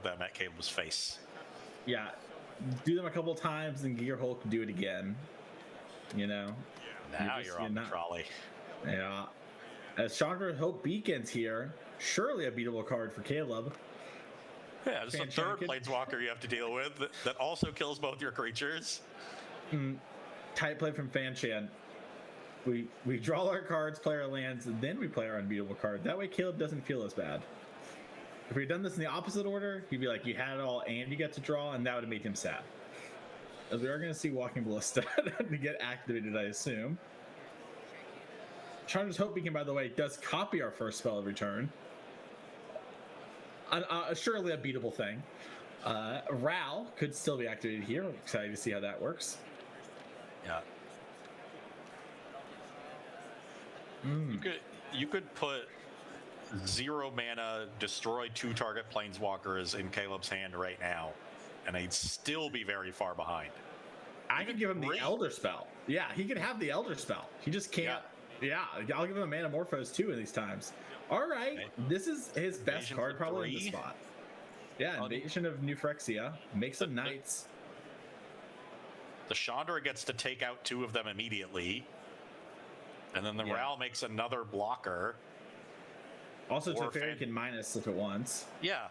them at Caleb's face. Yeah, do them a couple times and Gear Hulk do it again. You know. Now you're on the trolley. Yeah. As Chandra Hope Beacons here, surely a beatable card for Caleb. Yeah, it's the third Planeswalker you have to deal with that also kills both your creatures. Tight play from Fanchan. We draw our cards, play our lands, and then we play our unbeatable card. That way Caleb doesn't feel as bad. If we'd done this in the opposite order, he'd be like, you had it all and you get to draw, and that would have made him sad. As we are going to see Walking Ballista to get activated, I assume. Chandra's Hope Beacon, by the way, does copy our first spell every turn. Surely a beatable thing. Ral could still be activated here. I'm excited to see how that works. Yeah. You could put 0 mana, destroy 2 target Planeswalkers in Caleb's hand right now, and he'd still be very far behind. I could give him the Elder Spell. Yeah, he could have the Elder Spell. He just can't. Yeah, I'll give him a Manamorphose too in these times. All right, this is his best card probably in the spot. Yeah, Invasion of New Phyrexia. Make some Knights. The Chandra gets to take out 2 of them immediately. And then the Ral makes another blocker. Also, Teferi can minus if it wants. Yeah,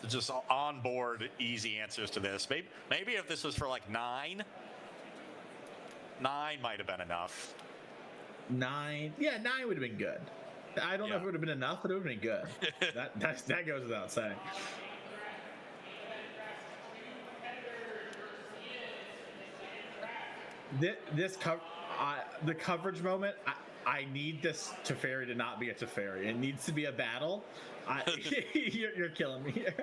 just on board, easy answers to this. Maybe if this was for like 9 might have been enough. 9, 9 would have been good. I don't know if it would have been enough, but it would have been good. that goes without saying. The coverage moment. I need this Teferi to not be a Teferi. It needs to be a battle. You're killing me here.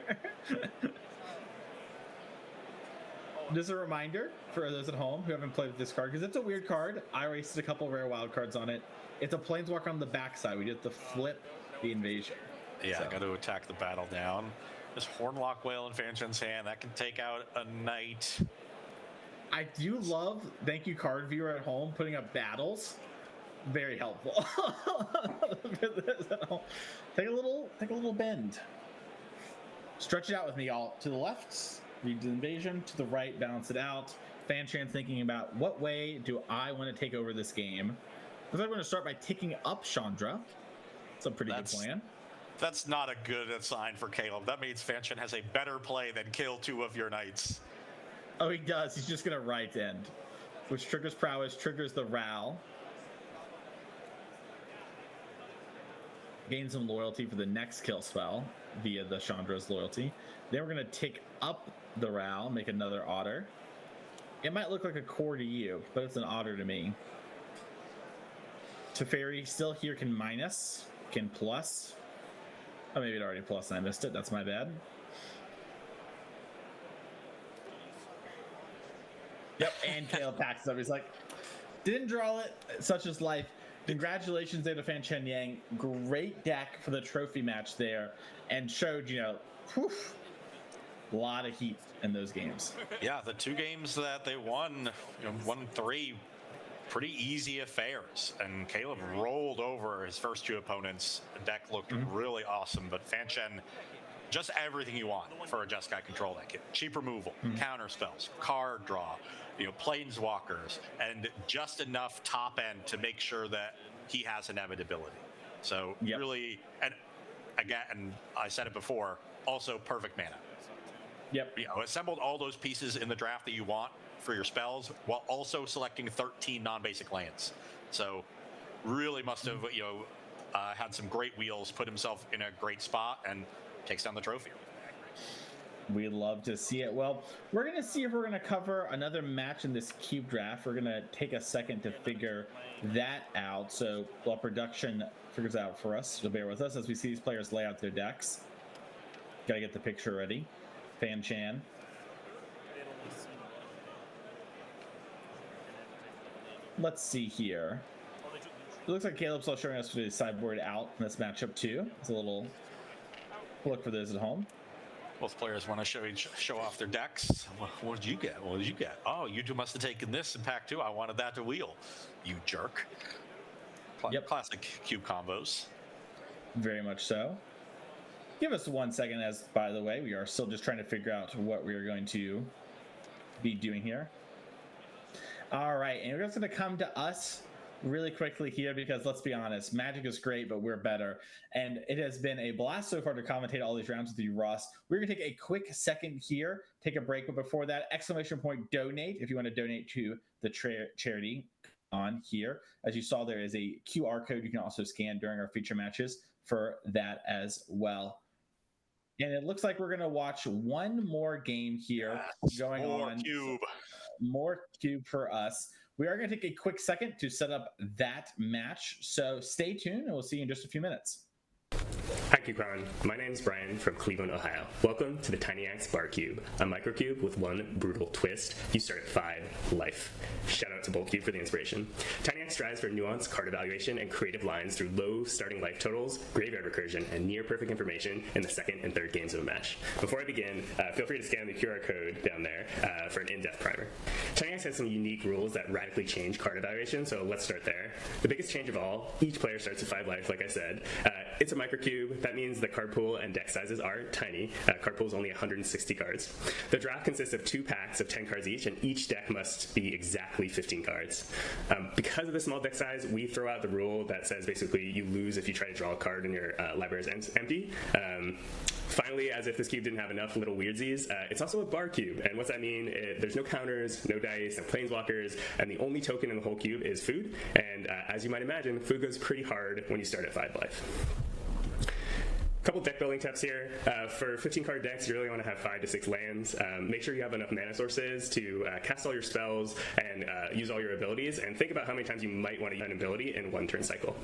Just a reminder for those at home who haven't played with this card, because it's a weird card. I wasted a couple rare wild cards on it. It's a Planeswalker on the backside. We get to flip the invasion. Yeah, got to attack the battle down. This Hornlock Whale in Fanchan's hand, that can take out a Knight. I do love, thank you card viewer at home, putting up battles. Very helpful. Take a little bend. Stretch it out with me, y'all. To the left, read the invasion. To the right, balance it out. Fanchan thinking about what way do I want to take over this game. Looks like we're going to start by ticking up Chandra. It's a pretty good plan. That's not a good sign for Caleb. That means Fanchan has a better play than kill 2 of your Knights. Oh, he does. He's just going to right end, which triggers prowess, triggers the Ral. Gain some loyalty for the next kill spell via the Chandra's loyalty. Then we're going to tick up the Ral, make another Otter. It might look like a core to you, but it's an Otter to me. Teferi still here can minus, can plus. Oh, maybe it already plus and I missed it. That's my bad. Yep, and Caleb packs up. He's like, didn't draw it, such is life. Congratulations there to Fan Chen Yang. Great deck for the trophy match there, and showed, a lot of heat in those games. Yeah, the 2 games that they won, 1-3, pretty easy affairs, and Caleb rolled over his first 2 opponents. The deck looked really awesome, but Fan Chen, just everything you want for a Jeskai control deck. Cheap removal, counter spells, card draw, Planeswalkers, and just enough top end to make sure that he has inevitability. So really, and again, I said it before, also perfect mana. Yep. Assembled all those pieces in the draft that you want for your spells while also selecting 13 non-basic lands. So really must have, had some great wheels, put himself in a great spot, and takes down the trophy. We love to see it. Well, we're going to see if we're going to cover another match in this cube draft. We're going to take a second to figure that out. So while production figures out for us, so bear with us as we see these players lay out their decks. Got to get the picture ready. Fan Chan. Let's see here. It looks like Caleb's still showing us the sideboard out in this matchup too. It's a little look for those at home. Both players want to show off their decks. What did you get? What did you get? Oh, you 2 must have taken this in pack 2. I wanted that to wheel. You jerk. Classic cube combos. Very much so. Give us 1 second, as by the way, we are still just trying to figure out what we are going to be doing here. All right, and we're just going to come to us really quickly here because let's be honest, Magic is great, but we're better. And it has been a blast so far to commentate all these rounds with you, Ross. We're going to take a quick second here, take a break, but before that, !donate if you want to donate to the charity on here. As you saw, there is a QR code you can also scan during our feature matches for that as well. And it looks like we're going to watch one more game here going on. Cube. More cube for us. We are going to take a quick second to set up that match. So stay tuned and we'll see you in just a few minutes. Hi CubeCon, my name is Brian from Cleveland, Ohio. Welcome to the Tiny Axe Bar Cube, a microcube with one brutal twist. You start at 5 life. Shout out to BoltCube for the inspiration. Tiny Axe strives for nuanced card evaluation and creative lines through low starting life totals, graveyard recursion, and near perfect information in the second and third games of a match. Before I begin, feel free to scan the QR code down there for an in-depth primer. Tiny Axe has some unique rules that radically change card evaluation, so let's start there. The biggest change of all, each player starts at 5 life, like I said. It's a microcube. That means the card pool and deck sizes are tiny. Card pool is only 160 cards. The draft consists of 2 packs of 10 cards each, and each deck must be exactly 15 cards. Because of the small deck size, we throw out the rule that says basically you lose if you try to draw a card and your library is empty. Finally, as if this cube didn't have enough little weirdsies, it's also a bar cube. And what's that mean? There's no counters, no dice, no planeswalkers, and the only token in the whole cube is food. And as you might imagine, food goes pretty hard when you start at 5 life. Couple deck building tips here. For 15 card decks, you really want to have 5 to 6 lands. Make sure you have enough mana sources to cast all your spells and use all your abilities, and think about how many times you might want to use an ability in one turn cycle.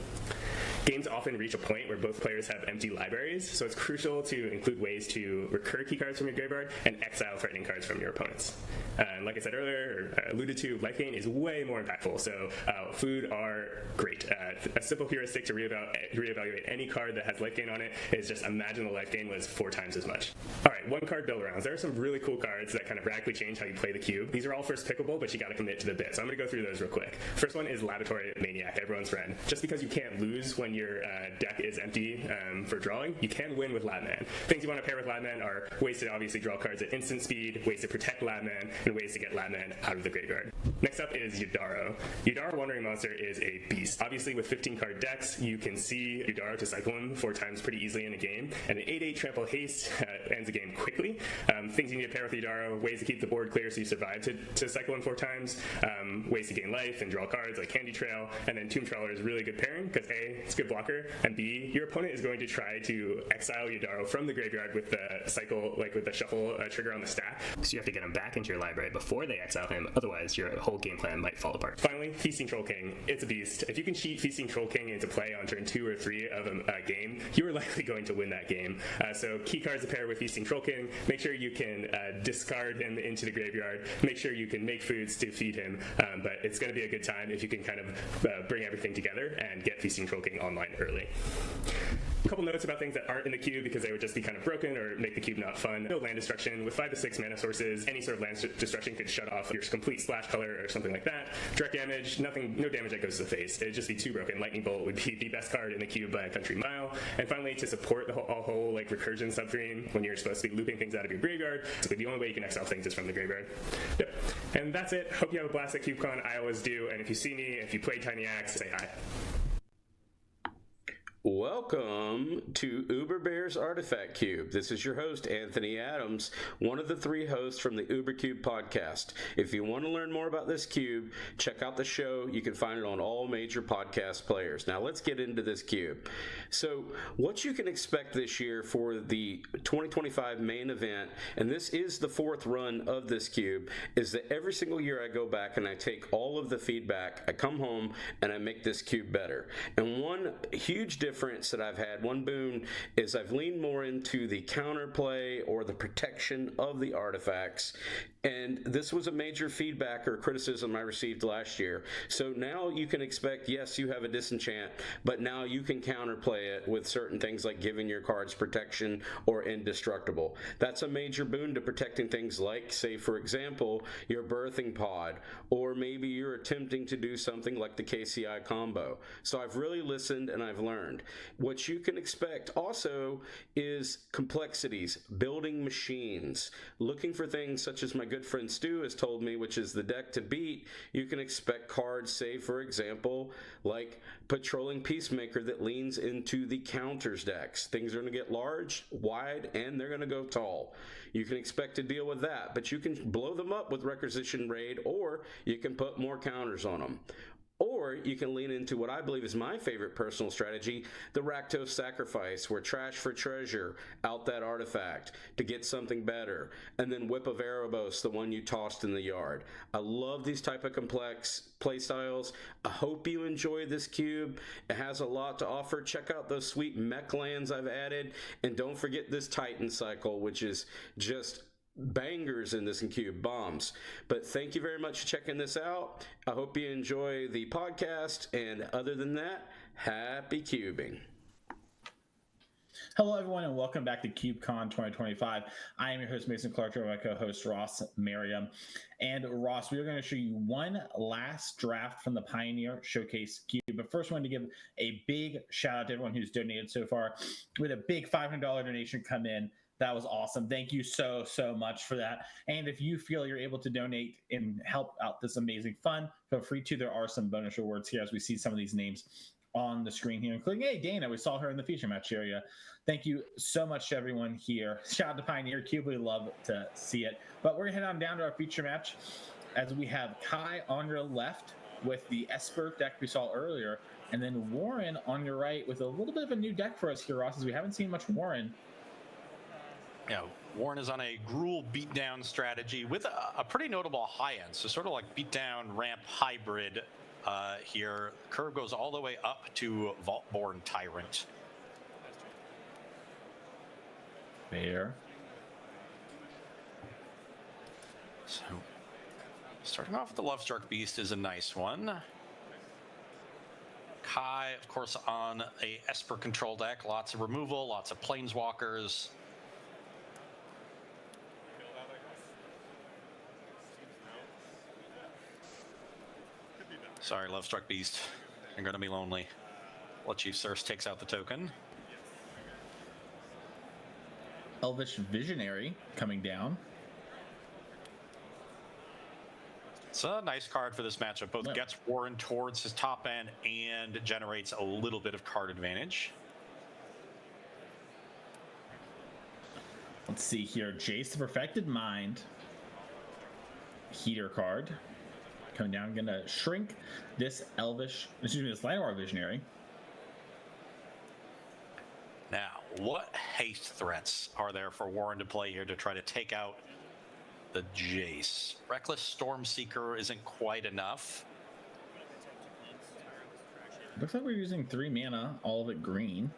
Games often reach a point where both players have empty libraries, so it's crucial to include ways to recur key cards from your graveyard and exile threatening cards from your opponents. And like I said earlier, or alluded to, life gain is way more impactful, so food are great. A simple heuristic to reevaluate any card that has life gain on it is just imagine the life gain was 4 times as much. All right, 1 card build rounds. There are some really cool cards that kind of radically change how you play the cube. These are all first pickable, but you got to commit to the bit. So I'm going to go through those real quick. First one is Laboratory Maniac, everyone's friend. Just because you can't lose when your deck is empty for drawing, you can win with Labman. Things you want to pair with Labman are ways to obviously draw cards at instant speed, ways to protect Labman, and ways to get Labman out of the graveyard. Next up is Yudaro. Yudaro Wandering Monster is a beast. Obviously, with 15 card decks, you can see Yudaro to cycle him 4 times pretty easily in a game, and an 8/8 trample haste ends a game quickly. Things you need to pair with Yudaro, ways to keep the board clear so you survive to cycle him 4 times, ways to gain life and draw cards like Candy Trail, and then Tomb Trawler is a really good pairing because A, it's a good blocker, and B, your opponent is going to try to exile Yudaro from the graveyard with the cycle, like with the shuffle trigger on the stack. So you have to get him back into your library before they exile him, otherwise your whole game plan might fall apart. Finally, Feasting Troll King. It's a beast. If you can cheat Feasting Troll King into play on turn 2 or 3 of a game, you are likely going to win that game. So key cards to pair with Feasting Troll King. Make sure you can discard him into the graveyard. Make sure you can make foods to feed him. But it's going to be a good time if you can kind of bring everything together and get Feasting Troll King online early. A couple notes about things that aren't in the cube because they would just be kind of broken or make the cube not fun. No land destruction. With 5 to 6 mana sources, any sort of land destruction could shut off your complete splash color or something like that. Direct damage, no damage that goes to the face. It'd just be too broken. Lightning Bolt would be the best card in the cube by a country mile. And finally, to support the whole like recursion subtheme when you're supposed to be looping things out of your graveyard, so the only way you can exile things is from the graveyard. Yep. And that's it. Hope you have a blast at CubeCon. I always do. And if you see me, if you play Tiny Axe, say hi. Welcome to Uber Bear's Artifact Cube. This is your host, Anthony Adams, one of the 3 hosts from the Uber Cube podcast. If you want to learn more about this cube, check out the show. You can find it on all major podcast players. Now let's get into this cube. So what you can expect this year for the 2025 main event, and this is the 4th run of this cube, is that every single year I go back and I take all of the feedback, I come home and I make this cube better. And one huge difference that I've had, one boon, is I've leaned more into the counterplay or the protection of the artifacts And this was a major feedback or criticism I received last year. So now you can expect, yes, you have a disenchant, but now you can counterplay it with certain things like giving your cards protection or indestructible. That's a major boon to protecting things like, say, for example, your birthing pod, or maybe you're attempting to do something like the KCI combo. So I've really listened and I've learned. What you can expect also is complexities, building machines, looking for things such as my good friend Stu has told me, which is the deck to beat. You can expect cards, say, for example, like Patrolling Peacemaker that leans into the counters decks. Things are going to get large, wide, and they're going to go tall. You can expect to deal with that, but you can blow them up with Requisition Raid, or you can put more counters on them. Or you can lean into what I believe is my favorite personal strategy, the Rakdos Sacrifice, where trash for treasure out that artifact to get something better, and then Whip of Erebos, the one you tossed in the yard. I love these type of complex playstyles. I hope you enjoy this cube. It has a lot to offer. Check out those sweet mech lands I've added, and don't forget this Titan cycle, which is just bangers in this cube, bombs. But thank you very much for checking this out. I hope you enjoy the podcast, and other than that, happy cubing. Hello, everyone, and welcome back to CubeCon 2025. I am your host, Mason Clark, and my co-host, Ross Merriam. And Ross, we are going to show you one last draft from the Pioneer Showcase Cube. But first, I wanted to give a big shout out to everyone who's donated so far. We had a big $500 donation come in. That was awesome. Thank you so much for that. And if you feel you're able to donate and help out this amazing fund, feel free to. There are some bonus rewards here as we see some of these names on the screen here, including, hey, Dana, we saw her in the feature match area. Thank you so much to everyone here. Shout out to Pioneer Cube. We love to see it. But we're going to head on down to our feature match as we have Kai on your left with the Esper deck we saw earlier, and then Warren on your right with a little bit of a new deck for us here, Ross, as we haven't seen much Warren. Yeah, Warren is on a Gruul beatdown strategy with a pretty notable high end. So sort of like beatdown ramp hybrid here. Curve goes all the way up to Vaultborn Tyrant. Fair. So starting off with the Lovestruck Beast is a nice one. Kai, of course, on a Esper control deck. Lots of removal, lots of planeswalkers. Sorry, Lovestruck Beast. You're going to be lonely. Blood Chief Thirst takes out the token. Elvish Visionary coming down. It's a nice card for this matchup. Both gets Warren towards his top end and generates a little bit of card advantage. Let's see here. Jace, the Perfected Mind. Heater card. Coming down, gonna shrink this this Llanowar Visionary. Now, what haste threats are there for Warren to play here to try to take out the Jace? Reckless Stormseeker isn't quite enough. Looks like we're using 3 mana, all of it green.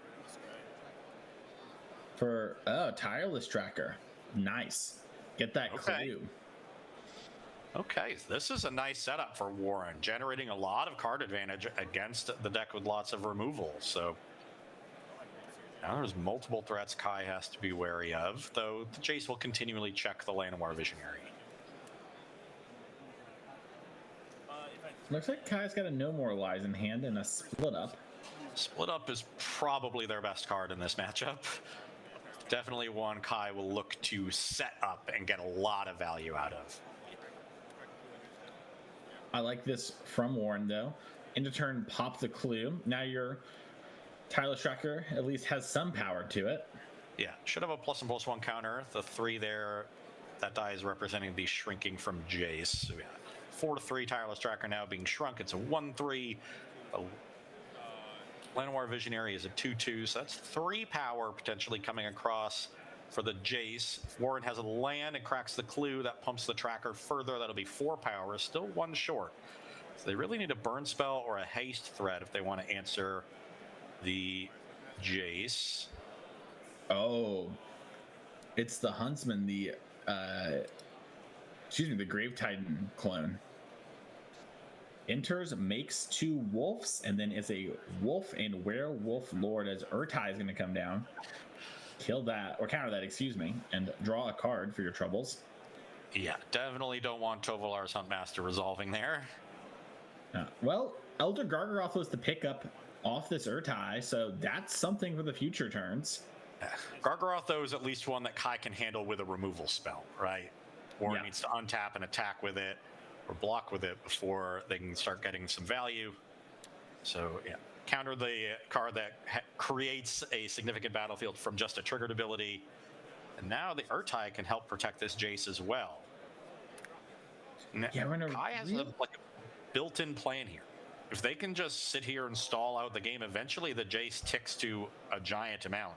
For Tireless Tracker. Nice. Get that clue. Okay, this is a nice setup for Warren, generating a lot of card advantage against the deck with lots of removal. So now there's multiple threats Kai has to be wary of, though the Jace will continually check the Llanowar Visionary. Looks like Kai's got a No More Lies in hand and a Split Up. Split Up is probably their best card in this matchup. Definitely one Kai will look to set up and get a lot of value out of. I like this from Warren, though. Into turn, pop the clue. Now your Tireless Tracker at least has some power to it. Yeah, should have a +1/+1 counter. The 3 there, that die is representing the shrinking from Jace. So yeah, 4/3 Tireless Tracker now being shrunk. It's a 1/3. Llanowar Visionary is a 2/2, so that's 3 power potentially coming across for the Jace. If Warren has a land and cracks the clue, that pumps the tracker further. That'll be 4 power, still 1 short. So they really need a burn spell or a haste threat if they want to answer the Jace. Oh, it's the Huntsman, the the Grave Titan clone. Enters, makes 2 wolves, and then is a wolf and werewolf lord as Urtai is going to come down. Kill that, or counter that, excuse me, and draw a card for your troubles. Yeah, definitely don't want Tovolar's Huntmaster resolving there. Well, Elder Gargaroth was the pickup off this Urtai, so that's something for the future turns. Gargaroth, though, is at least one that Kai can handle with a removal spell, right? Or needs to untap and attack with it, or block with it before they can start getting some value. So, yeah, counter the card that creates a significant battlefield from just a triggered ability. And now the Urtai can help protect this Jace as well. Kai has a built-in plan here. If they can just sit here and stall out the game, eventually the Jace ticks to a giant amount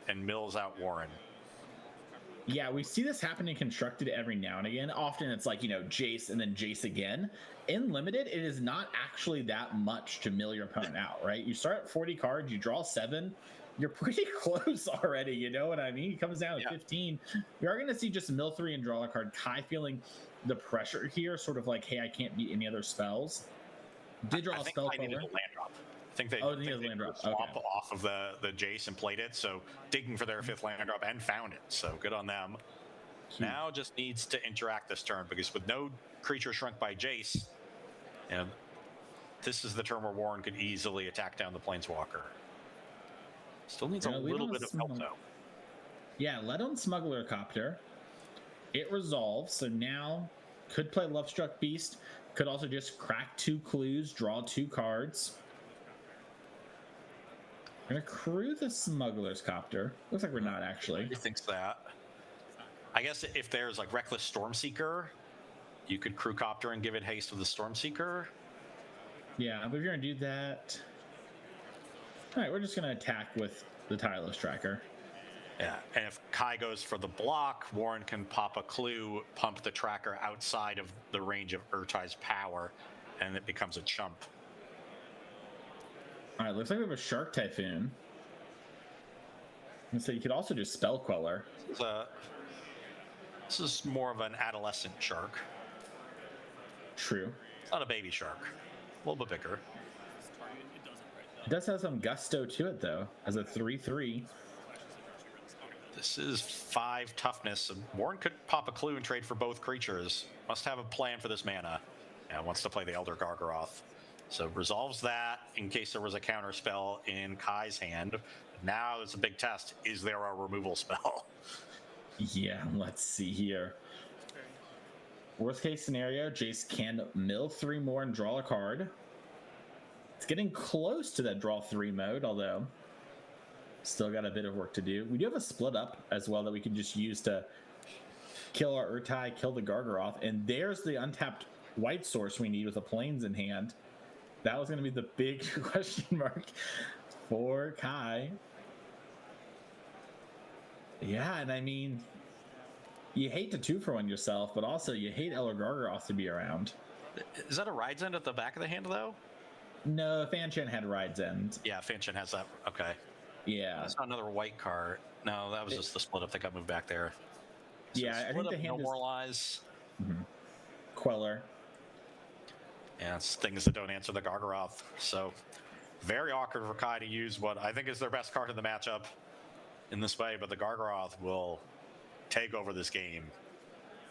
and mills out Warren. Yeah, we see this happen in Constructed every now and again. Often it's like, Jace and then Jace again. In Limited, it is not actually that much to mill your opponent out, right? You start at 40 cards, you draw 7, you're pretty close already, you know what I mean? He comes down to 15. We are going to see just mill 3 and draw a card. Kai feeling the pressure here, sort of like, hey, I can't beat any other spells. Did draw a spell I needed a land drop. I think they land drop. Swamp off of the Jace and played it, so digging for their 5th land drop and found it, so good on them. Now just needs to interact this turn, because with no creature shrunk by Jace, this is the turn where Warren could easily attack down the Planeswalker. Still needs a little bit of help, though. Yeah, let on Smuggler Copter. It resolves, so now could play Lovestruck Beast. Could also just crack 2 clues, draw 2 cards. We're gonna crew the Smuggler's Copter. Looks like we're not actually. He thinks that. I guess if there's like Reckless Stormseeker, you could crew Copter and give it haste with the Stormseeker. Yeah, but if you're gonna do that, all right, we're just gonna attack with the Tireless Tracker. Yeah, and if Kai goes for the block, Warren can pop a clue, pump the tracker outside of the range of Urtai's power, and it becomes a chump. All right, looks like we have a Shark Typhoon. And so you could also do Spell Queller. This is more of an adolescent shark. True. It's not a baby shark. A little bit bigger. It does have some gusto to it, though, as a 3/3. This is 5 toughness. Warren could pop a clue and trade for both creatures. Must have a plan for this mana. And wants to play the Elder Gargaroth. So resolves that in case there was a counter spell in Kai's hand. Now it's a big test. Is there a removal spell? Yeah, let's see here. Worst case scenario, Jace can mill 3 more and draw a card. It's getting close to that draw 3 mode, although still got a bit of work to do. We do have a split up as well that we can just use to kill our Urtai, kill the Gargaroth, and there's the untapped white source we need with the planes in hand. That was going to be the big question mark for Kai. Yeah, and I mean, you hate to 2-for-1 yourself, but also you hate Elder Gargaroth to be around. Is that a Ride's End at the back of the hand, though? No, Fanchan had Ride's End. Yeah, Fanchan has that. Okay. Yeah. That's not another white card. No, that was just the split up that got moved back there. So yeah, I think the hand no more lies. Queller. Yeah, it's things that don't answer the Gargaroth. So very awkward for Kai to use what I think is their best card in the matchup in this way, but the Gargaroth will take over this game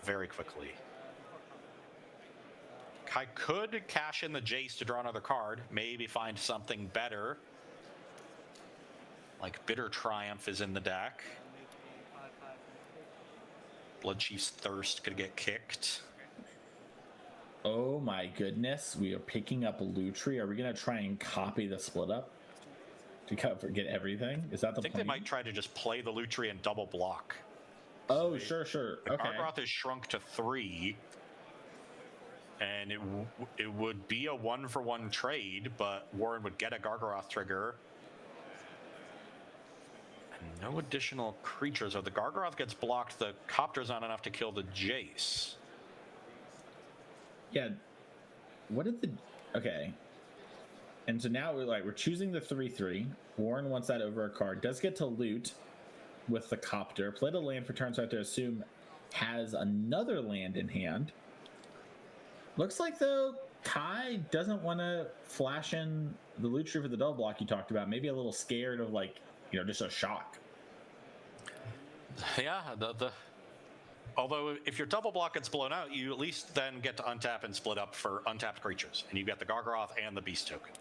very quickly. Kai could cash in the Jace to draw another card, maybe find something better. Like Bitter Triumph is in the deck. Bloodchief's Thirst could get kicked. Oh my goodness, we are picking up Lutri. Are we going to try and copy the split up to get everything? Is that the plan? I think they might try to just play the Lutri and double block. Oh, sure. The Gargaroth is shrunk to 3, and it would be a 1-for-1 trade, but Warren would get a Gargaroth trigger. And no additional creatures. So the Gargaroth gets blocked, the Copter's not enough to kill the Jace. Yeah. What did the... Okay. And so now we're choosing the 3/3. Warren wants that over a card. Does get to loot with the Copter. Played a land for turn, so I have to assume has another land in hand. Looks like, though, Kai doesn't want to flash in the loot tree for the double block you talked about. Maybe a little scared of, like, just a shock. Yeah, although if your double block gets blown out, you at least then get to untap and split up for untapped creatures. And you get the Gargaroth and the Beast token.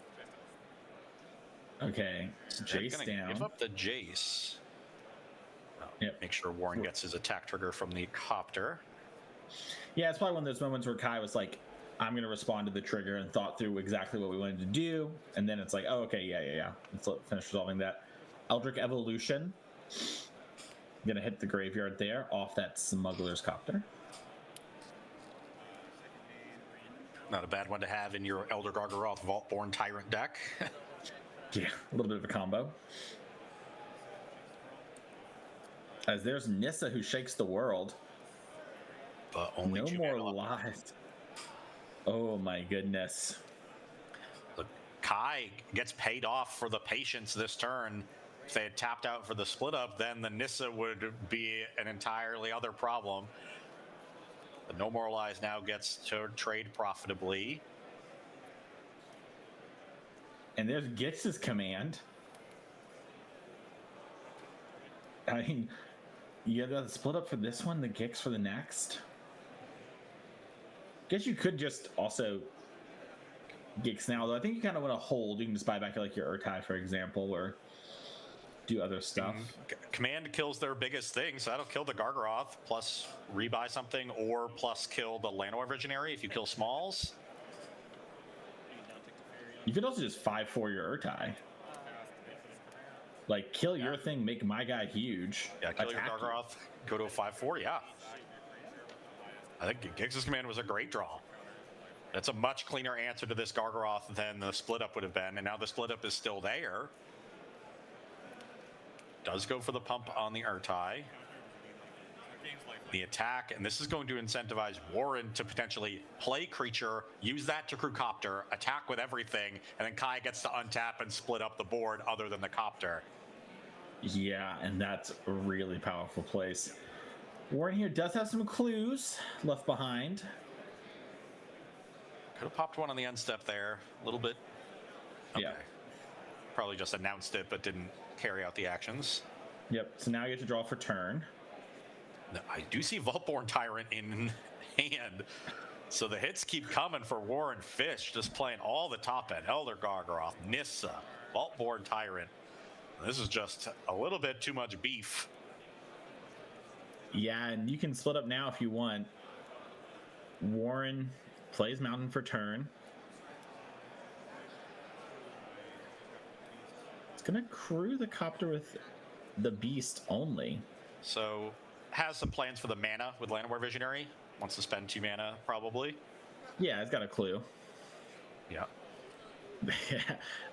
Okay, Jace down. Give up the Jace. Yep. Make sure Warren gets his attack trigger from the Copter. Yeah, it's probably one of those moments where Kai was like, I'm going to respond to the trigger, and thought through exactly what we wanted to do. And then it's like, oh, okay, yeah. Let's finish resolving that. Eldritch Evolution. Going to hit the graveyard there off that Smuggler's Copter. Not a bad one to have in your Elder Gargaroth Vaultborn Tyrant deck. Yeah, a little bit of a combo. As there's Nissa who shakes the world. But only no two more mana. lives. Oh my goodness. Look, Kai gets paid off for the patience this turn. If they had tapped out for the split up, then the Nissa would be an entirely other problem. The No More Lies now gets to trade profitably. And there's Gix's command. I mean, you have the split up for this one, the Gix for the next. Guess you could just also Gix now, though I think you kind of want to hold. You can just buy back like your Urtai, for example, or do other stuff. Command kills their biggest thing, so that'll kill the Gargaroth, plus rebuy something, or plus kill the Llanowar Visionary if you kill smalls. You could also just 5-4 your Urtai. Like, kill your thing, make my guy huge. Yeah, kill your attack you. Gargaroth, go to a 5-4, yeah. I think Giggs' command was a great draw. That's a much cleaner answer to this Gargaroth than the split up would have been, and now the split up is still there. Does go for the pump on the Urtai. The attack, and this is going to incentivize Warren to potentially play creature, use that to crew Copter, attack with everything, and then Kai gets to untap and split up the board other than the Copter. Yeah, and that's a really powerful place. Warren here does have some clues left behind. Could have popped one on the end step there, a little bit. Okay. Yeah. Probably just announced it, but didn't carry out the actions. Yep, so now you get to draw for turn. I do see Vaultborn Tyrant in hand. So the hits keep coming for Warren Fish, just playing all the top end. Elder Gargaroth, Nissa, Vaultborn Tyrant. This is just a little bit too much beef. Yeah, and you can split up now if you want. Warren plays Mountain for turn. It's going to crew the Copter with the Beast only. So has some plans for the mana with Llanowar Visionary. Wants to spend 2 mana, probably. Yeah, it's got a clue. Yeah.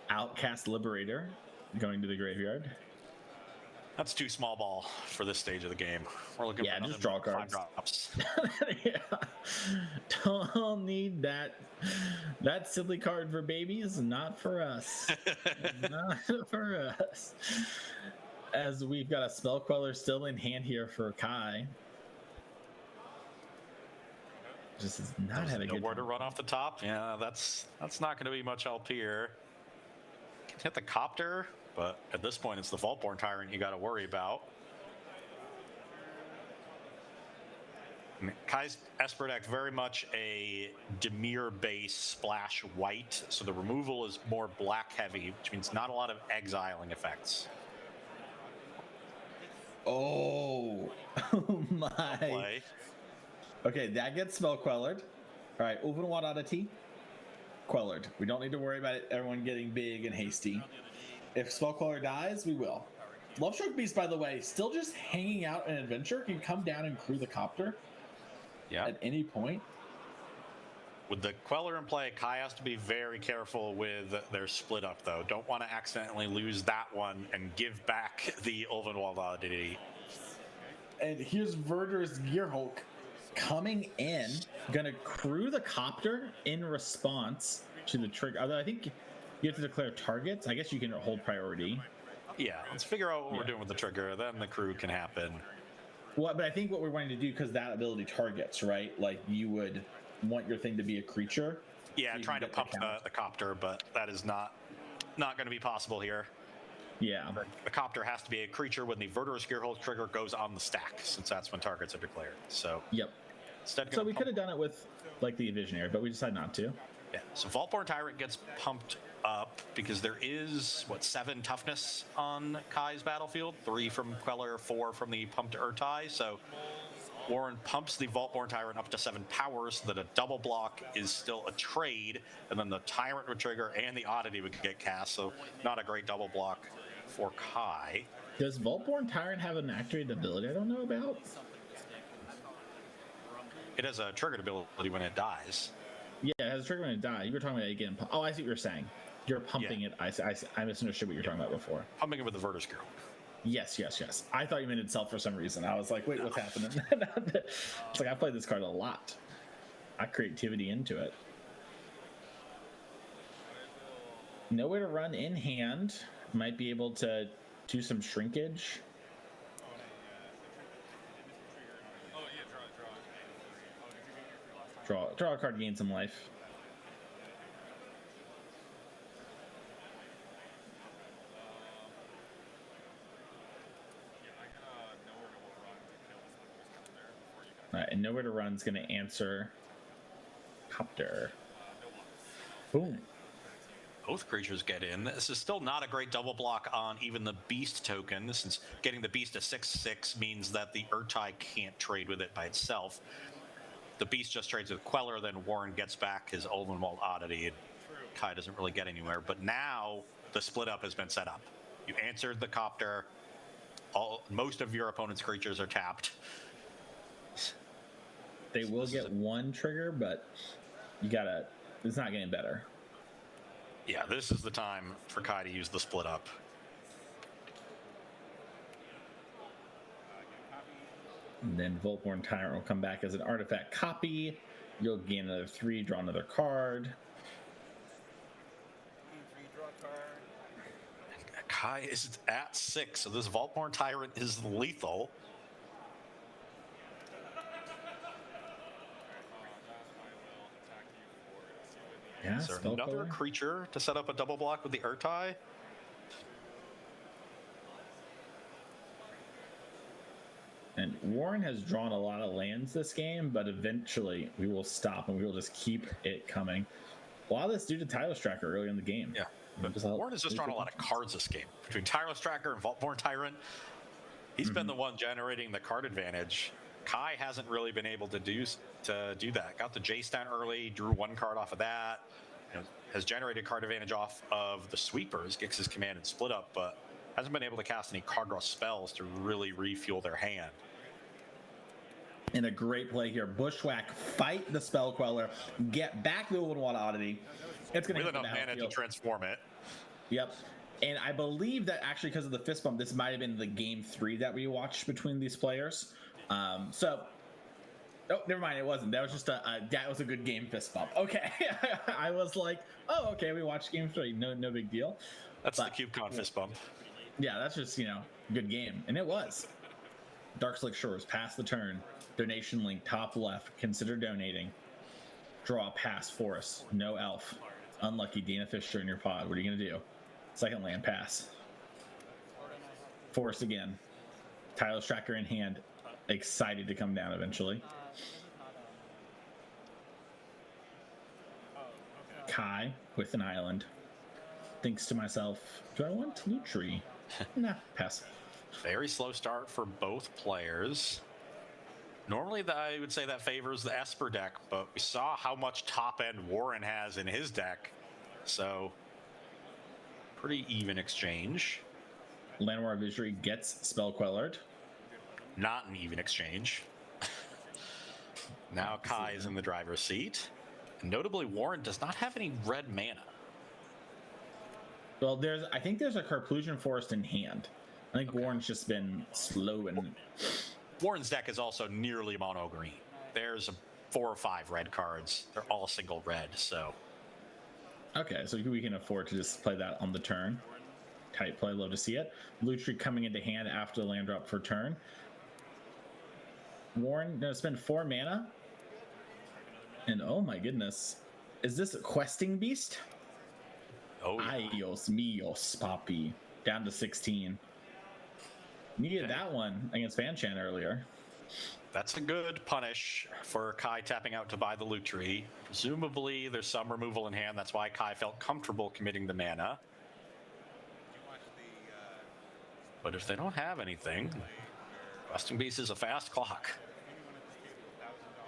Outcast Liberator going to the graveyard. That's too small ball for this stage of the game. We're looking for just draw 5 cards. drops. Yeah. Don't need that silly card for babies. Not for us. Not for us. As we've got a Spell Queller still in hand here for Kai. Just is not having a good Nowhere to time. run off the top. Yeah, that's not going to be much help here. Can hit the Copter, but at this point it's the Vaultborn Tyrant you got to worry about. I mean, Kai's Esper deck very much a Dimir base splash white, so the removal is more black heavy, which means not a lot of exiling effects. Oh my. Play. Okay, that gets Spell Quellered. All right, Ulvenwald Oddity. Quellered. We don't need to worry about it, everyone getting big and hasty. If Spell Queller dies, we will. Lovestroke Beast, by the way, still just hanging out in Adventure. Can come down and crew the Copter at any point. With the Queller in play, Kai has to be very careful with their split up, though. Don't want to accidentally lose that one and give back the Ulvenwald Oddity. And here's Verder's Gearhulk coming in, gonna crew the Copter in response to the trigger. Although I think you have to declare targets. I guess you can hold priority. Yeah, let's figure out what we're doing with the trigger, then the crew can happen. But I think what we're wanting to do, because that ability targets, right? Like you would want your thing to be a creature. Yeah, so you trying to can get pump the copter, but that is not going to be possible here. Yeah. The copter has to be a creature when the Verter's Gearhold trigger goes on the stack, since that's when targets are declared. So Yep. instead, So we could have done it with like the Visionary, but we decided not to. Yeah. So Vaultborn Tyrant gets pumped up because there is 7 toughness on Kai's battlefield, 3 from Queller, 4 from the pumped Urtai. So Warren pumps the Vaultborn Tyrant up to 7 power so that a double block is still a trade, and then the Tyrant would trigger and the Oddity would get cast. So not a great double block for Kai. Does Vaultborn Tyrant have an activated ability I don't know about? It has a triggered ability when it dies. Yeah, it has a trigger when it dies. You were talking about it again. Oh, I see what you're saying. You're pumping it. I misunderstood what you were talking about before. Pumping it with the Verter's Gearhold. Yes. I thought you meant itself for some reason. I was like, wait, what's happening? It's like I played this card a lot. I creativity into it. Nowhere to run in hand. Might be able to do some shrinkage. Draw a card, gain some life. All right, and Nowhere to Run is going to answer Copter. Boom. Both creatures get in. This is still not a great double block on even the Beast token, since getting the Beast to 6/6 means that the Urtai can't trade with it by itself. The Beast just trades with Queller, then Warren gets back his Ulvenwald Oddity, and Kai doesn't really get anywhere. But now the split up has been set up. You answered the Copter. Most of your opponent's creatures are tapped. They will get one trigger, but it's not getting better. Yeah, this is the time for Kai to use the split up. And then Vaultborn Tyrant will come back as an artifact copy. You'll gain another 3, draw another card. Kai is at 6, so this Vaultborn Tyrant is lethal. Yeah, is there another creature to set up a double block with the Urtai? And Warren has drawn a lot of lands this game, but eventually we will stop and we will just keep it coming. A lot of this due to Tireless Tracker early in the game. Yeah, but Warren has just drawn a lot of cards this game. Between Tireless Tracker and Vaultborn Tyrant, he's been the one generating the card advantage. Kai hasn't really been able to do that. Got the J-Stan early, drew 1 card off of that, has generated card advantage off of the Sweepers, Gix's Command and Split Up, but hasn't been able to cast any card draw spells to really refuel their hand. And a great play here. Bushwhack, fight the Spell Queller, get back the Ulvenwald Oddity. It's going to with enough mana to transform it. Yep. And I believe that actually because of the fist bump, this might have been the game 3 that we watched between these players. Oh, never mind. It wasn't. That was just that was a good game fist bump. Okay. I was like, oh, okay. We watched game 3. No big deal. That's the CubeCon fist bump. Yeah, that's just, good game. And it was. Darkslick Shores, pass the turn. Donation link, top left. Consider donating. Draw, pass, forest. No elf. Unlucky, Dana Fisher in your pod. What are you going to do? Second land, pass. Forest again. Tireless Tracker in hand. Excited to come down eventually. Kai with an island. Thinks to myself, do I want Lutri? Nah, pass. Very slow start for both players. Normally, I would say that favors the Esper deck, but we saw how much top end Warren has in his deck. So, pretty even exchange. Llanowar Visionary gets Spell Quellered. Not an even exchange. Now Kai is in the driver's seat. Notably, Warren does not have any red mana. Well, I think there's a Carplusion Forest in hand. I think Warren's just been slow and... Warren's deck is also nearly mono green. There's 4 or 5 red cards. They're all single red, so... Okay, so we can afford to just play that on the turn. Tight play, love to see it. Lutri coming into hand after the land drop for turn. Warren gonna spend 4 mana. And oh my goodness. Is this a questing beast? Oh, yeah. Ayos míos, papi. Down to 16. Needed Okay. that one against Fanchan earlier. That's a good punish for Kai tapping out to buy the loot tree. Presumably, there's some removal in hand. That's why Kai felt comfortable committing the mana. But if they don't have anything, Questing Beast is a fast clock.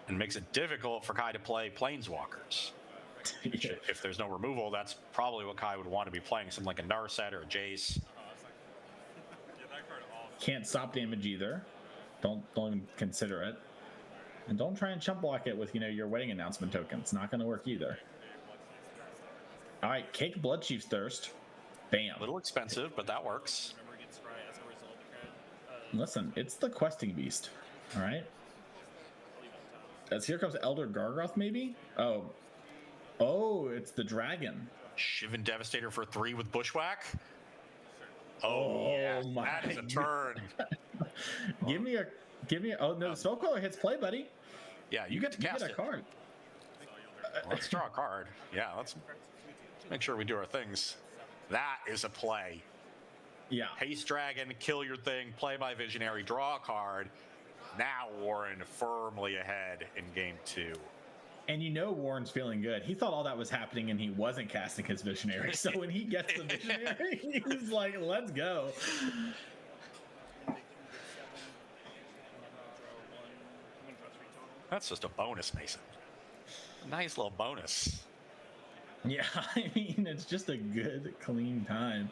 And makes it difficult for Kai to play Planeswalkers. If there's no removal, that's probably what Kai would want to be playing, something like a Narset or a Jace. Can't stop damage either. Don't even consider it. And don't try and chump block it with, your wedding announcement token. It's not going to work either. All right, Cake Bloodchief's Thirst. Bam. A little expensive, but that works. Listen, it's the Questing Beast. All right. As here comes Elder Gargoth, maybe? Oh, it's the dragon. Shivan Devastator for 3 with Bushwhack. Oh, yeah, that is a turn. Give me a. Oh no, the Spellcaller hits play, buddy. Yeah, you get to cast get a it. card. Let's draw a card. Yeah, let's make sure we do our things. That is a play. Yeah. Haste Dragon, kill your thing, play my Visionary, draw a card. Now Warren firmly ahead in game 2. And Warren's feeling good. He thought all that was happening and he wasn't casting his Visionary. So when he gets the Visionary, he's like, let's go. That's just a bonus, Mason. Nice little bonus. Yeah, I mean, it's just a good, clean time.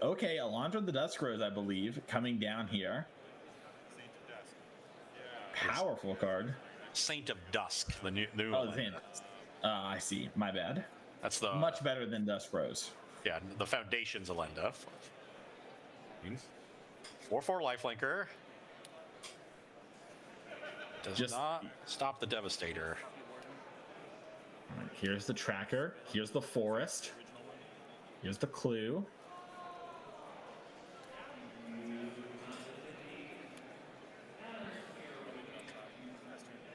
Okay, Alondra the Dusk Rose, I believe, coming down here. Powerful card. Saint of Dusk, the new Oh, one. I see. My bad. That's the Much better than Dusk Rose. Yeah, the Foundation's Alenda. 4/4 lifelinker. Does not stop the Devastator. Here's the tracker. Here's the forest. Here's the clue.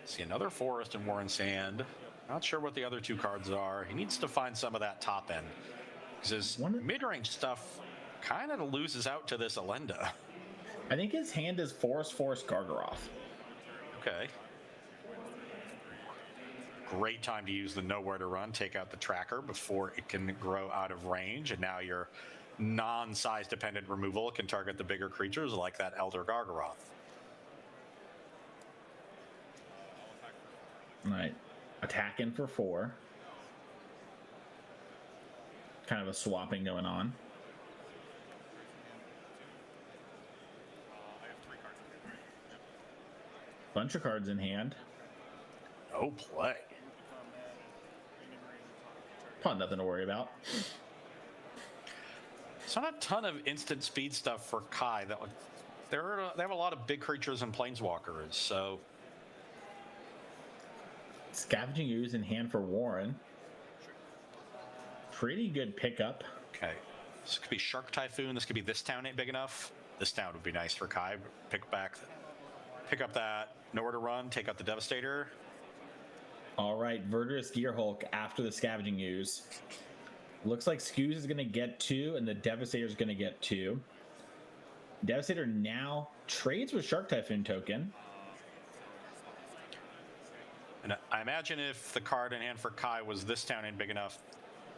See another forest in Warren's hand. Not sure what the other 2 cards are. He needs to find some of that top end. Because his mid-range stuff kind of loses out to this Alenda. I think his hand is Forest Gargaroth. Okay. Great time to use the Nowhere to Run, take out the tracker before it can grow out of range, and now your non-size dependent removal can target the bigger creatures like that Elder Gargaroth. All right. Attacking for 4. Kind of a swapping going on. Bunch of cards in hand. No play. Probably nothing to worry about. It's not a ton of instant speed stuff for Kai. They have a lot of big creatures and planeswalkers, so Scavenging Ooze in hand for Warren. Pretty good pickup. okay. This could be Shark Typhoon. This could be This Town ain't big enough. This Town would be nice for Kai. Pick up that Nowhere to Run. Take out the Devastator. All right, Verdurous Gearhulk after the Scavenging Ooze. Looks like Skoos is going to get 2, and the Devastator is going to get 2. Devastator now trades with Shark Typhoon token. And I imagine if the card in hand for Kai was This Town ain't big enough,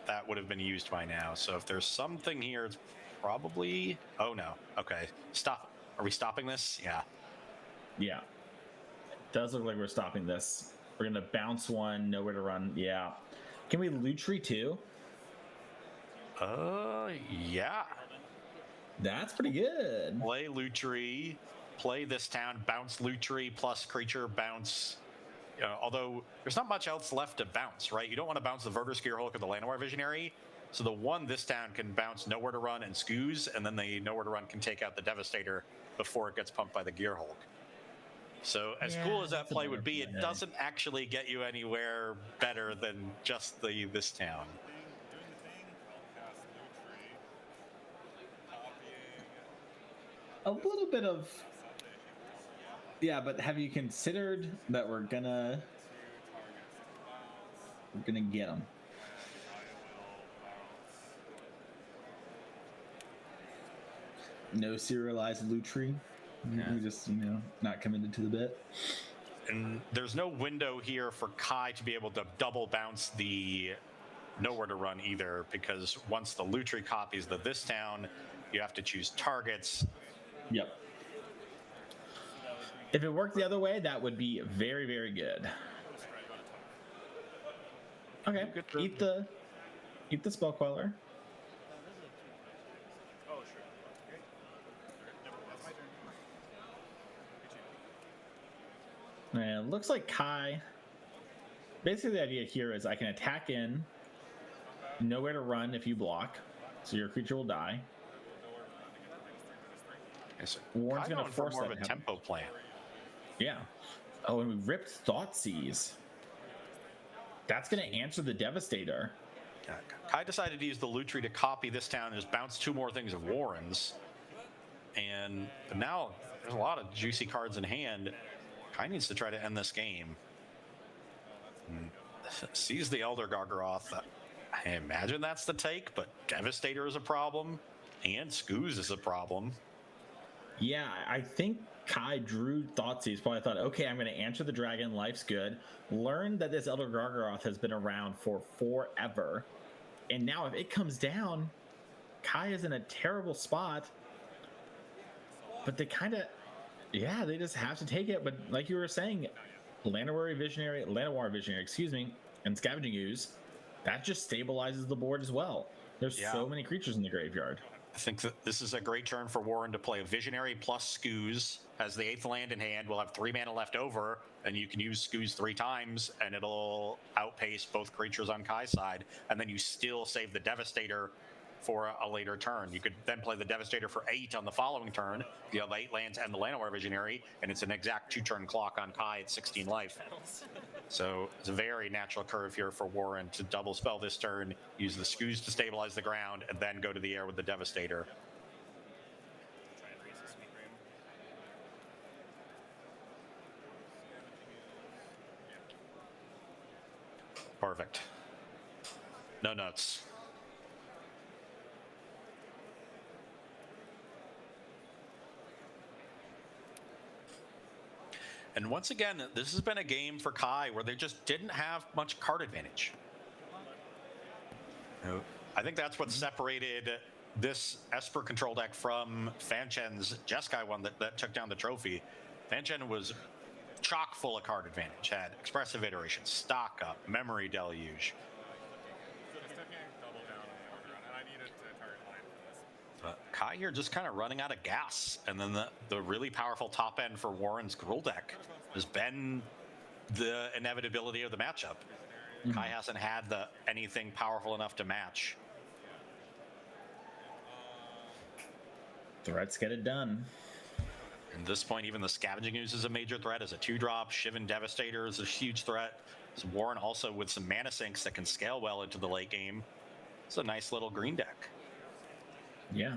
that would have been used by now. So if there's something here, it's probably... Oh, no. Okay. Stop. Are we stopping this? Yeah. Yeah. Does look like we're stopping this. We're going to bounce 1, Nowhere to Run. Yeah. Can we loot tree 2? Yeah. That's pretty good. Play Lutri, play This Town, bounce Lutri plus creature, bounce. Although there's not much else left to bounce, right? You don't want to bounce the Verdurous Gearhulk or the Llanowar Visionary. So the one This Town can bounce Nowhere to Run and Skoos, and then the Nowhere to Run can take out the Devastator before it gets pumped by the Gearhulk. So as cool as that play would be, it doesn't actually get you anywhere better than just the This Town. A little bit of Yeah, but have you considered that we're gonna get them? No serialized loot tree. We just, not committed to the bit. And there's no window here for Kai to be able to double bounce the nowhere to run either, because once the loot tree copies the this town, you have to choose targets. Yep. If it worked the other way, that would be very, very good. Okay, eat the spell queller. And it looks like Kai. Basically, the idea here is I can attack in, nowhere to run if you block, so your creature will die. Yes, Warren's going to force more that of a to happen. tempo plan. Yeah. Oh, and we ripped Thoughtseize. That's going to answer the Devastator. Kai decided to use the loot tree to copy this town and just bounce 2 more things of Warren's. And now there's a lot of juicy cards in hand. Kai needs to try to end this game. Sees the Elder Gargaroth. I imagine that's the take, but Devastator is a problem, and Skoos is a problem. Yeah, I think Kai drew Thoughtseize. Probably thought, okay, I'm going to answer the dragon. Life's good. Learned that this Elder Gargaroth has been around for forever. And now if it comes down, Kai is in a terrible spot. But they kind of, they just have to take it. But like you were saying, Llanowar Visionary, and Scavenging Ooze, that just stabilizes the board as well. There's so many creatures in the graveyard. I think that this is a great turn for Warren to play a Visionary plus Skoos. Has the 8th land in hand. We'll have 3 mana left over, and you can use Skoos 3 times, and it'll outpace both creatures on Kai's side. And then you still save the Devastator for a later turn. You could then play the Devastator for 8 on the following turn. You have 8 lands and the Llanowar Visionary, and it's an exact 2-turn clock on Kai at 16 life. So it's a very natural curve here for Warren to double spell this turn, use the Skoos to stabilize the ground, and then go to the air with the Devastator. Perfect. No nuts. And once again, this has been a game for Kai where they just didn't have much card advantage. I think that's what separated this Esper control deck from Fanchen's Jeskai one that took down the trophy. Fanchen was chock full of card advantage, had Expressive Iteration, Stock Up, Memory Deluge. But Kai here just kind of running out of gas. And then the really powerful top end for Warren's Gruul deck has been the inevitability of the matchup. Kai hasn't had anything powerful enough to match. Threats get it done. At this point, even the Scavenging Ooze is a major threat as a 2-drop. Shivan Devastator is a huge threat. So Warren also with some mana sinks that can scale well into the late game. It's a nice little green deck. Yeah.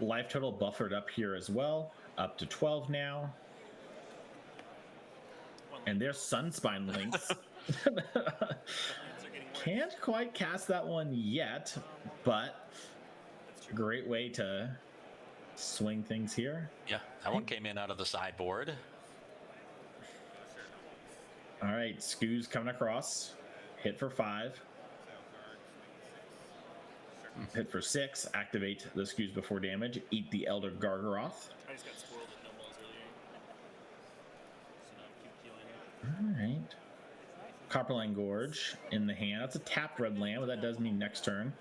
Life total buffered up here as well, up to 12 now. And there's Sunspine links. Can't quite cast that one yet, but great way to swing things here. Yeah, that one came in out of the sideboard. All right, Skoos coming across. Hit for 5. Hit for 6. Activate the Skoos before damage. Eat the Elder Gargaroth. I just got spoiled at no balls earlier. So now keep healing it. All right. Copperline Gorge in the hand. That's a tapped red land, but that does mean next turn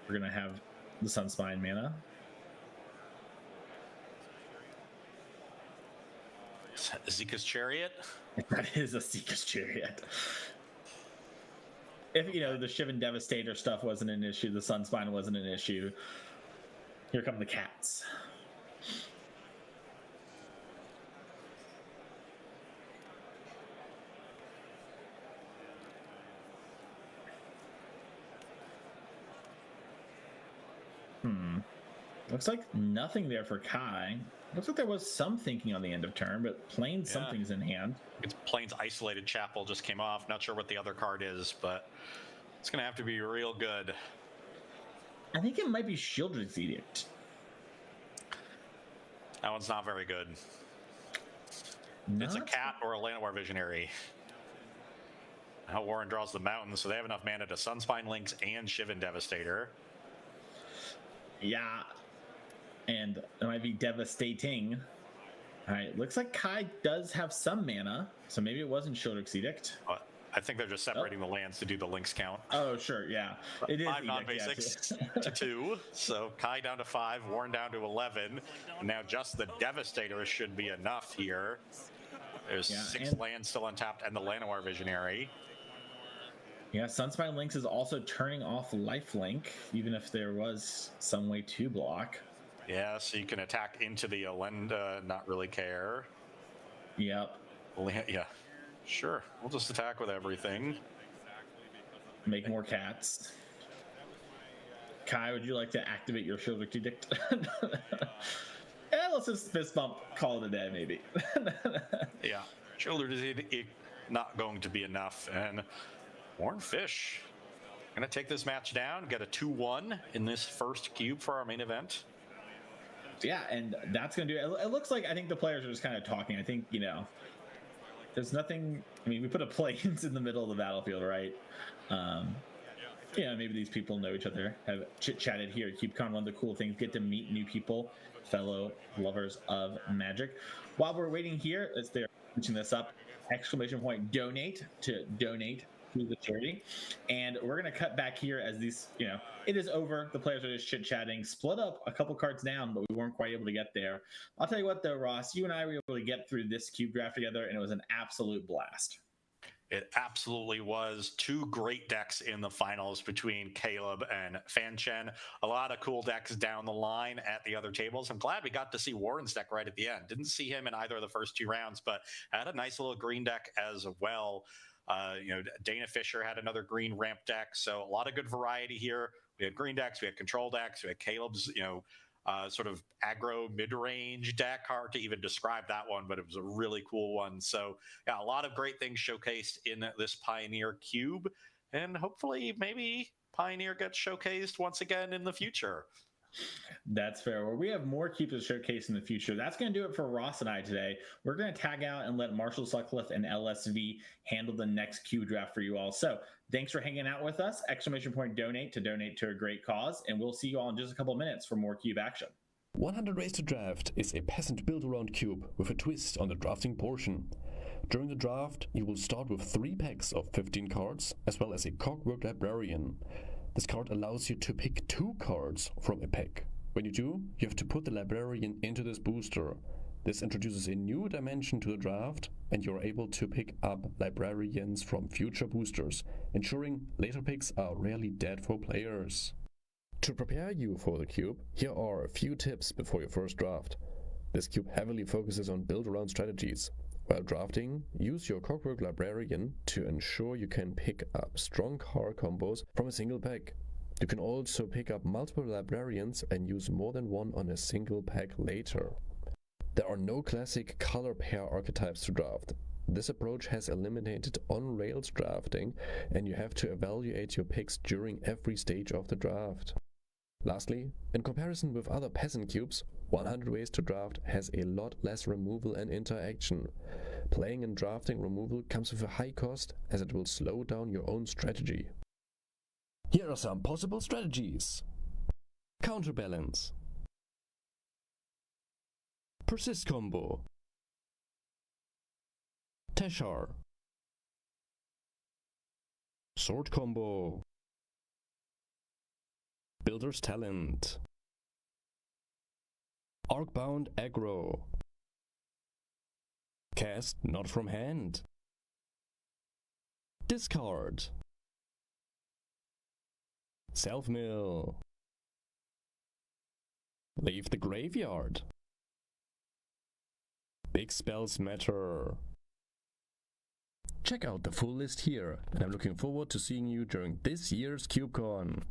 we're going to have the Sunspine mana. Zika's Chariot. That is a Seeker's Chariot. If, the Shivan Devastator stuff wasn't an issue, the Sunspine wasn't an issue. Here come the cats. Looks like nothing there for Kai. Looks like there was some thinking on the end of turn, but plain Yeah. something's in hand. It's Plains Isolated Chapel just came off. Not sure what the other card is, but it's going to have to be real good. I think it might be Shieldred's Edict. That one's not very good. It's a cat or a Llanowar Visionary. Now Warren draws the mountain, so they have enough mana to Sunspine Lynx and Shivan Devastator. Yeah. And it might be devastating. All right, looks like Kai does have some mana, so maybe it wasn't Shieldred's Edict. I think they're just separating the lands to do the Lynx count. Oh, sure, yeah. It is 5 Edict, non-basics yeah, to 2. So Kai down to 5, Warren down to 11. And now just the Devastator should be enough here. There's 6 and- lands still untapped and the Llanowar Visionary. Yeah, Sunspine Lynx is also turning off Lifelink, even if there was some way to block. Yeah, so you can attack into the Elenda, not really care. Yep. Yeah, sure. We'll just attack with everything. Make more cats. Kai, would you like to activate your Shieldred's Edict? Let's just fist bump, call it a day, maybe. Yeah, Shoulder is not going to be enough. And Warren Fish going to take this match down, get a 2-1 in this first cube for our main event. Yeah, and that's going to do it. It looks like I think the players are just kind of talking. I think, there's nothing. I mean, we put a plains in the middle of the battlefield, right? Maybe these people know each other, have chit-chatted here at CubeCon. One of the cool things, get to meet new people, fellow lovers of Magic. While we're waiting here, as they're switching this up, ! Donate to the charity. And we're going to cut back here as these, it is over. The players are just chit-chatting, split up a couple cards down, but we weren't quite able to get there. I'll tell you what, though, Ross, you and I were able to get through this cube draft together, and it was an absolute blast. It absolutely was. 2 great decks in the finals between Caleb and Fanchen. A lot of cool decks down the line at the other tables. I'm glad we got to see Warren's deck right at the end. Didn't see him in either of the first 2 rounds, but had a nice little green deck as well. Dana Fisher had another green ramp deck, so a lot of good variety here. We had green decks, we had control decks, we had Caleb's, sort of aggro mid-range deck. Hard to even describe that one, but it was a really cool one. So yeah, a lot of great things showcased in this Pioneer Cube, and hopefully maybe Pioneer gets showcased once again in the future. That's fair. Well, we have more cubes to showcase in the future. That's going to do it for Ross and I today. We're going to tag out and let Marshall Sutcliffe and LSV handle the next cube draft for you all. So thanks for hanging out with us. ! Donate to a great cause. And we'll see you all in just a couple minutes for more cube action. 100 Ways to Draft is a peasant build-around cube with a twist on the drafting portion. During the draft, you will start with 3 packs of 15 cards, as well as a Clockwork Librarian. This card allows you to pick 2 cards from a pack. When you do, you have to put the Librarian into this booster. This introduces a new dimension to the draft, and you're able to pick up Librarians from future boosters, ensuring later picks are rarely dead for players. To prepare you for the cube, here are a few tips before your first draft. This cube heavily focuses on build-around strategies. While drafting, use your Clockwork Librarian to ensure you can pick up strong card combos from a single pack. You can also pick up multiple Librarians and use more than one on a single pack later. There are no classic color pair archetypes to draft. This approach has eliminated on-rails drafting, and you have to evaluate your picks during every stage of the draft. Lastly, in comparison with other peasant cubes, 100 Ways to Draft has a lot less removal and interaction. Playing and drafting removal comes with a high cost, as it will slow down your own strategy. Here are some possible strategies. Counterbalance. Persist combo. Teshar. Sword combo. Builder's Talent. Arcbound Aggro. Cast not from hand. Discard. Self-mill. Leave the graveyard. Big spells matter. Check out the full list here, and I'm looking forward to seeing you during this year's CubeCon.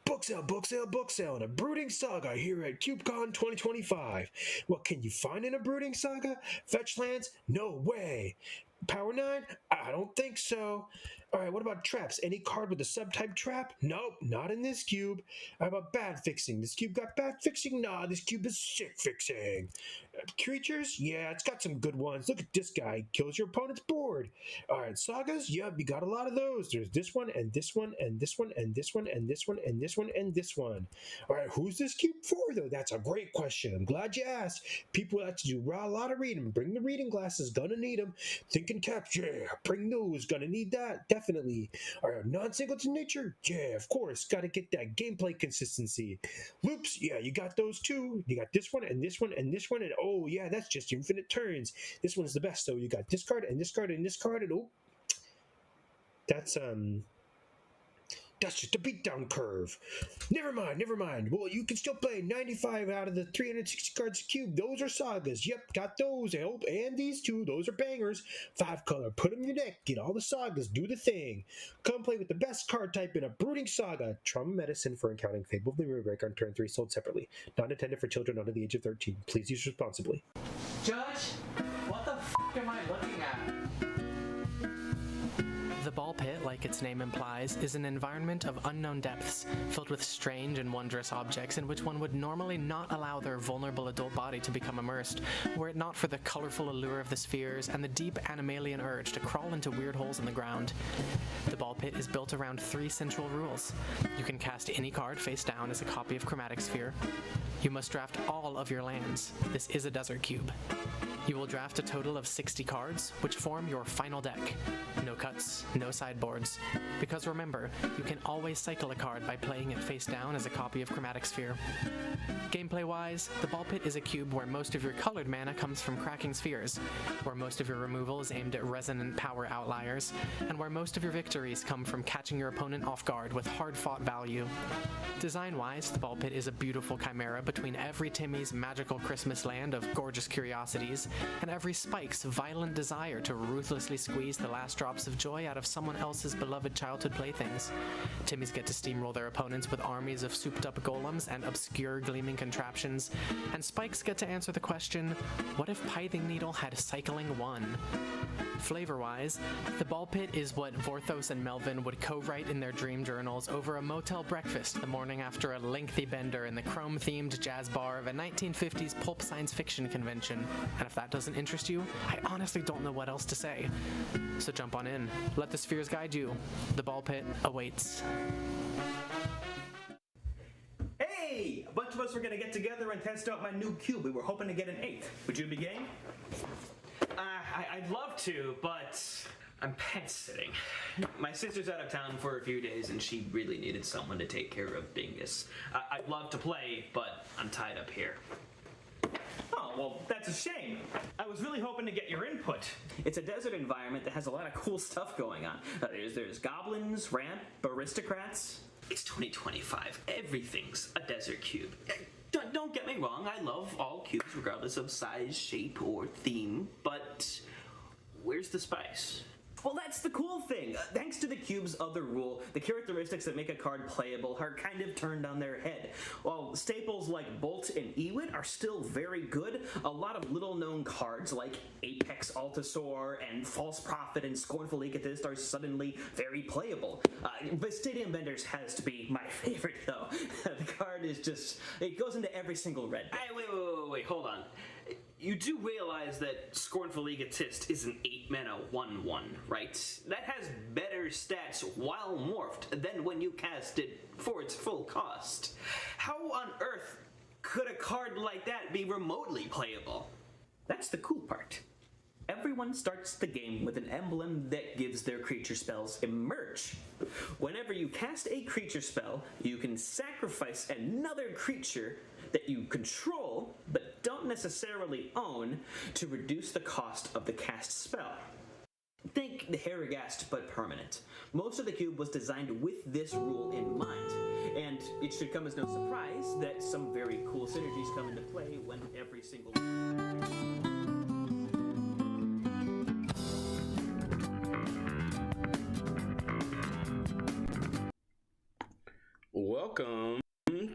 Book sale, book sale, book sale, and a Brooding Saga here at CubeCon 2025. What can you find in a Brooding Saga? Fetch lands? No way. Power 9? I don't think so. Alright, what about traps? Any card with a subtype trap? Nope, not in this cube. How about bad fixing? This cube got bad fixing? Nah, this cube is sick fixing. Creatures? Yeah, it's got some good ones. Look at this guy. Kills your opponent's board. Alright, sagas? Yep, you got a lot of those. There's this one, and this one, and this one, and this one, and this one, and this one, and this one. Alright, who's this cube for, though? That's a great question. I'm glad you asked. People have to do a lot of reading. Bring the reading glasses. Gonna need them. Thinking caps? Yeah, bring those. Gonna need that. Definitely. Alright, non-singleton nature? Yeah, of course. Gotta get that gameplay consistency. Loops? Yeah, you got those too. You got this one, and this one, and this one, and oh yeah, that's just infinite turns. This one's the best, though. You got this card, and this card, and this card, and oh, that's just a beatdown curve. Never mind. Well, you can still play 95 out of the 360 cards cube. Those are sagas. Yep, got those. And these two, those are bangers. 5 color. Put them in your deck. Get all the sagas. Do the thing. Come play with the best card type in a Brooding Saga. Trauma Medicine for encountering Fable of the Moonbreaker on turn 3, sold separately. Not intended for children under the age of 13. Please use responsibly. Judge, what the f*** am I looking at? The ball pit, like its name implies, is an environment of unknown depths, filled with strange and wondrous objects in which one would normally not allow their vulnerable adult body to become immersed, were it not for the colorful allure of the spheres and the deep animalian urge to crawl into weird holes in the ground. The ball pit is built around 3 central rules. You can cast any card face down as a copy of Chromatic Sphere. You must draft all of your lands. This is a desert cube. You will draft a total of 60 cards, which form your final deck. No cuts, no sideboards. Because remember, you can always cycle a card by playing it face down as a copy of Chromatic Sphere. Gameplay-wise, the ball pit is a cube where most of your colored mana comes from cracking spheres, where most of your removal is aimed at resonant power outliers, and where most of your victories come from catching your opponent off guard with hard-fought value. Design-wise, the ball pit is a beautiful chimera between every Timmy's magical Christmas land of gorgeous curiosities and every Spike's violent desire to ruthlessly squeeze the last drops of joy out of someone else's beloved childhood playthings. Timmy's get to steamroll their opponents with armies of souped-up golems and obscure gleaming contraptions, and Spikes get to answer the question, what if Pithing Needle had cycling 1? Flavor-wise, the ball pit is what Vorthos and Melvin would co-write in their dream journals over a motel breakfast the morning after a lengthy bender in the chrome-themed jazz bar of a 1950s pulp science fiction convention. And if that doesn't interest you, I honestly don't know what else to say. So jump on in. Let the spheres guide you. The ball pit awaits. Hey! A bunch of us were gonna get together and test out my new cube. We were hoping to get an 8th. Would you be game? I'd love to, but I'm pet sitting. My sister's out of town for a few days and she really needed someone to take care of Bingus. I'd love to play, but I'm tied up here. Oh, well, that's a shame. I was really hoping to get your input. It's a desert environment that has a lot of cool stuff going on. There's goblins, ramp, aristocrats. It's 2025. Everything's a desert cube. Don't get me wrong, I love all cubes regardless of size, shape, or theme, but where's the spice? Well, that's the cool thing. Thanks to the cube's other rule, the characteristics that make a card playable are kind of turned on their head. While staples like Bolt and Ewit are still very good, a lot of little-known cards like Apex Altasaur and False Prophet and Scornful Egotist are suddenly very playable. Vestidium Benders has to be my favorite, though. The card is just... it goes into every single red deck. Hey, wait, hold on. You do realize that Scornful Egotist is an 8-mana 1/1, right? That has better stats while morphed than when you cast it for its full cost. How on earth could a card like that be remotely playable? That's the cool part. Everyone starts the game with an emblem that gives their creature spells emerge. Whenever you cast a creature spell, you can sacrifice another creature that you control but don't necessarily own to reduce the cost of the cast spell. Think the Harrogast but permanent. Most of the cube was designed with this rule in mind, and it should come as no surprise that some very cool synergies come into play when every single... Welcome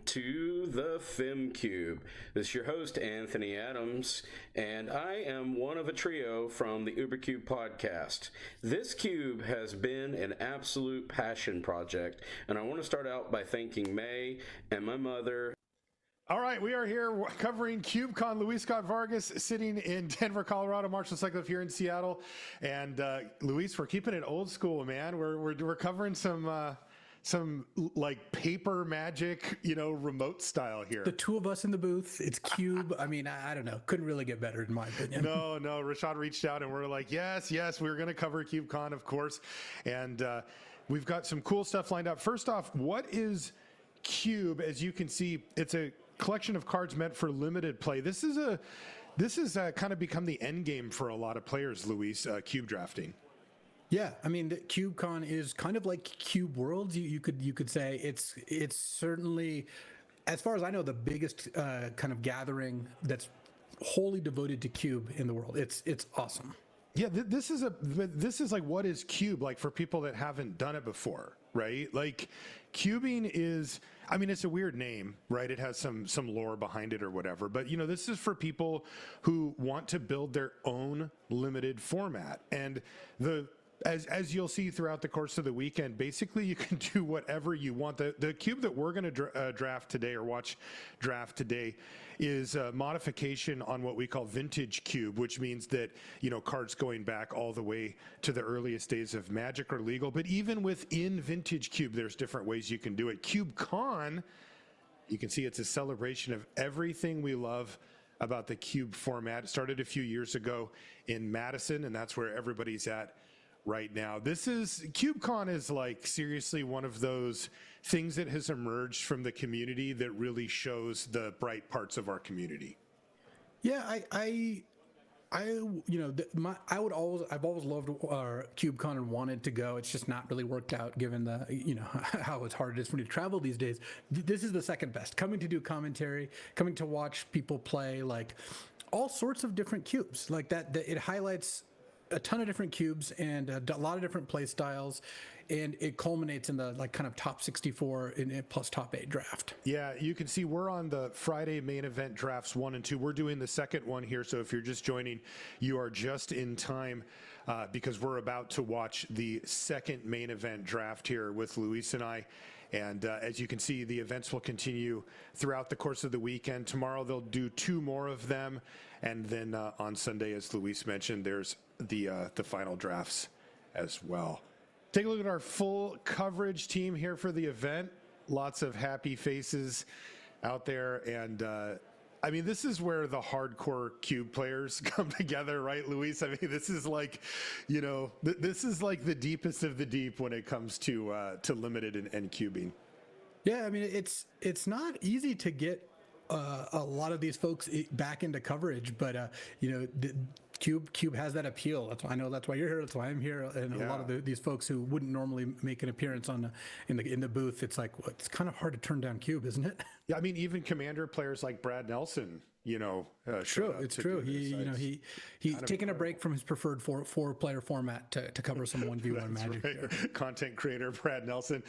to the FemCube. This is your host, Anthony Adams, and I am one of a trio from the UberCube podcast. This cube has been an absolute passion project, and I want to start out by thanking May and my mother. All right, we are here covering CubeCon. Luis Scott Vargas sitting in Denver, Colorado. Marshall Sutcliffe here in Seattle. And Luis, we're keeping it old school, man. We're covering some like paper magic, remote style here. The two of us in the booth. It's Cube. I mean, I don't know. Couldn't really get better in my opinion. No. Rashad reached out and we're like, yes, we're going to cover CubeCon, of course. And we've got some cool stuff lined up. First off, what is Cube? As you can see, it's a collection of cards meant for limited play. This is kind of become the end game for a lot of players, Luis, cube drafting. Yeah, I mean, the CubeCon is kind of like Cube Worlds. You could say it's certainly, as far as I know, the biggest kind of gathering that's wholly devoted to Cube in the world. It's awesome. Yeah, this is like, what is Cube, like for people that haven't done it before, right? Like cubing is, I mean, it's a weird name, right? It has some lore behind it or whatever, but this is for people who want to build their own limited format. And as you'll see throughout the course of the weekend, basically you can do whatever you want. The cube that we're going to draft today or watch draft today is a modification on what we call vintage cube, which means that, cards going back all the way to the earliest days of Magic are legal. But even within vintage cube, there's different ways you can do it. CubeCon, you can see it's a celebration of everything we love about the cube format. It started a few years ago in Madison, and that's where everybody's at right now. CubeCon is like seriously one of those things that has emerged from the community that really shows the bright parts of our community. Yeah, I've always loved CubeCon and wanted to go. It's just not really worked out given the, how it's hard it is for me to travel these days. This is the second best. Coming to do commentary, coming to watch people play like all sorts of different cubes like that it highlights a ton of different cubes and a lot of different play styles, and it culminates in the kind of top 64 plus top 8 draft. Yeah, you can see we're on the Friday main event drafts 1 and 2. We're doing the second one here, so if you're just joining, you are just in time because we're about to watch the second main event draft here with Luis and I. And as you can see, the events will continue throughout the course of the weekend. Tomorrow they'll do 2 more of them, and then on Sunday, as Luis mentioned, there's the final drafts as well. Take a look at our full coverage team here for the event. Lots of happy faces out there, and I mean, this is where the hardcore cube players come together, right, Luis? I mean, this is like, this is like the deepest of the deep when it comes to limited and cubing. Yeah, I mean, it's not easy to get a lot of these folks back into coverage, but Cube has that appeal. That's why you're here. That's why I'm here. And a lot of these folks who wouldn't normally make an appearance in the booth, it's like, it's kind of hard to turn down Cube, isn't it? Yeah, I mean, even Commander players like Brad Nelson, it's true. He's taken a break from his preferred four-player format to cover some 1v1 Magic. Right. Content creator Brad Nelson.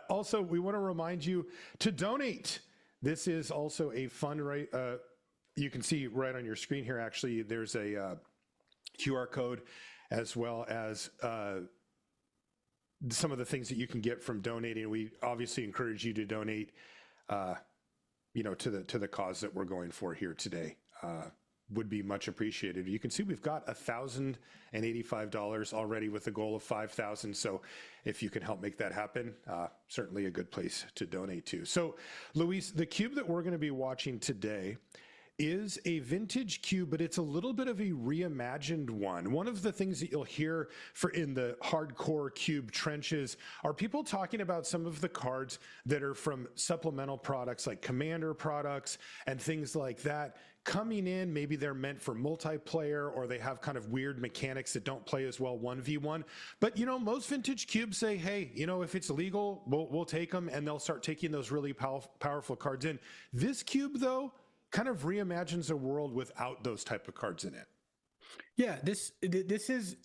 Also, we want to remind you to donate. This is also a fund, right? You can see right on your screen here, actually, there's a QR code as well as some of the things that you can get from donating. We obviously encourage you to donate, to the cause that we're going for here today. Would be much appreciated. You can see we've got $1,085 already with a goal of $5,000. So if you can help make that happen, certainly a good place to donate to. So Luis, the cube that we're going to be watching today is a vintage cube, but it's a little bit of a reimagined one. One of the things that you'll hear in the hardcore cube trenches are people talking about some of the cards that are from supplemental products like Commander products and things like that coming in. Maybe they're meant for multiplayer, or they have kind of weird mechanics that don't play as well 1v1. But most vintage cubes say, hey, if it's legal, we'll take them, and they'll start taking those really powerful cards in. This cube, though, kind of reimagines a world without those type of cards in it. Yeah, this is,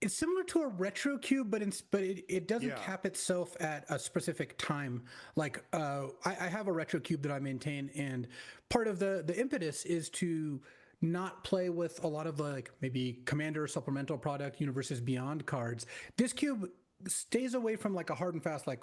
It's similar to a retro cube, but it doesn't Yeah. cap itself at a specific time. Like I have a retro cube that I maintain, and part of the impetus is to not play with a lot of like maybe Commander supplemental product, Universes Beyond cards. This cube stays away from like a hard and fast, like,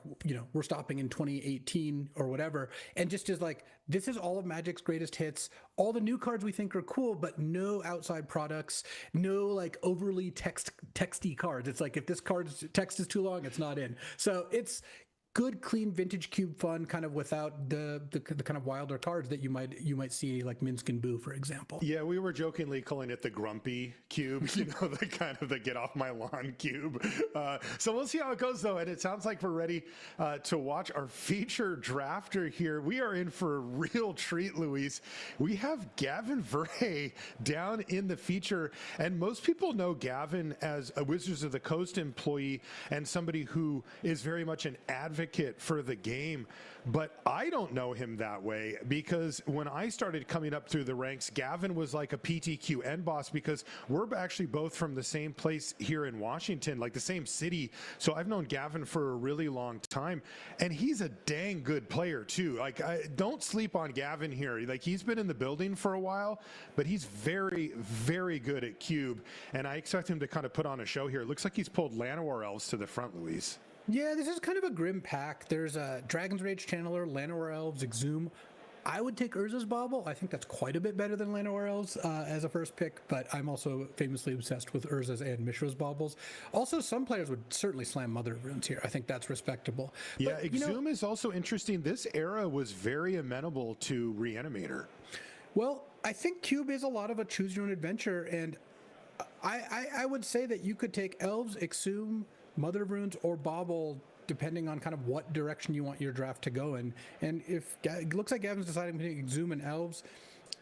we're stopping in 2018 or whatever, and just is like, this is all of Magic's greatest hits, all the new cards we think are cool, but no outside products, no like overly texty cards. It's like, if this card's text is too long, it's not in. So it's good, clean, vintage cube fun, kind of without the kind of wilder cards that you might see, like Minsk and Boo, for example. Yeah, we were jokingly calling it the grumpy cube, the kind of the get off my lawn cube. So we'll see how it goes, though. And it sounds like we're ready to watch our feature drafter here. We are in for a real treat, Luis. We have Gavin Verhey down in the feature. And most people know Gavin as a Wizards of the Coast employee and somebody who is very much an advocate for the game, but I don't know him that way, because when I started coming up through the ranks, Gavin was like a PTQ end boss, because we're actually both from the same place here in Washington, like the same city. So I've known Gavin for a really long time, and he's a dang good player too. Like, don't sleep on Gavin here. Like, he's been in the building for a while, but he's very, very good at Cube, and I expect him to kind of put on a show here. It looks like he's pulled Llanowar Elves to the front, Luis. Yeah, this is kind of a grim pack. There's a Dragon's Rage Channeler, Llanowar Elves, Exhume. I would take Urza's Bauble. I think that's quite a bit better than Llanowar Elves as a first pick, but I'm also famously obsessed with Urza's and Mishra's Baubles. Also, some players would certainly slam Mother of Runes here. I think that's respectable. Yeah, but, Exhume is also interesting. This era was very amenable to Reanimator. Well, I think Cube is a lot of a choose your own adventure, and I would say that you could take Elves, Exhume, Mother of Runes, or Bauble, depending on kind of what direction you want your draft to go in. And if it looks like Gavin's deciding between Exhume and Elves,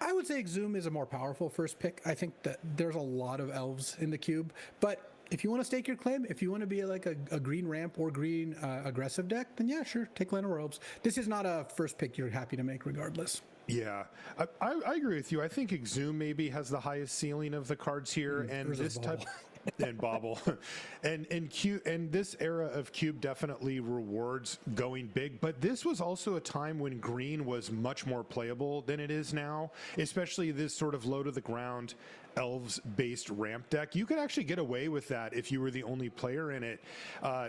I would say Exhume is a more powerful first pick. I think that there's a lot of Elves in the cube, but if you want to stake your claim, if you want to be like a green ramp or green aggressive deck, then yeah, sure, take Llanowar Elves. This is not a first pick you're happy to make regardless. Yeah, I agree with you. I think Exhume maybe has the highest ceiling of the cards here, and this type and Bauble and Cube, and this era of Cube definitely rewards going big. But this was also a time when green was much more playable than it is now, especially this sort of low to the ground Elves based ramp deck. You could actually get away with that if you were the only player in it.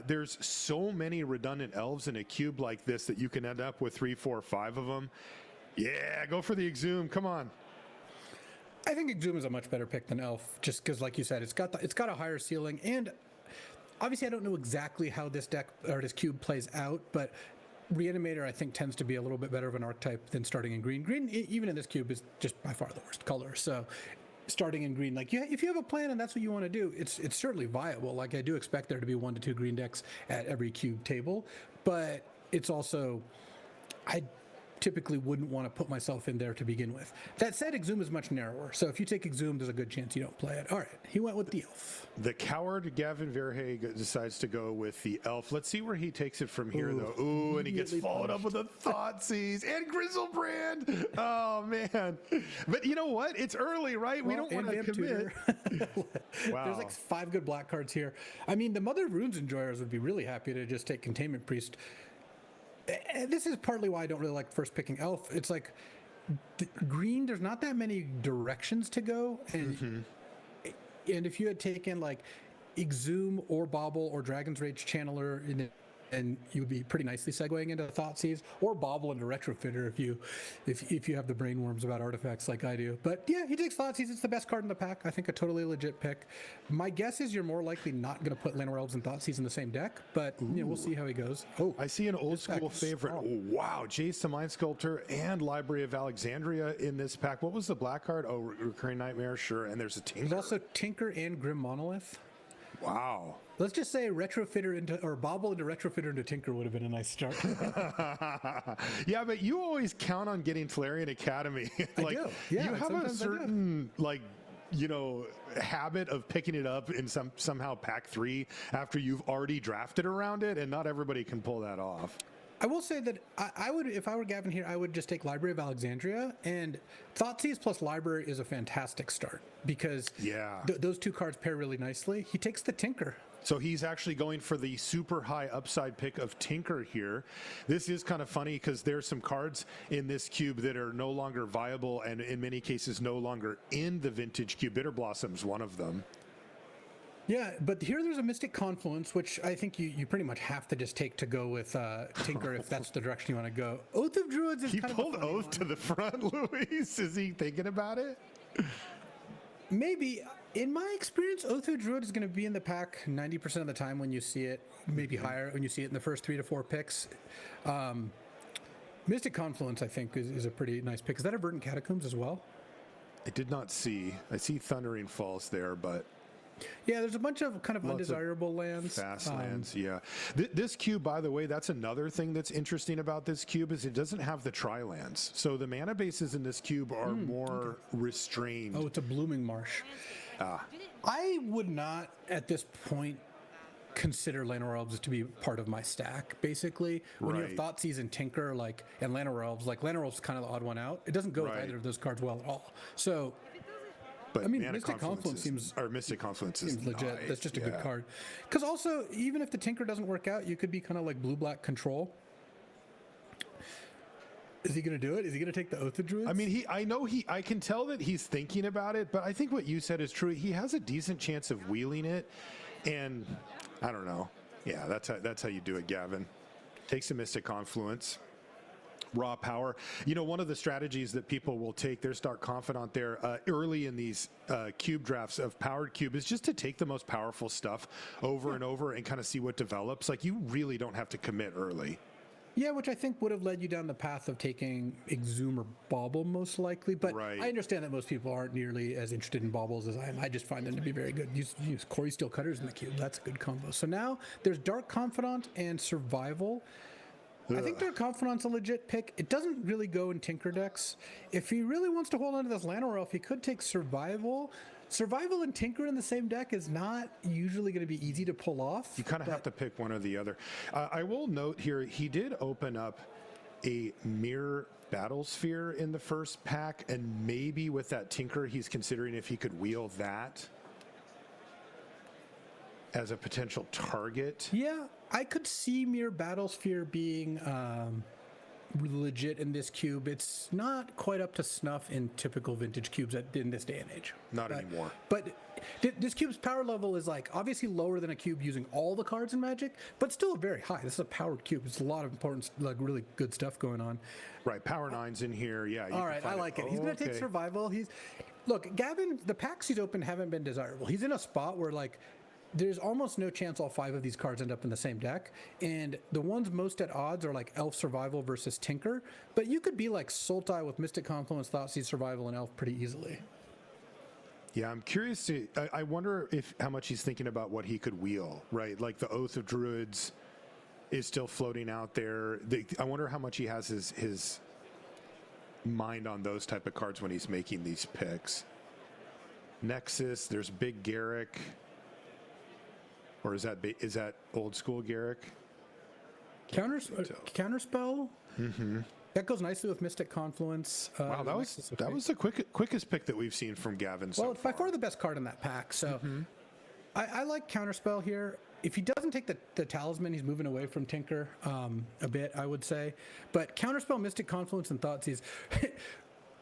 There's so many redundant Elves in a cube like this that you can end up with 3, 4, 5 of them. Yeah, go for the Exhume. Come on. I think Exhume is a much better pick than Elf, just because, like you said, it's got a higher ceiling, and obviously I don't know exactly how this deck or this cube plays out, but Reanimator I think tends to be a little bit better of an archetype than starting in green. Green, even in this cube, is just by far the worst color. So starting in green, like, yeah, if you have a plan and that's what you want to do, it's certainly viable. Like, I do expect there to be 1 to 2 green decks at every cube table, but it's also, I typically wouldn't want to put myself in there to begin with. That said, Exhume is much narrower, so if you take Exhume, there's a good chance you don't play it. All right, he went with the Elf. The coward Gavin Verhey decides to go with the Elf. Let's see where he takes it from here, though. Ooh, and he gets followed up with a Thoughtseize and Grizzlebrand. Oh, man. But you know what? It's early, right? We don't want to commit. Wow. There's like 5 good black cards here. I mean, the Mother of Runes enjoyers would be really happy to just take Containment Priest. And this is partly why I don't really like first picking Elf. It's like green, there's not that many directions to go, and and if you had taken like Exhume or Bauble or Dragon's Rage Channeler, and you would be pretty nicely segueing into Thoughtseize, or Bauble into Retrofitter if you have the brainworms about artifacts like I do. But yeah, he takes Thoughtseize. It's the best card in the pack. I think a totally legit pick. My guess is you're more likely not going to put Llanowar Elves and Thoughtseize in the same deck, but we'll see how he goes. Oh, I see an old school favorite. Oh, wow, Jace the Mind Sculptor and Library of Alexandria in this pack. What was the black card? Oh, Recurring Nightmare, sure. And there's a Tinker. There's also Tinker and Grim Monolith. Wow. Let's just say Retrofitter into, or Bauble into Retrofitter into Tinker would have been a nice start. Yeah, but you always count on getting Tolarian Academy. Like, I do. Yeah, you have a certain, like, you know, habit of picking it up in somehow pack 3 after you've already drafted around it, and not everybody can pull that off. I will say that I would, if I were Gavin here, I would just take Library of Alexandria, and Thoughtseize plus Library is a fantastic start. because those two cards pair really nicely. He takes the Tinker. So he's actually going for the super high upside pick of Tinker here. This is kind of funny because there's some cards in this cube that are no longer viable and in many cases no longer in the vintage cube. Bitter Blossom's one of them. Yeah, but here there's a Mystic Confluence, which I think you pretty much have to just take to go with Tinker if that's the direction you want to go. Oath of Druids is kind of pulled Oath to the front, Luis. Is he thinking about it? Maybe. In my experience, Oath of Druid is going to be in the pack 90% of the time when you see it, maybe higher when you see it in the first 3 to 4 picks. Mystic Confluence, I think, is a pretty nice pick. Is that a Verdant Catacombs as well? I did not see. I see Thundering Falls there, but... Yeah, there's a bunch of kind of undesirable lands. Fast lands, yeah. This cube, by the way, that's another thing that's interesting about this cube is it doesn't have the tri-lands. So the mana bases in this cube are more restrained. Oh, it's a Blooming Marsh. I would not, at this point, consider Llanowar Elves to be part of my stack, basically. When you have Thoughtseize and Tinker, and Llanowar Elves, Llanowar Elves is kind of the odd one out. It doesn't go with either of those cards well at all. So... But I mean, Mystic Confluence seems legit. Nice. That's just a good card. Because also, even if the Tinker doesn't work out, you could be kind of like blue-black control. Is he going to do it? Is he going to take the Oath of Druids? I mean, I can tell that he's thinking about it, but I think what you said is true. He has a decent chance of wheeling it, and I don't know. Yeah, that's how you do it, Gavin. Takes a Mystic Confluence. Raw power. You know, one of the strategies that people will take, there's Dark Confidant there early in these cube drafts of Powered Cube is just to take the most powerful stuff over and over and kind of see what develops. You really don't have to commit early. Yeah, which I think would have led you down the path of taking Exhume or Bauble most likely. But I understand that most people aren't nearly as interested in Baubles as I am. I just find them to be very good. Use Quarry Steel Cutters in the cube. That's a good combo. So now there's Dark Confidant and Survival. I think Dark Confidant's a legit pick. It doesn't really go in Tinker decks. If he really wants to hold on to this Llanowar Elf, he could take Survival. Survival and Tinker in the same deck is not usually going to be easy to pull off. You kind of have to pick one or the other. I will note here, he did open up a Mirror Battlesphere in the first pack, and maybe with that Tinker, he's considering if he could wheel that as a potential target. Yeah, I could see Mirror Battlesphere being legit in this cube. It's not quite up to snuff in typical vintage cubes in this day and age. Not anymore. But this cube's power level is obviously lower than a cube using all the cards in Magic, but still very high. This is a powered cube. It's a lot of important, really good stuff going on. Right, Power 9's in here. Yeah. All right, I like it. He's going to take Survival. Look, Gavin, the packs he's opened haven't been desirable. He's in a spot where there's almost no chance all 5 of these cards end up in the same deck, and the ones most at odds are Elf Survival versus Tinker, but you could be Sultai with Mystic Confluence, Thoughtseize, Survival, and Elf pretty easily. Yeah, I'm curious I wonder how much he's thinking about what he could wheel, right? The Oath of Druids is still floating out there. I wonder how much he has his mind on those type of cards when he's making these picks. Nexus, there's Big Garrick. Or is that old school Garrick? Counterspell? Mm-hmm. That goes nicely with Mystic Confluence. Wow, that was the quickest pick that we've seen from Gavin so far. Well, it's by far the best card in that pack. So I like Counterspell here. If he doesn't take the Talisman, he's moving away from Tinker a bit, I would say. But Counterspell, Mystic Confluence, and Thoughtseize...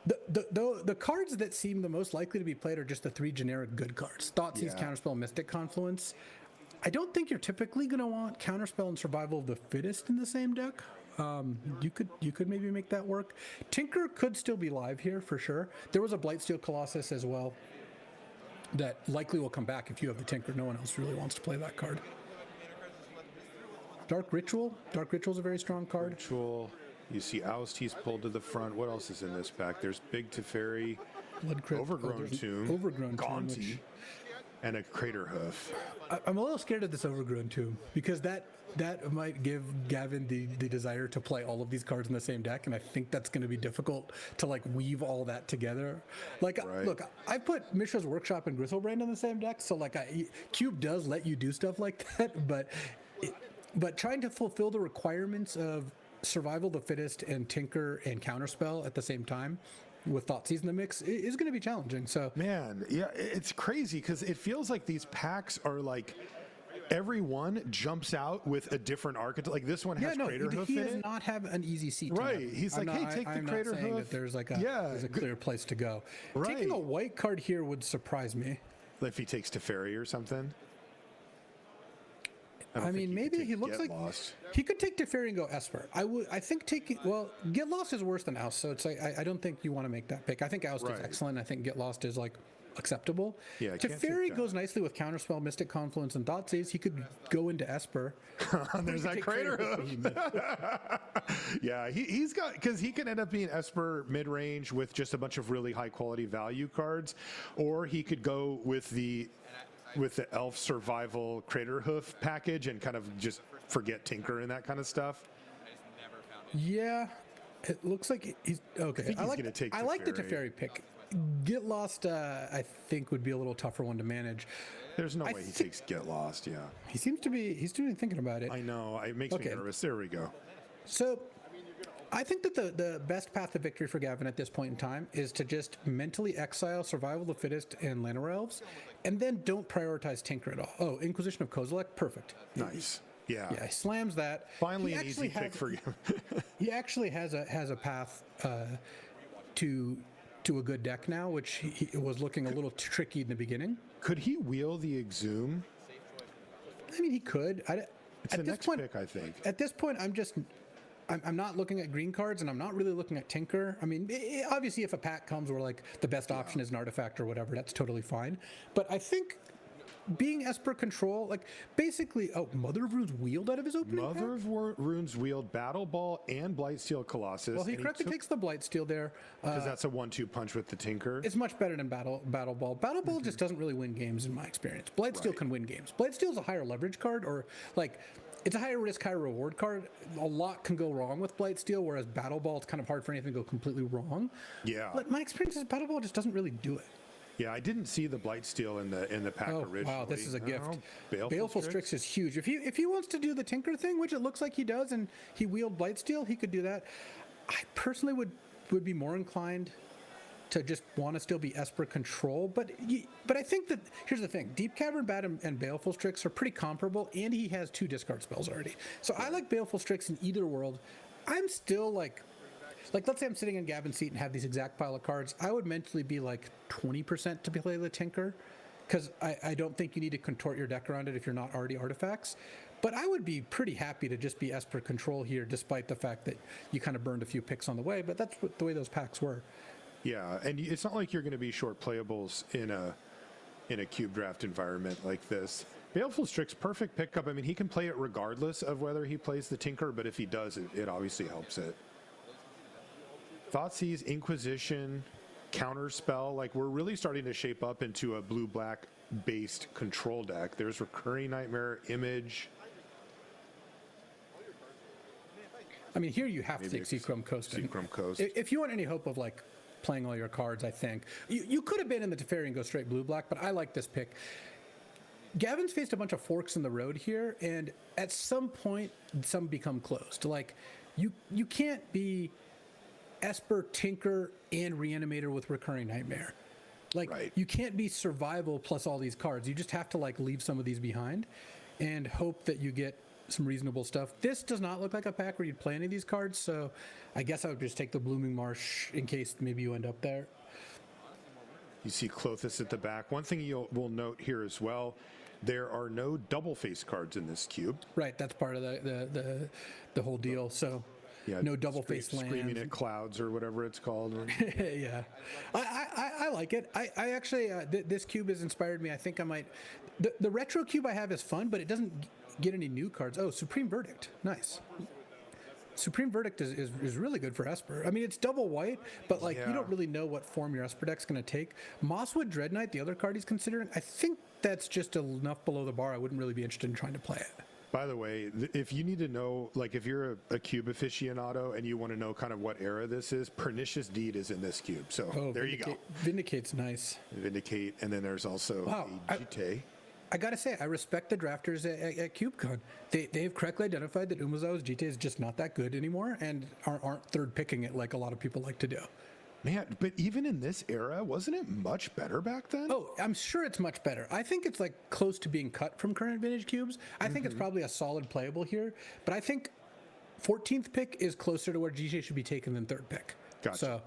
The cards that seem the most likely to be played are just the 3 generic good cards. Thoughtseize, Counterspell, Mystic Confluence. I don't think you're typically going to want Counterspell and Survival of the Fittest in the same deck. You could maybe make that work. Tinker could still be live here for sure. There was a Blightsteel Colossus as well that likely will come back if you have the Tinker. No one else really wants to play that card. Dark Ritual. Dark Ritual is a very strong card. Ritual. You see Oust, he's pulled to the front. What else is in this pack? There's Big Teferi, Overgrown Tomb, Gaunty, and a Crater Hoof. I'm a little scared of this Overgrown Tomb because that might give Gavin the desire to play all of these cards in the same deck, and I think that's going to be difficult to weave all that together. Look, I put Mishra's Workshop and Gristlebrand in the same deck, so Cube does let you do stuff like that, but trying to fulfill the requirements of Survival of the Fittest and Tinker and Counterspell at the same time, with Thoughtseize in the mix is going to be challenging. So Man, yeah, it's crazy because it feels like these packs are like every one jumps out with a different archetype. Like this one has Crater Hoof he in does it. not have an easy seat. Right. To He's like, hey, take the I'm Crater not saying Hoof. that there's like Yeah, a clear place to go. Right. Taking a white card here would surprise me. If he takes Teferi or something. I mean, maybe he looks like he could take Teferi and go Esper. I think taking Get Lost is worse than Oust, so it's like I don't think you want to make that pick. I think Oust is excellent. I think Get Lost is like acceptable. Yeah, Teferi goes nicely with Counterspell, Mystic Confluence, and Thoughtseize. He could go into Esper. There's that Crater Hoof. Yeah, he's got, because he can end up being Esper mid-range with just a bunch of really high-quality value cards, or he could go with the Elf Survival Crater Hoof package and kind of just forget Tinker and that kind of stuff. Yeah, it looks like he's okay. I like the Teferi pick. Get Lost, I think, would be a little tougher one to manage. There's no way he takes Get Lost. Yeah, he's thinking about it. I know. It makes me nervous. There we go. So I think that the best path to victory for Gavin at this point in time is to just mentally exile Survival of the Fittest and Llanowar Elves, and then don't prioritize Tinker at all. Oh, Inquisition of Kozilek, perfect. Nice. Yeah. Yeah, he slams that. Finally, an easy pick for Gavin. He actually has a path to a good deck now, which he was looking a little tricky in the beginning. Could he wheel the Exhume? I mean, he could. It's the next pick, I think. At this point, I'm not looking at green cards, and I'm not really looking at Tinker. I mean, obviously, if a pack comes where like the best option is an artifact or whatever, that's totally fine. But I think being Esper control, like basically, Mother of Runes wheeled out of his opening pack? Mother of Runes wheeled Battle Ball and Blightsteel Colossus. Well, he correctly takes the Blightsteel there. Because that's a 1-2 punch with the Tinker. It's much better than Battle Ball. Battle Ball just doesn't really win games in my experience. Blightsteel can win games. Blightsteel is a higher leverage card, or like it's a higher risk, higher reward card. A lot can go wrong with Blightsteel, whereas Battle Ball, it's kind of hard for anything to go completely wrong. Yeah. But my experience is Battle Ball just doesn't really do it. Yeah, I didn't see the Blightsteel in the pack originally. Wow, this is a gift. Baleful Strix is huge. If he wants to do the Tinker thing, which it looks like he does, and he wheeled Blightsteel, he could do that. I personally would be more inclined to just want to still be Esper control, but I think that here's the thing: Deep Cavern Bat and Baleful Strix are pretty comparable, and he has 2 discard spells already. So I like Baleful Strix in either world. I'm still like let's say I'm sitting in Gavin's seat and have these exact pile of cards. I would mentally be like 20% to play the Tinker, because I don't think you need to contort your deck around it if you're not already artifacts. But I would be pretty happy to just be Esper control here, despite the fact that you kind of burned a few picks on the way. But that's the way those packs were. Yeah, and it's not like you're going to be short playables in a cube draft environment like this. Baleful Strix, perfect pickup. I mean, he can play it regardless of whether he plays the Tinker, but if he does, it obviously helps it. Thoughtseize, Inquisition, Counterspell, like we're really starting to shape up into a blue-black based control deck. There's Recurring Nightmare, Image. I mean, here you have to take Seachrome Coast. Seachrome Coast. If you want any hope of like playing all your cards, I think you could have been in the Teferi and go straight blue-black, but I like this pick. Gavin's faced a bunch of forks in the road here, and at some point, some become closed. Like you can't be Esper, Tinker, and Reanimator with Recurring Nightmare. Like you can't be Survival plus all these cards. You just have to like leave some of these behind and hope that you get some reasonable stuff. This does not look like a pack where you'd play any of these cards, so I guess I would just take the Blooming Marsh in case maybe you end up there. You see Klothys at the back. One thing we'll note here as well, there are no double face cards in this cube. Right, that's part of the whole deal. So yeah, no double face lands. Screaming at Clouds or whatever it's called. Yeah, I like it. I actually this cube has inspired me. I think I might. The retro cube I have is fun, but it doesn't get any new cards. Oh, Supreme Verdict, nice. Supreme Verdict is really good for Esper. I mean, it's double white, but like you don't really know what form your Esper deck's going to take. Mosswood Dread Knight, the other card he's considering, I think that's just enough below the bar. I wouldn't really be interested in trying to play it. By the way, if you need to know, like if you're a cube aficionado and you want to know kind of what era this is, Pernicious Deed is in this cube. So there you go. Vindicate's nice. Vindicate, and then there's also a Jite. I gotta say, I respect the drafters at CubeCon. They've correctly identified that Umezawa's Jite is just not that good anymore and aren't third picking it like a lot of people like to do. Man, but even in this era, wasn't it much better back then? Oh, I'm sure it's much better. I think it's like close to being cut from current vintage cubes. I think it's probably a solid playable here, but I think 14th pick is closer to where GJ should be taken than 3rd pick. Gotcha.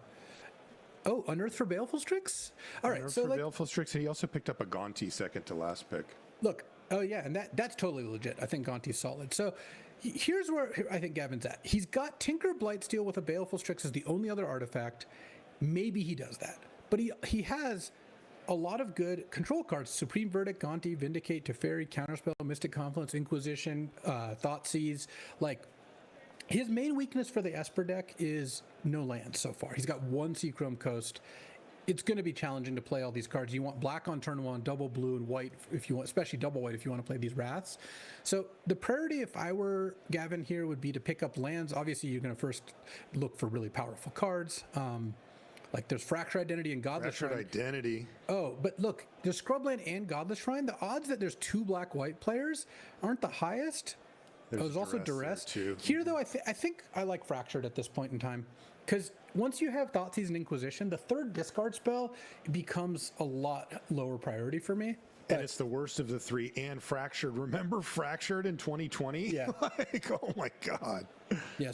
So, Unearth for Baleful Strix? All right, so Baleful Strix, and he also picked up a Gonti second to last pick. Look, and that's totally legit. I think Gonti's solid. So here's where I think Gavin's at. He's got Tinker Blightsteel with a Baleful Strix as the only other artifact. Maybe he does that. But he has a lot of good control cards. Supreme Verdict, Gonti, Vindicate, Teferi, Counterspell, Mystic Confluence, Inquisition, Thoughtseize. Like, his main weakness for the Esper deck is no lands so far. He's got 1 Seachrome Coast. It's going to be challenging to play all these cards. You want black on turn 1, double blue and white if you want, especially double white if you want to play these Wraths. So the priority, if I were Gavin here, would be to pick up lands. Obviously, you're going to first look for really powerful cards. Like there's Fractured Identity and Godless Shrine. Fractured Identity. Oh, but look, there's Scrubland and Godless Shrine. The odds that there's 2 black-white players aren't the highest. There's also Duress too. Here, though, I think I like Fractured at this point in time. Because once you have Thoughtseize and Inquisition, the 3rd discard spell becomes a lot lower priority for me. And it's the worst of the 3. And Fractured. Remember Fractured in 2020? Yeah. Like, oh my God. Yeah,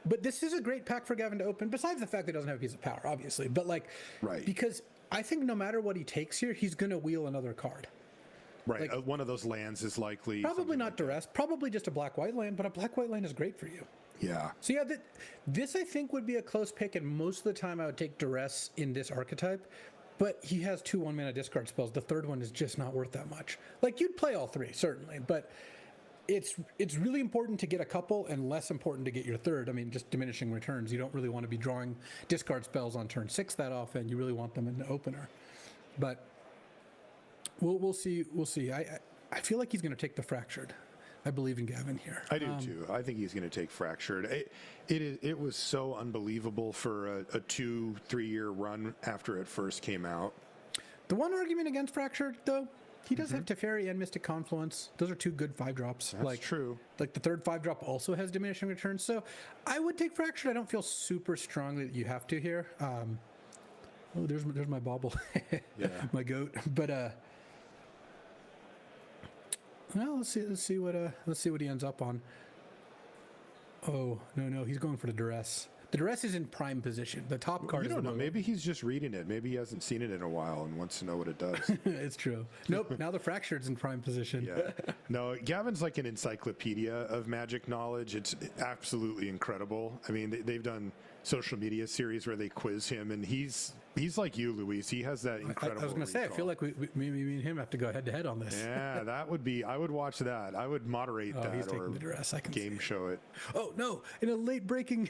but this is a great pack for Gavin to open, besides the fact that he doesn't have a piece of power, obviously. But like, right. Because I think no matter what he takes here, he's going to wheel another card. Right. Like, one of those lands is likely. Probably not Duress, probably just a black-white land, but a black-white land is great for you. Yeah. So yeah, this I think would be a close pick, and most of the time I would take Duress in this archetype. But he has 2 1-mana discard spells. The 3rd one is just not worth that much. Like, you'd play all 3 certainly, but it's really important to get a couple and less important to get your 3rd. I mean, just diminishing returns. You don't really want to be drawing discard spells on turn 6 that often. You really want them in the opener. But we'll see. We'll see. I feel like he's going to take the Fractured. I believe in Gavin here. I do too. I think he's going to take Fractured. It was so unbelievable for a 2-3 year run after it first came out. The one argument against Fractured, though, he does have Teferi and Mystic Confluence. Those are 2 good 5-drops. That's true. Like the 3rd 5-drop also has diminishing returns. So I would take Fractured. I don't feel super strongly that you have to here. There's my bauble. Yeah. My goat. But well, let's see what he ends up on. Oh no, he's going for the Duress. The Duress is in prime position. The top card. You is don't the know. Maybe he's just reading it. Maybe he hasn't seen it in a while and wants to know what it does. It's true. Nope. Now the Fractured's in prime position. Yeah. No, Gavin's like an encyclopedia of Magic knowledge. It's absolutely incredible. I mean, they've done social media series where they quiz him, and he's like you, Luis. He has that incredible. I was going to say, I feel like me and him have to go head to head on this. Yeah, that would be. I would watch that. I would moderate that he's or taking the Duress. I can game show it. Oh no! In a late breaking.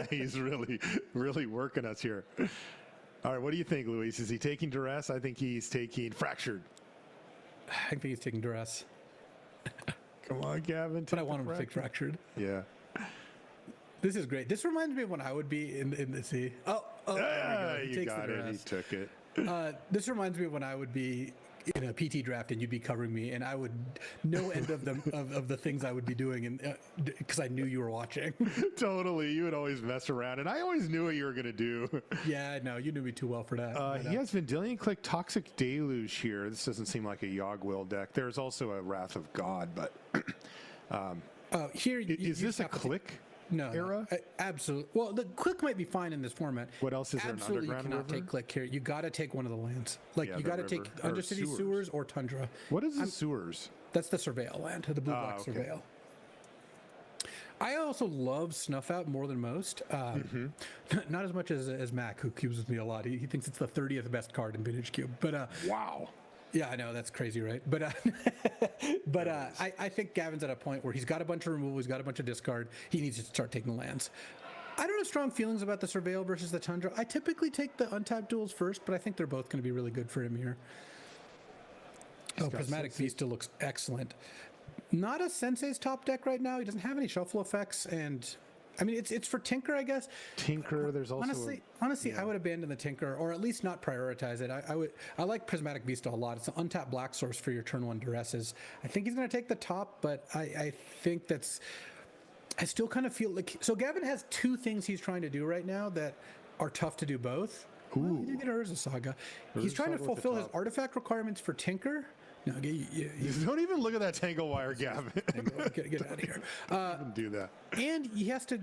He's really working us here. All right, what do you think, Luis? Is he taking Duress? I think he's taking Fractured. I think he's taking Duress. Come on, Gavin. But I want him to take Fractured. Yeah. This is great. This reminds me of when I would be in the sea. You got it. He took it. This reminds me of when I would be in a PT draft and you'd be covering me, and I would no end of them of the things I would be doing, and because I knew you were watching. Totally, you would always mess around, and I always knew what you were gonna do. Yeah, I know you knew me too well for that. He has Vendilion Click, Toxic Deluge here. This doesn't seem like a Yogg-Will deck. There's also a Wrath of God, but here is this a click? No, era? Absolutely. Well, the click might be fine in this format. What else is there? Absolutely, An underground you cannot river? take click here. You got to take one of the lands. Like you got to take or Undercity sewers or Tundra. What is the sewers? That's the Surveil land, the blue-black okay. Surveil. I also love Snuff Out more than most. Not as much as Mac, who cubes with me a lot. He thinks it's the 30th best card in Vintage Cube. But wow. Yeah, I know, that's crazy, right? But I think Gavin's at a point where he's got a bunch of removal, he's got a bunch of discard. He needs to start taking lands. I don't have strong feelings about the Surveil versus the Tundra. I typically take the untapped duels first, but I think they're both going to be really good for him here. Prismatic Beast still looks excellent. Not a Sensei's top deck right now. He doesn't have any shuffle effects, and I mean, it's for Tinker, I guess. Tinker, there's also honestly, I would abandon the Tinker, or at least not prioritize it. I like Prismatic Beast a lot. It's an untapped black source for your turn 1 Duresses. I think he's going to take the top, but I think I still kind of feel like, so Gavin has 2 things he's trying to do right now that are tough to do both. Well, you do get Urza Saga. He's trying to Saga with the fulfill his top. artifact requirements for Tinker. No, you Don't even look at that tangle wire, Gavin. get out of here. Don't do that. And he has to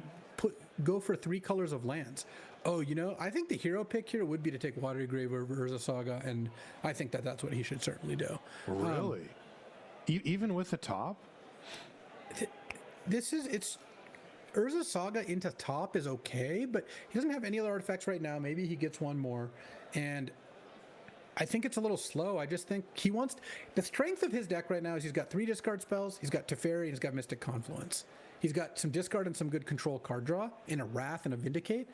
go for 3 colors of lands. Oh, I think the hero pick here would be to take Watery Grave over Urza Saga, and I think that's what he should certainly do. Really? Even with the top? It's Urza Saga into top is okay, but he doesn't have any other artifacts right now. Maybe he gets one more, and I think it's a little slow. I just think he wants the strength of his deck right now is he's got 3 discard spells, he's got Teferi, and he's got Mystic Confluence. He's got some discard and some good control card draw, and a Wrath and a Vindicate.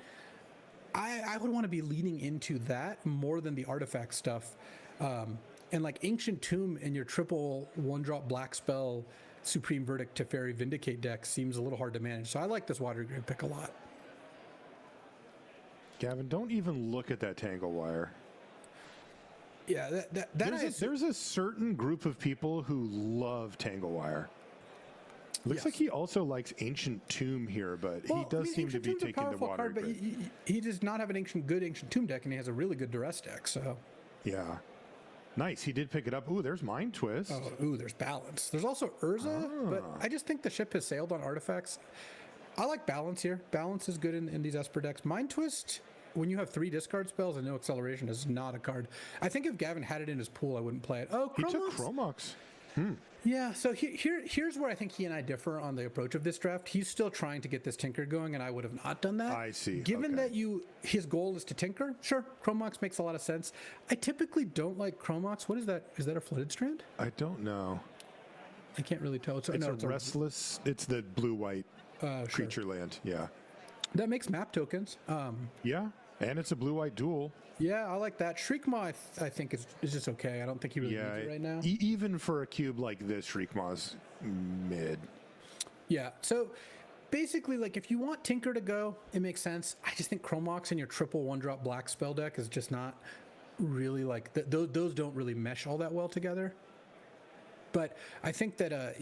I would want to be leaning into that more than the artifact stuff. And like Ancient Tomb in your triple 1-drop black spell Supreme Verdict Teferi Vindicate deck seems a little hard to manage. So I like this Watery Grave pick a lot. Gavin, don't even look at that tangle wire. Yeah, there's a certain group of people who love tangle wire. Looks like he also likes Ancient Tomb here, but he does seem to be taking the Watery card, but he does not have an good Ancient Tomb deck, and he has a really good duress deck. So yeah, nice. He did pick it up. Ooh, there's Mind Twist. There's Balance. There's also Urza, but I just think the ship has sailed on artifacts. I like Balance here. Balance is good in these Esper decks. Mind Twist, when you have 3 discard spells and no acceleration, is not a card. I think if Gavin had it in his pool, I wouldn't play it. Oh, Chromox. He took Chromox. Yeah, so here's where I think he and I differ on the approach of this draft. He's still trying to get this Tinker going, and I would have not done that. I see. Given that his goal is to Tinker, sure, Chromox makes a lot of sense. I typically don't like Chromox. What is that? Is that a Flooded Strand? I don't know. I can't really tell. It's a Restless. It's the blue-white creature land. Yeah. That makes map tokens. Yeah, and it's a blue-white duel. Yeah, I like that. Shriekmaw, I think, is just okay. I don't think he really needs it right now. Even for a cube like this, Shriekmaw's mid. Yeah, so basically, like, if you want Tinker to go, it makes sense. I just think Chromox in your triple 1-drop black spell deck is just not really, like, those don't really mesh all that well together. But I think that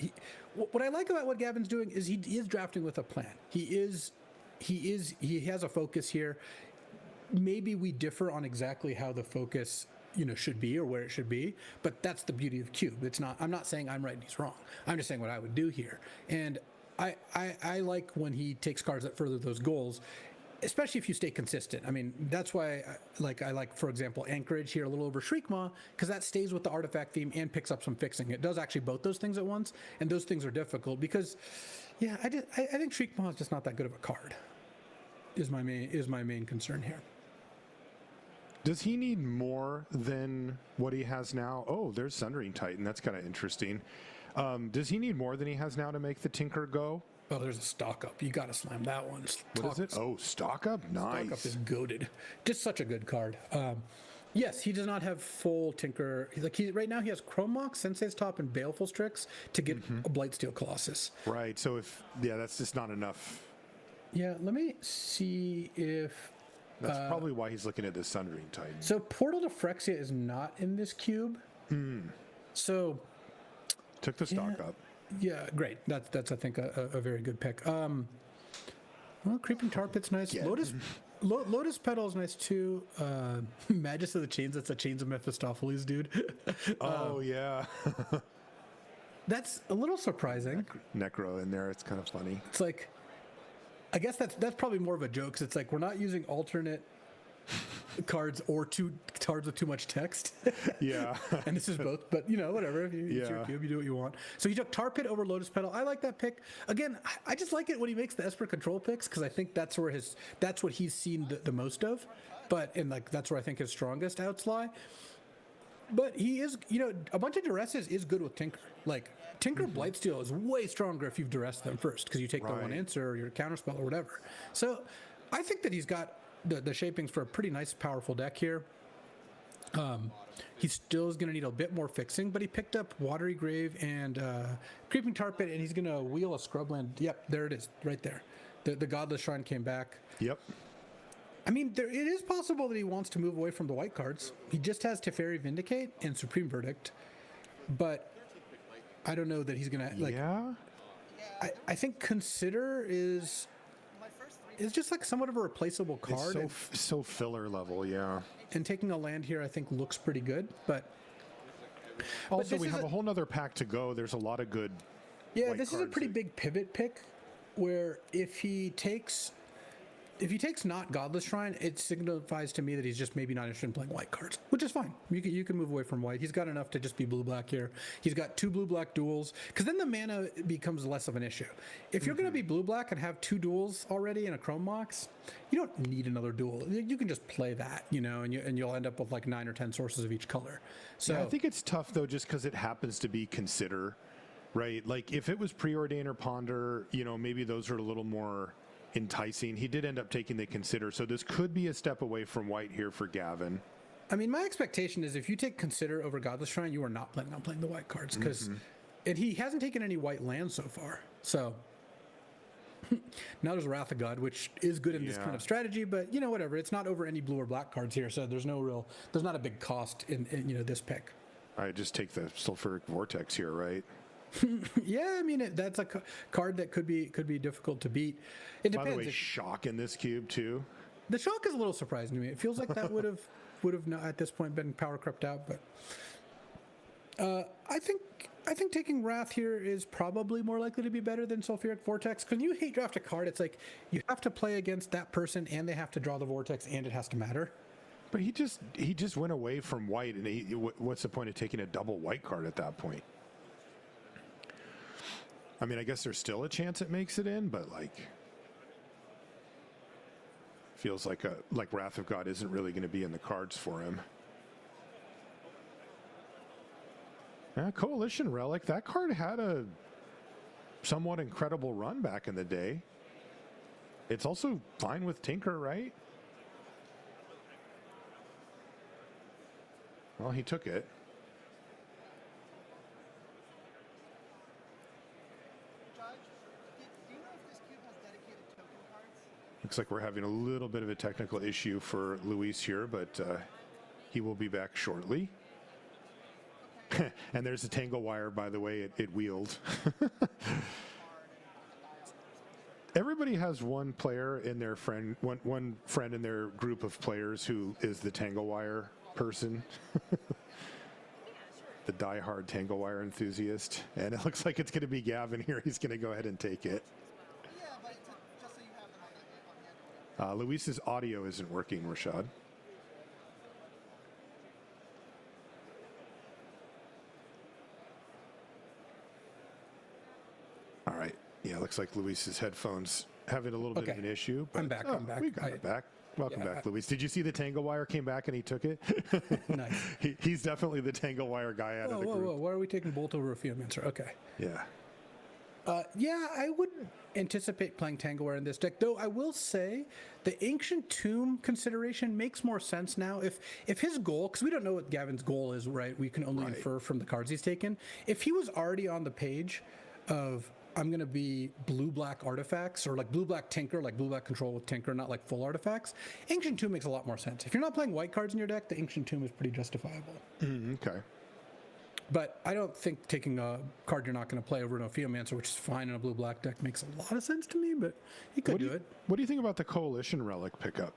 what I like about what Gavin's doing is he is drafting with a plan. He has a focus here. Maybe we differ on exactly how the focus, should be or where it should be, but that's the beauty of Cube. I'm not saying I'm right and he's wrong. I'm just saying what I would do here. And I like when he takes cards that further those goals, especially if you stay consistent. I mean, that's why I like, for example, Anchorage here a little over Shriekmaw, because that stays with the artifact theme and picks up some fixing. It does actually both those things at once, and those things are difficult because, yeah, I think Shriekmaw is just not that good of a card. Is my main concern here. Does he need more than what he has now? Oh, there's Sundering Titan. That's kind of interesting. Does he need more than he has now to make the Tinker go? Oh, there's a Stock Up. You got to slam that one. What is it? Oh, Stock Up? Nice. Stock Up is goated. Just such a good card. Yes, he does not have full Tinker. Right now he has Chromox, Sensei's Top, and Baleful Strix to get a Blightsteel Colossus. Right. So that's just not enough. Yeah. Let me see if. That's probably why he's looking at this Sundering Titan. So Portal to Phyrexia is not in this cube. So took the Stock Up. Yeah, great. That's I think a very good pick. Well, Creeping Tar Pit's nice. Yeah. Lotus Petal is nice too. Magus of the Chains. That's a Chains of Mephistopheles, dude. Yeah. That's a little surprising. Necro in there. It's kind of funny. It's like, I guess that's probably more of a joke. 'Cause it's like we're not using alternate cards or cards with too much text. Yeah. And this is both, but whatever. It's your cube, you do what you want. So he took Tar Pit over Lotus Petal. I like that pick. Again, I just like it when he makes the Esper control picks because I think that's what he's seen the most of. That's where I think his strongest outs lie. But he is, a bunch of duresses is good with Tinker. Like, Tinker Blightsteel is way stronger if you've duressed them first, because you take the one answer or your counterspell or whatever. So I think that he's got the shapings for a pretty nice, powerful deck here. He still is going to need a bit more fixing, but he picked up Watery Grave and Creeping Tar Pit, and he's going to wheel a Scrubland. Yep, there it is, right there. The Godless Shrine came back. Yep. I mean, it is possible that he wants to move away from the white cards. He just has Teferi Vindicate and Supreme Verdict, but I don't know that he's going to, like... Yeah? I think Consider is is just like somewhat of a replaceable card. It's so filler level, yeah. And taking a land here, I think, looks pretty good. But also, we have a whole nother pack to go. There's a lot of good. Yeah, this is a pretty big pivot pick, where if he takes not Godless Shrine, it signifies to me that he's just maybe not interested in playing white cards, which is fine. You can move away from white. He's got enough to just be blue-black here. He's got 2 blue-black duels, because then the mana becomes less of an issue. If you're going to be blue-black and have 2 duels already in a Chrome Mox, you don't need another duel. You can just play that, and you'll end up with like 9 or 10 sources of each color. So yeah, I think it's tough, though, just because it happens to be Consider, right? Like, if it was Preordain or Ponder, maybe those are a little more enticing. He did end up taking the Consider, so this could be a step away from white here for Gavin. I mean, my expectation is if you take Consider over Godless Shrine, you are not planning on playing the white cards, because and he hasn't taken any white lands so far. So now there's Wrath of God, which is good in this kind of strategy, but whatever. It's not over any blue or black cards here, so there's not a big cost in this pick. All right, just take the Sulfuric Vortex here, right? Yeah, I mean that's a card that could be difficult to beat. It depends. By the way, shock in this cube too. The shock is a little surprising to me. It feels like that would have not, at this point, been power crept out. But I think taking Wrath here is probably more likely to be better than Sulfuric Vortex, because you hate draft a card. It's like you have to play against that person, and they have to draw the Vortex, and it has to matter. But he just went away from white, and what's the point of taking a double white card at that point? I mean, I guess there's still a chance it makes it in, but feels like Wrath of God isn't really going to be in the cards for him. Coalition Relic, that card had a somewhat incredible run back in the day. It's also fine with Tinker, right? Well, he took it. Looks like we're having a little bit of a technical issue for Luis here, but he will be back shortly. And there's the Tangle Wire, by the way, it wheeled. Everybody has one player in their one friend in their group of players who is the Tangle Wire person. The diehard Tangle Wire enthusiast. And it looks like it's going to be Gavin here. He's going to go ahead and take it. Luis's audio isn't working, Rashad. All right. Yeah, looks like Luis's headphones having a little bit of an issue. I'm back. I'm back. We got it back. Welcome back, Luis. Did you see the Tangle Wire came back and he took it? Nice. He's definitely the Tangle Wire guy out of the group. Whoa. Why are we taking Bolt over a Geomancer? Okay. Yeah. Yeah, I wouldn't anticipate playing Tangleware in this deck, though I will say the Ancient Tomb consideration makes more sense now. If his goal, because we don't know what Gavin's goal is, right? We can only infer from the cards he's taken. If he was already on the page of, I'm going to be blue-black artifacts, or like blue-black Tinker, like blue-black control with Tinker, not like full artifacts, Ancient Tomb makes a lot more sense. If you're not playing white cards in your deck, the Ancient Tomb is pretty justifiable. Okay. But I don't think taking a card you're not going to play over an Geomancer, which is fine in a blue-black deck, makes a lot of sense to me, but he could do it. What do you think about the Coalition Relic pickup?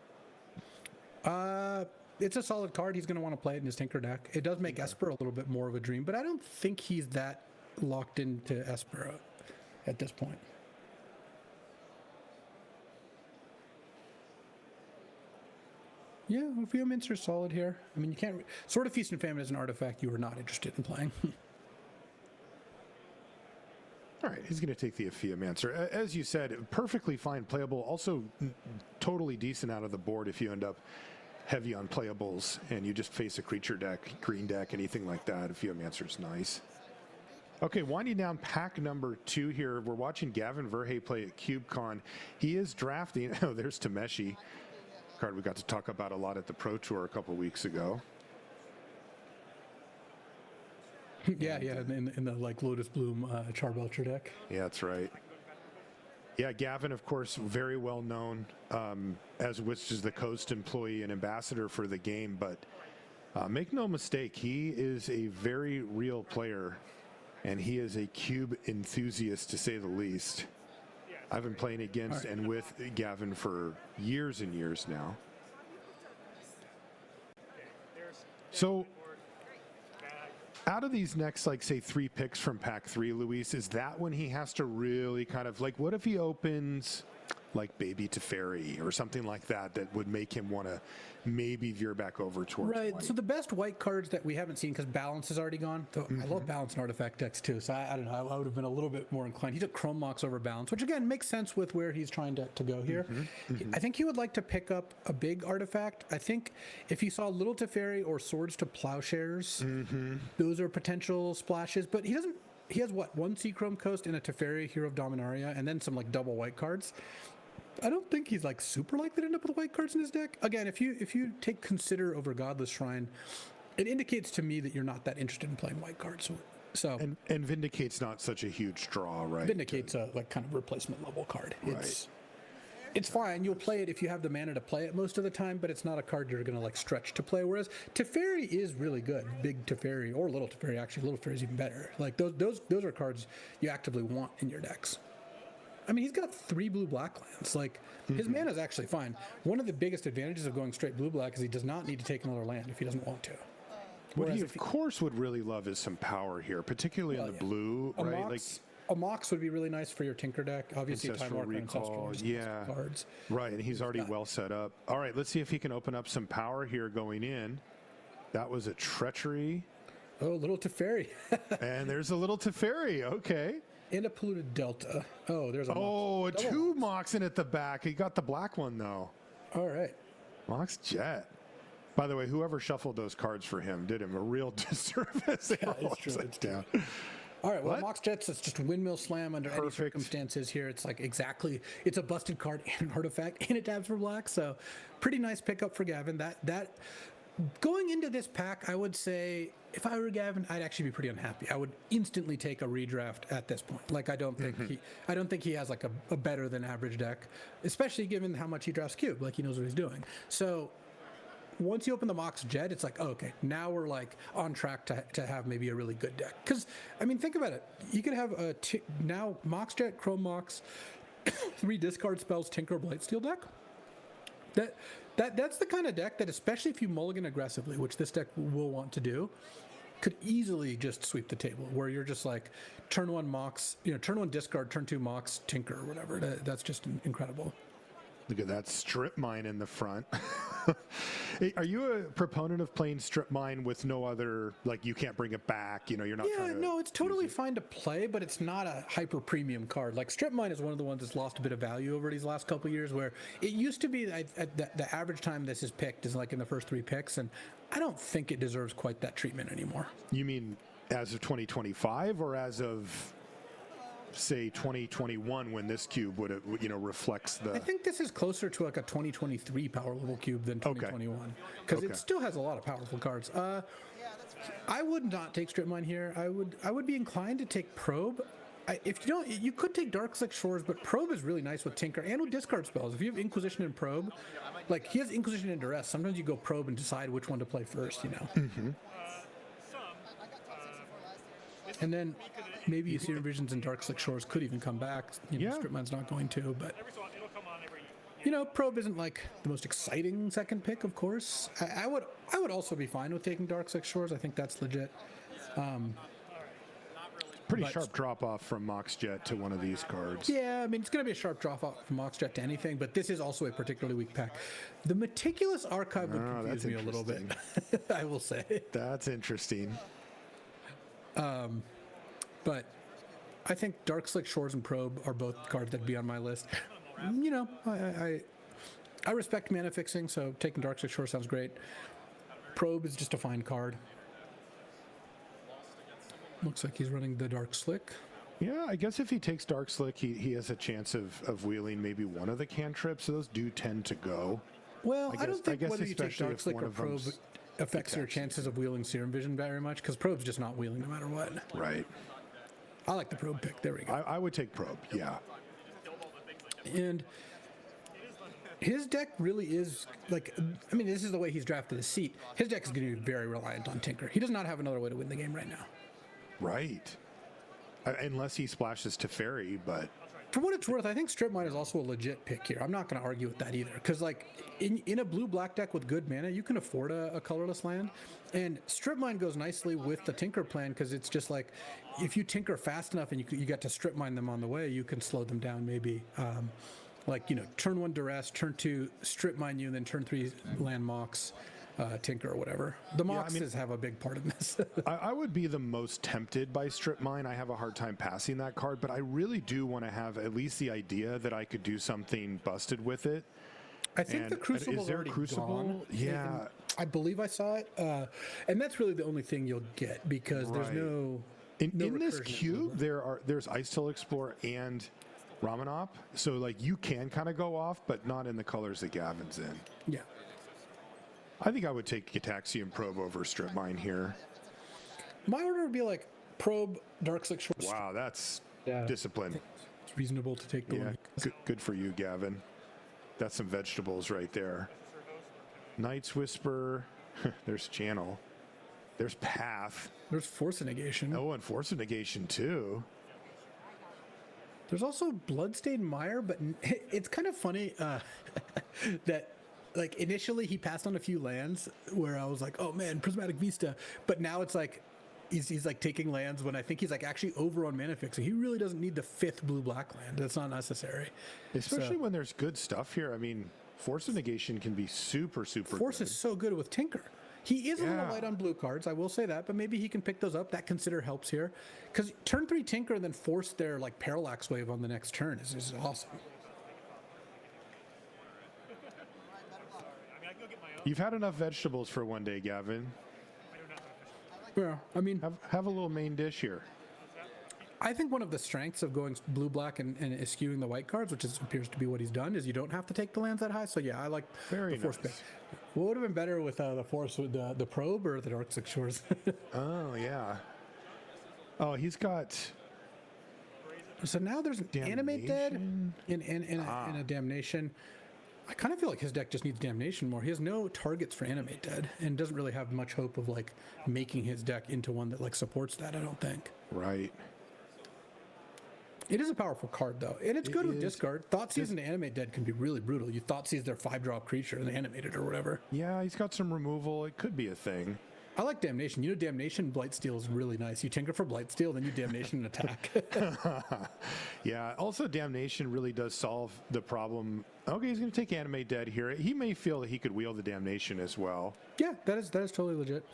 It's a solid card. He's going to want to play it in his Tinker deck. It does make Esper a little bit more of a dream, but I don't think he's that locked into Esper at this point. Yeah, Geomancer's solid here. I mean, you can't... Sword of Feast and Famine is an artifact you are not interested in playing. All right, he's going to take the Geomancer. As you said, perfectly fine playable. Also totally decent out of the board if you end up heavy on playables and you just face a creature deck, green deck, anything like that. Geomancer's nice. Okay, winding down pack number 2 here. We're watching Gavin Verhey play at CubeCon. He is drafting... Oh, there's Tameshi. Card we got to talk about a lot at the Pro Tour a couple weeks ago. yeah, in the like Lotus Bloom Charbelcher deck. Yeah, that's right. Yeah, Gavin, of course, very well known as which is the Coast employee and ambassador for the game, but make no mistake, he is a very real player, and he is a cube enthusiast to say the least. I've been playing against and with Gavin for years and years now. So, out of these next, like, say, 3 picks from Pack 3, Luis, is that when he has to really kind of, like, what if he opens, like, Baby Teferi or something like that that would make him want to maybe veer back over towards Right. white? So the best white cards that we haven't seen, because Balance is already gone. So I love Balance and Artifact decks too. So I don't know. I would have been a little bit more inclined. He took Chrome Mox over Balance, which again makes sense with where he's trying to go here. I think he would like to pick up a big artifact. I think if he saw Little Teferi or Swords to Plowshares, those are potential splashes. But he doesn't. He has what, 1 Sea Chrome Coast and a Teferi, Hero of Dominaria, and then some like double white cards. I don't think he's like super likely to end up with white cards in his deck. Again, if you take Consider over Godless Shrine, it indicates to me that you're not that interested in playing white cards. So and Vindicate's not such a huge draw, right? Vindicate's a like kind of replacement level card. It's fine. You'll play it if you have the mana to play it most of the time, but it's not a card you're going to like stretch to play. Whereas Teferi is really good. Big Teferi or Little Teferi, actually. Little Teferi is even better. Like those are cards you actively want in your decks. I mean, he's got 3 blue-black lands. Like, his mana is actually fine. One of the biggest advantages of going straight blue-black is he does not need to take another land if he doesn't want to. What he, of course, would really love is some power here, particularly in the blue, right? A Mox would be really nice for your Tinker deck. Obviously, Ancestral Time Walker and Recall, Ancestral cards. Right, and he's already well set up. All right, let's see if he can open up some power here going in. That was a Treachery. Oh, Little Teferi. And there's a Little Teferi, okay. And a Polluted Delta. Oh, there's a Mox. 2 Mox in at the back. He got the black one, though. All right. Mox Jet. By the way, whoever shuffled those cards for him did him a real disservice. Yeah, it's true. It's down. All right, well, Mox Jets, it's just Windmill Slam under any circumstances here. It's like it's a busted card and an artifact, and it tabs for black, so pretty nice pickup for Gavin. That going into this pack, I would say, if I were Gavin, I'd actually be pretty unhappy. I would instantly take a redraft at this point. Like, I don't think he has like a better than average deck, especially given how much he drafts Cube. Like, he knows what he's doing. So once you open the Mox Jet, it's like, oh, okay, now we're like on track to have maybe a really good deck. Because, I mean, think about it. You could have now Mox Jet, Chrome Mox, 3 discard spells, Tinker, Blightsteel deck. That's the kind of deck that, especially if you mulligan aggressively, which this deck will want to do, could easily just sweep the table, where you're just like turn 1 Mox, turn 1 discard, turn 2 Mox, Tinker, or whatever. That's just incredible. Look at that Strip Mine in the front. Are you a proponent of playing Strip Mine with no other, like, you can't bring it back, you're not trying to... No, it's totally fine to play, but it's not a hyper premium card. Like, Strip Mine is one of the ones that's lost a bit of value over these last couple of years, where it used to be the average time this is picked is like in the first 3 picks, and I don't think it deserves quite that treatment anymore. You mean as of 2025 or as of, say, 2021, when this cube would reflects the... I think this is closer to like a 2023 power level cube than 2021, because it still has a lot of powerful cards. I would not take Strip Mine here. I would be inclined to take Probe. If you don't, you could take Darkslick Shores, but Probe is really nice with Tinker and with discard spells. If you have Inquisition and Probe, like he has Inquisition and Duress, sometimes you go Probe and decide which one to play first, And then maybe Serum Visions and Darkslick Shores could even come back. Strip Mine's not going to, but Probe isn't like the most exciting second pick, of course. I would also be fine with taking Darkslick Shores. I think that's legit. Pretty sharp drop off from Mox Jet to one of these cards. Yeah, I mean, it's going to be a sharp drop off from Mox Jet to anything, but this is also a particularly weak pack. The Meticulous Archive would confuse me a little bit, I will say. That's interesting. But I think Darkslick Shores and Probe are both cards that'd be on my list. I respect mana fixing, so taking Darkslick Shores sounds great. Probe is just a fine card. Looks like he's running the Dark Slick. Yeah, I guess if he takes Dark Slick, he has a chance of wheeling maybe one of the cantrips. So those do tend to go. Well, I don't think whether you take Dark Slick or Probe affects your chances of wheeling Serum Vision very much, because Probe's just not wheeling no matter what. Right. I like the Probe pick. There we go. I would take Probe, yeah. And his deck really is, like, I mean, this is the way he's drafted his seat. His deck is going to be very reliant on Tinker. He does not have another way to win the game right now. Right. Unless he splashes Teferi, but... For what it's worth, I think Strip Mine is also a legit pick here. I'm not going to argue with that either. Because, like, in a blue-black deck with good mana, you can afford a colorless land. And Strip Mine goes nicely with the Tinker plan because it's just like, if you tinker fast enough and you get to Strip Mine them on the way, you can slow them down maybe. Like, turn 1 Duress, turn 2 Strip Mine you, and then turn 3 land Mox. Tinker or whatever. The Moxes have a big part in this. I would be the most tempted by Strip Mine. I have a hard time passing that card, but I really do want to have at least the idea that I could do something busted with it. I think the Crucible's is there already a Crucible? gone. Yeah. I believe I saw it. And that's really the only thing you'll get because there's no... In this cube, there's Ice-Tail Explorer and Ramanop, so like you can kind of go off, but not in the colors that Gavin's in. Yeah. I think I would take Gataxian Probe over Strip Mine here. My order would be like Probe, Darkslick Shores. Wow, that's discipline. It's reasonable to take the one. Good for you, Gavin. That's some vegetables right there. Knight's Whisper. There's Channel. There's Path. There's Force of Negation. Oh, and Force of Negation too. There's also Bloodstained Mire, but it's kind of funny that... Like, initially, he passed on a few lands where I was like, oh, man, Prismatic Vista. But now it's like, he's like, taking lands when I think he's, like, actually over on mana fixing. He really doesn't need the 5th blue-black land. That's not necessary. Especially when there's good stuff here. I mean, Force of Negation can be super Force good. is so good with Tinker. He is a little light on blue cards, I will say that, but maybe he can pick those up. That consider helps here. Because turn 3 Tinker and then force their, like, Parallax Wave on the next turn is awesome. You've had enough vegetables for one day, Gavin. Yeah, I mean... Have a little main dish here. I think one of the strengths of going blue-black and eschewing the white cards, which appears to be what he's done, is you don't have to take the lands that high. So yeah, I like the Force pick. What would have been better with the Force, with the Probe or the Darkslick Shores? Oh, yeah. Oh, he's got... So now there's an Animate Dead and a Damnation. I kind of feel like his deck just needs Damnation more. He has no targets for Animate Dead and doesn't really have much hope of like making his deck into one that like supports that, I don't think. Right. It is a powerful card though, and it's good with discard. Thoughtseize into Animate Dead can be really brutal. You Thoughtseize their 5-drop creature and they animate it or whatever. Yeah, he's got some removal. It could be a thing. I like Damnation. Damnation Blightsteel is really nice. You tinker for Blightsteel, then you Damnation and attack. Yeah, also Damnation really does solve the problem. Okay, he's going to take Animate Dead here. He may feel that he could wield the Damnation as well. Yeah, that is totally legit.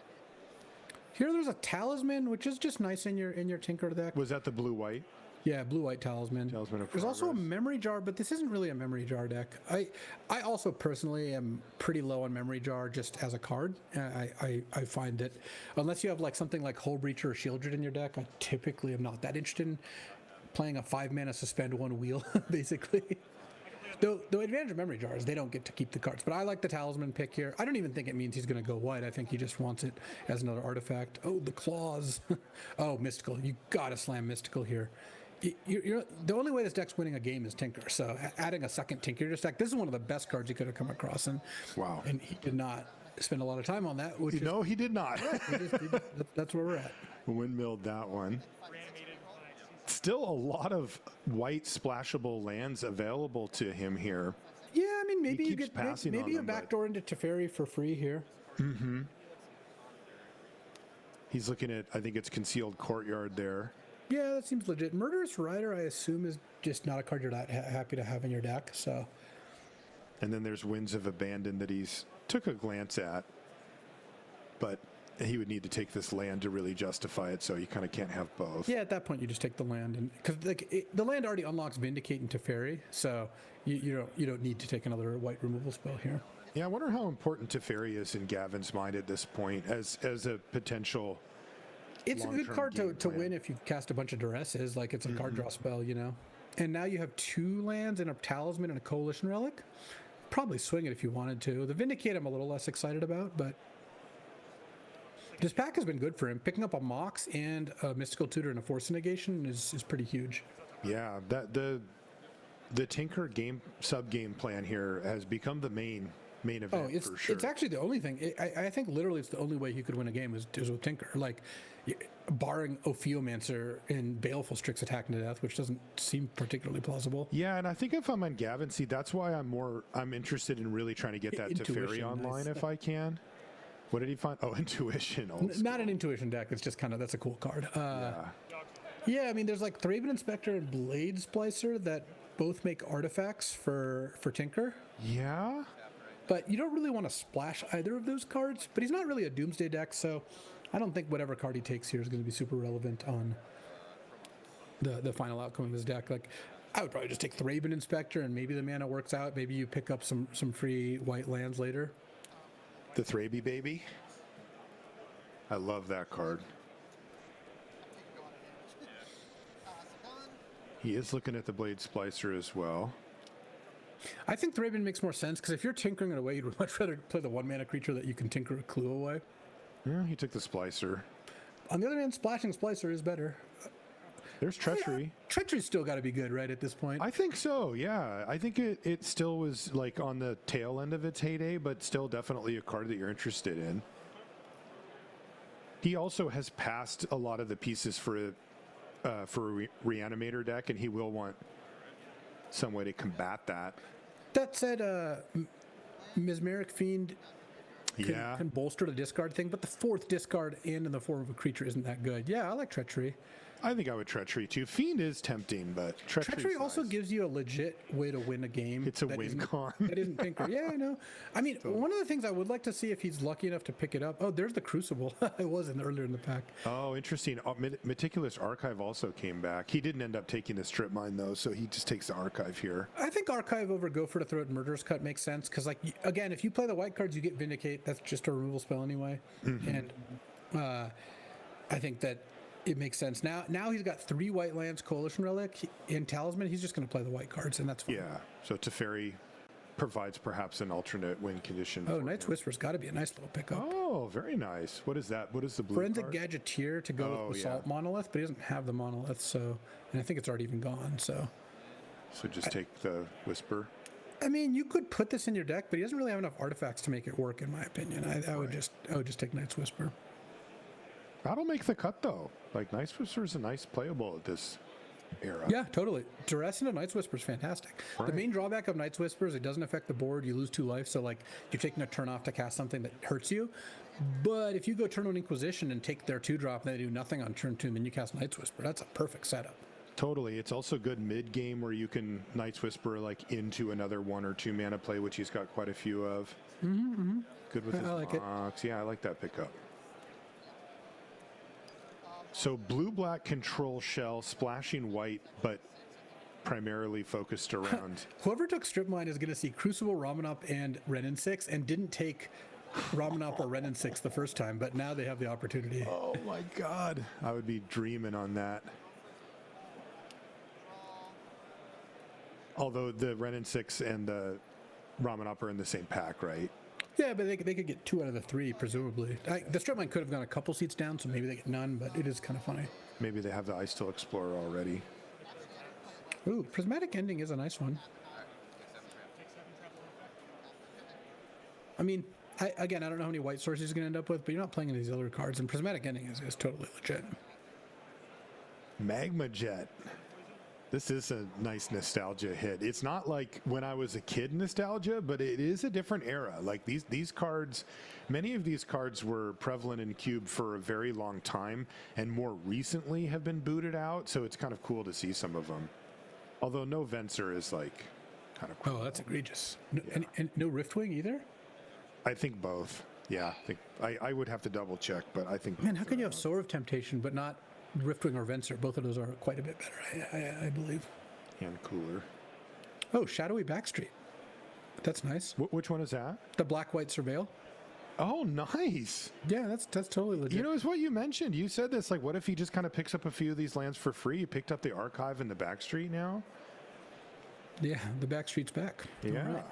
Here there's a Talisman, which is just nice in your Tinker deck. Was that the blue-white? Yeah, blue-white Talisman. There's also a Memory Jar, but this isn't really a Memory Jar deck. I also personally am pretty low on Memory Jar just as a card. I find that unless you have like something like Hull Breacher or Shieldred in your deck, I typically am not that interested in playing a 5-mana suspend 1 wheel, basically. Though advantage of Memory Jar is they don't get to keep the cards. But I like the Talisman pick here. I don't even think it means he's going to go white. I think he just wants it as another artifact. Oh, the Claws. Oh, Mystical. You got to slam Mystical here. You're, the only way this deck's winning a game is Tinker. So adding a second Tinker to this deck, this is one of the best cards you could have come across. And wow, and he did not spend a lot of time on that. No, he did not. That's where we're at. Windmilled that one. Still a lot of white splashable lands available to him here. Yeah, I mean maybe you get maybe you them, backdoor into Teferi for free here. Mm-hmm. He's looking at, I think it's Concealed Courtyard there. Yeah, that seems legit. Murderous Rider, I assume, is just not a card you're that happy to have in your deck. So, and then there's Winds of Abandon that he's took a glance at, but he would need to take this land to really justify it. So you kind of can't have both. Yeah, at that point you just take the land, and because like the land already unlocks Vindicate and Teferi, so you don't need to take another white removal spell here. Yeah, I wonder how important Teferi is in Gavin's mind at this point as a potential. It's a good card to win if you cast a bunch of Duresses, like it's a card draw spell, you know. And now you have 2 lands and a Talisman and a Coalition Relic. Probably swing it if you wanted to. The Vindicate I'm a little less excited about, but this pack has been good for him. Picking up a Mox and a Mystical Tutor and a Force Negation is pretty huge. Yeah, that the Tinker sub game plan here has become the main event for sure. It's actually the only thing. I think literally it's the only way he could win a game is with Tinker. Like, barring Ophiomancer and Baleful Strix attacking to death, which doesn't seem particularly plausible. Yeah, and I think if I'm on Gavin's seat, that's why I'm interested in really trying to get that to Fairy online if I can. What did he find? Oh, Intuition. Not an Intuition deck. It's just kind of, that's a cool card. Yeah, I mean, there's like Thraben Inspector and Blade Splicer that both make artifacts for Tinker. Yeah. But you don't really want to splash either of those cards. But he's not really a Doomsday deck, so I don't think whatever card he takes here is going to be super relevant on the final outcome of his deck. Like, I would probably just take Thraben Inspector, and maybe the mana works out. Maybe you pick up some free white lands later. The Thraby baby. I love that card. He is looking at the Blade Splicer as well. I think Thraben makes more sense, because if you're tinkering it away, you'd much rather play the 1-mana creature that you can tinker a clue away. Yeah, he took the Splicer. On the other hand, splashing Splicer is better. There's Treachery. Treachery's still got to be good, right, at this point? I think so, yeah. I think it still was like on the tail end of its heyday, but still definitely a card that you're interested in. He also has passed a lot of the pieces for a Reanimator deck, and he will want some way to combat that. That said, Mesmeric Fiend can bolster the discard thing, but the 4th discard and in the form of a creature isn't that good. Yeah, I like Treachery. I think I would Treachery too. Fiend is tempting, but Treachery also gives you a legit way to win a game. It's a win con. That isn't Tinker. Yeah, I know. I mean, one of the things I would like to see if he's lucky enough to pick it up. Oh, there's the Crucible. It wasn't earlier in the pack. Oh, interesting. Meticulous Archive also came back. He didn't end up taking the Strip Mine though, so he just takes the Archive here. I think Archive over Go for the Throat Murderous Cut makes sense, because, like, again, if you play the white cards, you get Vindicate. That's just a removal spell anyway. And I think that it makes sense. Now he's got 3 white lands, Coalition Relic, and Talisman. He's just going to play the white cards, and that's fine. Yeah, so Teferi provides perhaps an alternate win condition. Oh, Night's Whisper's got to be a nice little pickup. Oh, very nice. What is that? What is the blue Forensic card? Gadgeteer to go with Assault Monolith, but he doesn't have the Monolith, so, and I think it's already even gone, so. So just take the Whisper. I mean, you could put this in your deck, but he doesn't really have enough artifacts to make it work, in my opinion. I would just take Night's Whisper. That'll make the cut though. Like, Night's Whisper is a nice playable at this era. Yeah, totally. Duress into Night's Whisper is fantastic. Right. The main drawback of Night's Whisper is it doesn't affect the board. You lose 2 life, so like you're taking a turn off to cast something that hurts you. But if you go turn on Inquisition and take their 2-drop and they do nothing on turn 2, and then you cast Night's Whisper, that's a perfect setup. Totally. It's also good mid-game where you can Night's Whisper like into another 1 or 2 mana play, which he's got quite a few of. Good with his box. Yeah, I like that pickup. So blue-black control shell, splashing white, but primarily focused around. Whoever took Strip Mine is going to see Crucible, Ramanop, and Renin 6, and didn't take Ramanop or Renin 6 the first time, but now they have the opportunity. Oh my god. I would be dreaming on that. Although the Renin 6 and the Ramanop are in the same pack, right? Yeah, but they could get 2 out of the 3, presumably. The Strip Mine could have gone a couple seats down, so maybe they get none, but it is kind of funny. Maybe they have the Ice Still Explorer already. Ooh, Prismatic Ending is a nice one. I mean, I don't know how many white sources he's going to end up with, but you're not playing any of these other cards, and Prismatic Ending is totally legit. Magma Jet. This is a nice nostalgia hit. It's not like when I was a kid nostalgia, but it is a different era. Like these cards, many of these cards were prevalent in Cube for a very long time, and more recently have been booted out, so it's kind of cool to see some of them. Although no Venser is like kind of cool. Oh, that's egregious. No, and no Riftwing either? I think both. Yeah, I would have to double check, but I think. Man, how can you have Soar of Temptation but not Riftwing or Venser? Both of those are quite a bit better, I believe. And cooler. Oh, Shadowy Backstreet. That's nice. Which one is that? The Black-White Surveil. Oh, nice. Yeah, that's totally legit. You know, it's what you mentioned. You said this, like, what if he just kind of picks up a few of these lands for free? He picked up the Archive and the Backstreet now? Yeah, the Backstreet's back. Yeah. Right.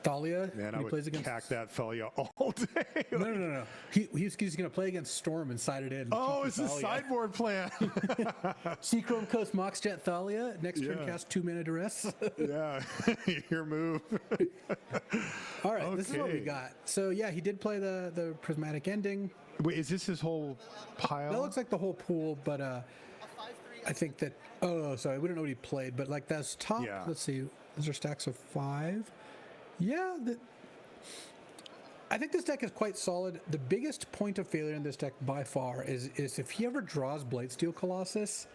Thalia. Man, I would cack that Thalia all day. No. He's going to play against Storm and side it in. Oh, it's a sideboard plan. Seachrome Coast Moxjet Thalia. Next turn, cast 2 mana Duress. Yeah, your move. All right, this is what we got. So, yeah, he did play the Prismatic Ending. Wait, is this his whole pile? That looks like the whole pool, but I think that. Oh, sorry, we don't know what he played, but like that's top. Yeah. Let's see. Those are stacks of 5. Yeah. I think this deck is quite solid. The biggest point of failure in this deck by far is if he ever draws Blightsteel Colossus,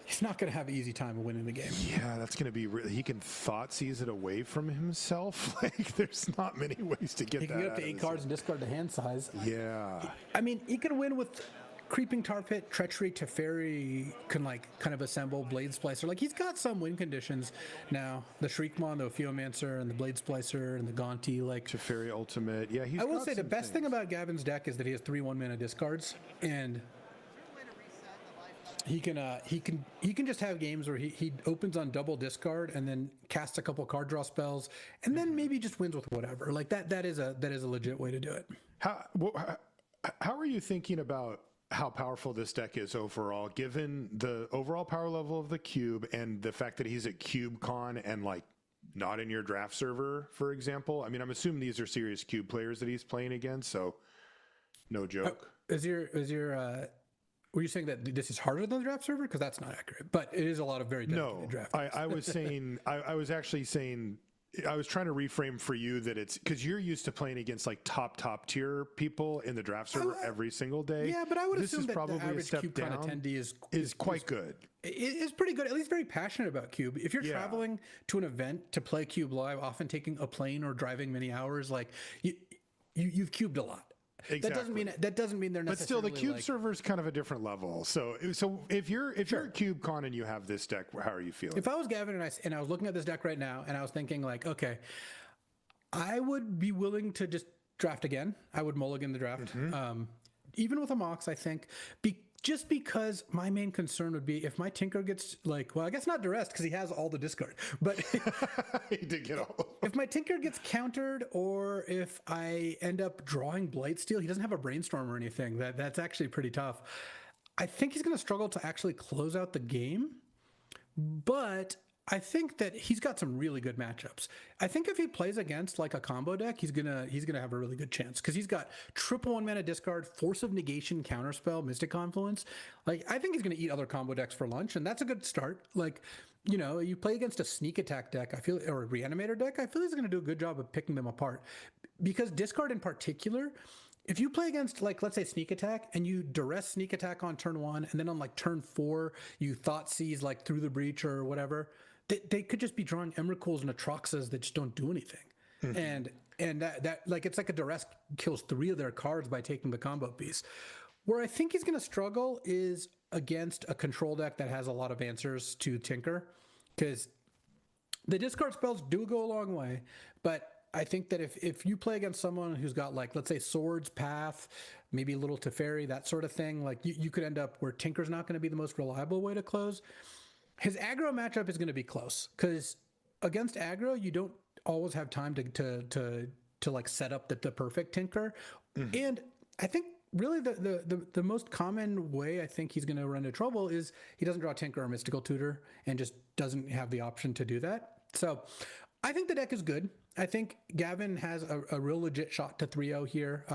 he's not going to have an easy time winning the game. Yeah, that's going to be really. He can Thoughtseize it away from himself. Like, there's not many ways to get that. He can get up out to of 8 this cards deck. and discard the hand size. Yeah. I mean, he can win with Creeping Tar Pit, Treachery, Teferi, can like kind of assemble Blade Splicer. Like, he's got some win conditions now. The Shriekmon, the Ophiomancer, and the Blade Splicer, and the Gaunty. Like Teferi Ultimate. Yeah, he's I will got say the some best thing things. about Gavin's deck is that he has 3 1-mana discards, and he can just have games where he opens on double discard and then casts a couple card draw spells, and then maybe just wins with whatever. Like that is a legit way to do it. How are you thinking about how powerful this deck is overall, given the overall power level of the cube and the fact that he's at CubeCon and like not in your draft server, for example? I mean, I'm assuming these are serious cube players that he's playing against, so no joke. Were you saying that this is harder than the draft server? Because that's not accurate, but it is a lot of very dedicated draft. I was saying, I was actually saying, I was trying to reframe for you that it's because you're used to playing against like top tier people in the draft server every single day. Yeah, but I would this assume is that probably the a average step CubeCon down. attendee is quite good. Is pretty good, at least very passionate about Cube. If you're traveling to an event to play Cube live, often taking a plane or driving many hours, like you've cubed a lot. Exactly. That doesn't mean they're necessarily. But still, the cube like, server is kind of a different level. So if you're at CubeCon and you have this deck, how are you feeling? If I was Gavin and I was looking at this deck right now and I was thinking like, okay, I would be willing to just draft again. I would mulligan the draft, even with a Mox. I think just because my main concern would be if my Tinker gets like, well, I guess not duressed because he has all the discard, but he did get all. If my Tinker gets countered, or if I end up drawing Blightsteel, he doesn't have a Brainstorm or anything. That's actually pretty tough. I think he's going to struggle to actually close out the game, but I think that he's got some really good matchups. I think if he plays against like a combo deck, he's gonna have a really good chance because he's got triple 1-mana discard, Force of Negation, Counterspell, Mystic Confluence. Like I think he's gonna eat other combo decks for lunch, and that's a good start. Like, you know, you play against a sneak attack deck, or a Reanimator deck, I feel he's gonna do a good job of picking them apart because discard in particular. If you play against, like, let's say Sneak Attack, and you duress Sneak Attack on turn 1, and then on like turn 4, you Thoughtseize like Through the Breach or whatever. They could just be drawing Emrakul's and Atroxas that just don't do anything. And that like it's like a duress kills 3 of their cards by taking the combo piece. Where I think he's going to struggle is against a control deck that has a lot of answers to Tinker, because the discard spells do go a long way, but I think that if you play against someone who's got like, let's say Swords, Path, maybe a little Teferi, that sort of thing, like you could end up where Tinker's not going to be the most reliable way to close. His aggro matchup is going to be close because against aggro, you don't always have time to like set up the perfect Tinker. And I think really the most common way I think he's going to run into trouble is he doesn't draw Tinker or Mystical Tutor and just doesn't have the option to do that. So I think the deck is good. I think Gavin has a real legit shot to 3-0 here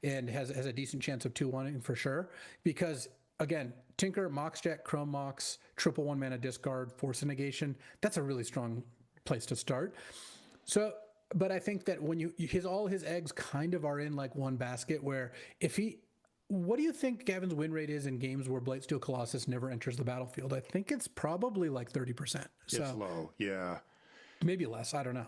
and has a decent chance of 2-1 for sure because, again, Tinker, Mox Jet, Chrome Mox, triple 1-mana discard, Force of Negation. That's a really strong place to start. So, but I think that when all his eggs kind of are in like one basket where what do you think Gavin's win rate is in games where Blightsteel Colossus never enters the battlefield? I think it's probably like 30%. So, it's low, yeah. Maybe less. I don't know.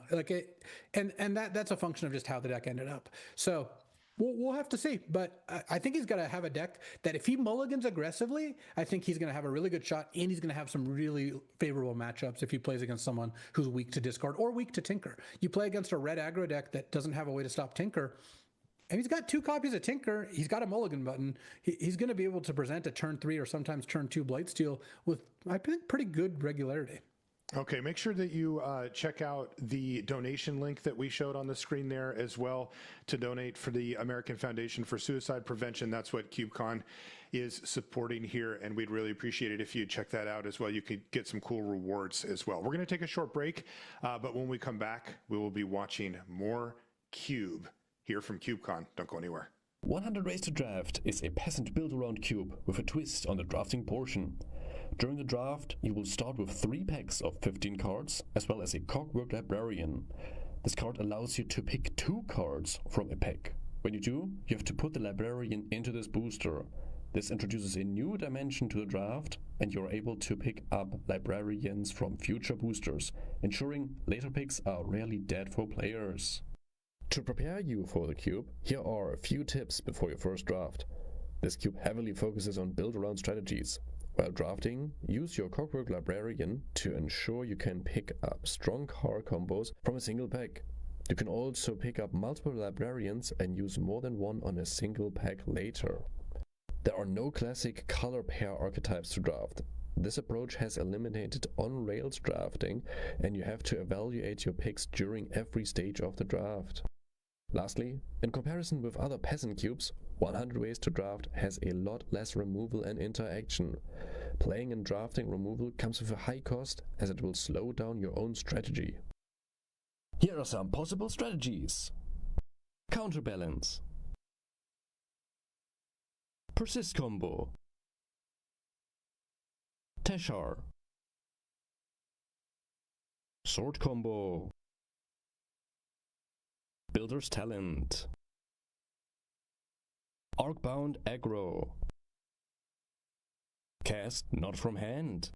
That's a function of just how the deck ended up. So we'll have to see. But I think he's got to have a deck that if he mulligans aggressively, I think he's going to have a really good shot, and he's going to have some really favorable matchups if he plays against someone who's weak to discard or weak to Tinker. You play against a red aggro deck that doesn't have a way to stop Tinker, and he's got 2 copies of Tinker. He's got a mulligan button. He's going to be able to present a turn 3 or sometimes turn 2 Blightsteel with, I think, pretty good regularity. Okay, make sure that you check out the donation link that we showed on the screen there as well to donate for the American Foundation for Suicide Prevention. That's what CubeCon is supporting here, and we'd really appreciate it if you check that out as well. You could get some cool rewards as well. We're going to take a short break, but when we come back, we will be watching more Cube here from CubeCon. Don't go anywhere. 100 Ways to Draft is a peasant build-around cube with a twist on the drafting portion. During the draft, you will start with 3 packs of 15 cards, as well as a Clockwork Librarian. This card allows you to pick 2 cards from a pack. When you do, you have to put the Librarian into this booster. This introduces a new dimension to the draft, and you're able to pick up Librarians from future boosters, ensuring later picks are rarely dead for players. To prepare you for the cube, here are a few tips before your first draft. This cube heavily focuses on build-around strategies. While drafting, use your Clockwork Librarian to ensure you can pick up strong card combos from a single pack. You can also pick up multiple Librarians and use more than one on a single pack later. There are no classic color pair archetypes to draft. This approach has eliminated on-rails drafting, and you have to evaluate your picks during every stage of the draft. Lastly, in comparison with other peasant cubes, 100 Ways to Draft has a lot less removal and interaction. Playing and drafting removal comes with a high cost, as it will slow down your own strategy. Here are some possible strategies. Counterbalance. Persist combo. Teshar. Sword combo. Builder's Talent. Arcbound Aggro. Cast not from hand.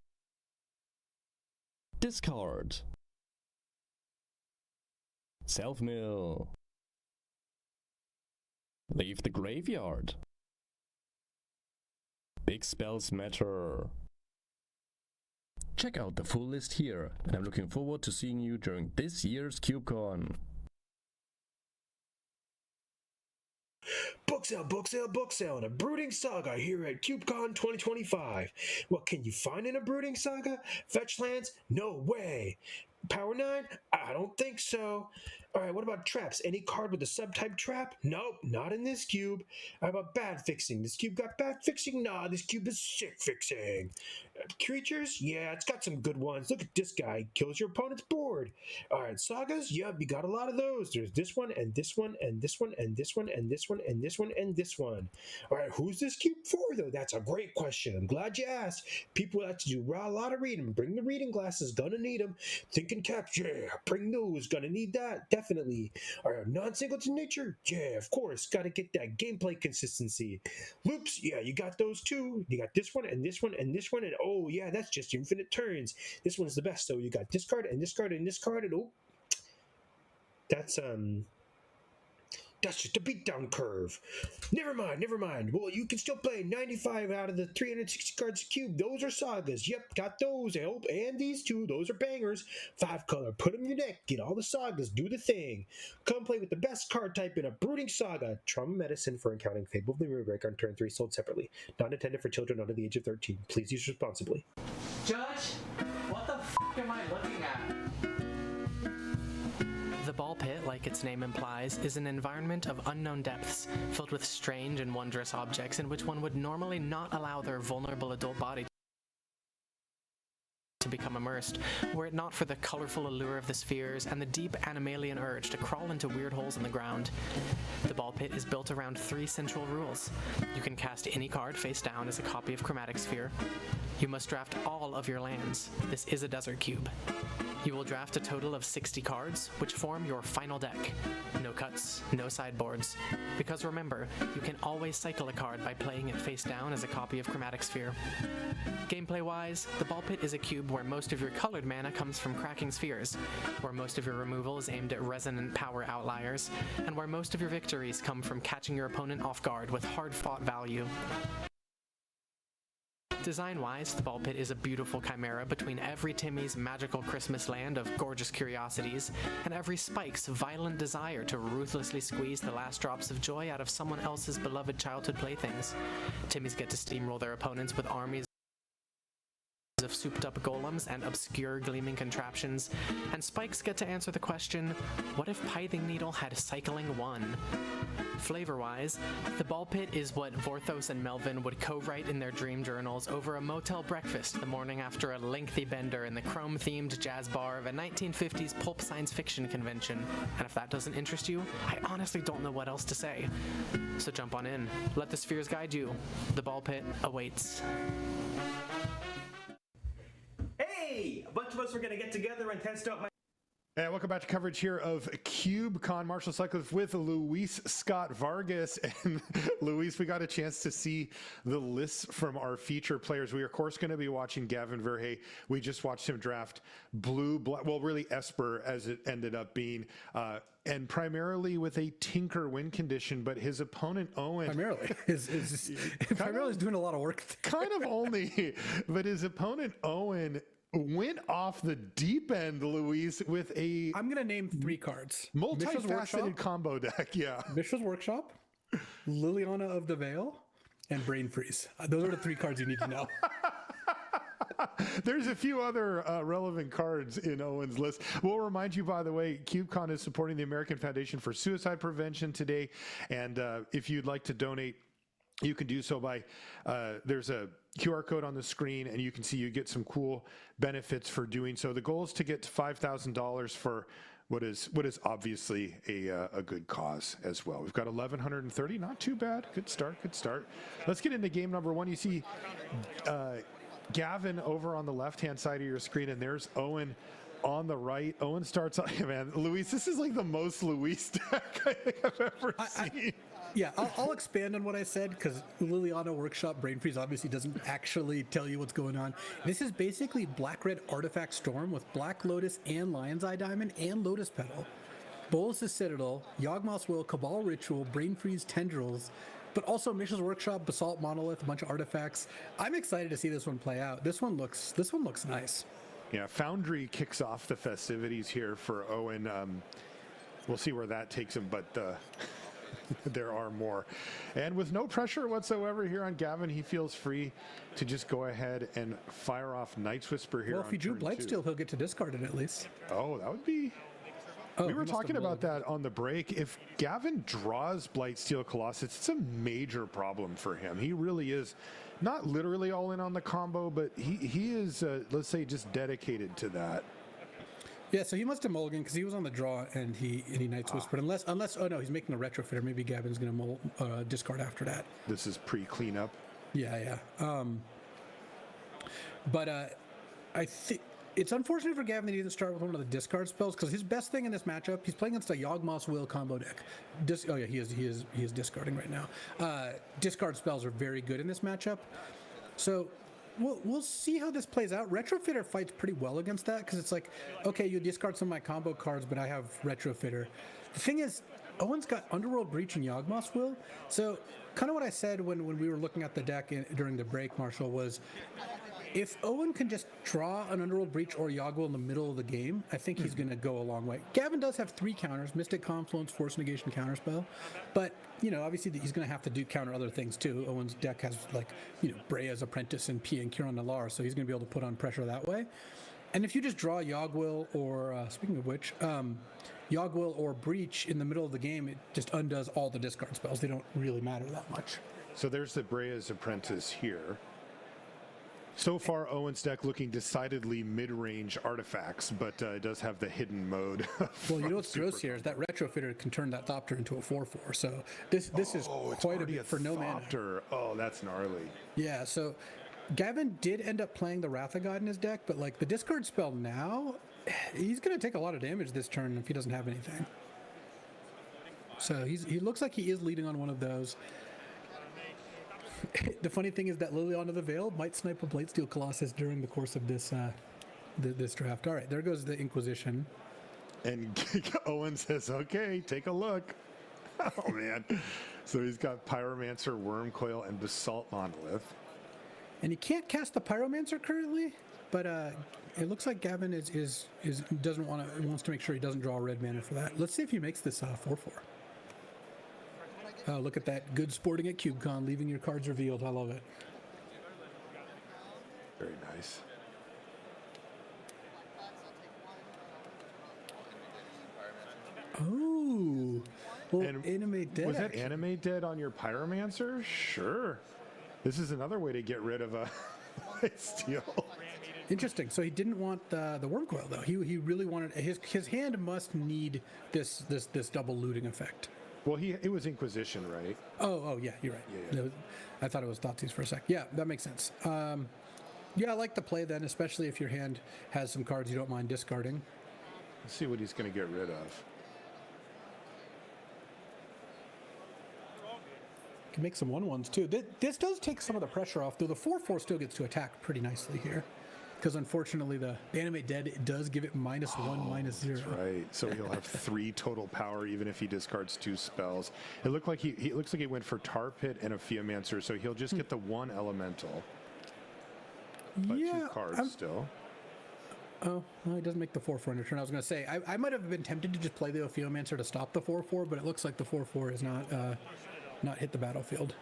Discard. Self-mill. Leave the graveyard. Big spells matter. Check out the full list here, and I'm looking forward to seeing you during this year's CubeCon. Book sale, book sale, book sale, and a brooding saga here at CubeCon 2025. What can you find in a brooding saga? Fetch lands? No way. Power 9? I don't think so. Alright, what about traps? Any card with a subtype trap? Nope, not in this cube. How about bad fixing? This cube got bad fixing? Nah, this cube is sick fixing. Creatures? Yeah, it's got some good ones. Look at this guy. Kills your opponent's board. Alright, sagas? Yep, you got a lot of those. There's this one, and this one, and this one, and this one, and this one, and this one, and this one. Alright, who's this cube for, though? That's a great question. I'm glad you asked. People like to do a lot of reading. Bring the reading glasses. Gonna need them. Thinking caps? Yeah, bring those. Gonna need that. Definitely. Alright, non-singleton nature? Yeah, of course. Gotta get that gameplay consistency. Loops? Yeah, you got those too. You got this one, and this one, and this one, and oh yeah, that's just infinite turns. This one's the best. So you got this card, and this card, and this card, and oh, that's just a beatdown curve. Never mind. Well, you can still play 95 out of the 360 cards cube. Those are sagas. Yep, got those. And these two, those are bangers. 5 color. Put them in your deck. Get all the sagas. Do the thing. Come play with the best card type in a brooding saga. Trauma medicine for encountering Fable of the Moonbreak on turn 3, sold separately. Not intended for children under the age of 13. Please use responsibly. Judge, what the f*** am I looking at? The ball pit, like its name implies, is an environment of unknown depths, filled with strange and wondrous objects in which one would normally not allow their vulnerable adult body to become immersed, were it not for the colorful allure of the spheres and the deep animalian urge to crawl into weird holes in the ground. The ball pit is built around 3 central rules. You can cast any card face down as a copy of Chromatic Sphere. You must draft all of your lands. This is a desert cube. You will draft a total of 60 cards, which form your final deck. No cuts, no sideboards. Because remember, you can always cycle a card by playing it face down as a copy of Chromatic Sphere. Gameplay-wise, the ball pit is a cube where most of your colored mana comes from cracking spheres, where most of your removal is aimed at resonant power outliers, and where most of your victories come from catching your opponent off guard with hard-fought value. Design-wise, the ball pit is a beautiful chimera between every Timmy's magical Christmas land of gorgeous curiosities and every Spike's violent desire to ruthlessly squeeze the last drops of joy out of someone else's beloved childhood playthings. Timmy's get to steamroll their opponents with armies of souped-up golems and obscure gleaming contraptions, and Spikes get to answer the question, what if Pithing Needle had Cycling 1? Flavor-wise, the ball pit is what Vorthos and Melvin would co-write in their dream journals over a motel breakfast the morning after a lengthy bender in the chrome-themed jazz bar of a 1950s pulp science fiction convention. And if that doesn't interest you, I honestly don't know what else to say. So jump on in. Let the spheres guide you. The ball pit awaits. Hey! A bunch of us are gonna get together and test out my. And welcome back to coverage here of CubeCon. Martial Cyclist with Luis Scott Vargas. And Luis, we got a chance to see the lists from our feature players. We are, of course, going to be watching Gavin Verhey. We just watched him draft Blue, Black, well, really Esper as it ended up being, and primarily with a Tinker win condition, but his opponent, Owen. Primarily. Primarily is doing a lot of work. Kind of only, but his opponent, Owen, went off the deep end, Luis, with a... I'm going to name 3 cards. Multifaceted combo deck, yeah. Mishra's Workshop, Liliana of the Veil, and Brain Freeze. Those are the 3 cards you need to know. There's a few other relevant cards in Owen's list. We'll remind you, by the way, CubeCon is supporting the American Foundation for Suicide Prevention today, and if you'd like to donate, you can do so by, there's a QR code on the screen, and you can see you get some cool benefits for doing so. The goal is to get to $5,000 for what is obviously a good cause as well. We've got 1,130, not too bad. Good start, good start. Let's get into game number 1. You see Gavin over on the left-hand side of your screen, and there's Owen on the right. Owen starts on, man, Luis, this is like the most Luis deck I think I've ever seen. Yeah, I'll expand on what I said, because Liliana Workshop Brain Freeze obviously doesn't actually tell you what's going on. This is basically Black-Red Artifact Storm with Black Lotus and Lion's Eye Diamond and Lotus Petal. Bolas' Citadel, Yawgmoth's Will, Cabal Ritual, Brain Freeze Tendrils, but also Mishra's Workshop, Basalt Monolith, a bunch of artifacts. I'm excited to see this one play out. This one looks nice. Yeah, Foundry kicks off the festivities here for Owen. We'll see where that takes him, but there are more. And with no pressure whatsoever here on Gavin, he feels free to just go ahead and fire off Night's Whisper here. Well, if he drew Blightsteel, he'll get to discard it at least. Oh, that would be... we were talking about that on the break. If Gavin draws Blightsteel Colossus, it's a major problem for him. He really is not literally all in on the combo, but he is, let's say, just dedicated to that. Yeah, so he must have mulliganed because he was on the draw and he Night's Whispered. Unless, oh no, he's making a retrofitter. Maybe Gavin's going to discard after that. This is pre-cleanup. Yeah. But I think it's unfortunate for Gavin that he didn't start with one of the discard spells, because his best thing in this matchup, he's playing against a Yawgmoth's Will combo deck. He is discarding right now. Discard spells are very good in this matchup. So we'll see how this plays out. Retrofitter fights pretty well against that, because it's like, okay, you discard some of my combo cards, but I have Retrofitter. The thing is, Owen's got Underworld Breach and Yawgmoth's Will. So kind of what I said when we were looking at the deck during the break, Marshall, was if Owen can just draw an Underworld Breach or Yawgmoth in the middle of the game, I think he's going to go a long way. Gavin does have 3 counters: Mystic Confluence, Force Negation, Counterspell. But, obviously he's going to have to counter other things too. Owen's deck has, Brea's Apprentice and P and Kiran Nalar, so he's going to be able to put on pressure that way. And if you just draw Yawgmoth or, speaking of which, Yawgmoth or Breach in the middle of the game, it just undoes all the discard spells. They don't really matter that much. So there's the Brea's Apprentice here. So far, Owen's deck looking decidedly mid-range artifacts, but it does have the hidden mode. Well, what's gross here is that Retrofitter can turn that Thopter into a 4/4. So this is quite a bit for no mana. Oh, that's gnarly. Yeah, so Gavin did end up playing the Wrath of God in his deck, but the discard spell now, he's going to take a lot of damage this turn if he doesn't have anything. So he looks like he is leading on one of those. The funny thing is that Liliana of the Veil might snipe a Blightsteel Colossus during the course of this this draft. All right, there goes the Inquisition. And Owen says, okay, take a look. Oh, man. So he's got Pyromancer, Wormcoil, and Basalt Monolith. And he can't cast the Pyromancer currently, but it looks like Gavin wants to make sure he doesn't draw red mana for that. Let's see if he makes this 4/4. Oh, look at that. Good sporting at CubeCon, leaving your cards revealed. I love it. Very nice. Oh, well, animate dead. Was that actually. animate dead on your pyromancer? Sure. This is another way to get rid of a steel. Interesting. So he didn't want the worm coil though. He really wanted his hand must need this double looting effect. Well, it was Inquisition, right? Oh yeah, you're right. Yeah. I thought it was Thoughtseize for a sec. Yeah, that makes sense. Yeah, I like the play then, especially if your hand has some cards you don't mind discarding. Let's see what he's going to get rid of. Can make some 1/1s too. This does take some of the pressure off, though the 4/4 still gets to attack pretty nicely here. Because unfortunately, the animate dead it does give it -1, -0. That's right. So he'll have 3 total power even if he discards 2 spells. It looked like he looks like he went for Tar Pit and a Theomancer, so he'll just get the 1 elemental. But 2 cards still. Oh, well, he doesn't make the 4/4 in return. I was going to say I might have been tempted to just play the Theomancer to stop the 4/4, but it looks like the 4/4 is not hit the battlefield.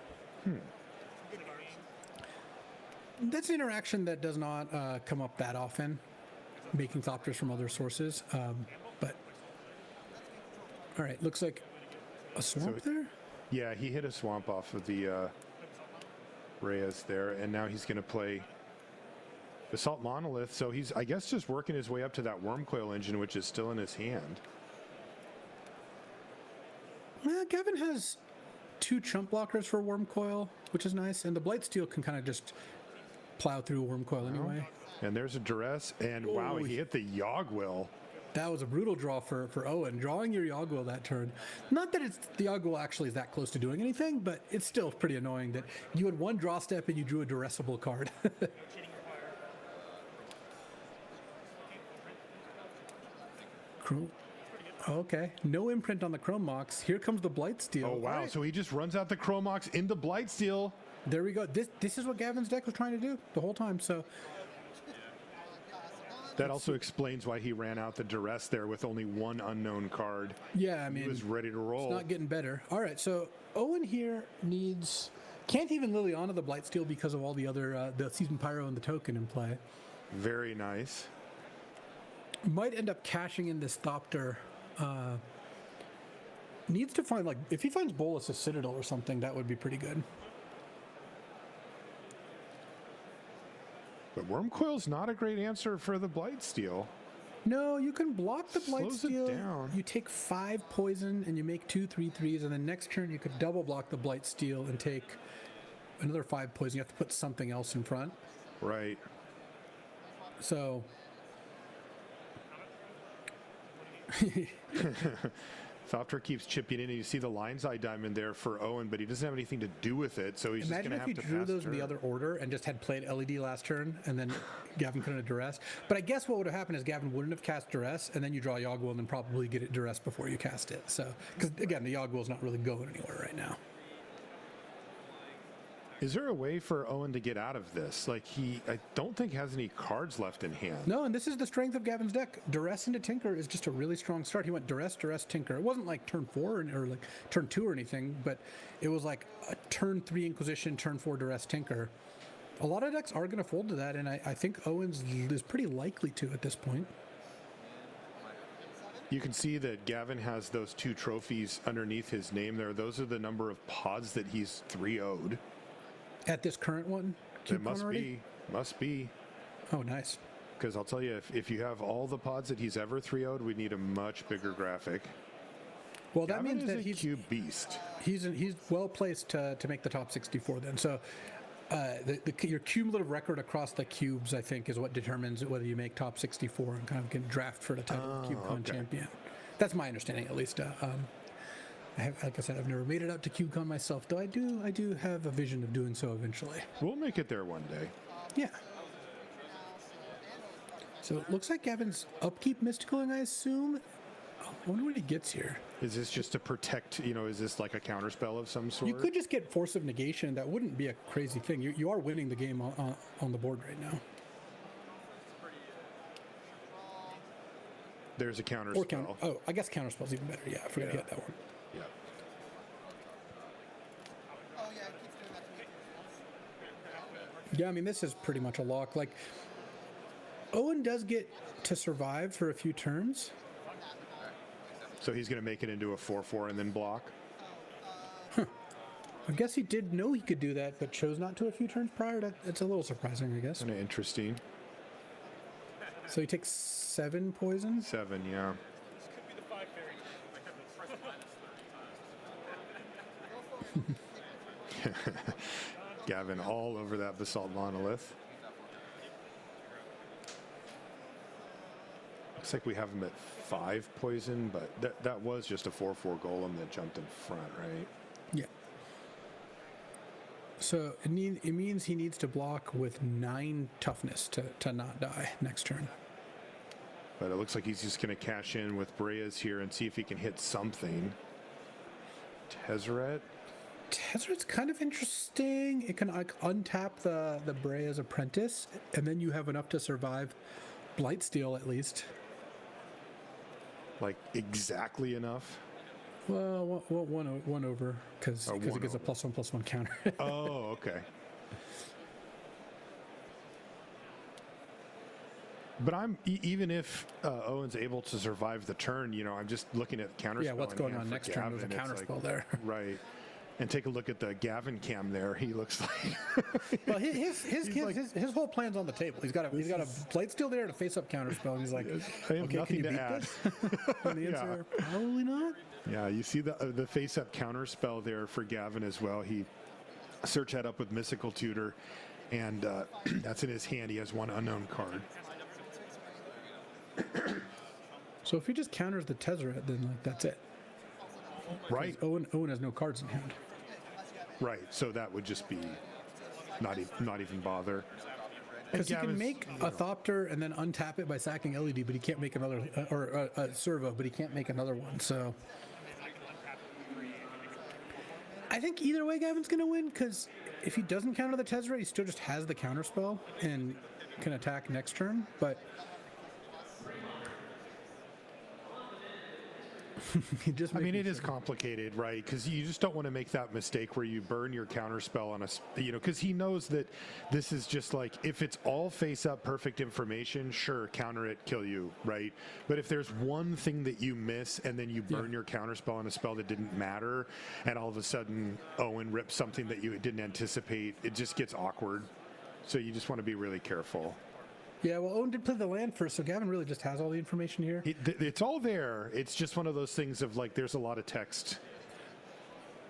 That's an interaction that does not come up that often, making Thopters from other sources. But all right, looks like a swamp there. Yeah, he hit a swamp off of the Reyes there, and now he's going to play Assault Monolith. So he's, I guess, just working his way up to that Worm Coil engine, which is still in his hand. Gavin has 2 chump blockers for Worm Coil, which is nice, and the Blightsteel can kind of just plow through a Worm Coil anyway. And there's a Duress, and wow, he hit the Yogwill. That was a brutal draw for Owen, drawing your Yogwill that turn. Not that the Yogwill actually is that close to doing anything, but it's still pretty annoying that you had 1 draw step and you drew a Duressable card. Okay, no imprint on the Chrome Mox. Here comes the Blightsteel. Oh wow! Right. So he just runs out the Chrome Mox into Blightsteel. There we go. This is what Gavin's deck was trying to do the whole time. So that also explains why he ran out the Duress there with only 1 unknown card. Yeah, I mean, he was ready to roll. It's not getting better. All right, so Owen here can't even Liliana the Blightsteel because of all the other the Season Pyro and the token in play. Very nice. Might end up cashing in this Thopter. Needs to find, like, if he finds Bolus a Citadel or something, that would be pretty good. But Worm Coil's not a great answer for the Blightsteel. No, you can block the Slows it Blightsteel. down. You take 5 poison and you make 2 3/3s, and then next turn you could double block the Blightsteel and take another 5 poison. You have to put something else in front. Right. So Thopter keeps chipping in, and you see the Lion's Eye Diamond there for Owen, but he doesn't have anything to do with it, so he's imagine just going to if have you to drew pass those turn. in the other order and just had played LED last turn, and then Gavin couldn't have Duress. But I guess what would have happened is Gavin wouldn't have cast Duress, and then you draw Yogwill and then probably get it Duress before you cast it. So, because again, the Yogwill's not really going anywhere right now. Is there a way for Owen to get out of this? Like, I don't think has any cards left in hand. No, and this is the strength of Gavin's deck. Duress into Tinker is just a really strong start. He went Duress, Tinker. It wasn't like turn 4 or like turn 2 or anything, but it was like a turn 3 Inquisition, turn 4 Duress, Tinker. A lot of decks are going to fold to that, and I think Owen's is pretty likely to at this point. You can see that Gavin has those 2 trophies underneath his name there. Those are the number of pods that he's 3-0'd. At this current one? It must be. Oh, nice. Because I'll tell you, if you have all the pods that he's ever 3-0'd, we need a much bigger graphic. Well, that Gavin means that he's a cube beast. He's well placed to make the top 64 then. So your cumulative record across the cubes, I think, is what determines whether you make top 64 and kind of can draft for the title of CubeCon champion. That's my understanding, at least. Like I said, I've never made it out to CubeCon myself, though I do have a vision of doing so eventually. We'll make it there one day. Yeah. So it looks like Gavin's upkeep mysticaling, I assume. I wonder what he gets here. Is this just to protect, is this like a counterspell of some sort? You could just get Force of Negation. That wouldn't be a crazy thing. You are winning the game on the board right now. There's a counterspell. Oh, I guess counterspell's even better. Yeah, I forgot to hit that one. Yeah. Yeah, I mean, this is pretty much a lock. Like, Owen does get to survive for a few turns. So he's going to make it into a 4/4 and then block. I guess he did know he could do that, but chose not to a few turns prior. It's a little surprising, I guess. Kind of interesting. So he takes 7 poison. 7, yeah. Gavin all over that basalt monolith. Looks like we have him at 5 poison, but that was just a 4/4 golem that jumped in front, right? Yeah. So it means he needs to block with 9 toughness to not die next turn. But it looks like he's just going to cash in with Brea's here and see if he can hit something. Tezzeret. Tezzeret's kind of interesting. It can like untap the Brea's Apprentice, and then you have enough to survive Blightsteel at least. Like exactly enough. Well, one over because it gets a +1/+1 counter. Oh, okay. But even if Owen's able to survive the turn, I'm just looking at the counter. Yeah, what's going on next turn? There's a counter spell there, right? And take a look at the Gavin cam there. He looks like well, his whole plan's on the table. He's got a Blightsteel there to face up counter spell, and he's like, I have okay, nothing can you to beat add. this? And the answer, probably not. Yeah, you see the face up counter spell there for Gavin as well. He searched that up with Mystical Tutor, and that's in his hand. He has 1 unknown card. So if he just counters the Tezzeret, then like that's it. Right. Owen has no cards in hand. Right. So that would just be not even bother. Because he can make a Thopter and then untap it by sacking LED, but he can't make another, or a Servo, but he can't make another one. So I think either way, Gavin's going to win, because if he doesn't counter the Tezzeret, he still just has the counter spell and can attack next turn. But it is complicated, right? Because you just don't want to make that mistake where you burn your counter spell on because he knows that this is just like, if it's all face up perfect information, sure, counter it, kill you, right? But if there's one thing that you miss and then you burn your counter spell on a spell that didn't matter, and all of a sudden Owen rips something that you didn't anticipate, it just gets awkward. So you just want to be really careful. Yeah, well, Owen did play the land first, so Gavin really just has all the information here. It's all there. It's just one of those things of like, there's a lot of text.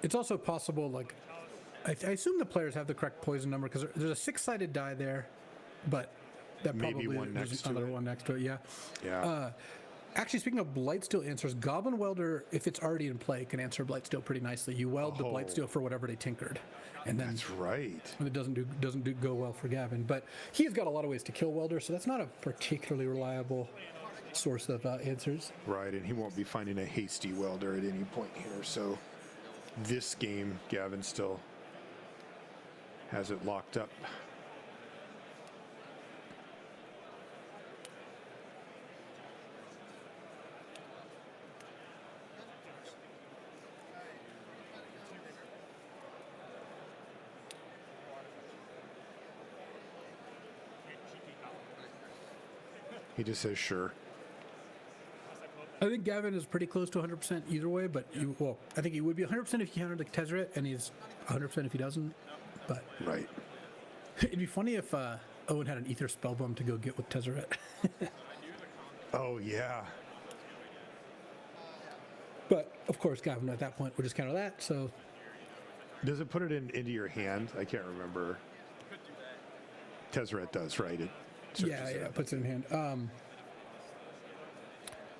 It's also possible, like, I assume the players have the correct poison number, because there's a 6-sided die there, but that maybe probably one next to another it. one next to it. Yeah. Yeah. Actually, speaking of Blightsteel answers, Goblin Welder, if it's already in play, can answer Blightsteel pretty nicely. You weld the Blightsteel for whatever they tinkered, and then that's right. It doesn't go well for Gavin, but he's got a lot of ways to kill Welder, so that's not a particularly reliable source of answers. Right, and he won't be finding a hasty welder at any point here. So this game, Gavin still has it locked up. He just says sure. I think Gavin is pretty close to 100% either way, but I think he would be 100% if he countered the Tezzeret, and he's 100% if he doesn't. But right, it'd be funny if Owen had an Ether Spellbomb to go get with Tezzeret. Oh yeah. But of course, Gavin at that point would just counter that. So does it put it into your hand? I can't remember. Tezzeret does, right? It puts it in hand.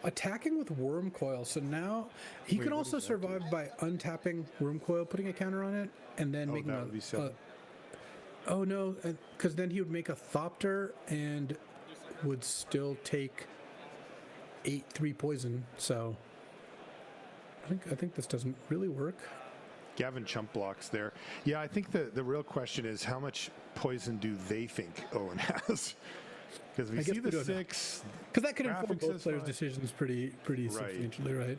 Attacking with Worm Coil. So now he can also survive by untapping Worm Coil, putting a counter on it, and then making oh no, because then he would make a Thopter and would still take 8/3 poison. So I think this doesn't really work. Gavin chump blocks there. Yeah, I think the real question is how much poison do they think Owen has? Because we see the 6. Because that could inform both players' decisions pretty substantially, right?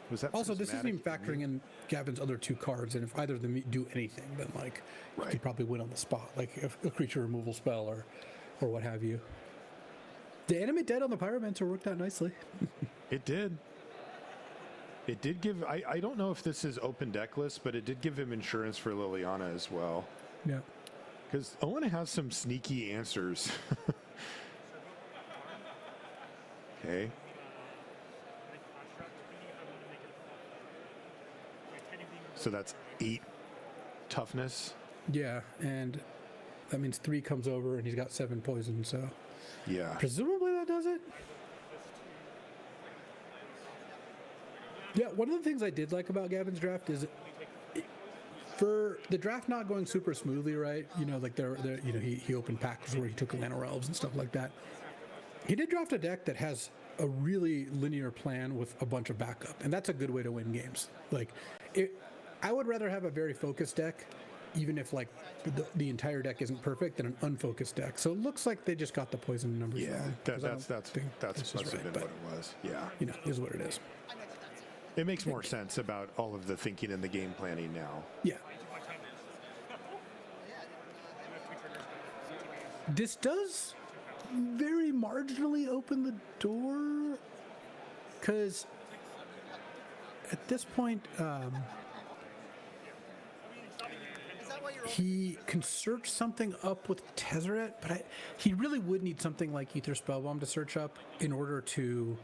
Was that also, this isn't even factoring in Gavin's other 2 cards, and if either of them do anything, then like you could probably win on the spot, like a creature removal spell or what have you. The animate dead on the Pyromancer worked out nicely. It did. It did give... I don't know if this is open deck list, but it did give him insurance for Liliana as well. Yeah. Because Owen has some sneaky answers. Okay. So that's 8 toughness. Yeah, and that means 3 comes over, and he's got 7 poison, so... Yeah. Presumably that does it? Yeah, one of the things I did like about Gavin's draft is... For the draft not going super smoothly, right? You know, like he opened packs where he took Llanowar Elves and stuff like that. He did draft a deck that has a really linear plan with a bunch of backup, and that's a good way to win games. Like, I would rather have a very focused deck, even if like the entire deck isn't perfect, than an unfocused deck. So it looks like they just got the poison numbers Yeah, wrong. that's must right, have been what it was. Yeah. You know, is what it is. It makes more sense about all of the thinking and the game planning now. Yeah. This does very marginally open the door, because at this point, he can search something up with Tezzeret, but he really would need something like Ether Spellbomb to search up in order to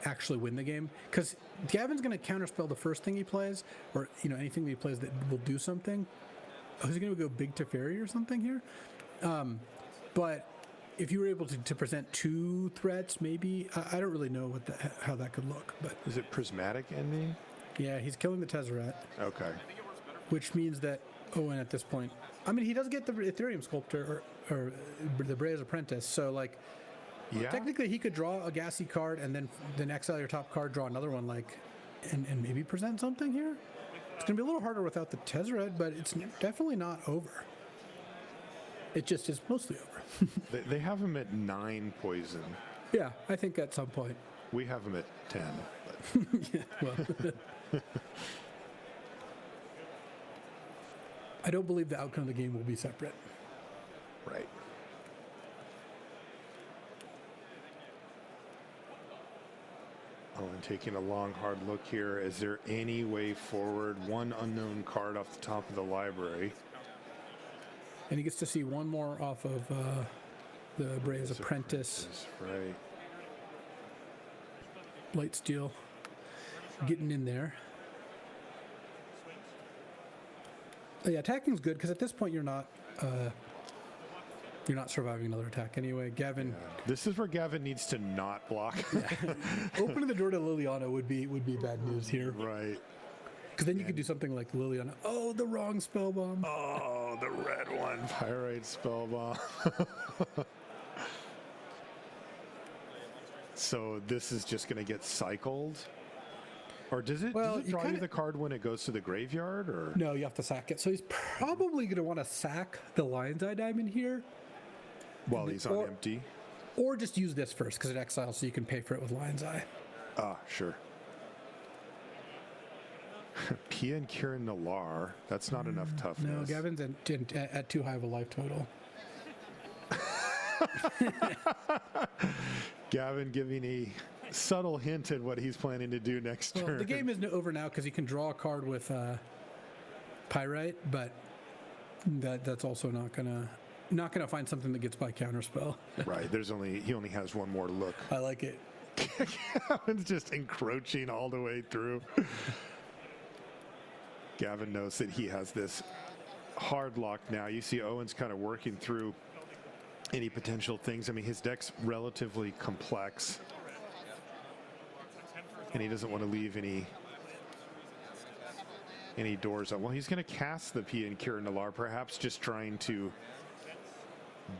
actually win the game, because Gavin's going to counterspell the first thing he plays, or anything that he plays that will do something. Oh, he's going to go big Teferi or something here. But if you were able to present 2 threats, maybe I don't really know how that could look. But is it Prismatic Envy? Yeah, he's killing the Tezzeret. Okay. Which means that Owen at this point, I mean, he does get the Ethereum Sculptor or the Brea's Apprentice, so like. Yeah. Technically, he could draw a gassy card and then exile your top card, draw another one, and maybe present something here. It's going to be a little harder without the Tezzeret, but it's definitely not over. It just is mostly over. They have him at 9 poison. Yeah, I think at some point. We have him at 10. But. Yeah, well. I don't believe the outcome of the game will be separate. Right. And taking a long, hard look here. Is there any way forward? 1 unknown card off the top of the library. And he gets to see 1 more off of the Brea's Apprentice. Right. Lightsteel getting in there. Yeah, attacking's good, because at this point you're not surviving another attack anyway. Gavin. Yeah. This is where Gavin needs to not block. Yeah. Opening the door to Liliana would be bad news here. Right. Because then you could do something like Liliana. Oh, the wrong spell bomb. Oh, the red one. Pyrite spell bomb. So this is just going to get cycled? Or does it draw you the card when it goes to the graveyard? Or no, you have to sack it. So he's probably going to want to sack the Lion's Eye Diamond here. While he's on empty? Or just use this first, because it exiles, so you can pay for it with Lion's Eye. Ah, sure. Pia and Kieran Nalar. That's not enough toughness. No, Gavin's at too high of a life total. Gavin giving a subtle hint at what he's planning to do next turn. The game isn't over now because he can draw a card with Pyrite, but that's also not gonna find something that gets by counterspell. Right. He only has 1 more look. I like it. Gavin's just encroaching all the way through. Gavin knows that he has this hard lock now. You see Owen's kind of working through any potential things. I mean, his deck's relatively complex, and he doesn't want to leave any doors up. Well, he's going to cast the Pia and Kieran Nalar, perhaps just trying to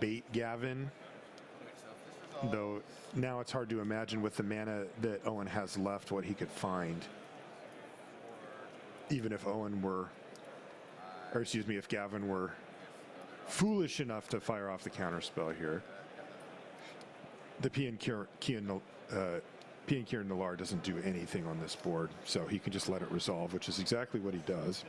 bait Gavin. Though now it's hard to imagine with the mana that Owen has left what he could find. Even if if Gavin were foolish enough to fire off the counterspell here. The Pia and Kieran Nalar doesn't do anything on this board, so he can just let it resolve, which is exactly what he does.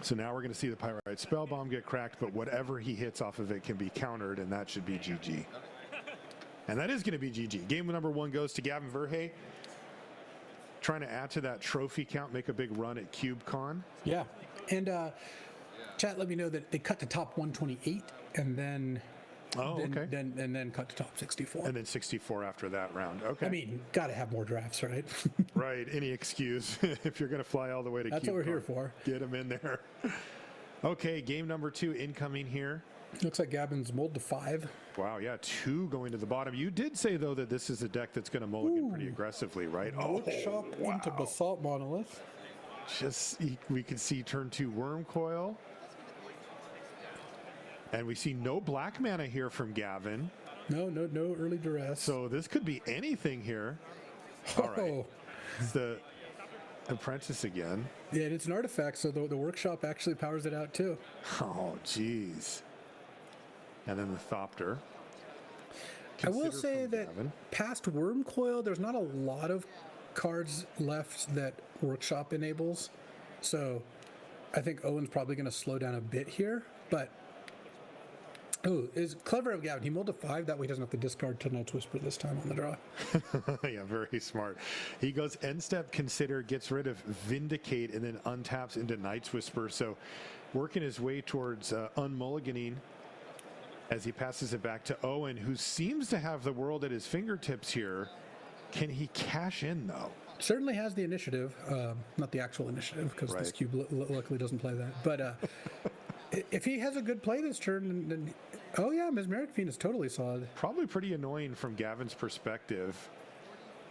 So now we're going to see the Pyrite Spellbomb get cracked, but whatever he hits off of it can be countered, and that should be GG. And that is going to be GG. Game number 1 goes to Gavin Verhey. Trying to add to that trophy count, make a big run at CubeCon. Yeah. And chat let me know that they cut to top 128 and then then cut to top 64. And then 64 after that round. Okay. I mean, got to have more drafts, right? Right. Any excuse if you're going to fly all the way to That's CubeCon. what we're here for. Get them in there. Okay, game number 2 incoming here. Looks like Gavin's mulled to 5. Wow, yeah, 2 going to the bottom. You did say, though, that this is a deck that's going to mulligan pretty aggressively, right? Workshop into Basalt Monolith. We can see turn 2 Worm Coil. And we see no black mana here from Gavin. No early duress. So this could be anything here. All right. It's the Apprentice again. Yeah, and it's an artifact, so the workshop actually powers it out too. Oh, jeez. And then the Thopter. I will say that past Worm Coil, there's not a lot of cards left that workshop enables. So I think Owen's probably going to slow down a bit here, but is clever of Gavin. He mulled to 5, that way he doesn't have to discard to Night's Whisper this time on the draw. Yeah, very smart. He goes end step, consider, gets rid of Vindicate, and then untaps into Night's Whisper. So working his way towards unmulliganing as he passes it back to Owen, who seems to have the world at his fingertips here. Can he cash in, though? Certainly has the initiative, not the actual initiative, because this cube luckily doesn't play that. But if he has a good play this turn, then oh yeah, Mesmeric Fiend is totally solid. Probably pretty annoying from Gavin's perspective.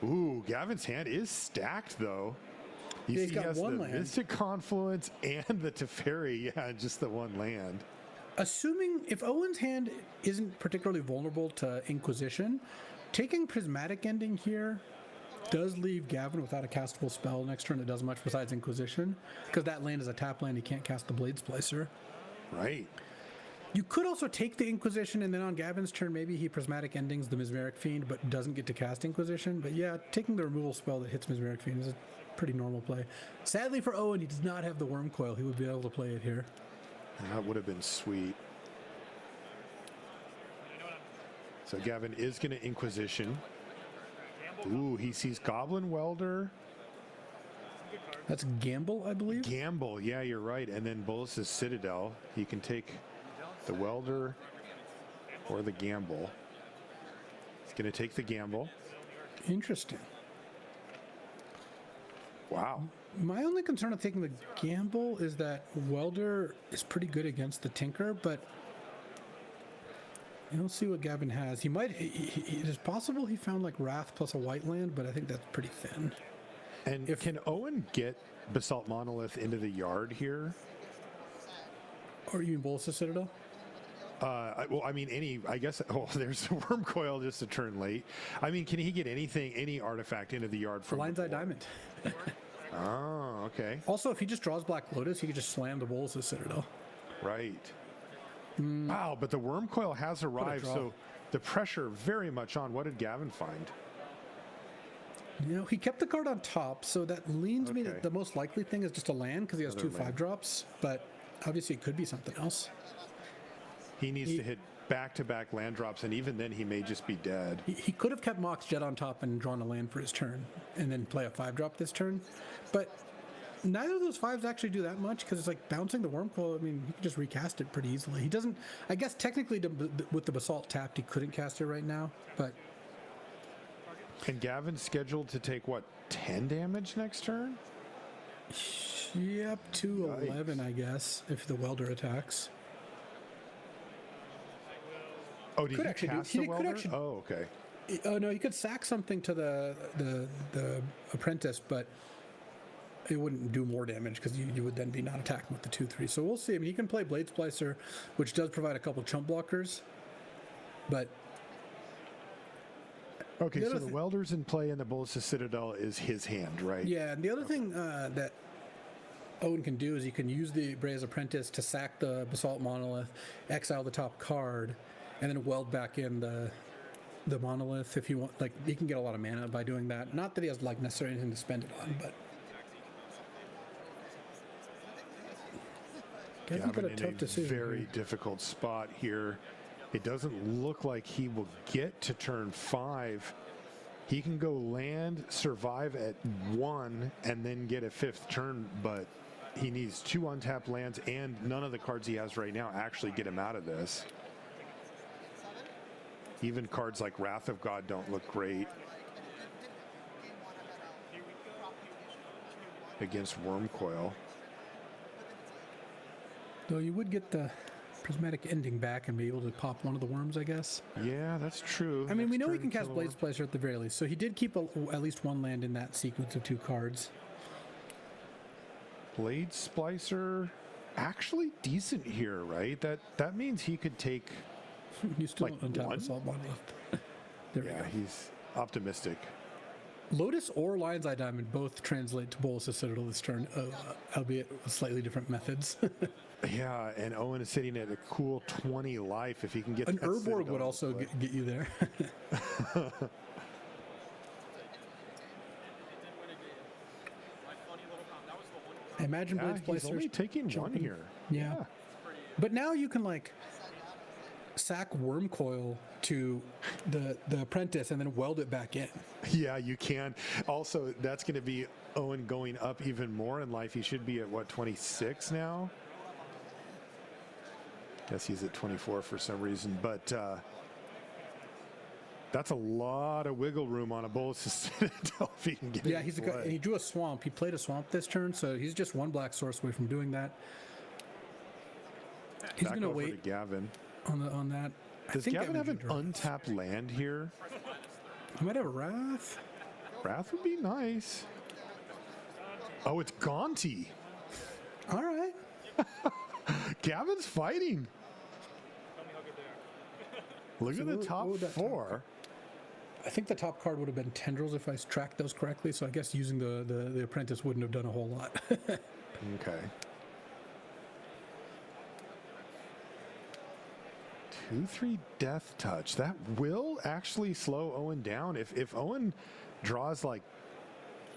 Ooh, Gavin's hand is stacked, though. He's got has one the land. Mystic Confluence and the Teferi. Yeah, just the one land. Assuming if Owen's hand isn't particularly vulnerable to Inquisition, taking Prismatic Ending here does leave Gavin without a castable spell next turn that does much besides Inquisition, because that land is a tap land, he can't cast the Blade Splicer. Right. You could also take the Inquisition, and then on Gavin's turn, maybe he Prismatic Endings the Mesmeric Fiend, but doesn't get to cast Inquisition. But yeah, taking the removal spell that hits Mesmeric Fiend is a pretty normal play. Sadly for Owen, he does not have the Worm Coil. He would be able to play it here. That would have been sweet. So Gavin is going to Inquisition. Ooh, he sees Goblin Welder. That's Gamble, I believe. Gamble, yeah, you're right. And then Bolas's Citadel. He can take the Welder or the Gamble. He's going to take the Gamble. Interesting. Wow. My only concern with taking the Gamble is that Welder is pretty good against the Tinker, but I don't see what Gavin has. He might. It is possible he found like Wrath plus a white land, but I think that's pretty thin. And can Owen get Basalt Monolith into the yard here? Or you mean Bolas's Citadel? Well, I mean, I guess, oh, there's the Worm Coil just a turn late. I mean, can he get any artifact into the yard from Lion's Eye Diamond. Oh, okay. Also, if he just draws Black Lotus, he could just slam the Bolas's Citadel. Right. Wow, but the Worm Coil has arrived, so the pressure very much on. What did Gavin find? You know, he kept the card on top, so that leans me that the most likely thing is just a land, because he has two 5-drops, but obviously it could be something else. He needs to hit back-to-back land drops, and even then he may just be dead. He could have kept Mox Jet on top and drawn a land for his turn, and then play a 5-drop this turn, but neither of those 5s actually do that much, because it's like bouncing the Worm Coil. I mean, he can just recast it pretty easily. He doesn't, I guess technically with the Basalt tapped, he couldn't cast it right now, but... And Gavin's scheduled to take, what, 10 damage next turn? Yep, 211, I guess, if the Welder attacks. Oh, did he cast the Welder? Oh, okay. Oh, no, you could sack something to the Apprentice, but it wouldn't do more damage, because you would then be not attacking with the 2/3. So we'll see. I mean, he can play Blade Splicer, which does provide a couple chump blockers, but... Okay, so the Welder's in play, and the Bolas's Citadel is his hand, right? Yeah, and the other thing that Owen can do is he can use the Brea's Apprentice to sack the Basalt Monolith, exile the top card, and then weld back in the Monolith if you want. Like, he can get a lot of mana by doing that. Not that he has like necessarily anything to spend it on, but... Gavin in a very difficult spot here. It doesn't look like he will get to turn 5. He can go land, survive at 1, and then get a 5th turn, but he needs 2 untapped lands, and none of the cards he has right now actually get him out of this. Even cards like Wrath of God don't look great against Wormcoil. Though you would get the prismatic ending back and be able to pop one of the worms, I guess. Yeah, that's true. I mean, we know he Next can turn, cast kill a Blade worm. Splicer at the very least, so he did keep at least one land in that sequence of 2 cards. Blade Splicer, actually decent here, right? That means he could take. You still Like don't untap one? Assault Monolith. There we Yeah, go. he's optimistic. Lotus or Lion's Eye Diamond both translate to Bolas' Citadel this turn, albeit with slightly different methods. Yeah, and Owen is sitting at a cool 20 life if he can get An that Urborg Citadel would also play. get you there. I imagine Yeah, Blade he's Splicer's only taking one jumping. here. Yeah. But now you can like sack Wormcoil to the apprentice and then weld it back in. Yeah, you can. Also, that's going to be Owen going up even more in life. He should be at what, 26 now? Guess he's at 24 for some reason, but that's a lot of wiggle room on a Bolas Citadel if he can get Yeah, it in and play. he drew a swamp. He played a swamp this turn, so he's just 1 black source away from doing that. He's Back going to over wait to Gavin. on that. Does Gavin have an drew- untapped land here? He might have a Wrath. Wrath would be nice. Oh, it's Gonti. All right. Gavin's fighting. Look So at the what top would that top 4. I think the top card would have been Tendrils if I tracked those correctly, so I guess using the apprentice wouldn't have done a whole lot. Okay. 2/3 Death Touch. That will actually slow Owen down. If Owen draws like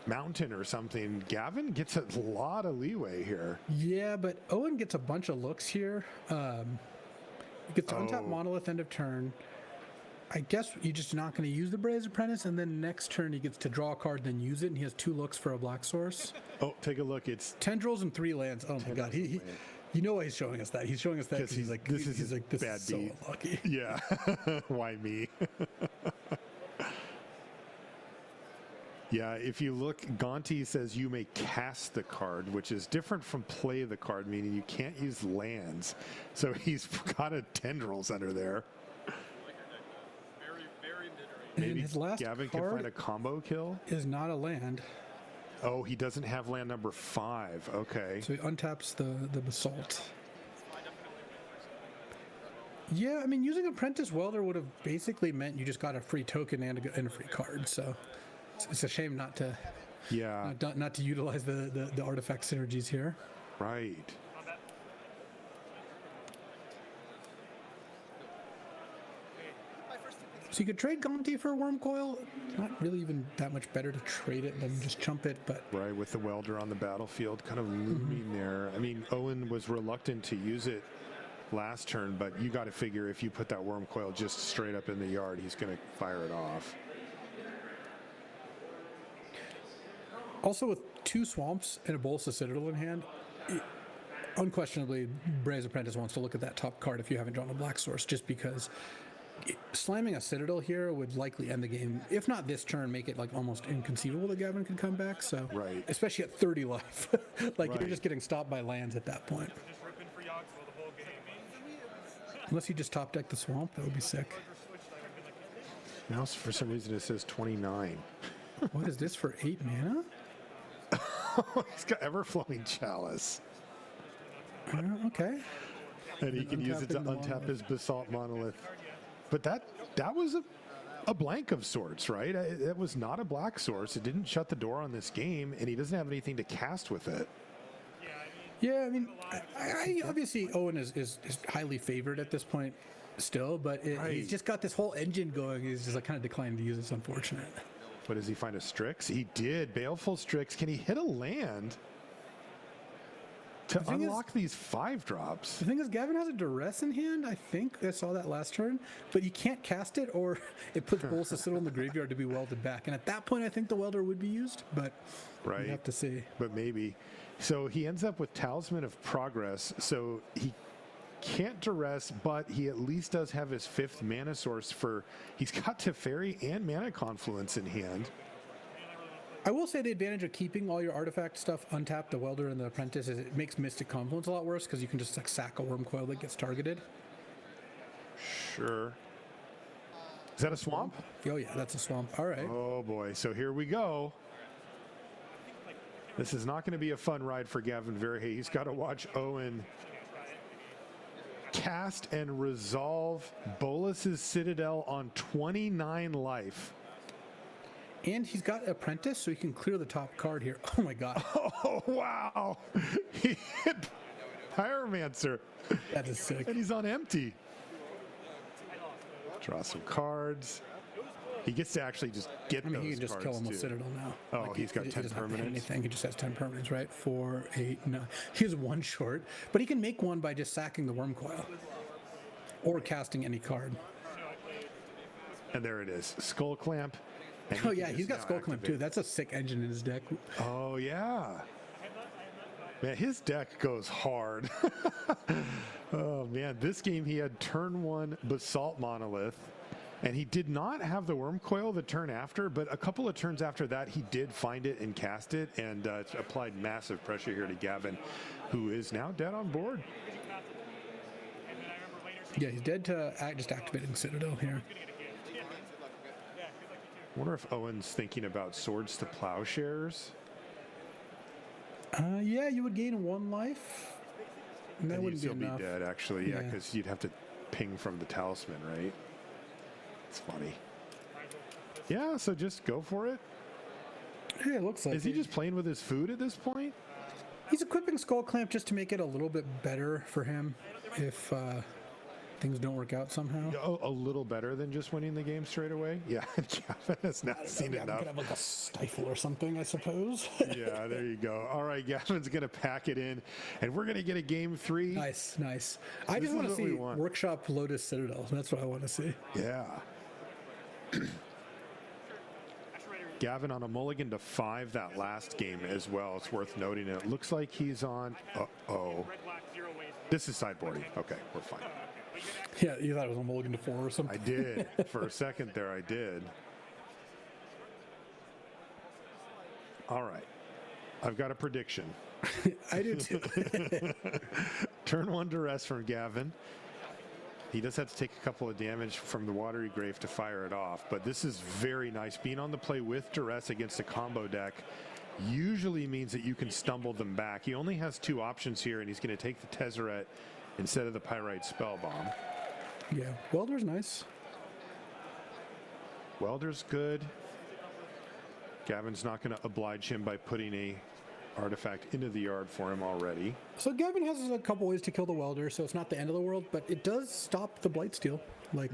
Mountain or something, Gavin gets a lot of leeway here. Yeah, but Owen gets a bunch of looks here. He gets to untap Monolith end of turn. I guess you're just not going to use the Braze Apprentice, and then next turn he gets to draw a card, then use it, and he has 2 looks for a black source. Oh, take a look. It's Tendrils and 3 lands. Oh my god, he you know why he's showing us that? He's showing us that because he's like, this is he's his like, this bad is so beat. unlucky. Yeah. Why me? Yeah, if you look, Gonti says you may cast the card, which is different from play the card, meaning you can't use lands. So he's got a Tendrils under there. And Maybe his last Gavin can card find a combo kill. is not a land, Oh, he doesn't have land number 5. Okay. so he untaps the Basalt. Yeah, I mean, using Apprentice Welder would have basically meant you just got a free token and a free card. So it's a shame not to Yeah, not to utilize the artifact synergies here. right. So you could trade Gonti for Wormcoil. Not really even that much better to trade it than just chump it, but Right, with the welder on the battlefield kind of looming there. I mean, Owen was reluctant to use it last turn, but you got to figure if you put that worm coil just straight up in the yard, he's going to fire it off. also with 2 swamps and a Bolas Citadel in hand, unquestionably Braze Apprentice wants to look at that top card if you haven't drawn a black source, just because slamming a Citadel here would likely end the game. If not this turn, make it like almost inconceivable that Gavin could come back. So, right. Especially at 30 life, like Right. you're just getting stopped by lands at that point. Unless you just top deck the swamp, that would be sick. Now, for some reason, it says 29. What is this for 8 mana? He's got Everflowing Chalice. Okay. And he can use it to Untapping the untap monolith. his Basalt Monolith. But that was a blank of sorts, right? It was not a black source. It didn't shut the door on this game, and he doesn't have anything to cast with it. Yeah, I mean, I obviously Owen is highly favored at this point still, but he's just got this whole engine going. He's just like kind of declining to use it. It's unfortunate. But does he find a Strix? He did. Baleful Strix. Can he hit a land to unlock these 5-drops. The thing is, Gavin has a duress in hand. I think I saw that last turn, but you can't cast it, or it puts Bolus to Citadel in the graveyard to be welded back. And at that point, I think the welder would be used, but right. you have to see. But maybe. So he ends up with Talisman of Progress. So he can't duress, but he at least does have his 5th mana source for. He's got Teferi and Mana Confluence in hand. I will say the advantage of keeping all your artifact stuff untapped, the welder and the apprentice, is it makes Mystic Confluence a lot worse because you can just like sack a worm coil that gets targeted. Sure. Is that a swamp? Oh yeah, that's a swamp. All right. Oh boy. So here we go. This is not going to be a fun ride for Gavin Verhey. He's got to watch Owen cast and resolve Bolus's Citadel on 29 life. And he's got Apprentice, so he can clear the top card here. Oh my god. Oh, wow. He hit Pyromancer. That is sick. And he's on empty. Draw some cards. He gets to actually just get those cards, he can just kill him with Citadel now. Oh, like he's got 10 doesn't have to hit permanents? anything. He just has 10 permanents, right? 4, 8, 9. He has 1 short, but he can make 1 by just sacking the worm coil. Or casting any card. And there it is. Skull Clamp. And Oh he yeah, can he's just got now Skull Clamp activate. too. That's a sick engine in his deck. Oh yeah. Man, his deck goes hard. Oh man, this game he had turn 1 Basalt Monolith, and he did not have the Worm Coil the turn after, but a couple of turns after that he did find it and cast it, and it's applied massive pressure here to Gavin, who is now dead on board. Yeah, he's dead to just activating Citadel here. I wonder if Owen's thinking about Swords to Plowshares. Yeah, you would gain 1 life. And that And wouldn't you'd be still enough. be dead, actually, yeah, Yeah. because you'd have to ping from the Talisman, right? It's funny. Yeah, so just go for it. Yeah, it looks like Is he just playing with his food at this point? He's equipping Skull Clamp just to make it a little bit better for him if things don't work out somehow. A little better than just winning the game straight away? Yeah, Gavin has not seen Yeah, we enough. could have like a stifle or something, I suppose. Yeah, there you go. All right, Gavin's going to pack it in, and we're going to get a game 3. Nice, nice. I This just want is to what we see want. Workshop Lotus Citadel. That's what I want to see. Yeah. Gavin on a mulligan to 5 that last game as well. It's worth noting. It looks like he's on. Uh-oh. This is sideboarding. Okay, we're fine. Yeah, you thought it was a mulligan to 4 or something. I did. For a second there, I did. All right. I've got a prediction. I do too. Turn 1 duress from Gavin. He does have to take a couple of damage from the Watery Grave to fire it off, but this is very nice. Being on the play with duress against a combo deck usually means that you can stumble them back. He only has 2 options here, and he's going to take the Tezzeret instead of the Pyrite Spellbomb. Yeah, Welder's nice. Welder's good. Gavin's not going to oblige him by putting a artifact into the yard for him already. So Gavin has a couple ways to kill the Welder, so it's not the end of the world, but it does stop the Blightsteel. Like,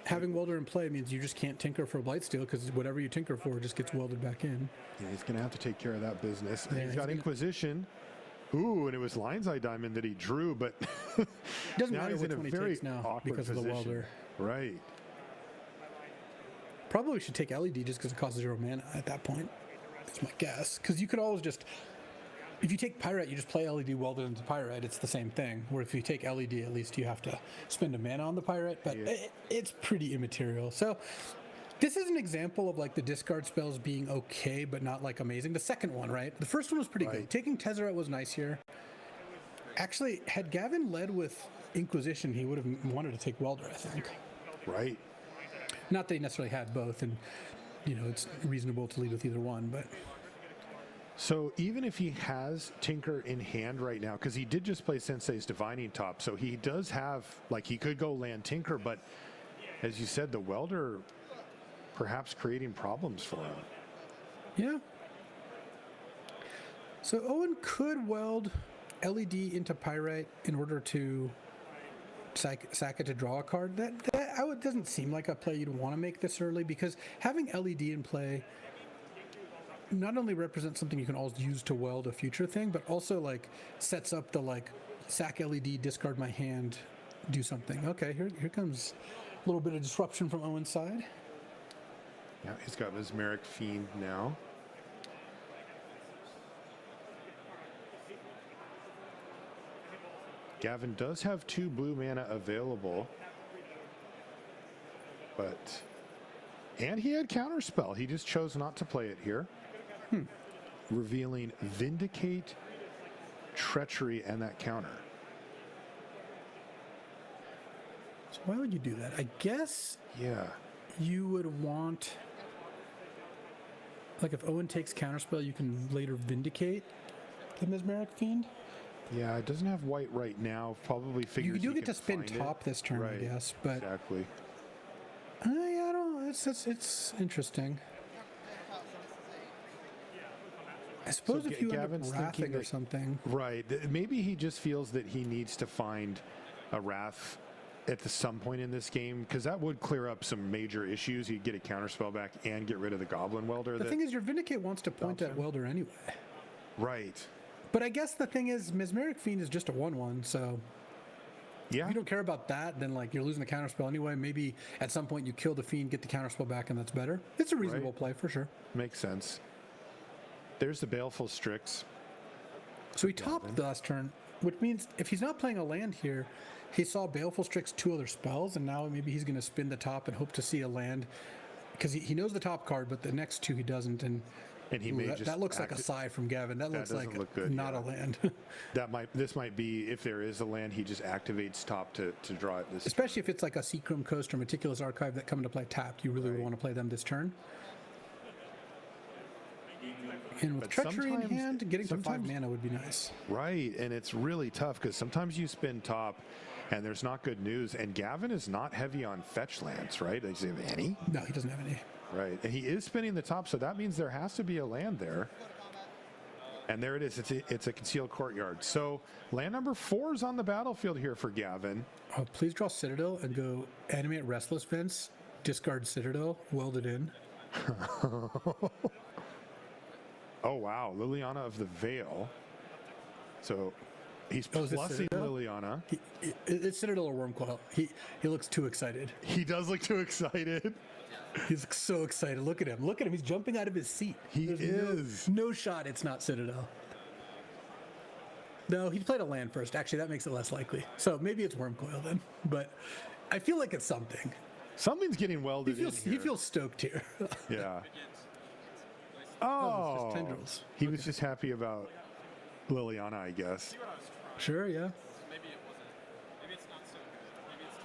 having Welder in play means you just can't tinker for Blightsteel because whatever you tinker for just gets welded back in. Yeah, he's going to have to take care of that business. And Yeah, he's got he's gonna- Inquisition. Ooh, and it was Lion's Eye Diamond that he drew, but Doesn't now matter he's which in a one he very takes now awkward because of the position. Welder. Right. Probably should take LED just because it costs 0 mana at that point. That's my guess. Because you could always just, if you take Pyrite, you just play LED welded into Pyrite. It's the same thing. Where if you take LED, at least you have to spend a mana on the Pyrite, but it's pretty immaterial. So this is an example of like the discard spells being okay, but not like amazing. The second one, right? The first one was pretty good. Taking Tezzeret was nice here. Actually, had Gavin led with Inquisition, he would have wanted to take Welder, I think. Right. Not that he necessarily had both, and you know it's reasonable to lead with either one, but So even if he has Tinker in hand right now, because he did just play Sensei's Divining Top, so he does have, like, he could go land Tinker, but as you said, the Welder perhaps creating problems for him. yeah. So Owen could weld LED into Pyrite in order to sack it to draw a card. That doesn't seem like a play you'd want to make this early, because having LED in play not only represents something you can always use to weld a future thing, but also like sets up the like sack LED, discard my hand, do something. Okay, here comes a little bit of disruption from Owen's side. Yeah, he's got Mesmeric Fiend now. Gavin does have 2 blue mana available, and he had Counterspell. He just chose not to play it here. Revealing Vindicate, Treachery, and that counter. So why would you do that? I guess you would want, like, if Owen takes Counterspell, you can later Vindicate the Mesmeric Fiend. Yeah, it doesn't have white right now. Probably figures you do he get can to spin find top it. this turn, Right. I guess. But Exactly. yeah, I don't know. It's interesting. I suppose So if you Gavin's end up thinking wrathing or that- something. Right. Maybe he just feels that he needs to find a Wrath at some point in this game, because that would clear up some major issues. He'd get a Counterspell back and get rid of the Goblin Welder. The thing is, your Vindicate wants to point at Welder anyway. Right. But I guess the thing is, Mesmeric Fiend is just a 1/1, so yeah. if you don't care about that, then like you're losing the Counterspell anyway. Maybe at some point you kill the Fiend, get the Counterspell back, and that's better. It's a reasonable play for sure. Makes sense. There's the Baleful Strix. So he topped the last turn, which means if he's not playing a land here, he saw Baleful Strix 2 other spells, and now maybe he's going to spin the top and hope to see a land, because he knows the top card, but the next 2 he doesn't. And he may just that looks like a sigh from Gavin. That looks like look good, not a land. This might be, if there is a land, he just activates top to draw it this Especially if it's like a Seachrome Coast or Meticulous Archive that come into play tapped. You really would want to play them this turn. And with But Treachery in sometimes- hand, getting to 5 sometimes- mana would be nice. Right, and it's really tough because sometimes you spin top and there's not good news, and Gavin is not heavy on fetch lands, right? Does he have any? No, he doesn't have any. Right, and he is spinning the top, so that means there has to be a land there. And there it is. It's a Concealed Courtyard. So land number 4 is on the battlefield here for Gavin. Oh, please draw Citadel and go animate Restless Vents, discard Citadel, weld it in. Oh, wow. Liliana of the Veil. So he's Oh, is it plussing Citadel? Liliana. It's Citadel or Wormcoil. He looks too excited. He does look too excited. He's so excited. Look at him. Look at him. He's jumping out of his seat. He is. No shot it's not Citadel. No, he played a land first. Actually, that makes it less likely. So maybe it's Wormcoil then. But I feel like it's something. Something's getting welded in He here. feels stoked here. Yeah. Oh, it's just tendrils. He was just happy about Liliana, I guess. Sure, yeah.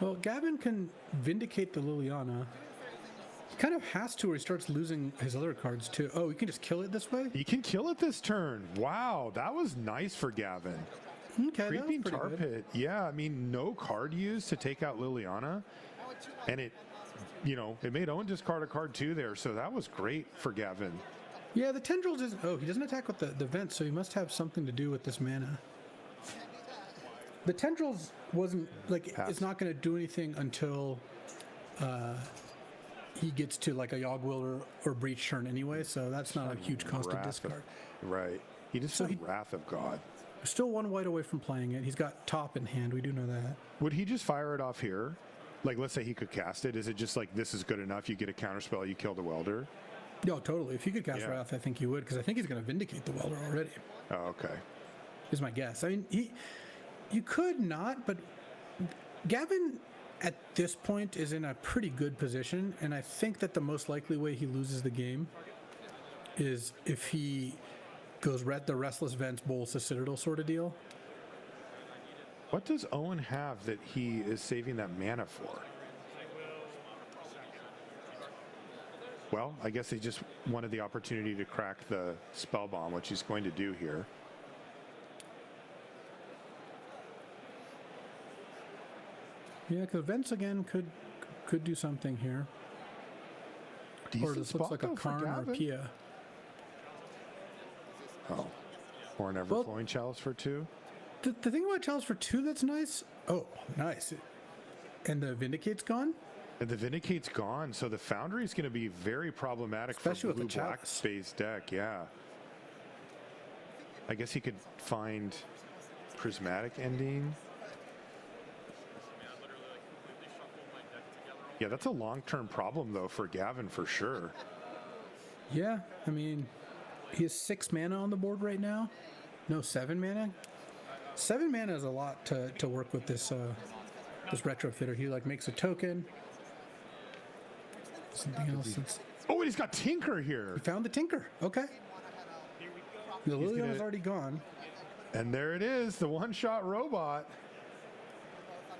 Well, Gavin can vindicate the Liliana. He kind of has to, or he starts losing his other cards too. Oh, he can just kill it this way? He can kill it this turn. Wow, that was nice for Gavin. Okay, Creeping that was Tar pretty good. Pit. Yeah, I mean, no card used to take out Liliana. And it made Owen discard a card too there. So that was great for Gavin. Yeah, the tendrils is. Oh, he doesn't attack with the vent, so he must have something to do with this mana. The tendrils wasn't like it's not going to do anything until he gets to like a Yogg-Will or Breach turn anyway, so that's not a huge cost to discard. Right. He just said Wrath of God. Still 1 white away from playing it. He's got top in hand. We do know that. Would he just fire it off here? Like, let's say he could cast it. Is it just like, this is good enough? You get a counterspell, you kill the welder? No, totally. If he could cast Yeah. Wrath, I think he would, because I think he's going to vindicate the welder already. Oh, okay. Is my guess. I mean, you could not, but Gavin at this point is in a pretty good position, and I think that the most likely way he loses the game is if he goes the Restless Vents bowls the Citadel sort of deal. What does Owen have that he is saving that mana for? Well, I guess he just wanted the opportunity to crack the spell bomb, which he's going to do here. Yeah, because Vents again could do something here. Decent or this looks spot, like a though, for Karn or a Gavin. Pia. Oh, or an Everflowing Chalice for 2. The thing about Chalice for 2 that's nice. Oh, nice. And the Vindicate's gone? And the Vindicate's gone, so the Foundry's going to be very problematic, especially for with the blue-black Chalice. space deck, yeah. I guess he could find Prismatic Ending. Yeah, that's a long-term problem, though, for Gavin, for sure. Yeah, I mean, he has 6 mana on the board right now. No, 7 mana. 7 mana is a lot to work with this this retrofitter. He like makes a token. Something else. Oh, and he's got Tinker here. He found the Tinker. Okay. The Liliana's already gone. And there it is, the one-shot robot.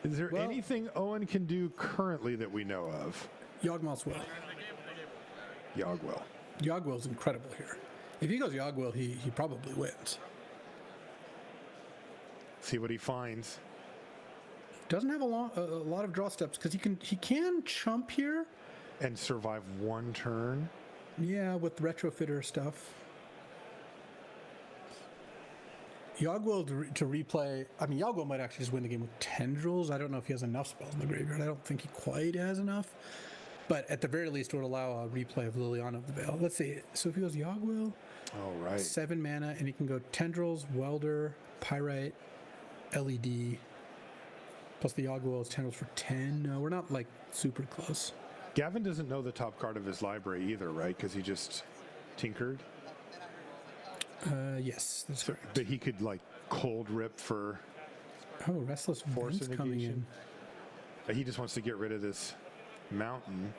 Is there anything Owen can do currently that we know of? Yawgmoth's will. Yawgwill. Yawgwill's incredible here. If he goes Yawgwill, he probably wins. See what he finds. Doesn't have a lot of draw steps because he can chump here and survive one turn. Yeah, with retrofitter stuff. Yawgwill to replay. I mean, Yawgwill might actually just win the game with Tendrils. I don't know if he has enough spells in the graveyard. I don't think he quite has enough. But at the very least, it would allow a replay of Liliana of the Veil. Let's see. So if he goes Yawgwill, all right, 7 mana, and he can go Tendrils, Welder, Pyrite, LED. Plus the Yawgwill is Tendrils for 10. No, we're not like super close. Gavin doesn't know the top card of his library either, right? Because he just tinkered. Yes, that's right. But he could like cold rip for. Oh, Restless Vents coming in. He just wants to get rid of this mountain.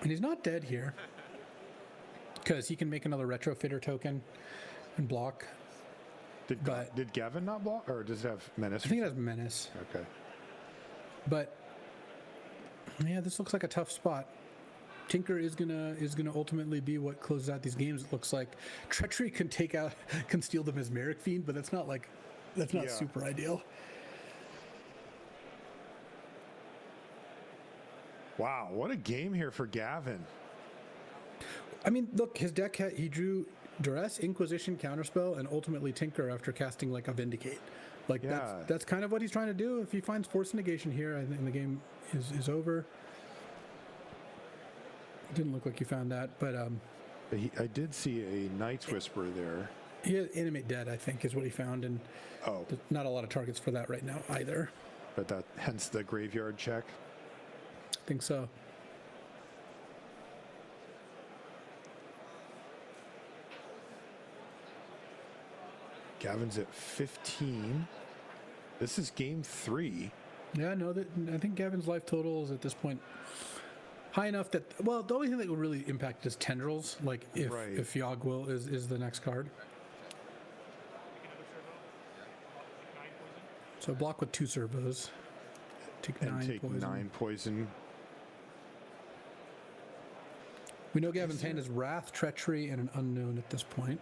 And he's not dead here because he can make another retrofitter token and block. Did Gavin not block, or does it have Menace? I think it has Menace. Okay. But yeah, this looks like a tough spot. Tinker is gonna ultimately be what closes out these games. It looks like Treachery can steal the Mesmeric Fiend, but that's not super ideal. Wow, what a game here for Gavin. I mean, look, his deck he drew Duress, Inquisition, Counterspell, and ultimately Tinker after casting like a Vindicate. Like that's kind of what he's trying to do. If he finds Force Negation here, I think the game is over. Didn't look like he found that, but I did see a Night's Whisper there. He had Animate Dead, I think, is what he found, and there's not a lot of targets for that right now either. But hence the graveyard check. I think so. Gavin's at 15. This is game 3. Yeah, no, I think Gavin's life total is at this point high enough that, well, the only thing that will really impact is Tendrils, like if Yawgwill is the next card. So block with 2 servos. Take 9 poison. We know Gavin's hand is Wrath, Treachery, and an Unknown at this point.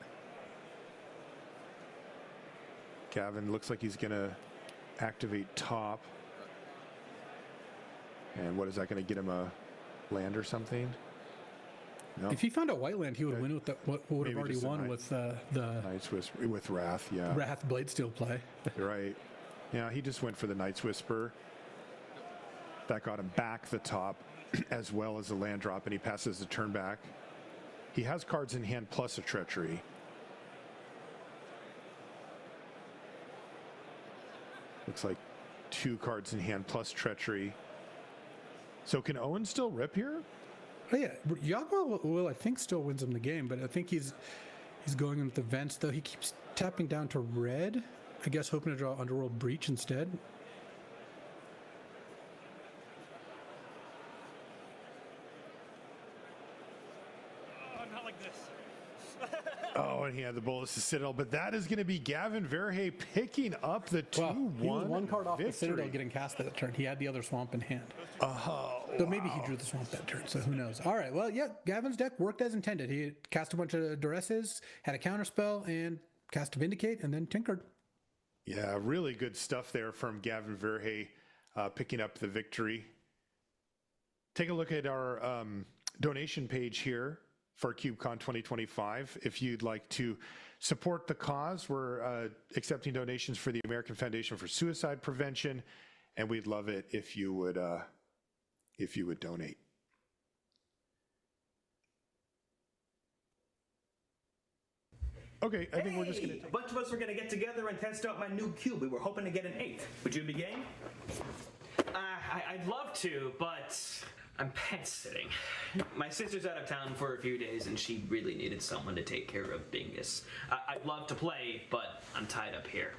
Gavin looks like he's going to activate top. And what is that going to get him, a land or something? No. If he found a white land, he would win with what would have already won with the Night's Whisper with Wrath, yeah. Wrath Bladesteel play. You're right. Yeah, he just went for the Night's Whisper. That got him back the top as well as a land drop, and he passes the turn back. He has cards in hand plus a Treachery. Looks like 2 cards in hand plus Treachery. So can Owen still rip here? Oh yeah, Yawgwill will I think still wins him the game, but I think he's going in with the Vents, though. He keeps tapping down to red, I guess hoping to draw Underworld Breach instead. Not like this. Oh, and he had the Bolus of Citadel, but that is going to be Gavin Verhey picking up the 2-1 He was 1 card off victory. the Citadel getting cast that turn. He had the other Swamp in hand. So maybe he drew the Swamp that turn, so who knows. All right, well, yeah, Gavin's deck worked as intended. He cast a bunch of Duresses, had a Counterspell, and cast a Vindicate, and then tinkered. Yeah, really good stuff there from Gavin Verhey picking up the victory. Take a look at our donation page here for CubeCon 2025. If you'd like to support the cause, we're accepting donations for the American Foundation for Suicide Prevention, and we'd love it if you would donate. Okay, I think we're just gonna A bunch of us were gonna get together and test out my new cube. We were hoping to get an 8th. Would you be game? I'd love to, but I'm pet sitting. My sister's out of town for a few days, and she really needed someone to take care of Bingus. I'd love to play, but I'm tied up here.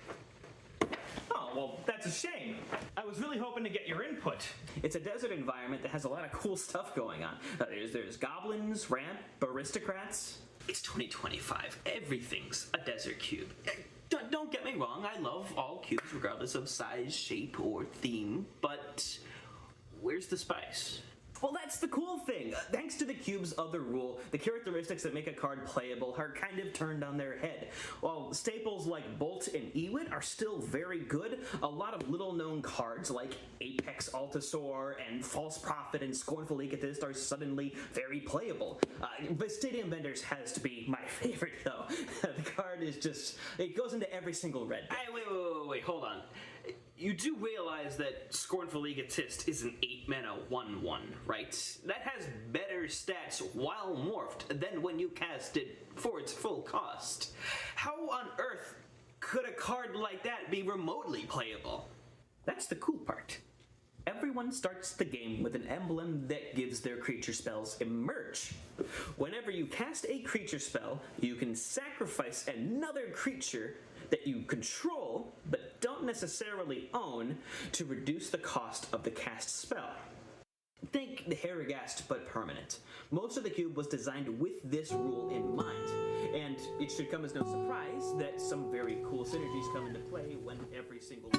Oh, well, that's a shame. I was really hoping to get your input. It's a desert environment that has a lot of cool stuff going on. There's goblins, ramp, aristocrats. It's 2025. Everything's a desert cube. Don't get me wrong, I love all cubes regardless of size, shape, or theme, but where's the spice? Well, that's the cool thing. Thanks to the cube's other rule, the characteristics that make a card playable are kind of turned on their head. While staples like Bolt and Ewit are still very good, a lot of little-known cards like Apex Altasaur and False Prophet and Scornful Egotist are suddenly very playable. Stadium Vendors has to be my favorite, though. The card is just... it goes into every single red deck. Hey, wait, hold on. You do realize that Scornful Egotist is an 8-mana 1/1, right? That has better stats while morphed than when you cast it for its full cost. How on earth could a card like that be remotely playable? That's the cool part. Everyone starts the game with an emblem that gives their creature spells emerge. Whenever you cast a creature spell, you can sacrifice another creature that you control but don't necessarily own to reduce the cost of the cast spell. Think the Harrogast but permanent. Most of the cube was designed with this rule in mind, and it should come as no surprise that some very cool synergies come into play when every single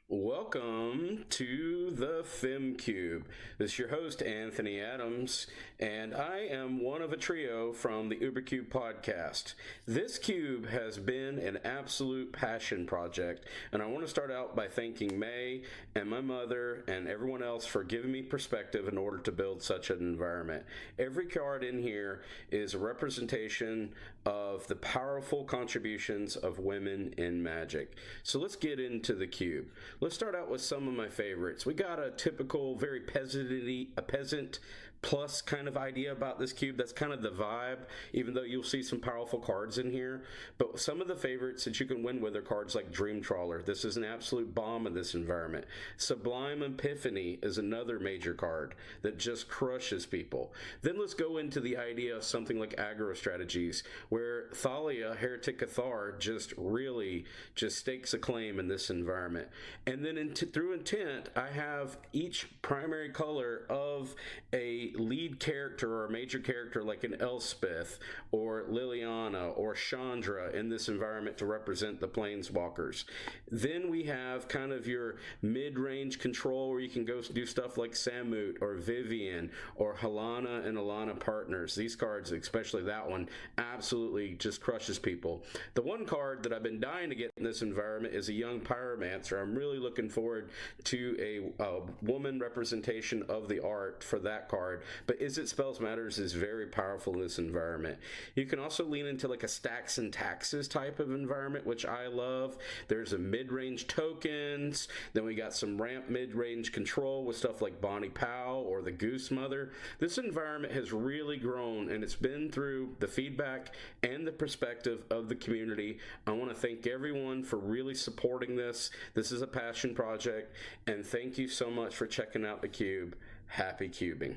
Welcome to the FemCube. This is your host, Anthony Adams, and I am one of a trio from the UberCube podcast. This cube has been an absolute passion project, and I want to start out by thanking May and my mother and everyone else for giving me perspective in order to build such an environment. Every card in here is a representation of the powerful contributions of women in Magic. So let's get into the cube. Let's start out with some of my favorites. We got a typical, very peasant plus kind of idea about this cube. That's kind of the vibe, even though you'll see some powerful cards in here. But some of the favorites that you can win with are cards like Dream Trawler. This is an absolute bomb in this environment. Sublime Epiphany is another major card that just crushes people. Then let's go into the idea of something like aggro strategies, where Thalia, Heretic Cathar, just really stakes a claim in this environment. And then through intent, I have each primary color of a lead character or a major character like an Elspeth or Liliana or Chandra in this environment to represent the Planeswalkers. Then we have kind of your mid-range control where you can go do stuff like Samut or Vivian or Halana and Alana Partners. These cards, especially that one, absolutely just crushes people. The one card that I've been dying to get in this environment is a young Pyromancer. I'm really looking forward to a woman representation of the art for that card. But Izzet Spells Matters is very powerful in this environment. You can also lean into like a Stacks and Taxes type of environment, which I love. There's a mid-range tokens. Then we got some ramp mid-range control with stuff like Bonnie Powell or the Goose Mother. This environment has really grown, and it's been through the feedback and the perspective of the community. I want to thank everyone for really supporting this. This is a passion project, and thank you so much for checking out the cube. Happy cubing.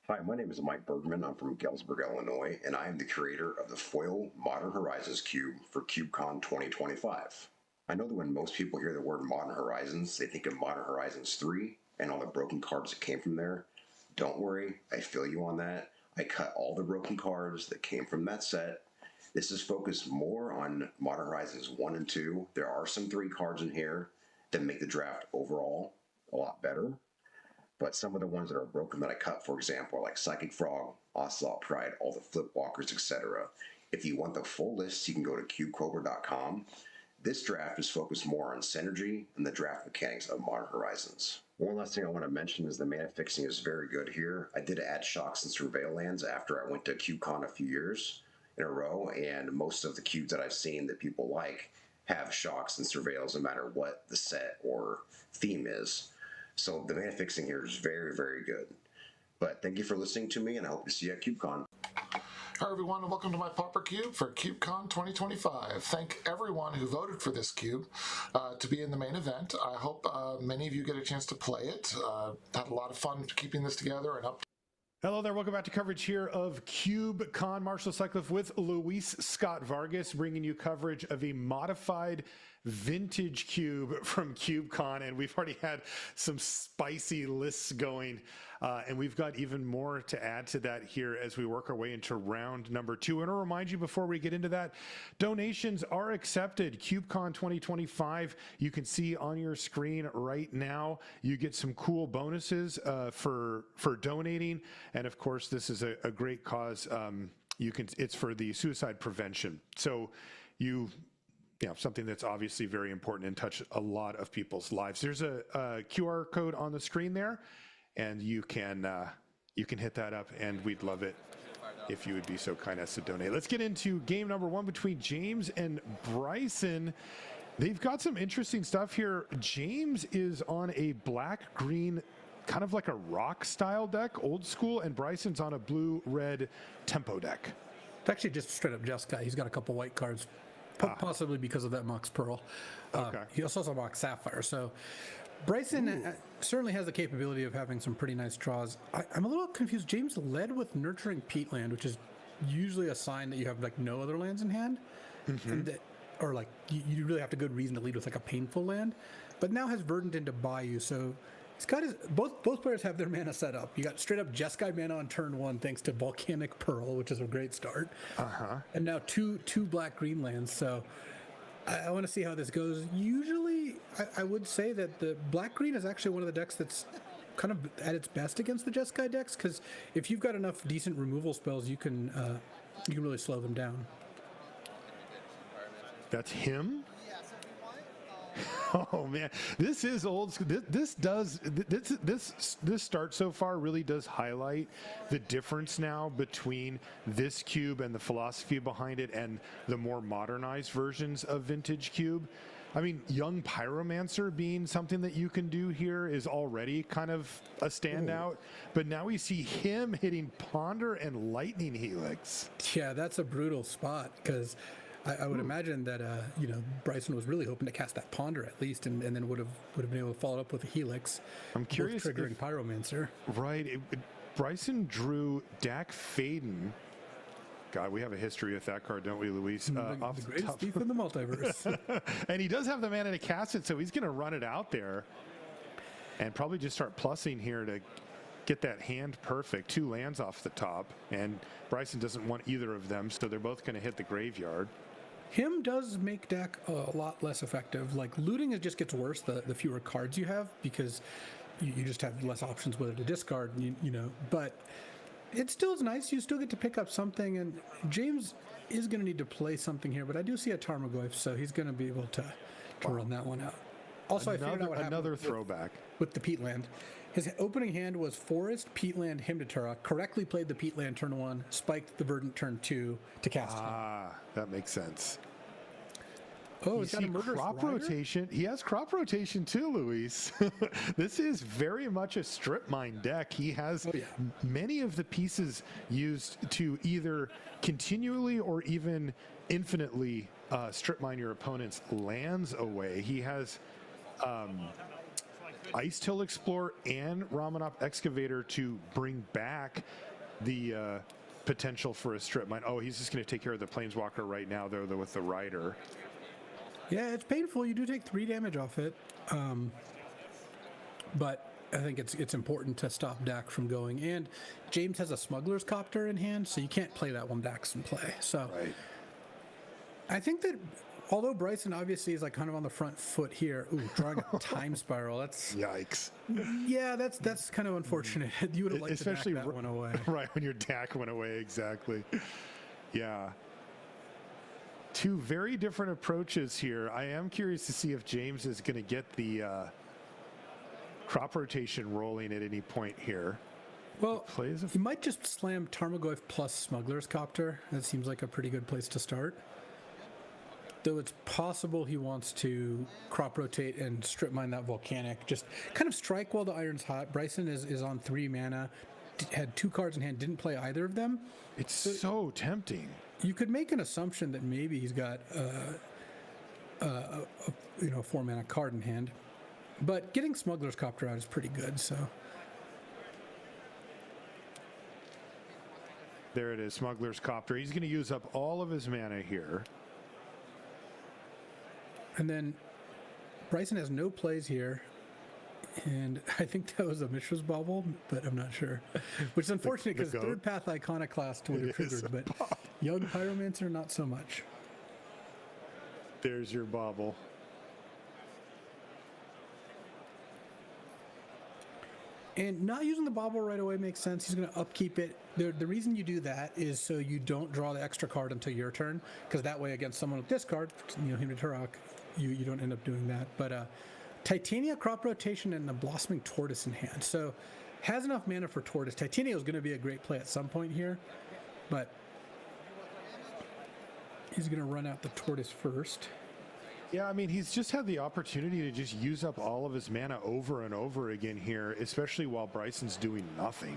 Hi, my name is Mike Bergman. I'm from Galesburg, Illinois, and I am the creator of the foil Modern Horizons cube for CubeCon 2025. I know that when most people hear the word Modern Horizons, they think of Modern Horizons 3 and all the broken cards that came from there. Don't worry, I feel you on that. I cut all the broken cards that came from that set. This is focused more on Modern Horizons 1 and 2. There are some 3 cards in here that make the draft overall a lot better. But some of the ones that are broken that I cut, for example, are like Psychic Frog, Ocelot Pride, all the Flip Walkers, etc. If you want the full list, you can go to cubecobra.com. This draft is focused more on synergy and the draft mechanics of Modern Horizons. One last thing I want to mention is the mana fixing is very good here. I did add shocks and surveil lands after I went to CubeCon a few years in a row, and most of the cubes that I've seen that people like have shocks and surveils no matter what the set or theme is. So the mana fixing here is very, very good. But thank you for listening to me, and I hope to see you at CubeCon. Hi everyone, and welcome to my Pauper Cube for CubeCon 2025. Thank everyone who voted for this cube to be in the main event. I hope many of you get a chance to play it. Had a lot of fun keeping this together and up. Hello there, welcome back to coverage here of CubeCon. Marshall Sutcliffe with Luis Scott Vargas, bringing you coverage of a modified vintage cube from CubeCon, and we've already had some spicy lists going, and we've got even more to add to that here as we work our way into round number 2. And I'll remind you before we get into that, donations are accepted. CubeCon 2025, you can see on your screen right now. You get some cool bonuses for donating, and of course, this is a great cause. It's for the suicide prevention. So something that's obviously very important and touch a lot of people's lives. There's a QR code on the screen there, and you can hit that up, and we'd love it if you would be so kind as to donate. Let's get into game number 1 between James and Bryson. They've got some interesting stuff here. James is on a black-green, kind of like a rock style deck, old school, and Bryson's on a blue-red tempo deck. It's actually just straight up Jeskai. He's got a couple white cards. Possibly because of that Mox Pearl. Okay. He also has a Mox Sapphire. So Bryson certainly has the capability of having some pretty nice draws. I'm a little confused. James led with Nurturing Peatland, which is usually a sign that you have like no other lands in hand. Or like you really have a good reason to lead with like a painful land. But now has Verdant into Bayou. So he's got his both players have their mana set up. You got straight up Jeskai mana on turn 1 thanks to Volcanic Pearl, which is a great start. And now two black green lands. So I want to see how this goes. Usually, I would say that the black green is actually one of the decks that's kind of at its best against the Jeskai decks, because if you've got enough decent removal spells, you can really slow them down. That's him. Oh man, this is old school. This start so far really does highlight the difference now between this cube and the philosophy behind it and the more modernized versions of vintage cube. I mean, Young Pyromancer being something that you can do here is already kind of a standout, but now we see him hitting Ponder and Lightning Helix. Yeah, that's a brutal spot, because I would imagine that Bryson was really hoping to cast that Ponder at least, and then would have been able to follow it up with a Helix. I'm curious, triggering Pyromancer. Right, Bryson drew Dak Faden. God, we have a history with that card, don't we, Luis? The greatest thief in the multiverse. And he does have the mana to cast it, so he's going to run it out there and probably just start plussing here to get that hand perfect. 2 lands off the top, and Bryson doesn't want either of them, so they're both going to hit the graveyard. Him does make deck a lot less effective. Like, looting, it just gets worse the fewer cards you have, because you just have less options whether to discard, but it still is nice. You still get to pick up something, and James is going to need to play something here, but I do see a Tarmogoyf, so he's going to be able to run that one out. Also, I figured out what happened another throwback with the Peatland. His opening hand was Forest, Peatland, Hymnatura, correctly played the Peatland turn 1, spiked the Verdant turn 2 to cast him. That makes sense. Oh, he's got a Murderous crop Rider? rotation. He has crop rotation too, Luis. This is very much a strip mine deck. He has many of the pieces used to either continually or even infinitely strip mine your opponent's lands away. He has Ice Till Explorer and Ramanop Excavator to bring back the potential for a strip mine. Oh, he's just going to take care of the Planeswalker right now, though, with the Rider. Yeah, it's painful. You do take 3 damage off it, but I think it's important to stop Dax from going. And James has a Smuggler's Copter in hand, so you can't play that when Dax in play. So I think that although Bryson obviously is like kind of on the front foot here, drawing a Time Spiral, that's yikes. Yeah, that's kind of unfortunate. You would have liked especially to back that one away. Right, when your DAC went away, exactly. Yeah. 2 very different approaches here. I am curious to see if James is going to get the crop rotation rolling at any point here. Well, he might just slam Tarmogoyf plus Smuggler's Copter. That seems like a pretty good place to start. Though it's possible he wants to crop rotate and strip mine that Volcanic. Just kind of strike while the iron's hot. Bryson is on 3 mana, had 2 cards in hand, didn't play either of them. It's so tempting. You could make an assumption that maybe he's got a 4 mana card in hand. But getting Smuggler's Copter out is pretty good, so... There it is, Smuggler's Copter. He's going to use up all of his mana here. And then Bryson has no plays here. And I think that was a Mishra's Bauble, but I'm not sure. Which is unfortunate because Third Path Iconoclast would have triggered, but Young Pyromancer, not so much. There's your Bauble. And not using the Bauble right away makes sense. He's going to upkeep it. The reason you do that is so you don't draw the extra card until your turn, because that way against someone with this card, him to Turok, you don't end up doing that. But Titania, Crop Rotation, and the Blossoming Tortoise in hand. So has enough mana for Tortoise. Titania is going to be a great play at some point here, but he's going to run out the Tortoise first. Yeah, I mean, he's just had the opportunity to just use up all of his mana over and over again here, especially while Bryson's doing nothing.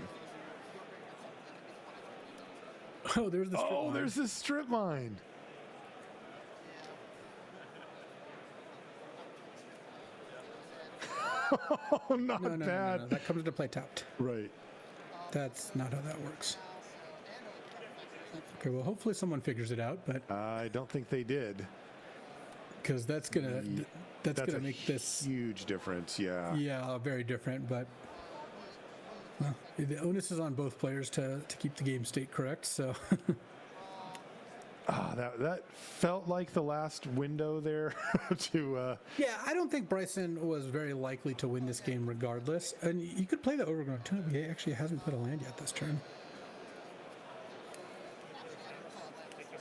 Oh, there's the strip mine. There's the strip mine. Oh, not bad. No. That comes into play tapped. Right. That's not how that works. Okay, well, hopefully someone figures it out, but I don't think they did. Because that's gonna make this huge difference. Yeah. Yeah, very different. But well, the onus is on both players to keep the game state correct. So. That felt like the last window there to. Yeah, I don't think Bryson was very likely to win this game regardless. And you could play the Overgrown Tune. He actually hasn't put a land yet this turn.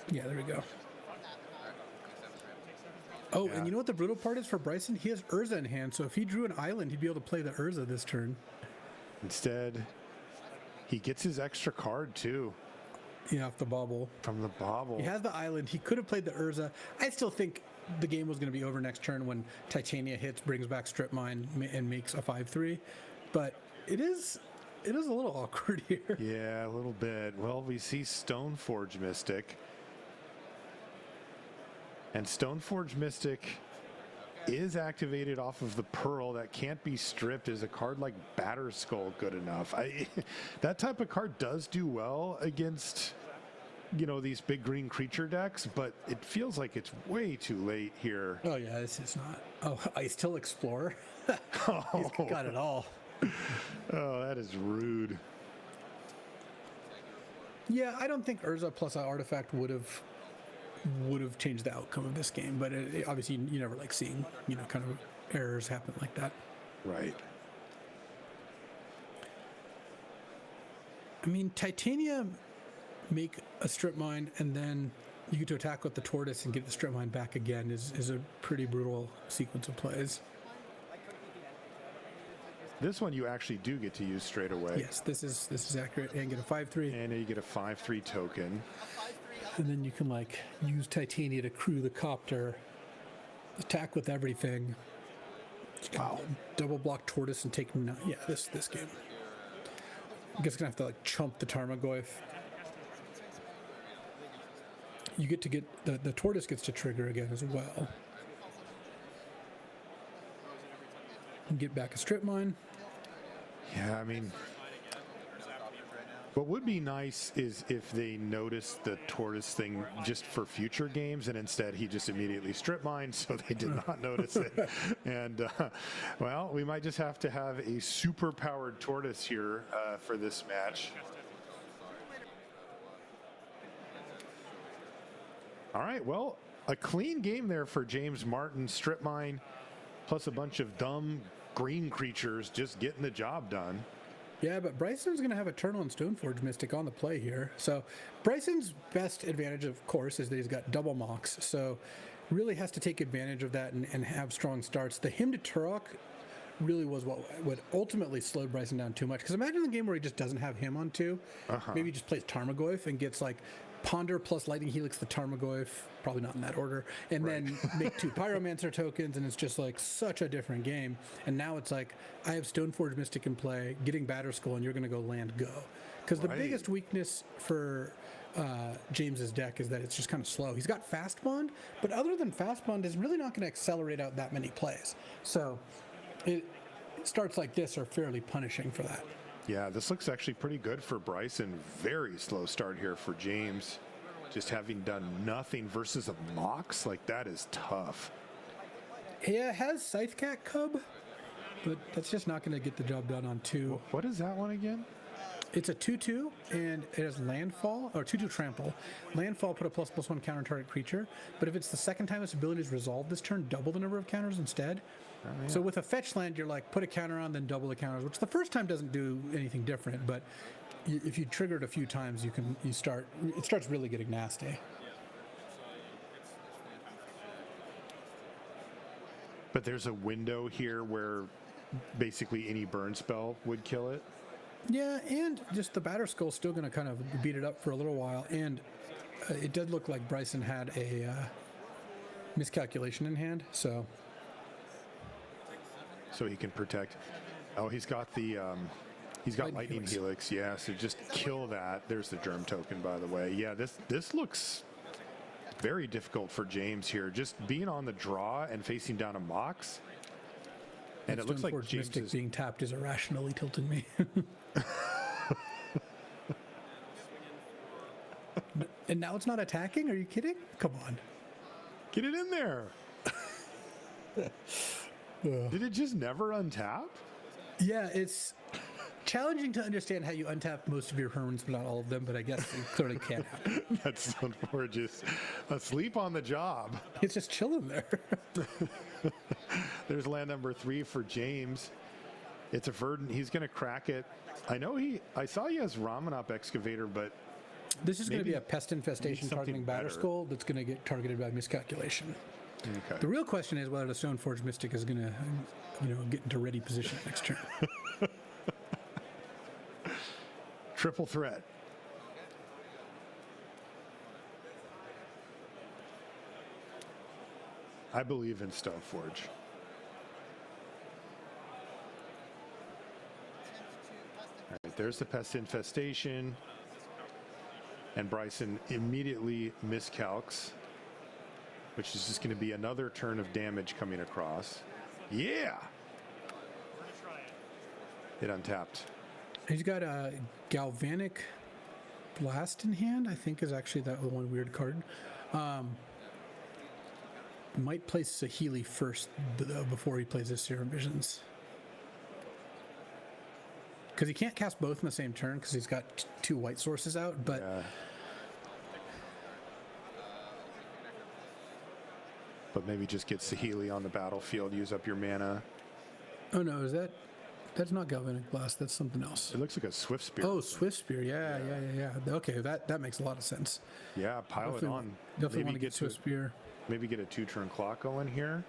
Yeah, there we go. Oh, and you know what the brutal part is for Bryson? He has Urza in hand, so if he drew an island, he'd be able to play the Urza this turn. Instead, he gets his extra card, too. Yeah, off the Bauble. From the Bauble. He has the island. He could have played the Urza. I still think the game was going to be over next turn when Titania hits, brings back Strip Mine, and makes a 5-3. But it is a little awkward here. Yeah, a little bit. Well, we see Stoneforge Mystic. And Stoneforge Mystic is activated off of the Pearl. That can't be stripped. Is a card like Batterskull good enough? That type of card does do well against, these big green creature decks, but it feels like it's way too late here. Oh, yeah, this is not. Oh, I still Explorer? He's got it all. Oh, that is rude. Yeah, I don't think Urza plus an artifact would have changed the outcome of this game, but obviously you never like seeing kind of errors happen like that. Right. I mean, Titania make a strip mine and then you get to attack with the Tortoise and get the strip mine back again is a pretty brutal sequence of plays. This one you actually do get to use straight away. Yes, this is accurate, and get a 5-3. And you get a 5-3 token. And then you can use Titania to crew the Copter, attack with everything. Wow. Double block Tortoise and take this game. I guess gonna have to chump the Tarmogoyf. You get to the Tortoise gets to trigger again as well. And get back a strip mine. Yeah, I mean, what would be nice is if they noticed the Tortoise thing just for future games, and instead he just immediately strip mined, so they did not notice it. And well, we might just have to have a super powered Tortoise here for this match. All right, well, a clean game there for James Martin. Strip mine plus a bunch of dumb green creatures just getting the job done. Yeah, but Bryson's going to have Eternal and Stoneforge Mystic on the play here. So Bryson's best advantage, of course, is that he's got double mocks. So really has to take advantage of that and have strong starts. The Hymn to Turok really was what ultimately slowed Bryson down too much. Because imagine the game where he just doesn't have him on 2. Maybe he just plays Tarmogoyf and gets like Ponder plus Lightning Helix the Tarmogoyf, probably not in that order, and then make 2 Pyromancer tokens, and it's just like such a different game. And now it's like, I have Stoneforge Mystic in play, getting Batterskull, and you're going to go land go. Because the biggest weakness for James's deck is that it's just kind of slow. He's got Fast Bond, but other than Fast Bond, is really not going to accelerate out that many plays. So it starts like this are fairly punishing for that. Yeah, this looks actually pretty good for Bryson. Very slow start here for James. Just having done nothing versus a Mox, like that is tough. Yeah, it has Scythecat Cub, but that's just not going to get the job done on 2. What is that one again? It's a 2/2, and it has Landfall, or 2/2 Trample. Landfall, put a ++1 counter target creature, but if it's the second time its ability is resolved this turn, double the number of counters instead. So with a fetch land, you're like, put a counter on, then double the counters, which the first time doesn't do anything different, but if you trigger it a few times, it starts really getting nasty. But there's a window here where basically any burn spell would kill it. Yeah, and just the Batterskull's still going to kind of beat it up for a little while, and it did look like Bryson had a miscalculation in hand, so he can protect. Oh, he's got the Lightning Helix. Yeah, so just kill that. There's the Germ token, by the way. Yeah, this looks very difficult for James here. Just being on the draw and facing down a Mox. And it looks like James Mystic being tapped is irrationally tilting me. And now it's not attacking? Are you kidding? Come on. Get it in there. Did it just never untap? Yeah, it's challenging to understand how you untap most of your Hermans, but not all of them, but I guess it clearly can't happen. That's Stoneforge just asleep on the job. It's just chilling there. There's land number 3 for James. It's a Verdant. He's going to crack it. I saw he has Ramanop Excavator, but this is going to be a Pest Infestation targeting Batterskull that's going to get targeted by miscalculation. Okay. The real question is whether the Stoneforge Mystic is going to, get into ready position next turn. Triple threat. I believe in Stoneforge. All right, there's the Pest Infestation. And Bryson immediately miscalcs, which is just going to be another turn of damage coming across. Yeah! It untapped. He's got a Galvanic Blast in hand, I think is actually that one weird card. Might play Saheeli first, though, before he plays his Serum Visions. Because he can't cast both in the same turn because he's got 2 white sources out, but... Yeah. But maybe just get Saheeli on the battlefield, use up your mana. Oh no, that's not Galvanic Blast, that's something else. It looks like a Swift Spear. Oh, Swift Spear, yeah. Okay, that makes a lot of sense. Yeah, pile it on. Definitely want to get Swift Spear. Maybe get a 2-turn clock going here.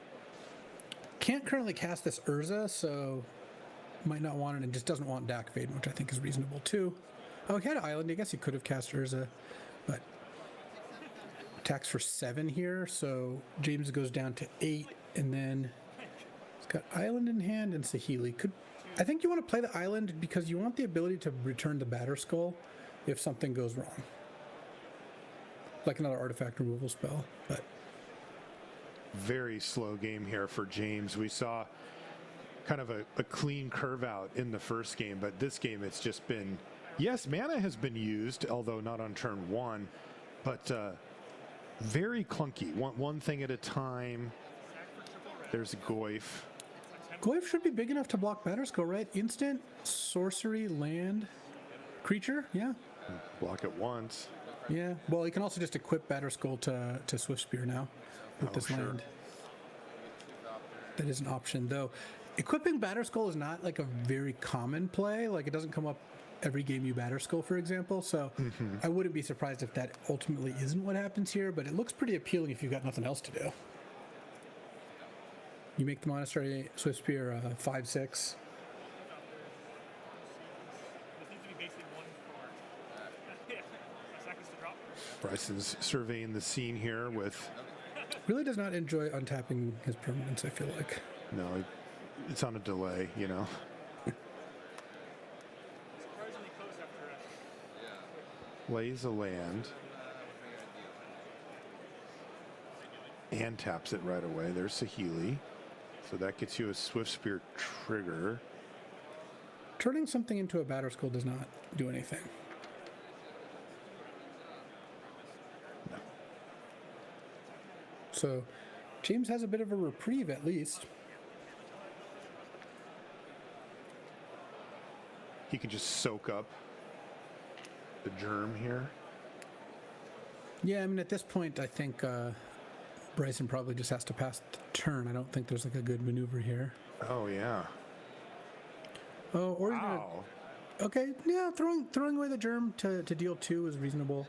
Can't currently cast this Urza, so might not want it, and just doesn't want Dak Fade, which I think is reasonable too. Oh, he had an Island, I guess he could have cast Urza, but attacks for 7 here, so James goes down to 8, and then he's got Island in hand and Saheeli. I think you want to play the Island because you want the ability to return the Batterskull if something goes wrong. Like another artifact removal spell, but... Very slow game here for James. We saw kind of a clean curve out in the first game, but this game it's just been... Yes, mana has been used, although not on turn 1, but... very clunky. One thing at a time. There's Goyf. Goyf should be big enough to block Batterskull, right? Instant, sorcery, land, creature, yeah. Block it once. Yeah. Well, you can also just equip Batterskull to Swift Spear now with this land. That is an option, though. Equipping Batterskull is not like a very common play. Like it doesn't come up every game you Batterskull, for example. So I wouldn't be surprised if that ultimately isn't what happens here, but it looks pretty appealing if you've got nothing else to do. You make the Monastery Swift Spear 5/6. This needs to be basically 1 card. A seconds to drop. Bryson's surveying the scene here with. Really does not enjoy untapping his permanents, I feel like. No, it's on a delay, you know. Surprisingly close after Lays a land. And taps it right away. There's Saheeli. So that gets you a Swift Spear trigger. Turning something into a Batter Skull does not do anything. No. So James has a bit of a reprieve at least. He can just soak up the germ here. Yeah, I mean, at this point, I think Bryson probably just has to pass the turn. I don't think there's like a good maneuver here. Oh, yeah. Oh, or he's Wow. gonna, okay, yeah, throwing away the germ to deal 2 is reasonable.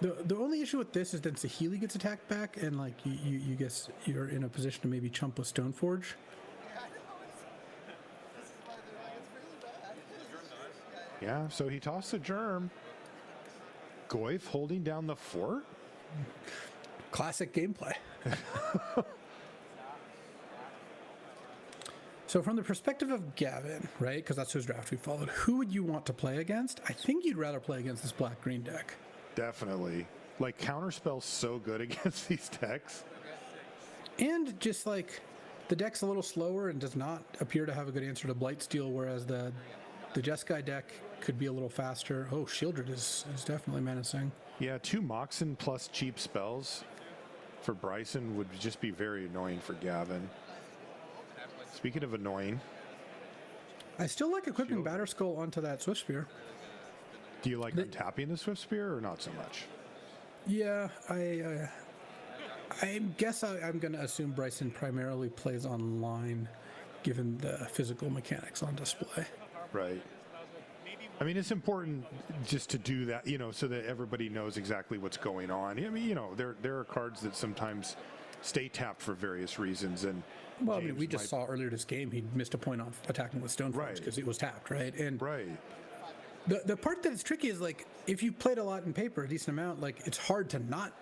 The only issue with this is then Saheeli gets attacked back, and like you guess you're in a position to maybe chump with Stoneforge. Yeah, so he tossed the germ. Goyf holding down the fort? Classic gameplay. So from the perspective of Gavin, right, because that's whose draft we followed, who would you want to play against? I think you'd rather play against this black-green deck. Definitely. Like, Counterspell's so good against these decks. And just like, the deck's a little slower and does not appear to have a good answer to Blightsteel, whereas the Jeskai deck could be a little faster. Oh, Shieldred is definitely menacing. Yeah, 2 Moxen plus cheap spells for Bryson would just be very annoying for Gavin. Speaking of annoying, I still like equipping Batter Skull onto that Swift Spear. do you like untapping the Swift Spear or not so much? Yeah, I guess I'm going to assume Bryson primarily plays online, given the physical mechanics on display. Right. I mean, it's important just to do that, you know, so that everybody knows exactly what's going on. I mean, you know, there are cards that sometimes stay tapped for various reasons, and well, I mean, we just saw earlier this game he missed a point on attacking with Stoneforge because it was tapped, right? And the part that is tricky is like if you played a lot in paper, a decent amount, like it's hard to not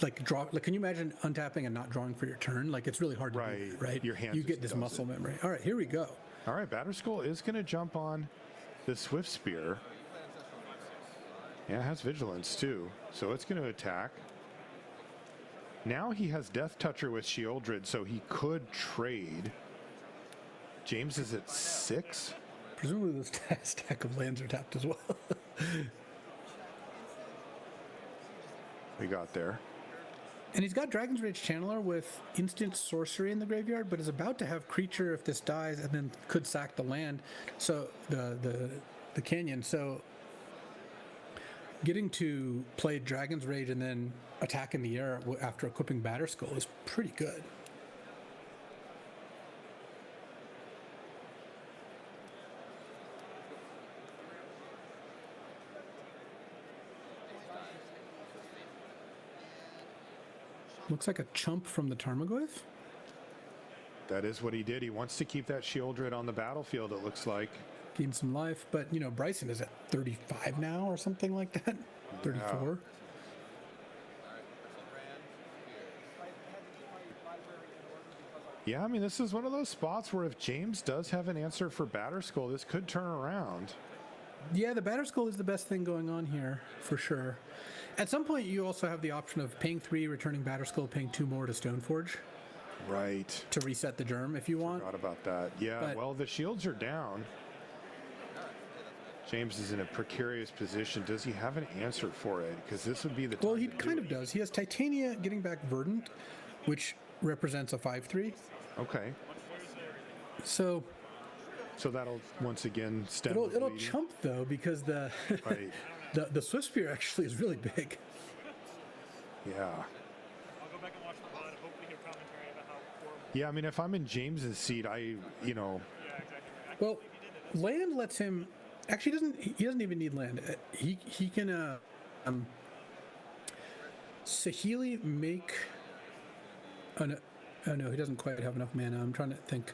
like draw. Like, can you imagine untapping and not drawing for your turn? Like, it's really hard to do that, right? Your hand you get this muscle memory. All right, here we go. All right, Batterskull is going to jump on the Swift Spear. Yeah, it has Vigilance too, so it's going to attack. Now he has Death Toucher with Shieldred, so he could trade. James is at 6. Presumably this stack of lands are tapped as well. We got there. And he's got Dragon's Rage Channeler with instant sorcery in the graveyard, but is about to have creature if this dies, and then could sack the land. So the canyon. So getting to play Dragon's Rage and then attack in the air after equipping Batter Skull is pretty good. Looks like a chump from the Tarmogoyf. That is what he did. He wants to keep that Shieldred on the battlefield, it looks like. Gain some life, but you know, Bryson is at 35 now or something like that. 34. Yeah, I mean, this is one of those spots where if James does have an answer for Batterskull, this could turn around. Yeah, the Batter Skull is the best thing going on here, for sure. At some point, you also have the option of paying 3, returning Batter Skull, paying 2 more to Stoneforge. Right. To reset the germ if you want. Forgot about that. Yeah, But well, the shields are down. James is in a precarious position. Does he have an answer for it? Because this would be the time. Well, he kind of does. He has Titania getting back Verdant, which represents a 5/3. Okay. So that'll once again stem. It'll chump though, because the Right. the Swift Spear actually is really big. Yeah. I'll go back and watch the pod, hopefully hear commentary about how horrible. Yeah, I mean, if I'm in James's seat, you know. Yeah, exactly. Well, land lets him. Actually, he doesn't even need land. He can Saheeli make Oh no, he doesn't quite have enough mana. I'm trying to think.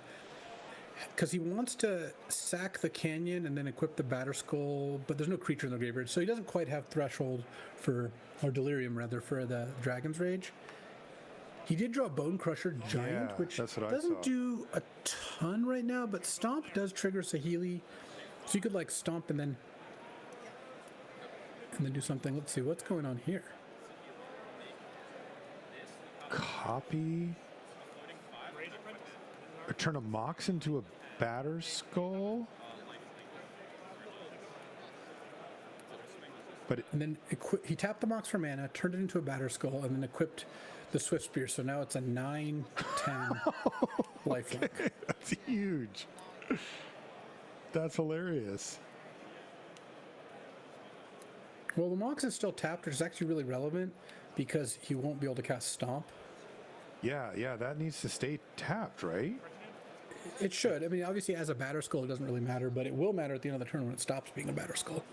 Because he wants to sack the canyon and then equip the Batter Skull, but there's no creature in the graveyard, so he doesn't quite have threshold for, or delirium rather, for the Dragon's Rage. He did draw Bone Crusher Giant, Yeah, which that's what I doesn't saw. do a ton right now, but Stomp does trigger Saheeli, so you could like Stomp and then do something. Let's see what's going on here. Copy. Or turn a Mox into a Batter Skull. But and then he tapped the Mox for mana, turned it into a Batter Skull, and then equipped the Swift Spear. So now it's a 9/10 lifelink. That's huge. That's hilarious. Well, the Mox is still tapped, which is actually really relevant because he won't be able to cast Stomp. Yeah, that needs to stay tapped, right? It should. I mean, obviously, as a Batter Skull, it doesn't really matter, but it will matter at the end of the turn when it stops being a Batter Skull.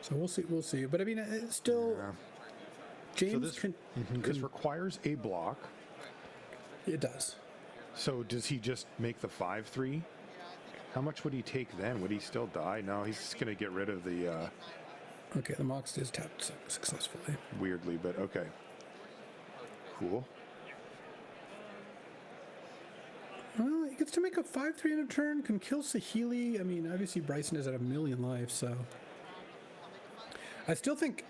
So we'll see. But I mean, it's still. Yeah. James so this requires a block. It does. So does he just make the 5/3? How much would he take then? Would he still die? No, he's just going to get rid of the. Okay, the Mox is tapped successfully. Weirdly, but okay. Cool. Well, he gets to make a 5/3 in a turn, can kill Saheeli. I mean, obviously Bryson is at 1,000,000 life, so. I still think.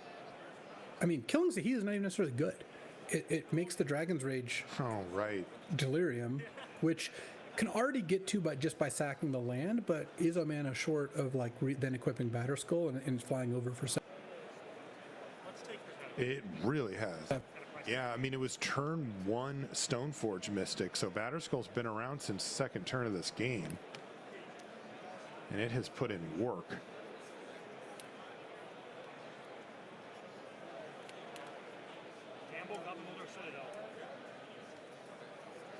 I mean, killing Saheeli is not even necessarily good. It makes the Dragon's Rage. Oh, right. Delirium, which can already get to just by sacking the land, but is a mana short of like then equipping Batter Skull and flying over for. It really has. Yeah, I mean, it was turn 1 Stoneforge Mystic, so Batter Skull's been around since second turn of this game. And it has put in work. Gamble, Gavin, Citadel.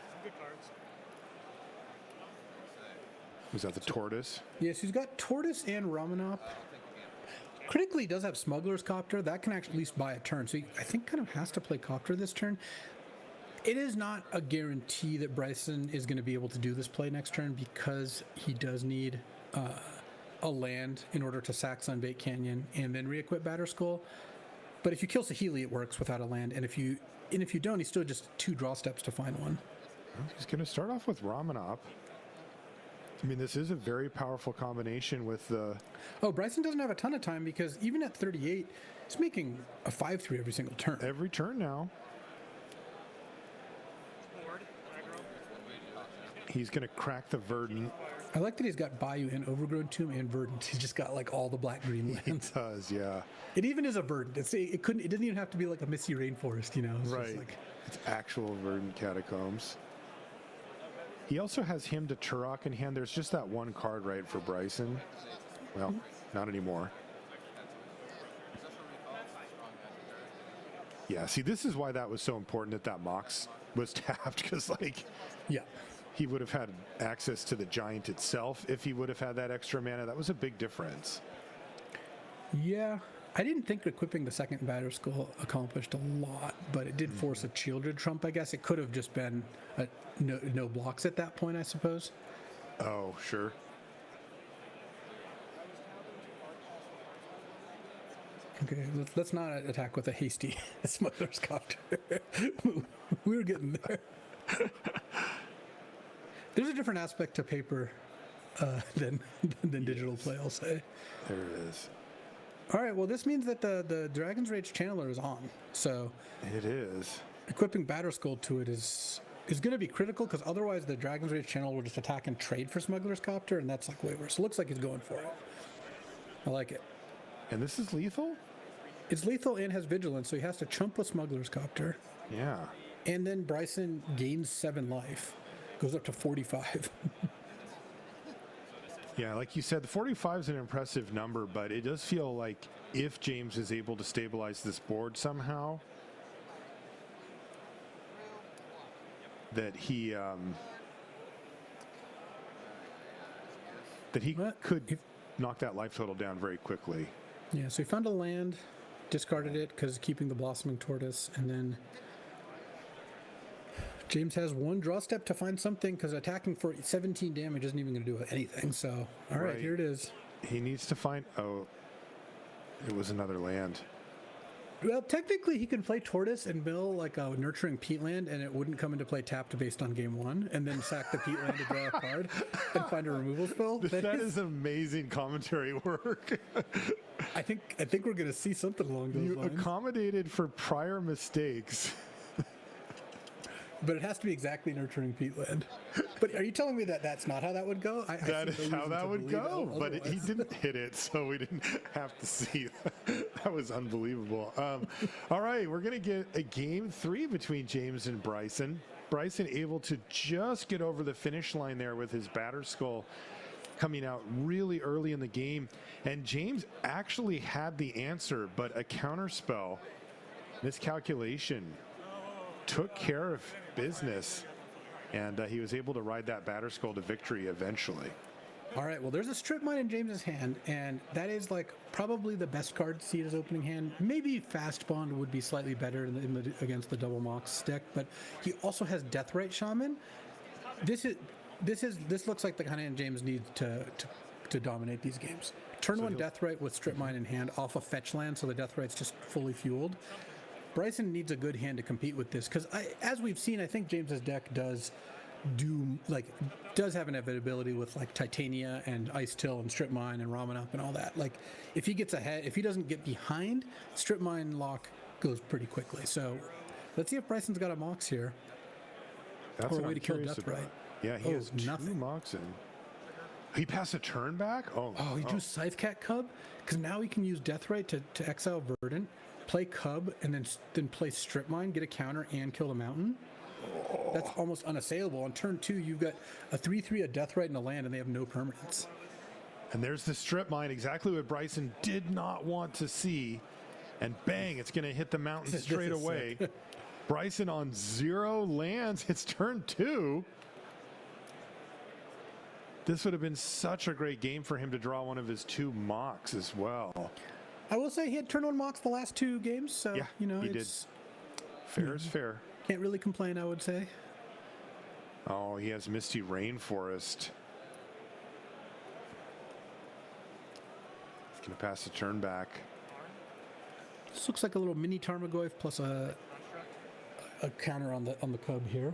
Some good cards. Was that the Tortoise? Yes, he's got Tortoise and Ramanop. Critically, he does have Smuggler's Copter. That can actually at least buy a turn. So he, I think, kind of has to play Copter this turn. It is not a guarantee that Bryson is going to be able to do this play next turn because he does need a land in order to sack Sunbait Canyon and then re-equip Batter Skull. But if you kill Saheeli, it works without a land. And if you don't, he's still just 2 draw steps to find one. He's going to start off with Ramanop. I mean, this is a very powerful combination with the... Oh, Bryson doesn't have a ton of time because even at 38, he's making a 5/3 every single turn. Every turn now. He's going to crack the Verdant. I like that he's got Bayou and Overgrown Tomb and Verdant. He's just got like all the black-green lands. He does, yeah. It even is a Verdant. It doesn't even have to be like a Misty Rainforest, you know? It's right. Just like... It's actual Verdant Catacombs. He also has him to Turok in hand. There's just that one card, right, for Bryson. Well, not anymore. Yeah, see, this is why that was so important that Mox was tapped, because, like, yeah, he would have had access to the Giant itself if he would have had that extra mana. That was a big difference. Yeah, I didn't think equipping the second Batter Skull accomplished a lot, but it did force a Childred Trump, I guess. It could have just been no blocks at that point, I suppose. Oh, sure. Okay, let's not attack with a hasty Smuggler's Copter. We were getting there. There's a different aspect to paper than digital play, I'll say. There it is. All right, well, this means that the Dragon's Rage Channeler is on. So it is. Equipping Batter Skull to it is going to be critical because otherwise the Dragon's Rage Channeler will just attack and trade for Smuggler's Copter, and that's like way worse. It looks like he's going for it. I like it. And this is lethal? It's lethal and has Vigilance, so he has to chump with Smuggler's Copter. Yeah. And then Bryson gains 7 life. Goes up to 45. Yeah, like you said, the 45 is an impressive number, but it does feel like if James is able to stabilize this board somehow, that he could knock that life total down very quickly. Yeah, so he found a land. discarded it because keeping the Blossoming Tortoise, and then James has one draw step to find something because attacking for 17 damage isn't even going to do anything. So, all right, here it is. He needs to find. Oh, it was another land. Well, technically, he could play Tortoise and mill like a Nurturing Peatland, and it wouldn't come into play tapped based on game one, and then sack the Peatland to draw a card and find a removal spell. That is amazing commentary work. I think we're going to see something along those lines. You accommodated for prior mistakes. But it has to be exactly Nurturing Peatland. But are you telling me that that's not how that would go? That is how that would go. But he didn't hit it, so we didn't have to see that. That was unbelievable. All right, we're going to get a game 3 between James and Bryson. Bryson able to just get over the finish line there with his Batter Skull coming out really early in the game. And James actually had the answer, but a counterspell miscalculation took care of business, and he was able to ride that Batter Skull to victory eventually. All right, well, there's a Strip Mine in James's hand, and that is like probably the best card to see in his opening hand. Maybe Fast Bond would be slightly better against the double Mox deck, but he also has Deathrite Shaman. This looks like the kind of hand James needs to dominate these games. Turn one Deathrite with Strip Mine in hand off a fetch land, so the Deathrite's just fully fueled. Bryson needs a good hand to compete with this because, as we've seen, I think James's deck does have an inevitability with like Titania and Ice Till and Strip Mine and Ramen Up and all that. Like, if he gets ahead, if he doesn't get behind, Strip Mine lock goes pretty quickly. So, let's see if Bryson's got a Mox here. That's or a what way I'm to kill curious Deathrite. about. Yeah, he has nothing. 2 Mox in. He passed a turn back? He drew Scythe Cat Cub because now he can use Deathrite to exile Verdant, play Cub, and then play Strip Mine, get a counter, and kill the Mountain. That's almost unassailable. On turn 2, you've got a 3/3, a Deathrite, and a land, and they have no permanents. And there's the Strip Mine, exactly what Bryson did not want to see. And bang, it's going to hit the Mountain straight away. Bryson on 0 lands. It's turn 2. This would have been such a great game for him to draw one of his 2 Mox as well. I will say he had turn 1 Mox the last 2 games, so yeah, he did. Fair is fair. Can't really complain, I would say. Oh, he has Misty Rainforest. He's going to pass the turn back. This looks like a little mini Tarmogoyf plus a counter on the Cub here.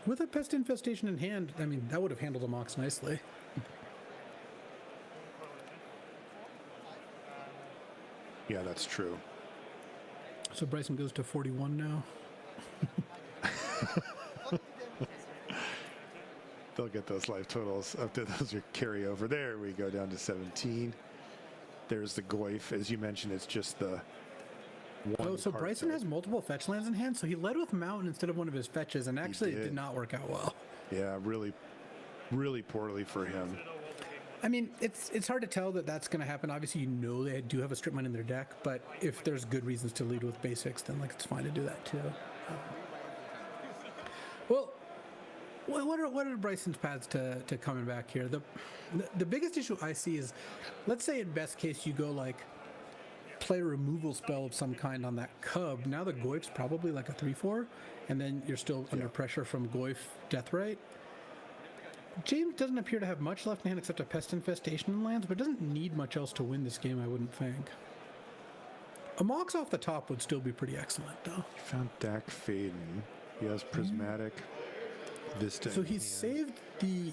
With a Pest Infestation in hand, I mean, that would have handled a Mox nicely. Yeah, that's true. So Bryson goes to 41 now. They'll get those life totals up to those are carryover. There we go, down to 17. There's the Goyf. As you mentioned, it's just the one. Oh, so Bryson has multiple fetch lands in hand, so he led with Mountain instead of one of his fetches, and actually it did not work out well. Yeah, really, really poorly for him. I mean, it's hard to tell that that's going to happen. Obviously, you know they do have a Strip Mine in their deck, but if there's good reasons to lead with basics, then like it's fine to do that too. Well, what are Bryson's paths to coming back here? The biggest issue I see is, let's say in best case you go like play a removal spell of some kind on that Cub. Now the Goyf's probably like a 3/4, and then you're still under pressure from Goyf Deathrite. James doesn't appear to have much left in hand except a Pest Infestation in lands, but doesn't need much else to win this game, I wouldn't think. A Mox off the top would still be pretty excellent, though. He found Dak Faden. He has Prismatic Vista. So he saved the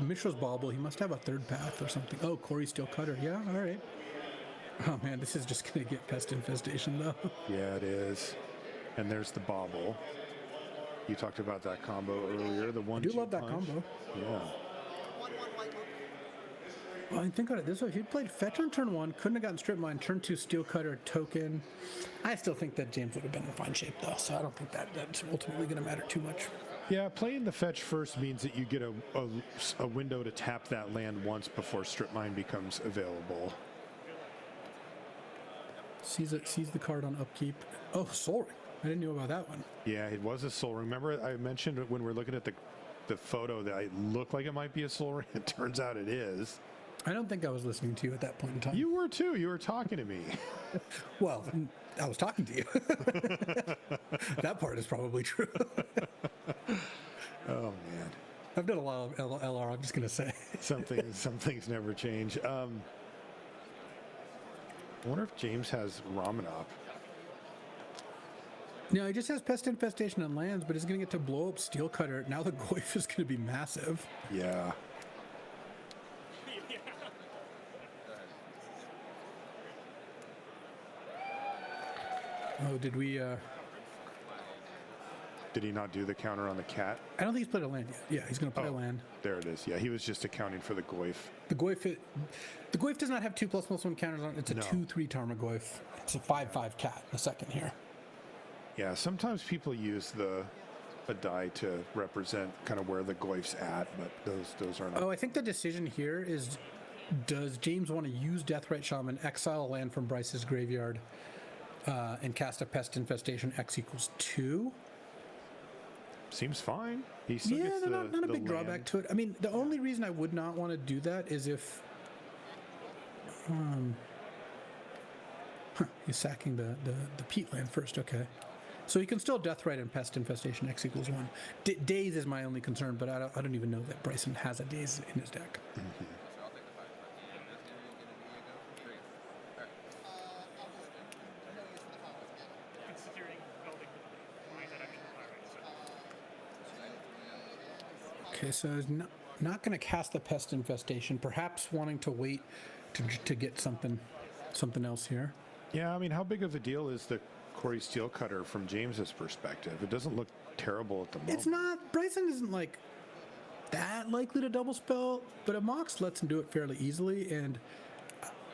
Mishra's Bauble. He must have a third path or something. Oh, Corey Steel Cutter. Yeah, all right. Oh, man, this is just going to get Pest Infestation, though. Yeah, it is. And there's the Bauble. You talked about that combo earlier. The 1-2 I do love that combo. Yeah. Well, I think on it this way. If he'd played Fetch on turn 1, couldn't have gotten Strip Mine, turn 2 Steel Cutter, token. I still think that James would have been in fine shape, though, so I don't think that's ultimately going to matter too much. Yeah, playing the Fetch first means that you get a window to tap that land once before Strip Mine becomes available. Sees the card on upkeep. Oh, Soul Ring. I didn't know about that one. Yeah, it was a soul ring. Remember, I mentioned when we were looking at the photo that it looked like it might be a soul ring. It turns out it is. I don't think I was listening to you at that point in time. You were too. You were talking to me. Well, I was talking to you. That part is probably true. Oh man, I've done a lot of LR. I'm just gonna say some things never change. I wonder if James has Ramanop. No, he just has Pest Infestation on lands, but he's gonna get to blow up Steel Cutter. Now the Goyf is gonna be massive. Yeah. Oh, did we? Did he not do the counter on the cat? I don't think he's played a land yet. Yeah, he's going to play a land. There it is. Yeah, he was just accounting for the Goyf. The Goyf does not have 2++1 counters on it. It's a 2/3 Tarmogoyf. It's a 5/5 cat. A second here. Yeah, sometimes people use a die to represent kind of where the Goyf's at, but those are not. Oh, I think the decision here is: does James want to use Deathrite Shaman, exile a land from Bryce's graveyard, and cast a Pest Infestation X=2? Seems fine. He still gets not a big land. drawback to it. I mean, the only reason I would not want to do that is if he's sacking the peat land first. Okay, so he can still Deathrite and Pest Infestation X=1. Daze is my only concern, but I don't even know that Bryson has a Daze in his deck. Mm-hmm. Okay, so he's not going to cast the Pest Infestation, perhaps wanting to wait to get something else here. Yeah, I mean, how big of a deal is the Corey Steel Cutter from James's perspective? It doesn't look terrible at the moment. It's not. Bryson isn't like that likely to double spell, but a Mox lets him do it fairly easily, and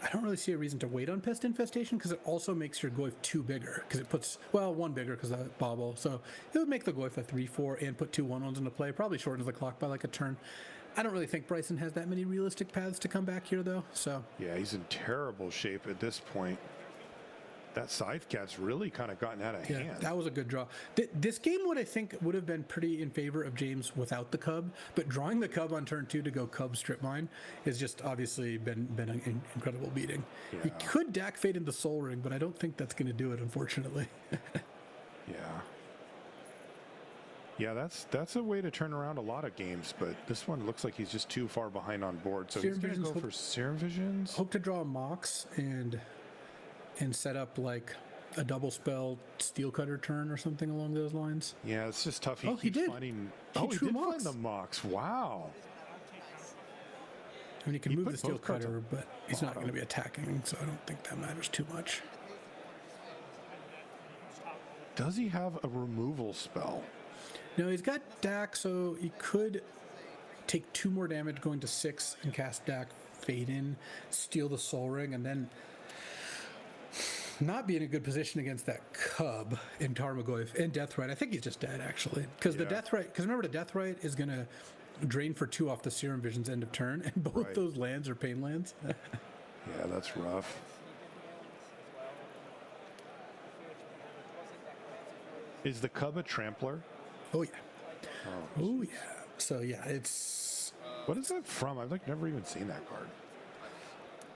I don't really see a reason to wait on Pest Infestation because it also makes your Goyf 2 bigger because it puts, well, 1 bigger because of that bobble. So it would make the Goyf a 3/4 and put 2 1/1s into play. Probably shortens the clock by like a turn. I don't really think Bryson has that many realistic paths to come back here though. So yeah, he's in terrible shape at this point. That Scythe Cat's really kind of gotten out of hand. That was a good draw. This game I think would have been pretty in favor of James without the Cub, but drawing the Cub on turn 2 to go Cub Strip Mine has just obviously been an incredible beating. Yeah. He could Dak Fade into Soul Ring, but I don't think that's going to do it, unfortunately. Yeah, that's a way to turn around a lot of games, but this one looks like he's just too far behind on board. So he's going to go for Serum Visions. Hope to draw a Mox and set up like a double spell Steel Cutter turn or something along those lines. Yeah, it's just tough. He did. Finding, he did find the Mox. Wow. I mean, he can move the Steel Cutter, but he's not going to be attacking, so I don't think that matters too much. Does he have a removal spell? No, he's got Dak, so he could take 2 more damage going to 6 and cast Dak, Fade in, steal the Soul Ring, and then not be in a good position against that Cub in Tarmogoyf and Deathrite. I think he's just dead, actually. Because the Deathrite, because remember, the Deathrite is going to drain for 2 off the Serum Visions end of turn, and both those lands are pain lands. Yeah, that's rough. Is the Cub a Trampler? Oh, yeah. Oh, yeah. So, yeah, it's... What is that from? I've never even seen that card.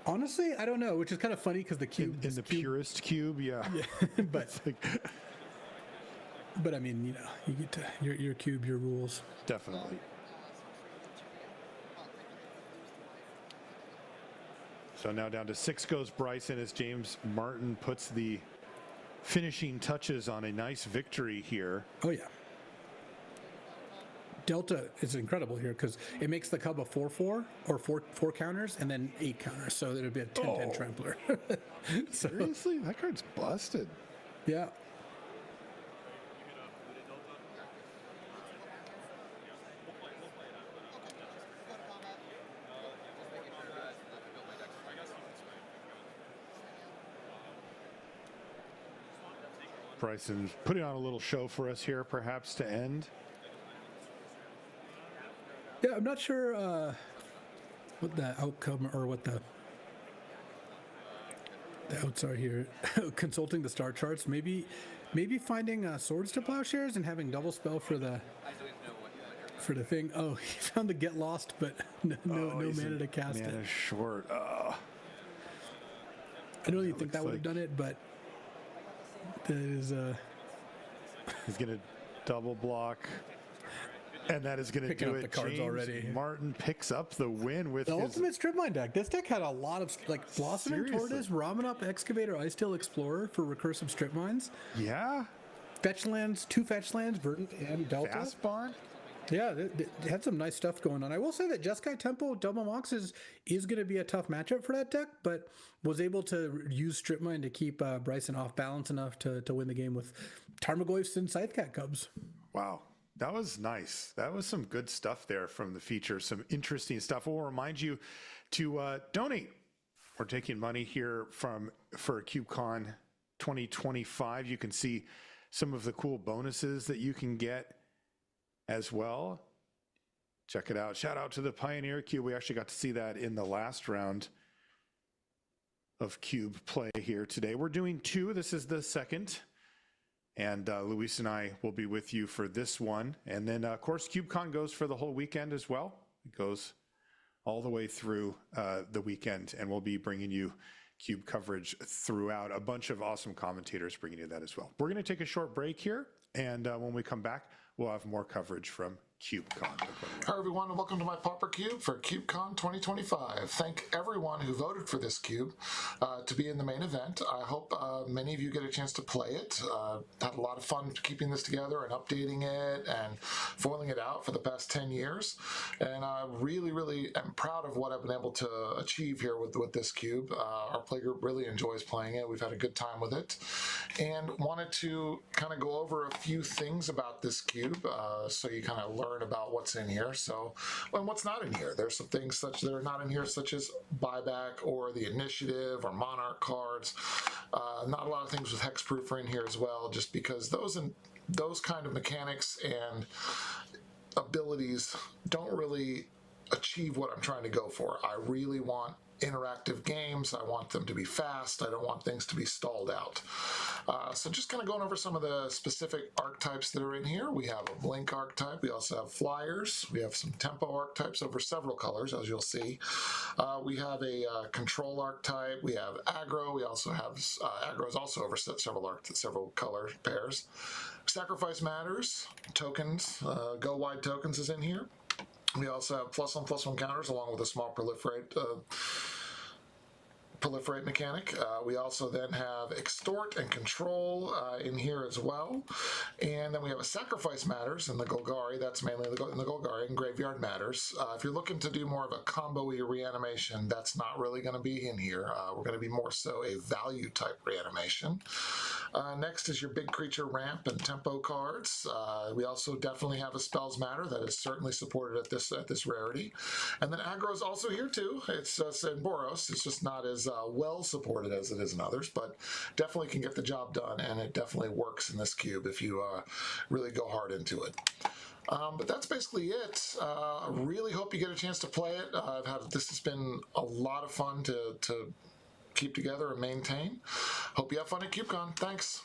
Honestly, I don't know, which is kind of funny because the cube in the purest cube, yeah. But I mean, you know, you get to your cube, your rules. Definitely. So now down to 6 goes Bryson as James Martin puts the finishing touches on a nice victory here. Oh yeah. Delta is incredible here because it makes the Cub a 4/4 or 4 counters and then 8 counters, so it'd be a 10/10 trampler. Seriously, that card's busted. Yeah. Bryson's putting on a little show for us here, perhaps to end. Yeah, I'm not sure what the outcome or what the The outs are here. Consulting the star charts. Maybe finding swords to plowshares and having double spell for the thing. Oh, he found the get lost, but no mana to cast it. Short. I don't even think that would have done it, but that is. He's gonna double block. And that is going to do up it. the cards James already. Martin picks up the win with The his ultimate stripmine deck. This deck had a lot of Blossom and Tortoise, Ramen Up, Excavator, Icetail Explorer for recursive strip mines. Yeah. Fetch lands, 2 fetch lands, Verdant and Delta. Fast Bond. Yeah, they had some nice stuff going on. I will say that Jeskai Tempo Double Mox is going to be a tough matchup for that deck, but was able to use Strip Mine to keep Bryson off balance enough to win the game with Tarmogoyfs and Scythecat Cubs. Wow. That was nice. That was some good stuff there from the feature. Some interesting stuff. We'll remind you to donate. We're taking money here for CubeCon 2025. You can see some of the cool bonuses that you can get as well. Check it out. Shout out to the Pioneer Cube. We actually got to see that in the last round of Cube play here today. We're doing 2. This is the second. And Luis and I will be with you for this one. And then, of course, CubeCon goes for the whole weekend as well. It goes all the way through the weekend. And we'll be bringing you Cube coverage throughout. A bunch of awesome commentators bringing you that as well. We're going to take a short break here. And when we come back, we'll have more coverage from CubeCon. Hi everyone, and welcome to my Pauper Cube for CubeCon 2025. Thank everyone who voted for this cube to be in the main event. I hope many of you get a chance to play it. Had a lot of fun keeping this together and updating it and foiling it out for the past 10 years. And I really am proud of what I've been able to achieve here with this cube. Our play group really enjoys playing it. We've had a good time with it. And wanted to kind of go over a few things about this cube so you kind of learn about what's in here. So, and what's not in here. There's some things that are not in here, such as buyback or the initiative or monarch cards. Not a lot of things with hexproof are in here as well, just because those kind of mechanics and abilities don't really achieve what I'm trying to go for. I really want interactive games. I want them to be fast. I don't want things to be stalled out. So just kind of going over some of the specific archetypes that are in here. We have a blink archetype. We also have flyers. We have some tempo archetypes over several colors, as you'll see. We have a control archetype. We have aggro. We also have aggro is also over several color pairs. Sacrifice matters. Tokens. Go wide tokens is in here. We also have +1/+1 counters along with a small proliferate mechanic. We also then have extort and control in here as well. And then we have a sacrifice matters in the Golgari. That's mainly in the Golgari, and graveyard matters. If you're looking to do more of a combo-y reanimation, that's not really going to be in here. We're going to be more so a value type reanimation. Next is your big creature ramp and tempo cards. We also definitely have a spells matter that is certainly supported at this rarity. And then aggro is also here too. It's in Boros. It's just not as well supported as it is in others, but definitely can get the job done, and it definitely works in this cube if you really go hard into it. But that's basically it. I really hope you get a chance to play it. This has been a lot of fun to keep together and maintain. Hope you have fun at CubeCon. Thanks.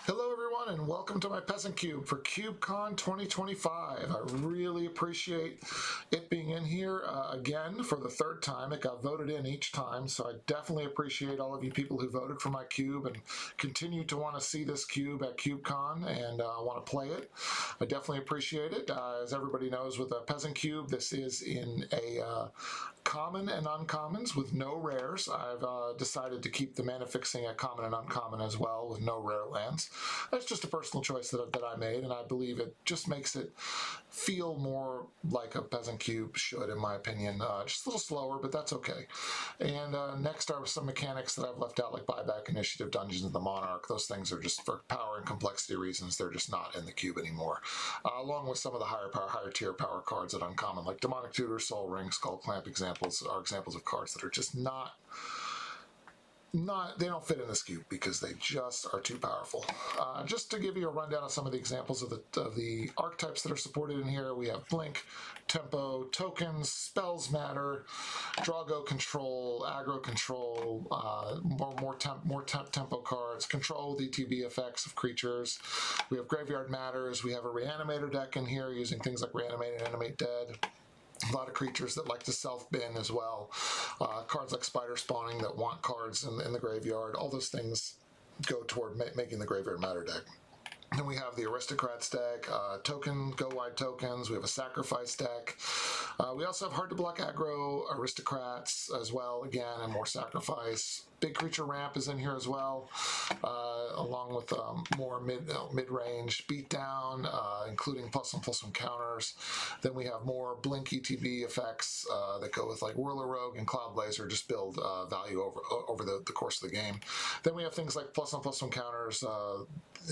Hello everyone, and welcome to my Peasant Cube for CubeCon 2025. I really appreciate it being in here again for the 3rd time. It got voted in each time, so I definitely appreciate all of you people who voted for my cube and continue to want to see this cube at CubeCon and want to play it. I definitely appreciate it. As everybody knows, with a Peasant Cube, this is in a common and uncommons with no rares. I've decided to keep the mana fixing at common and uncommon as well with no rare lands. That's just a personal choice that I made, and I believe it just makes it feel more like a Peasant Cube should, in my opinion. Just a little slower, but that's okay. And next are some mechanics that I've left out, like buyback, initiative, dungeons, and the monarch. Those things are just for power and complexity reasons. They're just not in the cube anymore. Along with some of the higher tier power cards that are uncommon, like demonic tutor, soul ring, skull clamp are examples of cards that are just not they don't fit in this cube because they just are too powerful. Just to give you a rundown of some of the examples of the archetypes that are supported in here, we have Blink, Tempo, Tokens, Spells Matter, Drago Control, Aggro Control, more tempo cards, Control with ETB effects of creatures. We have Graveyard Matters. We have a Reanimator deck in here using things like Reanimate and Animate Dead. A lot of creatures that like to self-bin as well. Cards like Spider Spawning that want cards in the graveyard. All those things go toward making the Graveyard Matter deck. Then we have the Aristocrats deck, Go Wide Tokens. We have a Sacrifice deck. We also have hard to block aggro Aristocrats as well, again, and more Sacrifice. Big Creature Ramp is in here as well, along with more mid-range beatdown, including +1/+1 counters. Then we have more Blink ETB effects that go with like Whirler Rogue and Cloud Blazer, just build value over the course of the game. Then we have things like +1/+1 counters,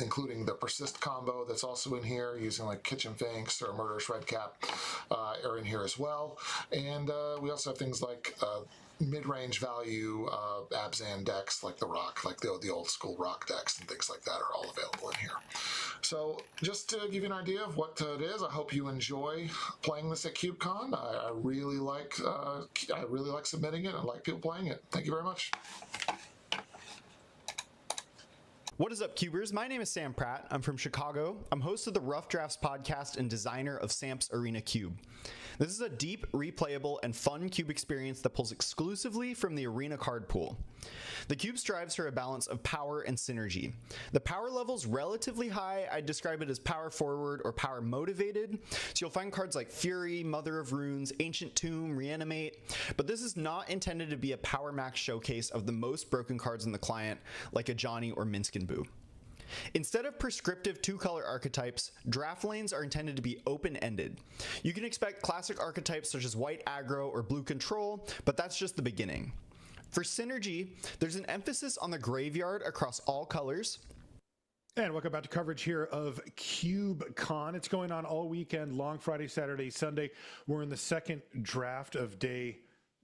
including the Persist combo that's also in here, using like Kitchen Finks or Murderous Redcap are in here as well. And we also have things like mid-range value Abzan decks like the Rock, like the old school Rock decks and things like that are all available in here. So just to give you an idea of what it is, I hope you enjoy playing this at CubeCon. I really like submitting it. I like people playing it. Thank you very much. What is up, Cubers? My name is Sam Pratt. I'm from Chicago. I'm host of the Rough Drafts podcast and designer of Samp's Arena Cube. This is a deep, replayable, and fun cube experience that pulls exclusively from the Arena card pool. The cube strives for a balance of power and synergy. The power level's relatively high. I'd describe it as power forward or power motivated. So you'll find cards like Fury, Mother of Runes, Ancient Tomb, Reanimate, but this is not intended to be a power max showcase of the most broken cards in the client like a Johnny or Minsk and Boo. Instead of prescriptive two-color archetypes, draft lanes are intended to be open-ended. You can expect classic archetypes such as white aggro or blue control, but that's just the beginning. For synergy, there's an emphasis on the graveyard across all colors. And welcome back to coverage here of CubeCon. It's going on all weekend long, Friday, Saturday, Sunday. We're in the second draft of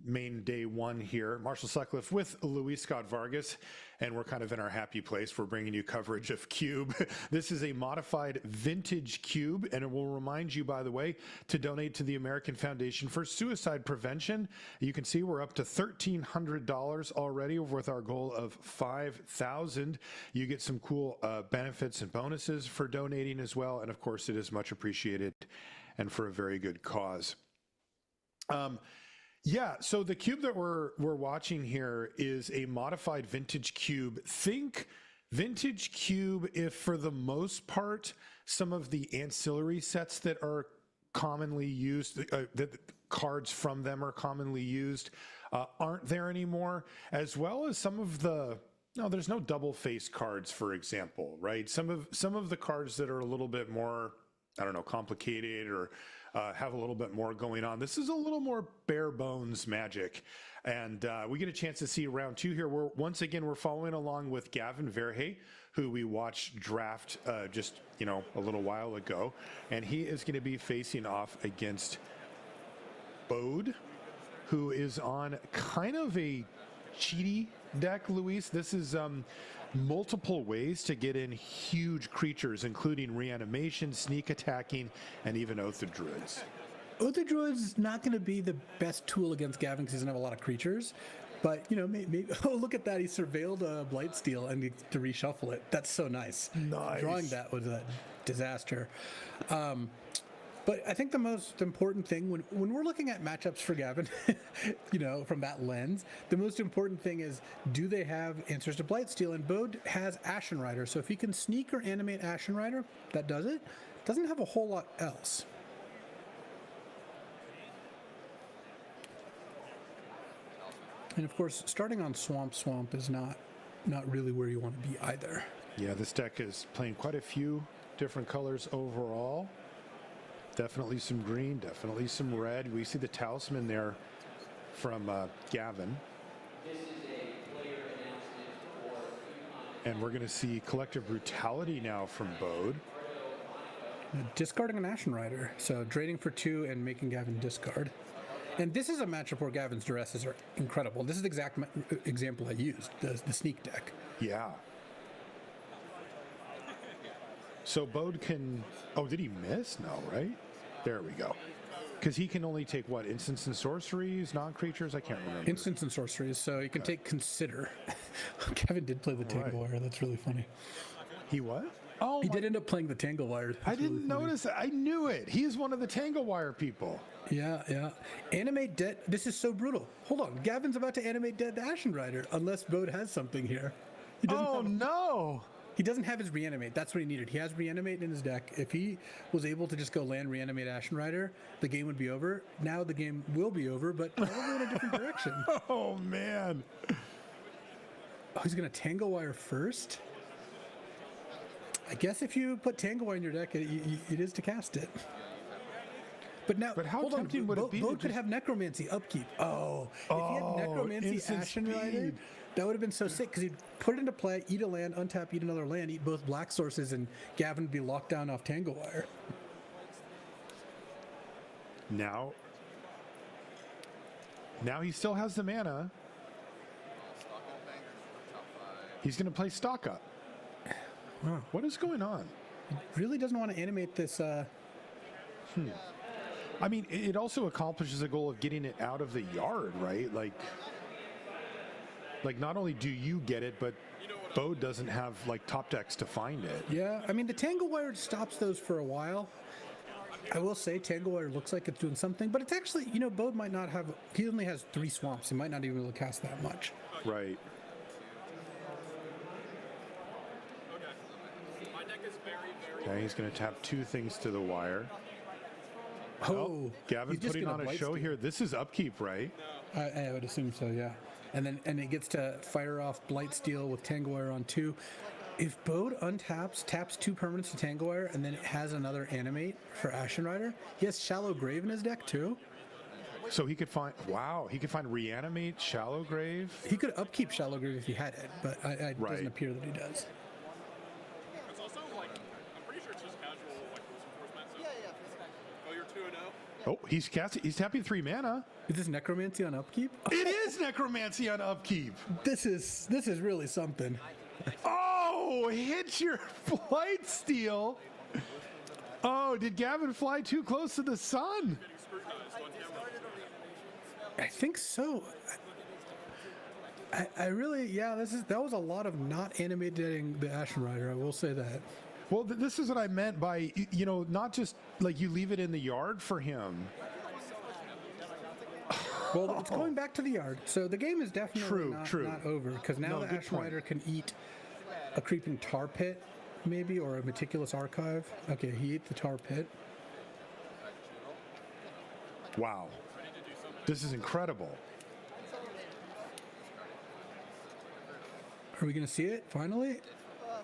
main day one here. Marshall Sutcliffe with Luis Scott Vargas, and we're kind of in our happy place. We're bringing you coverage of Cube. This is a modified vintage Cube, and it will remind you, by the way, to donate to the American Foundation for Suicide Prevention. You can see we're up to $1,300 already with our goal of $5,000. You get some cool benefits and bonuses for donating as well, and of course, it is much appreciated and for a very good cause. Yeah, so the cube that we're watching here is a modified vintage cube. Think vintage cube if for the most part some of the ancillary sets that are commonly used, that cards from them are commonly used, aren't there anymore, as well as some of the there's no double face cards, for example, right? Some of the cards that are a little bit more, I don't know, complicated or have a little bit more going on. This is a little more bare bones Magic, and we get a chance to see round two here. Once again we're following along with Gavin Verhey, who we watched draft just a little while ago, and he is going to be facing off against Bode, who is on kind of a cheaty deck. Luis, this is multiple ways to get in huge creatures, including reanimation, sneak attacking, and even Oath of Druids. Oath of Druids is not going to be the best tool against Gavin because he doesn't have a lot of creatures. But, maybe oh, look at that. He surveilled a Blightsteel and to reshuffle it. That's so nice. Nice. Drawing that was a disaster. But I think the most important thing when we're looking at matchups for Gavin, from that lens, the most important thing is, do they have answers to Blightsteel? And Bode has Ashen Rider. So if he can sneak or animate Ashen Rider, that does it. Doesn't have a whole lot else. And of course, starting on Swamp is not really where you want to be either. Yeah, this deck is playing quite a few different colors overall. Definitely some green, definitely some red. We see the Talisman there from Gavin. And we're going to see Collective Brutality now from Bode. Discarding an Ashen Rider, so draining for 2 and making Gavin discard. And this is a matchup where Gavin's duresses are incredible. This is the exact example I used, the sneak deck. Yeah. So Bode can... Oh, did he miss? No, right? There we go. Because he can only take, what, instants and sorceries, non-creatures? I can't remember. Instants and sorceries, so you can take Consider. Gavin did play the Tanglewire. That's really funny. He what? Oh, he did end up playing the Tanglewire. I didn't notice it. I knew it. He's one of the Tanglewire people. Yeah, yeah. Animate Dead. This is so brutal. Hold on. Gavin's about to animate Dead the Ashen Rider, unless Bode has something here. No. He doesn't have his reanimate. That's what he needed. He has reanimate in his deck. If he was able to just go land reanimate Ashen Rider, the game would be over. Now the game will be over, but probably in a different direction. Oh, man. Oh, he's going to Tanglewire first? I guess if you put Tanglewire in your deck, it is to cast it. But now, how hold on. tempting would it be? Bode could have Necromancy upkeep. Oh, if he had Necromancy instant Ashen Rider, speed. that would have been so sick because he'd put it into play, eat a land, untap, eat another land, eat both black sources, and Gavin would be locked down off Tanglewire. Now he still has the mana. He's going to play Stock Up. Wow. What is going on? He really doesn't want to animate this. I mean, it also accomplishes the goal of getting it out of the yard, right? Like not only do you get it, but Bode doesn't have like top decks to find it. Yeah, I mean the Tanglewire stops those for a while. I will say Tanglewire looks like it's doing something, but it's actually, Bode might not have. He only has 3 swamps. He might not even be able to cast that much. Right. Okay, he's going to tap 2 things to the wire. Oh, Gavin he's just putting gonna on a Blight show Steal. here. This is upkeep, right? I would assume so, yeah. And it gets to fire off Blight Steal with Tanglewire on 2. If Bode untaps, taps 2 permanents to Tanglewire, and then it has another animate for Ashen Rider, he has Shallow Grave in his deck too. So he could find, he could find Reanimate, Shallow Grave. He could upkeep Shallow Grave if he had it, but it Right. doesn't appear that he does. It's also like, I'm pretty sure it's just casual like rules enforcement. So, oh, you're 2-0. Oh, he's tapping 3 mana. Is this Necromancy on upkeep? It is Necromancy on upkeep. This is really something. Oh, hit your Blight Steal. Oh, did Gavin fly too close to the sun? I think so. I really, that was a lot of not animating the Ashen Rider. I will say that. Well, this is what I meant by, not just like you leave it in the yard for him. Well, it's going back to the yard, so the game is definitely not over because now the Ashen Rider can eat a Creeping Tar Pit, maybe, or a Meticulous Archive. Okay, he ate the Tar Pit. Wow. This is incredible. Are we going to see it finally?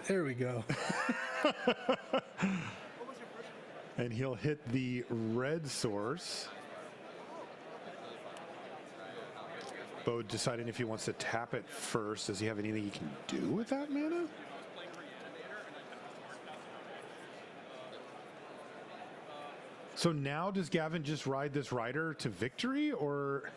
There we go. And he'll hit the red source. Bode deciding if he wants to tap it first. Does he have anything he can do with that mana? So now does Gavin just ride this rider to victory, or?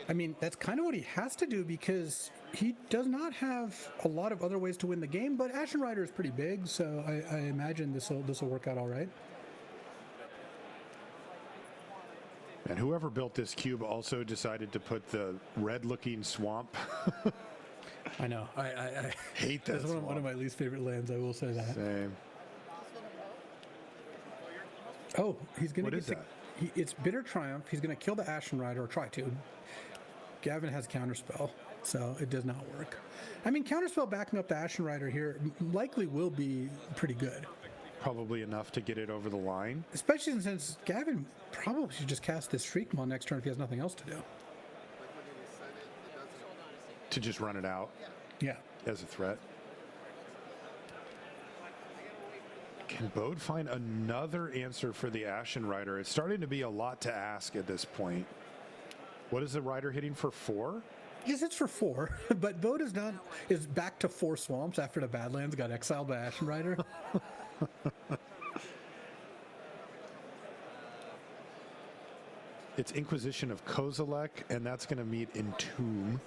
I mean, that's kind of what he has to do because he does not have a lot of other ways to win the game, but Ashen Rider is pretty big, so I imagine this will work out all right. And whoever built this cube also decided to put the red-looking swamp. I know. I hate that. That's one of my least favorite lands. I will say that. Same. Oh, he's going to What is that? It's Bitter Triumph. He's going to kill the Ashen Rider, or try to. Gavin has Counterspell, so it does not work. I mean, Counterspell backing up the Ashen Rider here likely will be pretty good. Probably enough to get it over the line. Especially since Gavin probably should just cast this Shriekmaw next turn if he has nothing else to do. To just run it out. Yeah. As a threat. Can Bode find another answer for the Ashen Rider? It's starting to be a lot to ask at this point. What is the Rider hitting for 4? Yes, it's for 4, but Bode is back to 4 swamps after the Badlands got exiled by Ashen Rider. it's Inquisition of Kozilek, and that's going to meet Entomb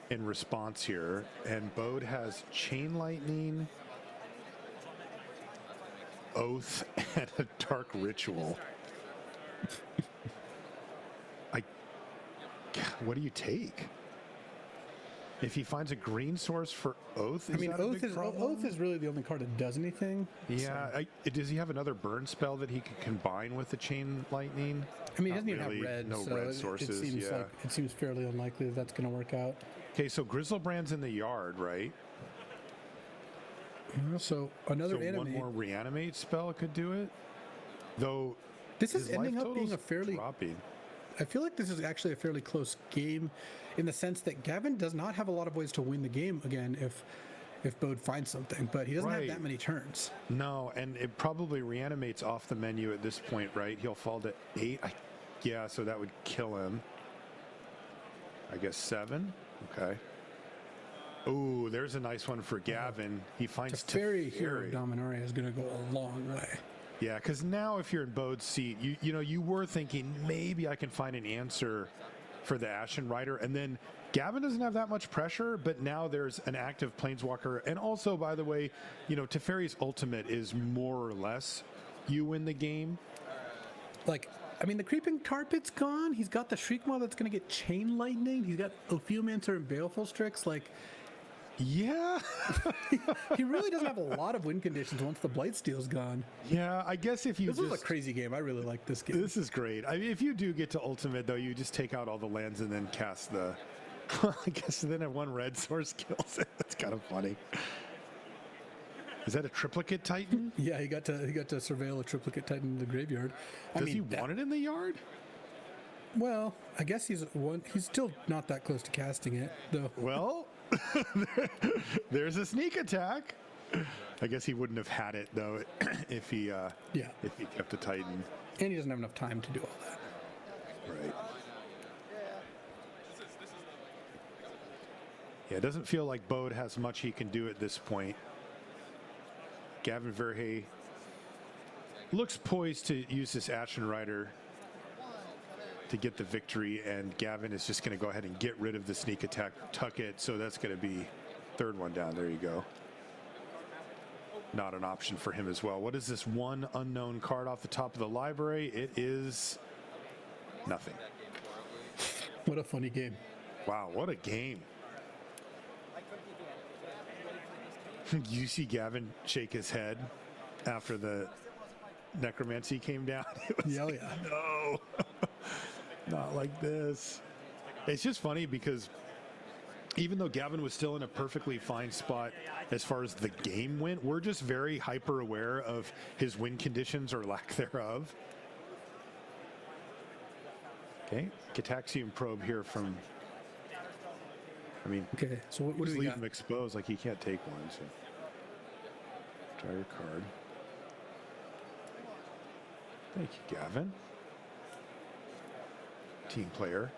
in response here. And Bode has Chain Lightning, Oath, and a Dark Ritual. What do you take? If he finds a green source for Oath, Oath is really the only card that does anything. Yeah, so. Does he have another burn spell that he could combine with the Chain Lightning? I mean, he doesn't even have red, no so red sources. It seems fairly unlikely that that's going to work out. Okay, so Grizzlebrand's in the yard, right? So another one more reanimate spell could do it. Though this is ending up being a fairly dropping. I feel like this is actually a fairly close game, in the sense that Gavin does not have a lot of ways to win the game again if Bode finds something, but he doesn't have that many turns. No, and it probably reanimates off the menu at this point, right? He'll fall to 8. Yeah, so that would kill him. I guess 7. Okay. Ooh, there's a nice one for Gavin. He finds Teferi here of Dominaria is going to go a long way. Yeah, because now if you're in Bode's seat, you were thinking maybe I can find an answer for the Ashen Rider, and then Gavin doesn't have that much pressure, but now there's an active Planeswalker, and also, by the way, Teferi's ultimate is more or less you win the game. Like, I mean, the Creeping Carpet's gone. He's got the Shriekmaw that's going to get Chain Lightning. He's got Ophiomancer and Baleful Strix. Like, yeah. he really doesn't have a lot of win conditions once the Blightsteel's gone. Yeah, I guess if you This was a crazy game. I really like this game. This is great. I mean, if you do get to Ultimate, though, you just take out all the lands and then cast the... I guess then if one red source kills it. That's kind of funny. Is that a Triplicate Titan? Yeah, he got to surveil a Triplicate Titan in the graveyard. Does he want it in the yard? Well, I guess he's still not that close to casting it, though. Well... There's a sneak attack. I guess he wouldn't have had it though if he kept a Titan. And he doesn't have enough time to do all that. Right. Yeah, it doesn't feel like Bode has much he can do at this point. Gavin Verhey looks poised to use this Ashen Rider to get the victory, and Gavin is just going to go ahead and get rid of the sneak attack, tuck it, so that's going to be third one down. There you go. Not an option for him as well. What is this one unknown card off the top of the library? It is nothing. What a funny game. Wow, what a game. You see Gavin shake his head after the necromancy came down? Yeah. No. Not like this. It's just funny because even though Gavin was still in a perfectly fine spot as far as the game went, we're just very hyper aware of his win conditions or lack thereof. Okay, Cataxium Probe here from... okay, so what do just we leave got? him exposed, like he can't take one, so... Draw your card. Thank you, Gavin. Team player.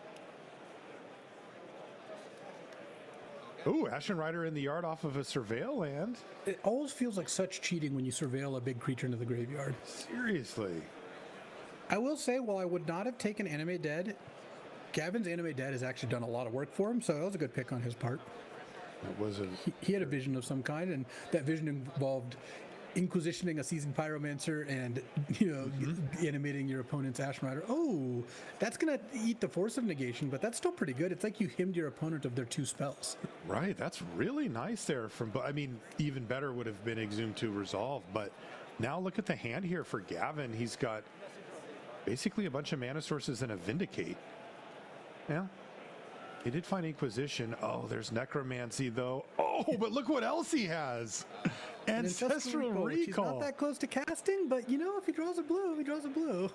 Ooh, Ashen Rider in the yard off of a Surveil land. It always feels like such cheating when you surveil a big creature into the graveyard. Seriously. I will say, while I would not have taken Animate Dead, Gavin's Animate Dead has actually done a lot of work for him, so that was a good pick on his part. It was a... He had a vision of some kind, and that vision involved Inquisitioning a Seasoned Pyromancer and, animating your opponent's Ashen Rider. Oh, that's going to eat the Force of Negation, but that's still pretty good. It's like you hymned your opponent of their 2 spells. Right, that's really nice there. Even better would have been Exhumed to Resolve, but now look at the hand here for Gavin. He's got basically a bunch of mana sources and a Vindicate. Yeah. He did find Inquisition. Oh, there's Necromancy, though. Oh, but look what else he has. Ancestral Recall. He's not that close to casting, but, if he draws a blue, he draws a blue.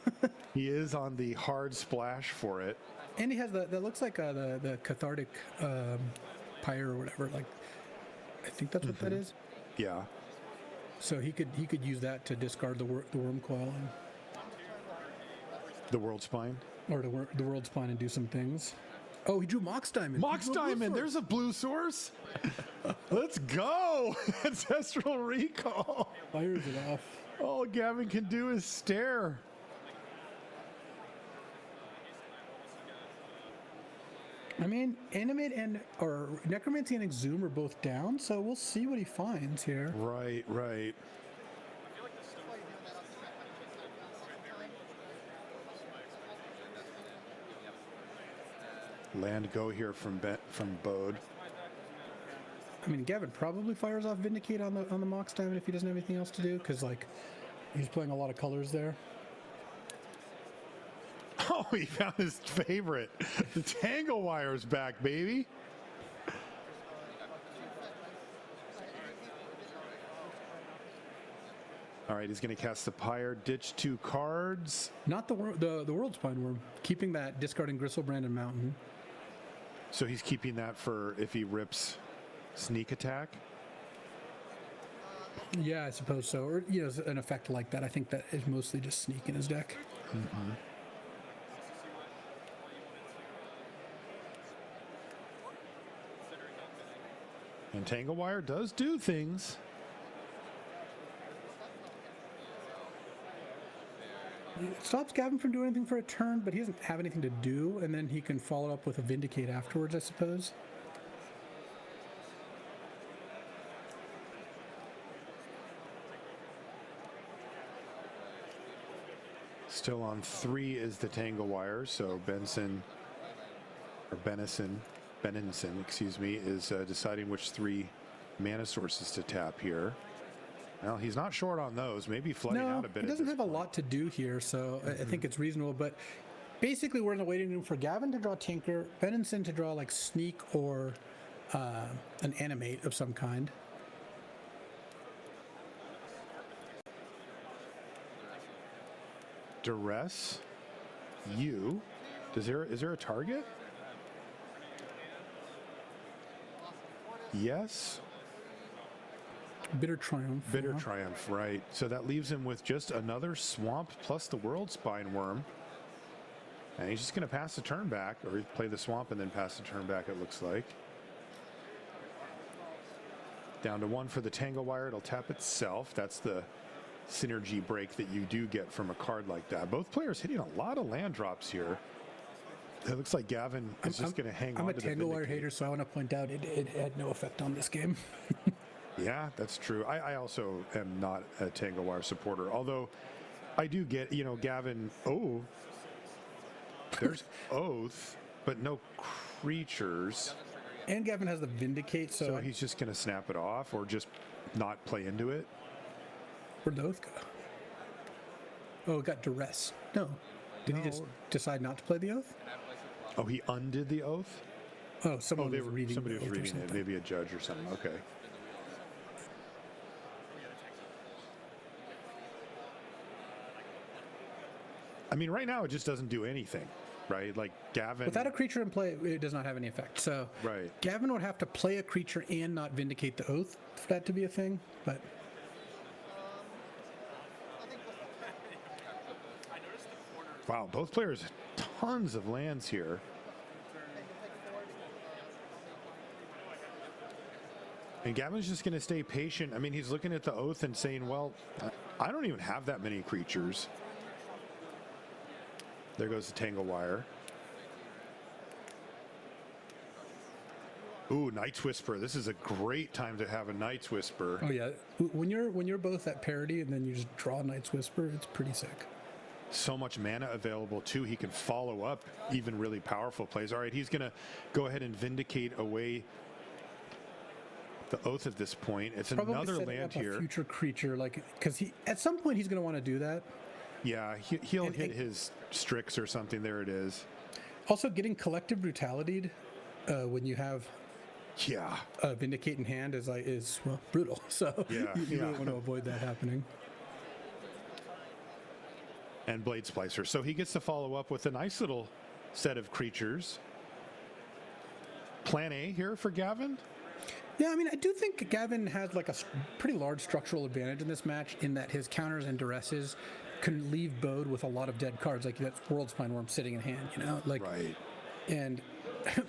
He is on the hard splash for it. And he has that looks like the Cathartic Pyre or whatever. Like, I think that's what that is. Yeah. So he could use that to discard the Worm Coil. And, the World Spine? Or the World Spine and do some things. Oh, he drew Mox Diamond. Mox Diamond, there's a blue source. Let's go. Ancestral Recall. Fires it off. All Gavin can do is stare. I mean, Animate or Necromancy and Exhume are both down, so we'll see what he finds here. Right. Land go here from Bode. I mean, Gavin probably fires off Vindicate on the Mox Diamond if he doesn't have anything else to do, because like he's playing a lot of colors there. Oh, he found his favorite. The Tangle Wire's back, baby. All right, he's going to cast the Pyre, ditch 2 cards. Not the World Spine Worm, keeping that, discarding Gristlebrand and Mountain. So he's keeping that for if he rips Sneak Attack? Yeah, I suppose so. Or, an effect like that. I think that is mostly just Sneak in his deck. Mm-hmm. And Tangle Wire does do things. It stops Gavin from doing anything for a turn, but he doesn't have anything to do, and then he can follow up with a Vindicate afterwards, I suppose. Still on 3 is the Tangle Wire, so Benson, excuse me, is deciding which 3 mana sources to tap here. Well, he's not short on those. Maybe flooding out a bit. He doesn't have a lot to do here, so I think it's reasonable. But basically, we're in the waiting room for Gavin to draw Tinker, Benenson to draw like Sneak or an Animate of some kind. Duress, you. Is there a target? Yes. Bitter Triumph. Bitter Triumph, right. So that leaves him with just another Swamp plus the World Spine Worm. And he's just going to pass the turn back, or play the Swamp and then pass the turn back, it looks like. Down to 1 for the Tangle Wire. It'll tap itself. That's the synergy break that you do get from a card like that. Both players hitting a lot of land drops here. It looks like Gavin is just going to hang on to the Vindicate. I'm a Tangle Wire hater, so I want to point out it had no effect on this game. Yeah, that's true. I also am not a Tangle Wire supporter, although I do get, Gavin, there's Oath, but no creatures. And Gavin has the Vindicate, so he's just going to snap it off or just not play into it. Where'd the Oath go? Oh, it got Duress. No. Did he just decide not to play the Oath? Oh, he undid the Oath? Oh, somebody was reading it. Maybe a judge or something. Okay. I mean, right now it just doesn't do anything, right? Like Gavin. Without a creature in play, it does not have any effect. So right. Gavin would have to play a creature and not Vindicate the Oath for that to be a thing. But wow, both players tons of lands here. And Gavin's just going to stay patient. I mean, he's looking at the Oath and saying, well, I don't even have that many creatures. There goes the Tangle Wire. Ooh, Night's Whisper. This is a great time to have a Night's Whisper. Oh yeah, when you're both at parity and then you just draw Night's Whisper, it's pretty sick. So much mana available too. He can follow up even really powerful plays. All right, he's going to go ahead and Vindicate away the Oath at this point. It's probably another land here. Future creature, like because at some point he's going to want to do that. Yeah, he'll hit his Strix or something. There it is. Also, getting Collective Brutality'd when you have Vindicate in hand is brutal. So you really want to avoid that happening. And Blade Splicer. So he gets to follow up with a nice little set of creatures. Plan A here for Gavin? Yeah, I mean, I do think Gavin has like a pretty large structural advantage in this match in that his counters and duresses can leave Bode with a lot of dead cards, like that World Spine Worm sitting in hand, right. And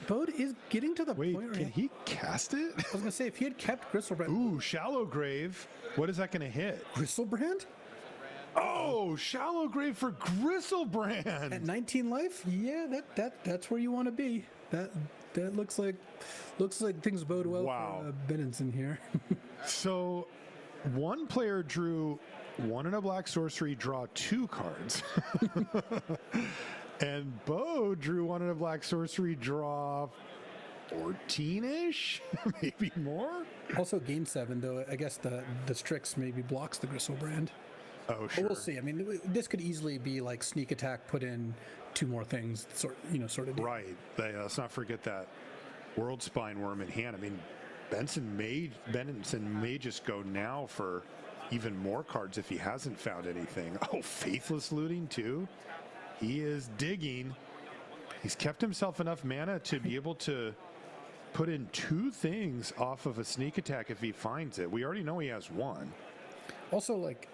Bode is getting to the point where can he cast it? I was gonna say if he had kept Gristlebrand. Ooh, Shallow Grave. What is that gonna hit? Gristlebrand? Oh, Shallow Grave for Gristlebrand. At 19 life? Yeah, that's where you want to be. That looks like things bode well Wow. for Benenson here. So, one player drew 1 in a black sorcery, draw 2 cards. And Bode drew 1 in a black sorcery, draw 14-ish, maybe more. Also gain 7, though. I guess the Strix maybe blocks the Gristlebrand. Oh, But sure. we'll see. I mean, this could easily be like sneak attack, put in 2 more things, sort of. Deal. Right. Let's not forget that World Spine Worm in hand. I mean, Benenson may just go now for even more cards if he hasn't found anything. Oh, Faithless Looting too. He is digging. He's kept himself enough mana to be able to put in 2 things off of a sneak attack if he finds it. We already know he has 1. Also, like,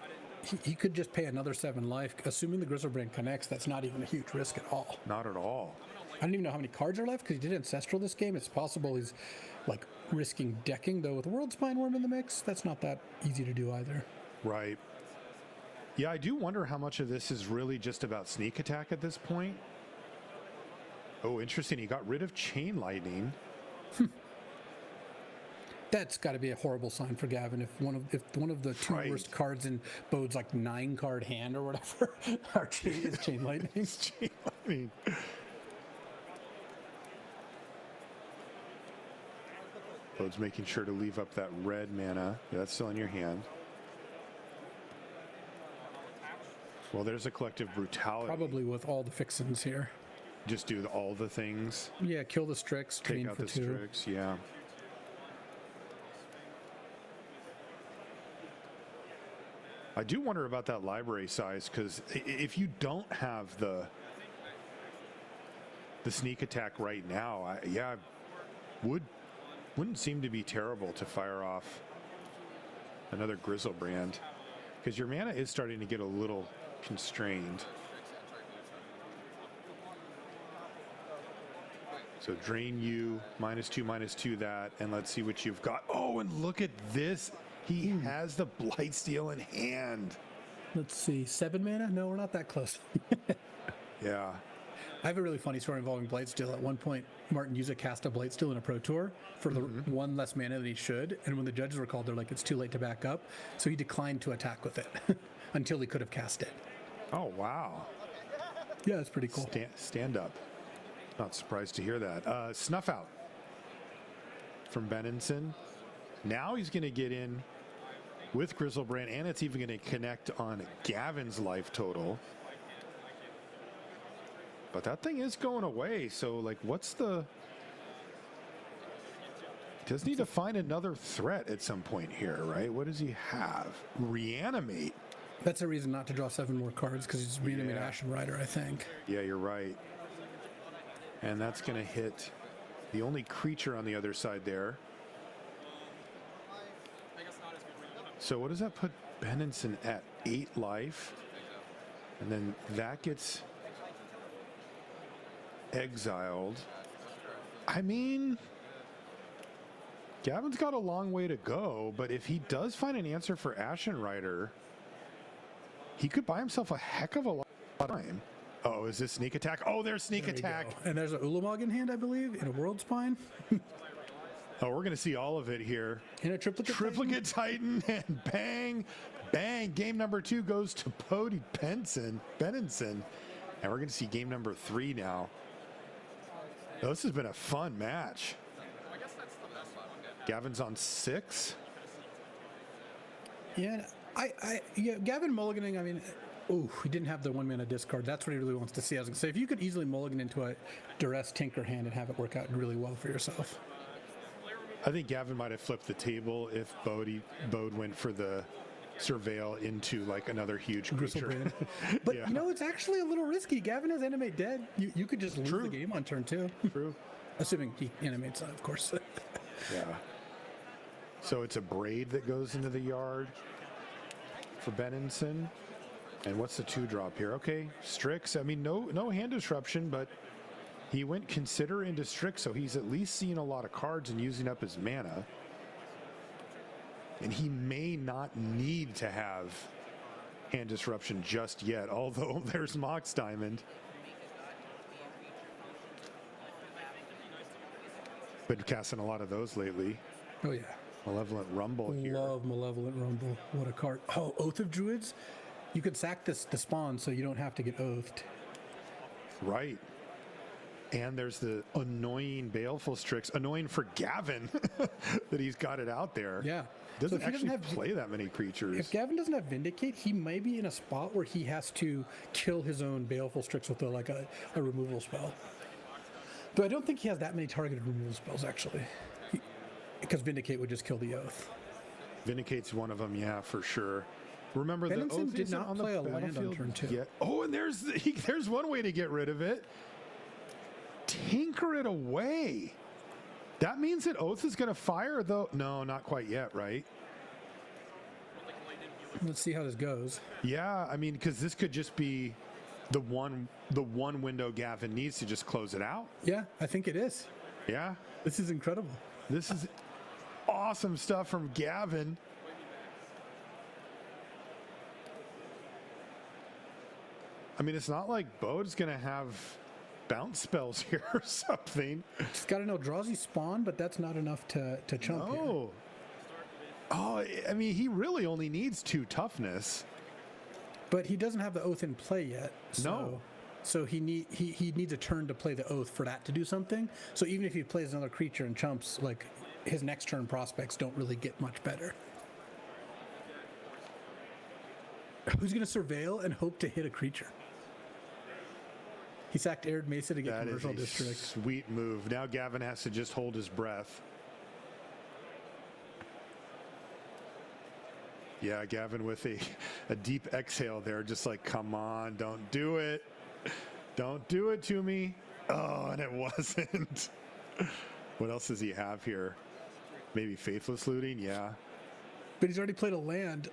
he could just pay another 7 life, assuming the Gristlebrand connects. That's not even a huge risk at all. Not at all. I don't even know how many cards are left because he did Ancestral this game. It's possible he's like risking decking, though. With World Spine Worm in the mix, that's not that easy to do either. Right. Yeah, I do wonder how much of this is really just about sneak attack at this point. Oh, interesting. He got rid of Chain Lightning. That's got to be a horrible sign for Gavin if one of the 2 worst cards in Bode's like 9-card hand or whatever is Chain Lightning. Chain Lightning. Bode's making sure to leave up that red mana. Yeah, that's still in your hand. Well, there's a collective brutality. Probably with all the fixins here. Just do all the things. Yeah, kill the Strix, Take drain out for the 2. Strix, yeah. I do wonder about that library size, because if you don't have the sneak attack right now, wouldn't seem to be terrible to fire off another Grizzlebrand, because your mana is starting to get a little constrained. So drain you, -2/-2 that, and let's see what you've got. Oh, and look at this. He has the Blightsteel in hand. Let's see, 7 mana? No, we're not that close. Yeah. I have a really funny story involving Blightsteel. At one point, Martin Yuza cast a Blightsteel in a Pro Tour for the 1 less mana than he should, and when the judges were called, they're like, it's too late to back up, so he declined to attack with it until he could have cast it. Oh, wow. Yeah, it's pretty cool. Stand up. Not surprised to hear that. Snuff Out from Benenson. Now he's going to get in with Grizzlebrand, and it's even going to connect on Gavin's life total. But that thing is going away, so like what's the... Does need to find another threat at some point here, right? What does he have? Reanimate. That's a reason not to draw 7 more cards, because he's Reanimate Ashen Rider, I think. Yeah, you're right. And that's going to hit the only creature on the other side there. So what does that put Benenson at? 8 life. And then that gets exiled. I mean, Gavin's got a long way to go, but if he does find an answer for Ashen Rider, he could buy himself a heck of a lot of time. Oh, is this sneak attack? Oh, there's sneak attack. And there's a Ulamog in hand, I believe, in a World Spine. Oh, we're going to see all of it here. In a Triplicate Titan, and bang, bang. Game number 2 goes to Bode Benenson. And we're going to see game number 3 now. Oh, this has been a fun match. Gavin's on 6. Yeah, Gavin mulliganing, I mean, he didn't have the 1 mana discard. That's what he really wants to see. I was going to say, if you could easily mulligan into a Duress Tinker hand and have it work out really well for yourself. I think Gavin might have flipped the table if Bode went for the Surveil into like another huge creature. But you know, it's actually a little risky. Gavin has Animate dead. You could just lose the game on turn 2. True. Assuming he animates, of course. Yeah. So it's a Braid that goes into the yard for Benenson. And what's the 2-drop here? Okay, Strix. I mean, no hand disruption, but he went Consider into Strix, so he's at least seeing a lot of cards and using up his mana. And he may not need to have hand disruption just yet, although there's Mox Diamond. Been casting a lot of those lately. Oh yeah. Malevolent Rumble here. Love Malevolent Rumble. What a card. Oh, Oath of Druids. You could sack the spawn so you don't have to get oathed. Right. And there's the annoying Baleful Strix. Annoying for Gavin that he's got it out there. Yeah. Doesn't So if he actually doesn't have- play that many creatures. If Gavin doesn't have Vindicate, he may be in a spot where he has to kill his own Baleful Strix with a removal spell. Though I don't think he has that many targeted removal spells, actually. Because Vindicate would just kill the Oath. Vindicate's one of them, yeah, for sure. Remember, the Benenson Oath did isn't not on play the a land on battlefield turn 2. yet. Oh, and there's one way to get rid of it. Tinker it away. That means that Oath is going to fire, though. No, not quite yet, right? Let's see how this goes. Yeah, I mean, because this could just be the one window Gavin needs to just close it out. Yeah, I think it is. Yeah. This is incredible. This is awesome stuff from Gavin. I mean, it's not like Bode's going to have bounce spells here or something. He's got an Eldrazi spawn, but that's not enough to chump here. Oh. Oh, I mean, he really only needs 2 toughness. But he doesn't have the Oath in play yet. So, No. So he needs a turn to play the Oath for that to do something. So even if he plays another creature and chumps, like his next turn prospects don't really get much better. Who's going to surveil and hope to hit a creature? He sacked Arid Mesa to get That is Commercial a District. sweet move. Now Gavin has to just hold his breath. Yeah, Gavin with a deep exhale there, just like, come on, don't do it. Don't do it to me. Oh, and it wasn't. What else does he have here? Maybe Faithless Looting? Yeah. But he's already played a land.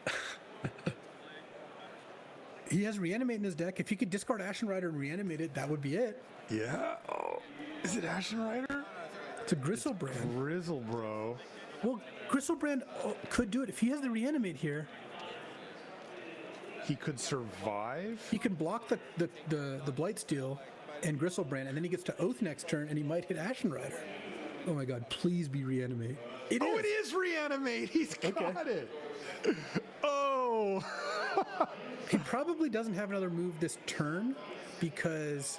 He has Reanimate in his deck. If he could discard Ashen Rider and reanimate it, that would be it. Yeah. Oh, is it Ashen Rider? It's a Gristlebrand. Grizzlebro. Well, Gristlebrand could do it. If he has the Reanimate here, he could survive. He can block the Blightsteel and Gristlebrand, and then he gets to Oath next turn, and he might hit Ashen Rider. Oh my God! Please be Reanimate. It is Reanimate. He's got it. Oh. He probably doesn't have another move this turn because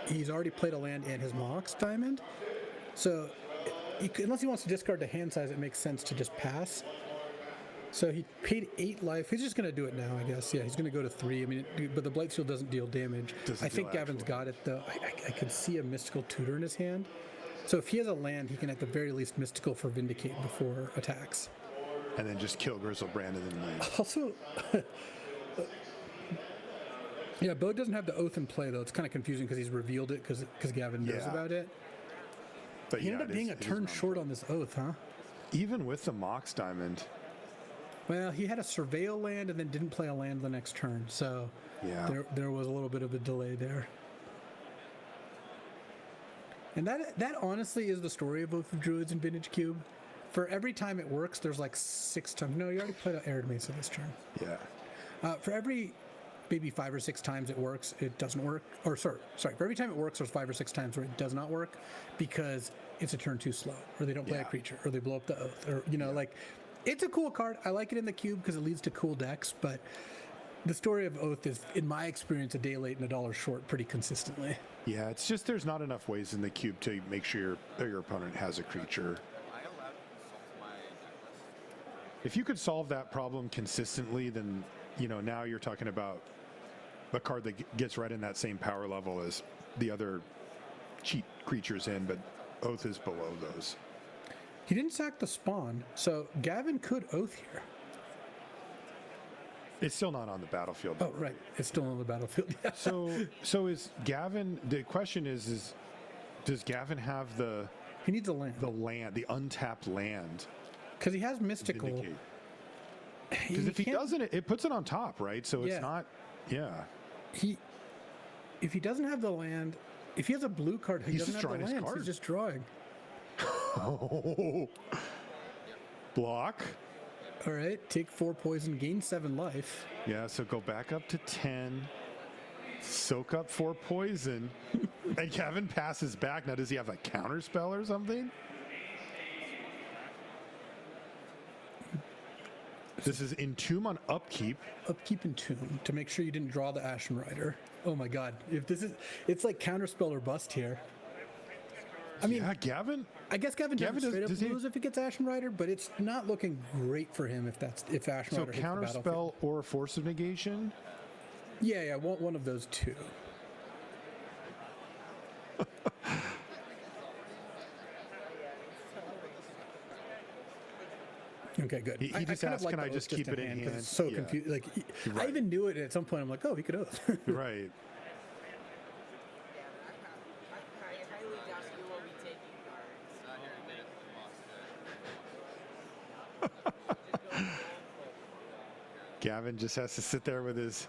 he's already played a land and his Mox Diamond. So unless he wants to discard the hand size, it makes sense to just pass. So he paid 8 life. He's just going to do it now, I guess. Yeah, he's going to go to 3. I mean, but the Blightsteel doesn't deal damage. I think Gavin's got it, though. I could see a Mystical Tutor in his hand. So if he has a land, he can at the very least Mystical for Vindicate before attacks. And then just kill Grizzlebrand and then leave. Also, yeah, Bode doesn't have the Oath in play, though. It's kind of confusing because he's revealed it because Gavin knows about it. But he ended up being a turn short on this Oath, huh? Even with the Mox Diamond. Well, he had a Surveil land and then didn't play a land the next turn, so there was a little bit of a delay there. And that honestly is the story of Oath of Druids and Vintage Cube. For every time it works, there's like 6 times. No, you already played Arid Mesa this turn. Yeah. For every maybe 5 or 6 times it works, it doesn't work. Or sorry. For every time it works, there's 5 or 6 times where it does not work because it's a turn too slow, or they don't play a creature, or they blow up the Oath, or like. It's a cool card. I like it in the cube because it leads to cool decks, but the story of Oath is, in my experience, a day late and $1 short pretty consistently. Yeah, it's just there's not enough ways in the cube to make sure your opponent has a creature. If you could solve that problem consistently, then now you're talking about a card that gets right in that same power level as the other cheap creatures in, but Oath is below those. He didn't sack the spawn, so Gavin could Oath here. It's still not on the battlefield. Oh, right. It's still on the battlefield. So is Gavin, the question is does Gavin have he needs a land. The untapped land. Because he has Mystical. Because if he doesn't, it puts it on top, right? So it's not, If he doesn't have the land, if he has a blue card, he doesn't have the land, so he's just drawing. Oh. Block. All right, take 4 poison, gain 7 life. Yeah, so go back up to 10. Soak up 4 poison. And Gavin passes back. Now, does he have a counter spell or something? This is Entomb on upkeep. Upkeep Entomb to make sure you didn't draw the Ashen Rider. Oh my god. If this is, it's like counterspell or bust here. I mean, yeah, Gavin. I guess Gavin doesn't straight up lose if he gets Ashen Rider, but it's not looking great for him if Ashen Rider hits the battlefield. So counterspell or Force of Negation. Yeah, one of those two. Okay, good. He just asked, "Can I just keep it in hand?" It's so confused. Like, I even knew it at some point. I'm like, "Oh, he could oath." Right. Gavin just has to sit there with his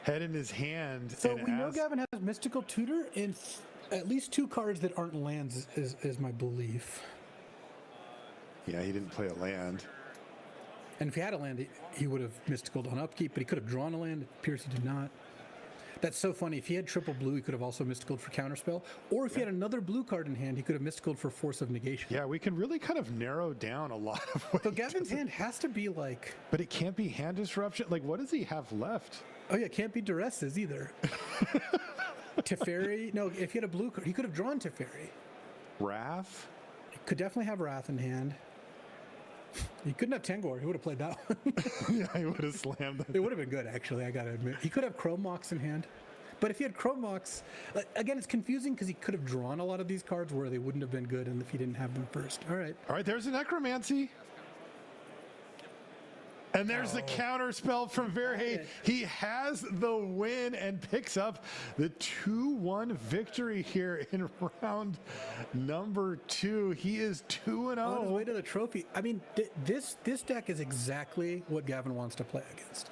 head in his hand. So we know Gavin has Mystical Tutor and at least 2 cards that aren't lands, is my belief. Yeah, he didn't play a land. And if he had a land, he would have Mysticaled on upkeep, but he could have drawn a land. It appears he did not. That's so funny. If he had triple blue, he could have also Mysticaled for Counterspell. Or if he had another blue card in hand, he could have Mysticaled for Force of Negation. Yeah, we can really kind of narrow down a lot of what So Gavin's hand has to be like... But it can't be hand disruption. Like, what does he have left? Oh yeah, it can't be Duresses either. Teferi. No, if he had a blue card, he could have drawn Teferi. Wrath? He could definitely have Wrath in hand. He couldn't have Tangor. He would have played that one. Yeah, he would have slammed them. It would have been good, actually, I gotta admit. He could have Chrome Mox in hand. But if he had Chrome Mox, again, it's confusing because he could have drawn a lot of these cards where they wouldn't have been good and if he didn't have them first. All right. All right, there's a Necromancy. And there's the counter spell from Verhey. He has the win and picks up the 2-1 victory here in round number 2. He is 2-0. On his way to the trophy. I mean, this deck is exactly what Gavin wants to play against.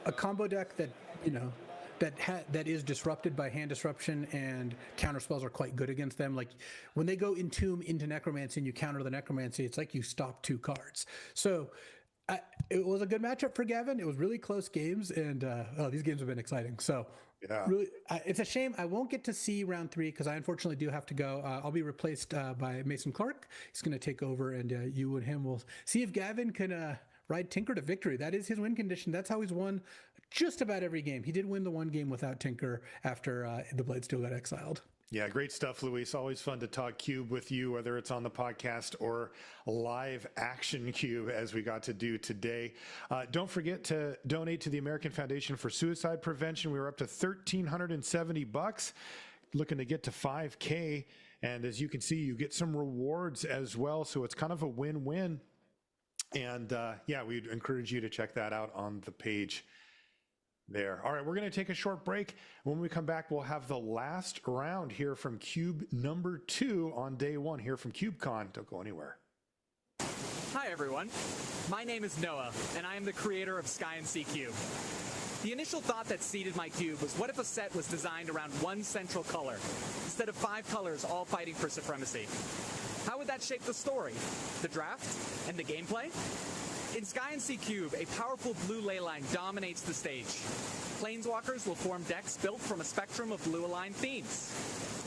A combo deck that, you know, that is disrupted by hand disruption, and counter spells are quite good against them. Like when they go Entomb into Necromancy and you counter the Necromancy, it's like you stop 2 cards. So it was a good matchup for Gavin. It was really close games, and these games have been exciting. So yeah, really, it's a shame I won't get to see round 3 because I unfortunately do have to go. I'll be replaced by Mason Clark. He's going to take over, and you and him will see if Gavin can ride Tinker to victory. That is his win condition. That's how he's won just about every game. He did win the one game without Tinker after the Blade Steel got exiled. Yeah, great stuff, Luis. Always fun to talk Cube with you, whether it's on the podcast or live action Cube, as we got to do today. Don't forget to donate to the American Foundation for Suicide Prevention. We were up to $1,370, looking to get to $5K. And as you can see, you get some rewards as well. So it's kind of a win-win. And yeah, we'd encourage you to check that out on the page there. All right, we're going to take a short break. When we come back, we'll have the last round here from Cube number 2 on day 1 here from CubeCon. Don't go anywhere. Hi, everyone. My name is Noah, and I am the creator of Sky and Sea Cube. The initial thought that seeded my cube was, what if a set was designed around one central color, instead of 5 colors all fighting for supremacy? How would that shape the story, the draft, and the gameplay? In Sky and Sea Cube, a powerful blue ley line dominates the stage. Planeswalkers will form decks built from a spectrum of blue-aligned themes.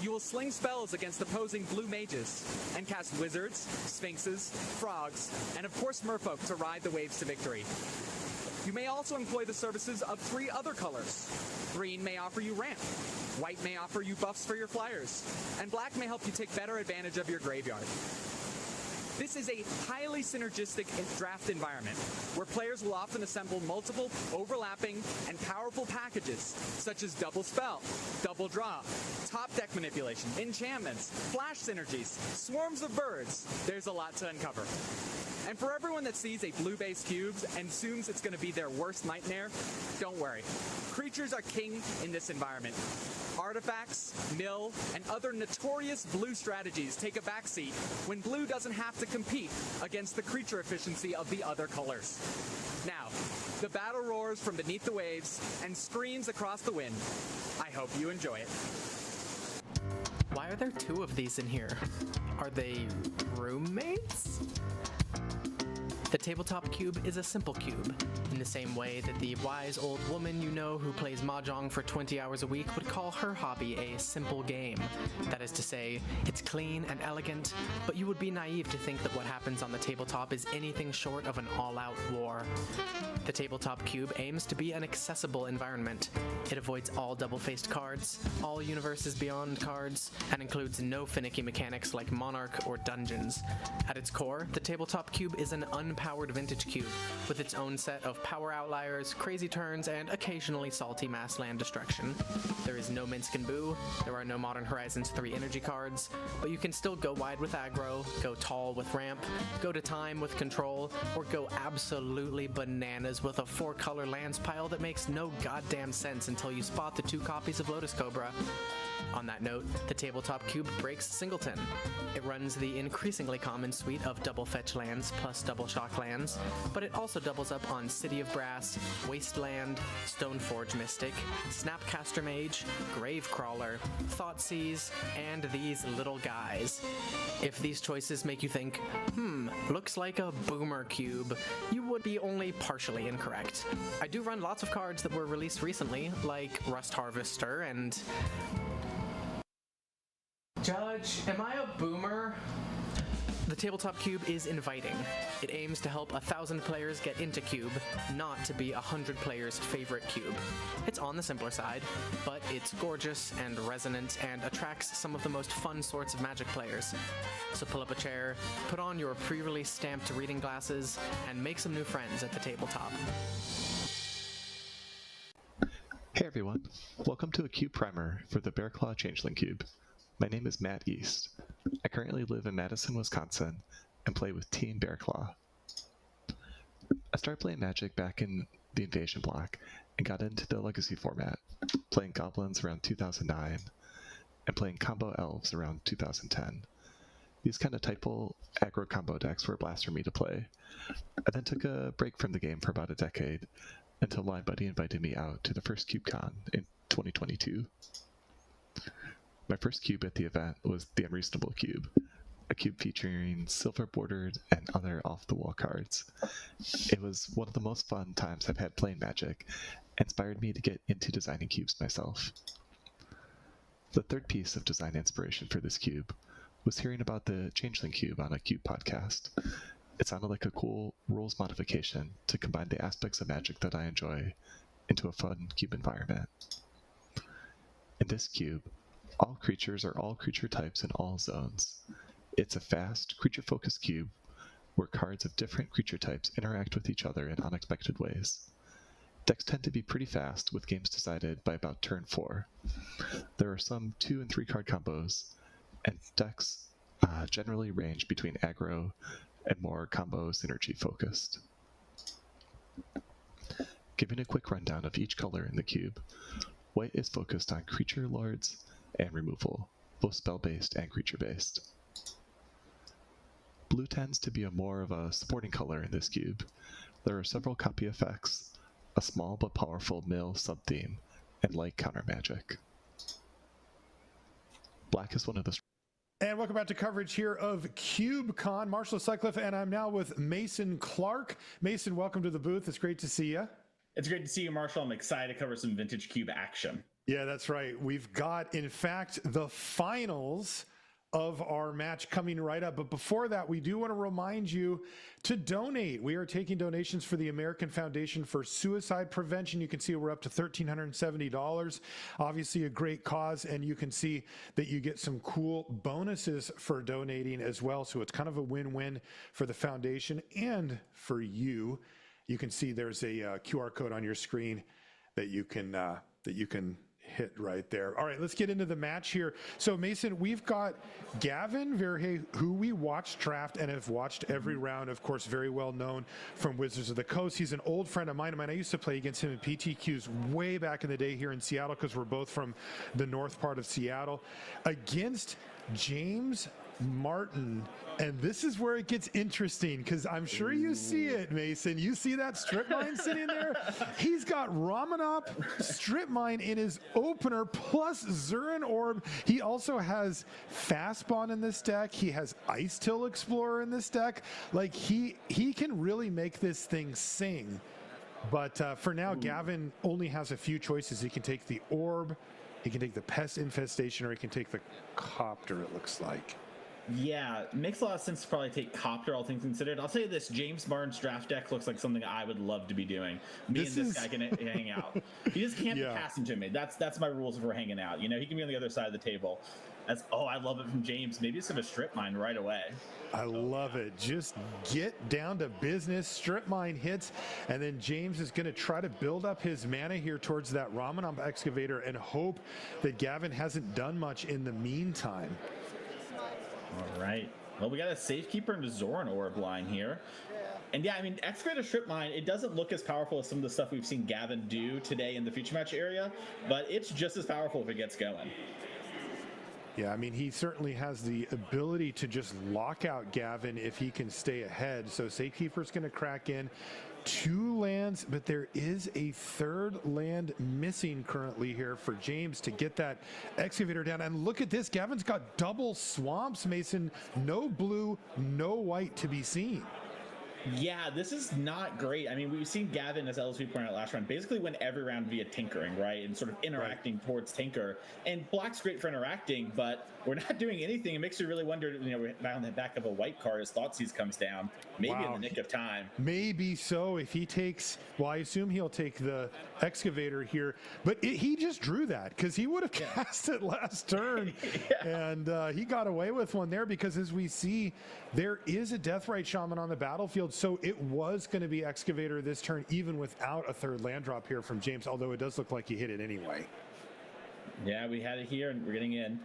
You will sling spells against opposing blue mages, and cast wizards, sphinxes, frogs, and of course merfolk to ride the waves to victory. You may also employ the services of 3 other colors. Green may offer you ramp, white may offer you buffs for your flyers, and black may help you take better advantage of your graveyard. This is a highly synergistic draft environment, where players will often assemble multiple, overlapping, and powerful packages, such as double spell, double draw, top deck manipulation, enchantments, flash synergies, swarms of birds. There's a lot to uncover. And for everyone that sees a blue-based cubes and assumes it's going to be their worst nightmare, don't worry. Creatures are king in this environment. Artifacts, mill, and other notorious blue strategies take a backseat when blue doesn't have to compete against the creature efficiency of the other colors. Now, the battle roars from beneath the waves and screams across the wind. I hope you enjoy it. Why are there 2 of these in here? Are they roommates? The tabletop cube is a simple cube, in the same way that the wise old woman you know who plays mahjong for 20 hours a week would call her hobby a simple game. That is to say, it's clean and elegant, but you would be naive to think that what happens on the tabletop is anything short of an all-out war. The tabletop cube aims to be an accessible environment. It avoids all double-faced cards, all universes beyond cards, and includes no finicky mechanics like Monarch or Dungeons. At its core, the tabletop cube is an unpowered vintage cube, with its own set of power outliers, crazy turns, and occasionally salty mass land destruction. There is no Minsk and Boo, there are no Modern Horizons 3 energy cards, but you can still go wide with aggro, go tall with ramp, go to time with control, or go absolutely bananas with a 4-color lands pile that makes no goddamn sense until you spot the 2 copies of Lotus Cobra. On that note, the tabletop cube breaks Singleton. It runs the increasingly common suite of double fetch lands plus double shock lands, but it also doubles up on City of Brass, Wasteland, Stoneforge Mystic, Snapcaster Mage, Gravecrawler, Thoughtseize, and these little guys. If these choices make you think, looks like a boomer cube, you would be only partially incorrect. I do run lots of cards that were released recently, like Rust Harvester and... Judge, am I a boomer? The tabletop cube is inviting. It aims to help 1,000 players get into cube, not to be 100 players' favorite cube. It's on the simpler side, but it's gorgeous and resonant and attracts some of the most fun sorts of Magic players. So pull up a chair, put on your pre-release stamped reading glasses, and make some new friends at the tabletop. Hey everyone, welcome to a cube primer for the Bearclaw Changeling Cube. My name is Matt East. I currently live in Madison, Wisconsin, and play with Team Bearclaw. I started playing Magic back in the Invasion block and got into the Legacy format, playing Goblins around 2009 and playing Combo Elves around 2010. These kind of typo aggro combo decks were a blast for me to play. I then took a break from the game for about a decade until my buddy invited me out to the first CubeCon in 2022. My first cube at the event was the Unreasonable Cube, a cube featuring silver-bordered and other off-the-wall cards. It was one of the most fun times I've had playing Magic, and inspired me to get into designing cubes myself. The third piece of design inspiration for this cube was hearing about the Changeling Cube on a Cube podcast. It sounded like a cool rules modification to combine the aspects of Magic that I enjoy into a fun cube environment. In this cube, all creatures are all creature types in all zones. It's a fast, creature-focused cube where cards of different creature types interact with each other in unexpected ways. Decks tend to be pretty fast, with games decided by about turn 4. There are some 2 and 3 card combos, and decks generally range between aggro and more combo synergy focused. Giving a quick rundown of each color in the cube, white is focused on creature lords and removal, both spell-based and creature-based. Blue tends to be more of a supporting color in this cube. There are several copy effects, a small but powerful mill sub-theme, and light counter magic. Black is one of the... And welcome back to coverage here of CubeCon. Marshall Sutcliffe, and I'm now with Mason Clark. Mason, welcome to the booth. It's great to see you. It's great to see you, Marshall. I'm excited to cover some vintage cube action. Yeah, that's right. We've got, in fact, the finals of our match coming right up. But before that, we do want to remind you to donate. We are taking donations for the American Foundation for Suicide Prevention. You can see we're up to $1,370. Obviously a great cause, and you can see that you get some cool bonuses for donating as well. So it's kind of a win-win for the foundation and for you. You can see there's a QR code on your screen that you can hit right there. All right, let's get into the match here. So Mason, we've got Gavin Verhey, who we watched draft and have watched every round, of course, very well known from Wizards of the Coast. He's an old friend of mine. I used to play against him in PTQs way back in the day here in Seattle because we're both from the north part of Seattle. Against James Martin, and this is where it gets interesting because I'm sure you see it, Mason. You see that strip mine sitting there? He's got Ramanop strip mine in his opener plus Zurin Orb. He also has Fastbond in this deck. He has Ice Till Explorer in this deck. Like he can really make this thing sing. But for now, Gavin only has a few choices. He can take the Orb, he can take the Pest Infestation, or he can take the Copter, it looks like. Yeah, it makes a lot of sense to probably take Copter, all things considered. I'll tell you this, James Barnes' draft deck looks like something I would love to be doing. Me and this guy can hang out. He just can't be passing to me. That's my rules if we're hanging out. You know, he can be on the other side of the table. I love it from James. Maybe it's going to strip mine right away. I love it. Just get down to business. Strip mine hits, and then James is going to try to build up his mana here towards that Ramanop Excavator and hope that Gavin hasn't done much in the meantime. All right. Well, we got a Safekeeper and a Zoran Orb line here. And yeah, I mean, Excavator Strip Mine, it doesn't look as powerful as some of the stuff we've seen Gavin do today in the Future Match area, but it's just as powerful if it gets going. Yeah, I mean, he certainly has the ability to just lock out Gavin if he can stay ahead. So Safekeeper's going to crack in 2 lands, but there is a 3rd land missing currently here for James to get that Excavator down. And look at this, Gavin's got double swamps, Mason. No blue, no white to be seen. Yeah, this is not great. I mean, we've seen Gavin, as LSV pointed out last round, basically win every round via tinkering, right? And sort of interacting towards Tinker. And Black's great for interacting, but we're not doing anything. It makes you really wonder, you know, on the back of a white card as Thoughtseize comes down, maybe in the nick of time. Maybe so. If he takes, well, I assume he'll take the Excavator here, but he just drew that because he would have cast it last turn. And he got away with one there because, as we see, there is a Deathrite Shaman on the battlefield. So it was going to be Excavator this turn, even without a 3rd land drop here from James, although it does look like he hit it anyway. Yeah, we had it here, and we're getting in.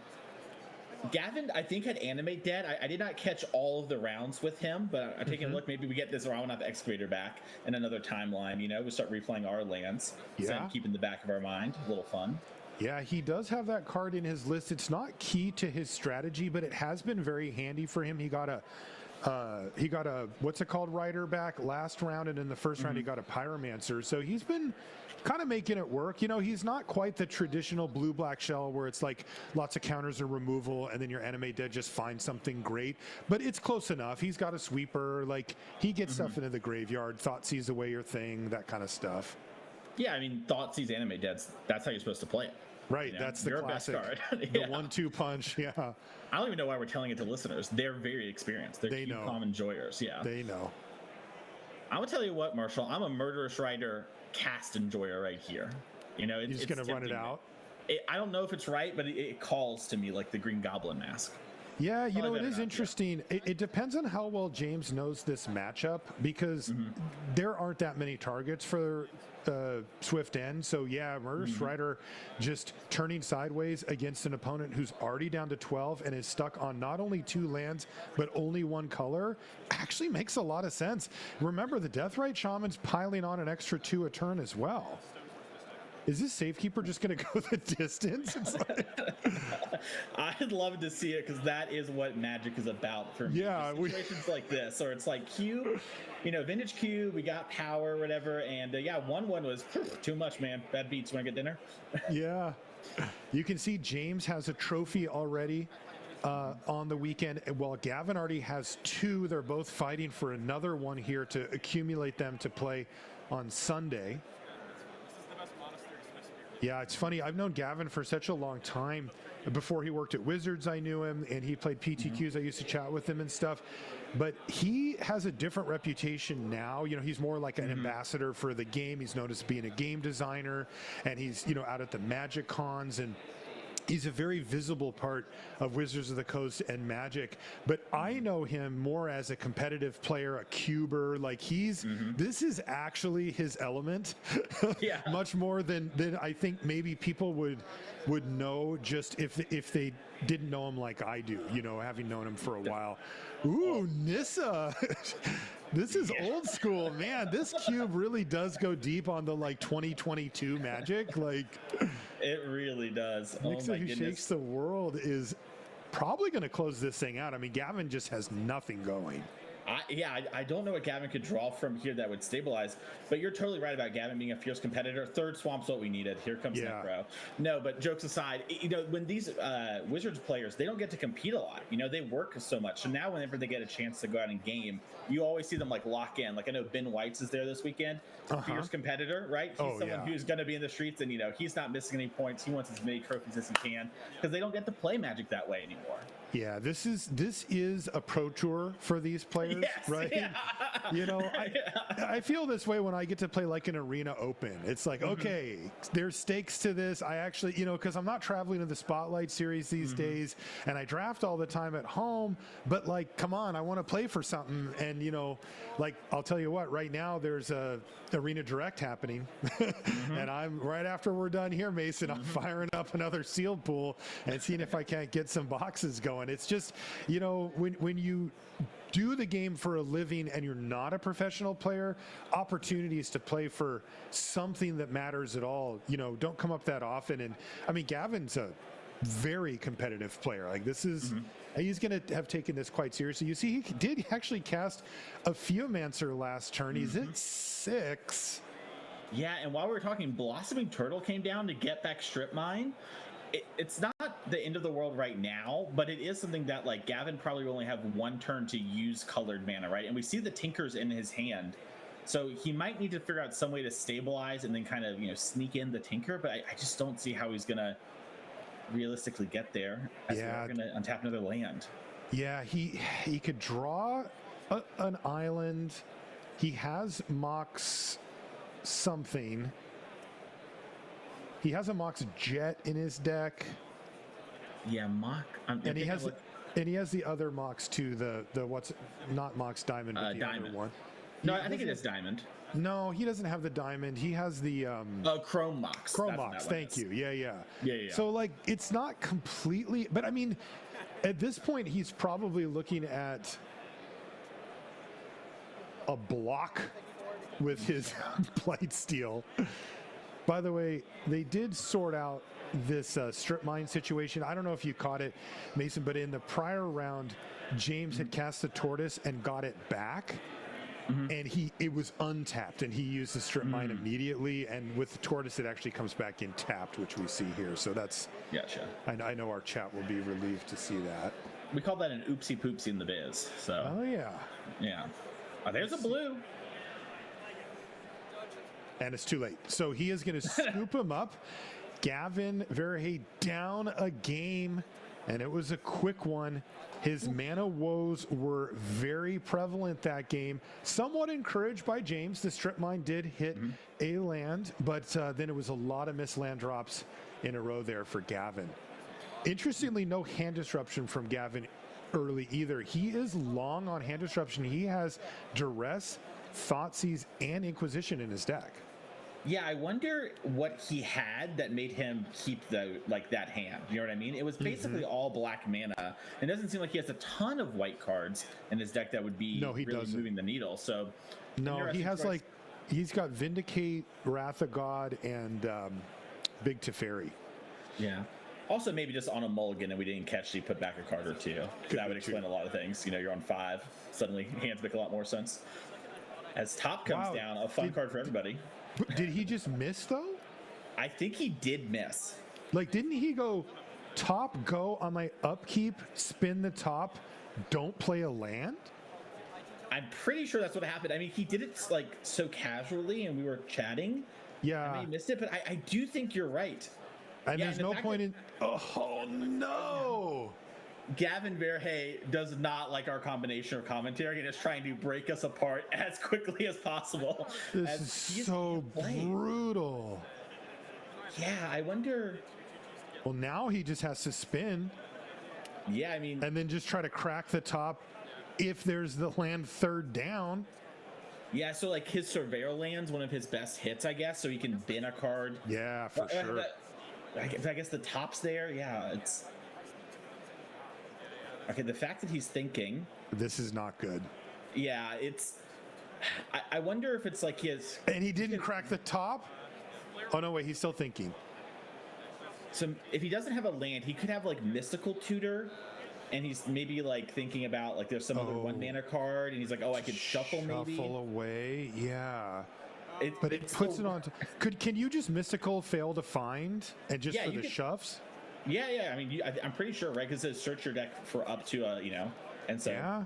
Gavin, I think, had Animate dead. I did not catch all of the rounds with him, but I'm taking a look. Maybe we get this Ramanop Excavator back in another timeline. You know, we start replaying our lands. Yeah. Keep in the back of our mind. A little fun. Yeah, he does have that card in his list. It's not key to his strategy, but it has been very handy for him. He got a what's it called, rider back last round, and in the first round he got a Pyromancer. So he's been kind of making it work. You know, he's not quite the traditional blue-black shell where it's like lots of counters or removal and then your Animate Dead just finds something great, but it's close enough. He's got a sweeper, like he gets stuff into the graveyard, Thoughtseize away your thing, that kind of stuff. Yeah, I mean, Thoughtseize Animate Deads, that's how you're supposed to play it. Right, you know, that's the classic. Best card. The 1-2 punch, yeah. I don't even know why we're telling it to listeners. They're very experienced. They know. CubeCon enjoyers, yeah. They know. I will tell you what, Marshall, I'm a Murderous Rider cast enjoyer right here. You know, it's going to run it out. I don't know if it's right, but it calls to me like the Green Goblin mask. Yeah, you know, it is interesting. It depends on how well James knows this matchup because there aren't that many targets for Swift End. So yeah, Murderous Rider just turning sideways against an opponent who's already down to 12 and is stuck on not only 2 lands but only 1 color actually makes a lot of sense. Remember, the Deathrite Shaman's piling on an extra 2 a turn as well. Is this Safekeeper just going to go the distance? It's like... I'd love to see it because that is what Magic is about for me. Yeah, situations like this, or it's like Cube, you know, Vintage Cube, we got power, whatever, and 1-1 was too much, man. Bad beats. Want to get dinner? Yeah. You can see James has a trophy already on the weekend, while Gavin already has 2. They're both fighting for another one here to accumulate them to play on Sunday. Yeah, it's funny. I've known Gavin for such a long time. Before he worked at Wizards, I knew him, and he played PTQs. I used to chat with him and stuff. But he has a different reputation now. You know, he's more like an ambassador for the game. He's known as being a game designer, and he's, you know, out at the Magic cons, and he's a very visible part of Wizards of the Coast and Magic, but I know him more as a competitive player, a cuber. Like he's, this is actually his element, much more than I think maybe people would know just if they didn't know him like I do, you know, having known him for a while. Ooh, Nissa. This is old school, man. This cube really does go deep on the like 2022 Magic. Like it really does. Nixa, who shakes the world is probably going to close this thing out. I mean, Gavin just has nothing going. I don't know what Gavin could draw from here that would stabilize, but you're totally right about Gavin being a fierce competitor. Third swamp's what we needed. Here comes Necro. No, but jokes aside, when these Wizards players, they don't get to compete a lot. They work so much. So now whenever they get a chance to go out and game, you always see them like lock in. Like I know Ben White's is there this weekend. Fierce competitor, right? He's someone who's going to be in the streets, and he's not missing any points. He wants as many trophies as he can because they don't get to play Magic that way anymore. Yeah, this is a pro tour for these players, right? Yeah. I feel this way when I get to play like an arena open. It's like, okay, there's stakes to this. I actually, because I'm not traveling to the Spotlight Series these days, and I draft all the time at home, but like, come on, I want to play for something. And, like, I'll tell you what, right now there's a Arena Direct happening, and I'm right after we're done here, Mason, I'm firing up another sealed pool and seeing if I can't get some boxes going. It's just, when you do the game for a living and you're not a professional player, opportunities to play for something that matters at all, don't come up that often. And I mean, Gavin's a very competitive player. Like this is, he's going to have taken this quite seriously. You see, he did actually cast a Feomancer last turn. He's at 6. Yeah, and while we were talking, Blossoming Turtle came down to get back Strip Mine. It's not the end of the world right now, but it is something that like Gavin probably will only have one turn to use colored mana, right? And we see the Tinkers in his hand, so he might need to figure out some way to stabilize and then kind of sneak in the Tinker. But I just don't see how he's gonna realistically get there. As we're gonna untap another land. Yeah, he could draw an island. He has Mox something. He has a Mox Jet in his deck. Yeah, Mox. And he has the other Mox too. The what's not Mox Diamond, but the Diamond. other one. No, I think it is Diamond. No, he doesn't have the Diamond. He has the Chrome Mox. Chrome Mox. Thank you. Yeah. Yeah. So like, it's not completely, but I mean, at this point, he's probably looking at a block with his Blightsteel. By the way, they did sort out this strip mine situation. I don't know if you caught it, Mason, but in the prior round, James had cast the Tortoise and got it back. And it was untapped, and he used the strip mine immediately. And with the Tortoise, it actually comes back in tapped, which we see here. So that's gotcha. I know our chat will be relieved to see that. We call that an oopsie poopsie in the biz. So yeah. Oh, there's a blue. And it's too late. So he is going to scoop him up. Gavin Verhey down a game, and it was a quick one. His mana woes were very prevalent that game. Somewhat encouraged by James. The strip mine did hit a land, but then it was a lot of missed land drops in a row there for Gavin. Interestingly, no hand disruption from Gavin early either. He is long on hand disruption. He has Duress, Thoughtseize, and Inquisition in his deck. Yeah, I wonder what he had that made him keep that hand. You know what I mean? It was basically all black mana. It doesn't seem like he has a ton of white cards in his deck that would be moving the needle. So no, he has he's got Vindicate, Wrath of God, and Big Teferi. Yeah. Also, maybe just on a mulligan and we didn't catch, he put back a card or two. That would explain a lot of things. You're on 5. Suddenly, hands make a lot more sense. As top comes down, a fun card for everybody. Did he just miss, though? I think he did miss. Like, didn't he go top, go on my upkeep, spin the top, don't play a land? I'm pretty sure that's what happened. I mean, he did it so casually and we were chatting. Yeah. I mean, he missed it, but I do think you're right. And there's no point in... Oh, no! Gavin Verhey does not like our combination or commentary and is trying to break us apart as quickly as possible. This is so brutal. Yeah, I wonder... Well, now he just has to spin. Yeah, I mean... And then just try to crack the top if there's the land third down. Yeah, so his Surveyor land's one of his best hits, I guess, so he can bin a card. Yeah, for sure. I guess the top's there. Yeah, it's... Okay, the fact that he's thinking... This is not good. Yeah, it's... I wonder if it's he has... And he didn't crack the top? Oh, no, wait, he's still thinking. So if he doesn't have a land, he could have, Mystical Tutor and he's maybe like thinking about like there's some other 1 mana card, and he's like, oh, I could shuffle maybe. Shuffle away, yeah. It puts it on. Can you just mystical fail to find and just for the shuffs? Yeah. I mean, I'm pretty sure, right? Because it says search your deck for up to and so. Yeah.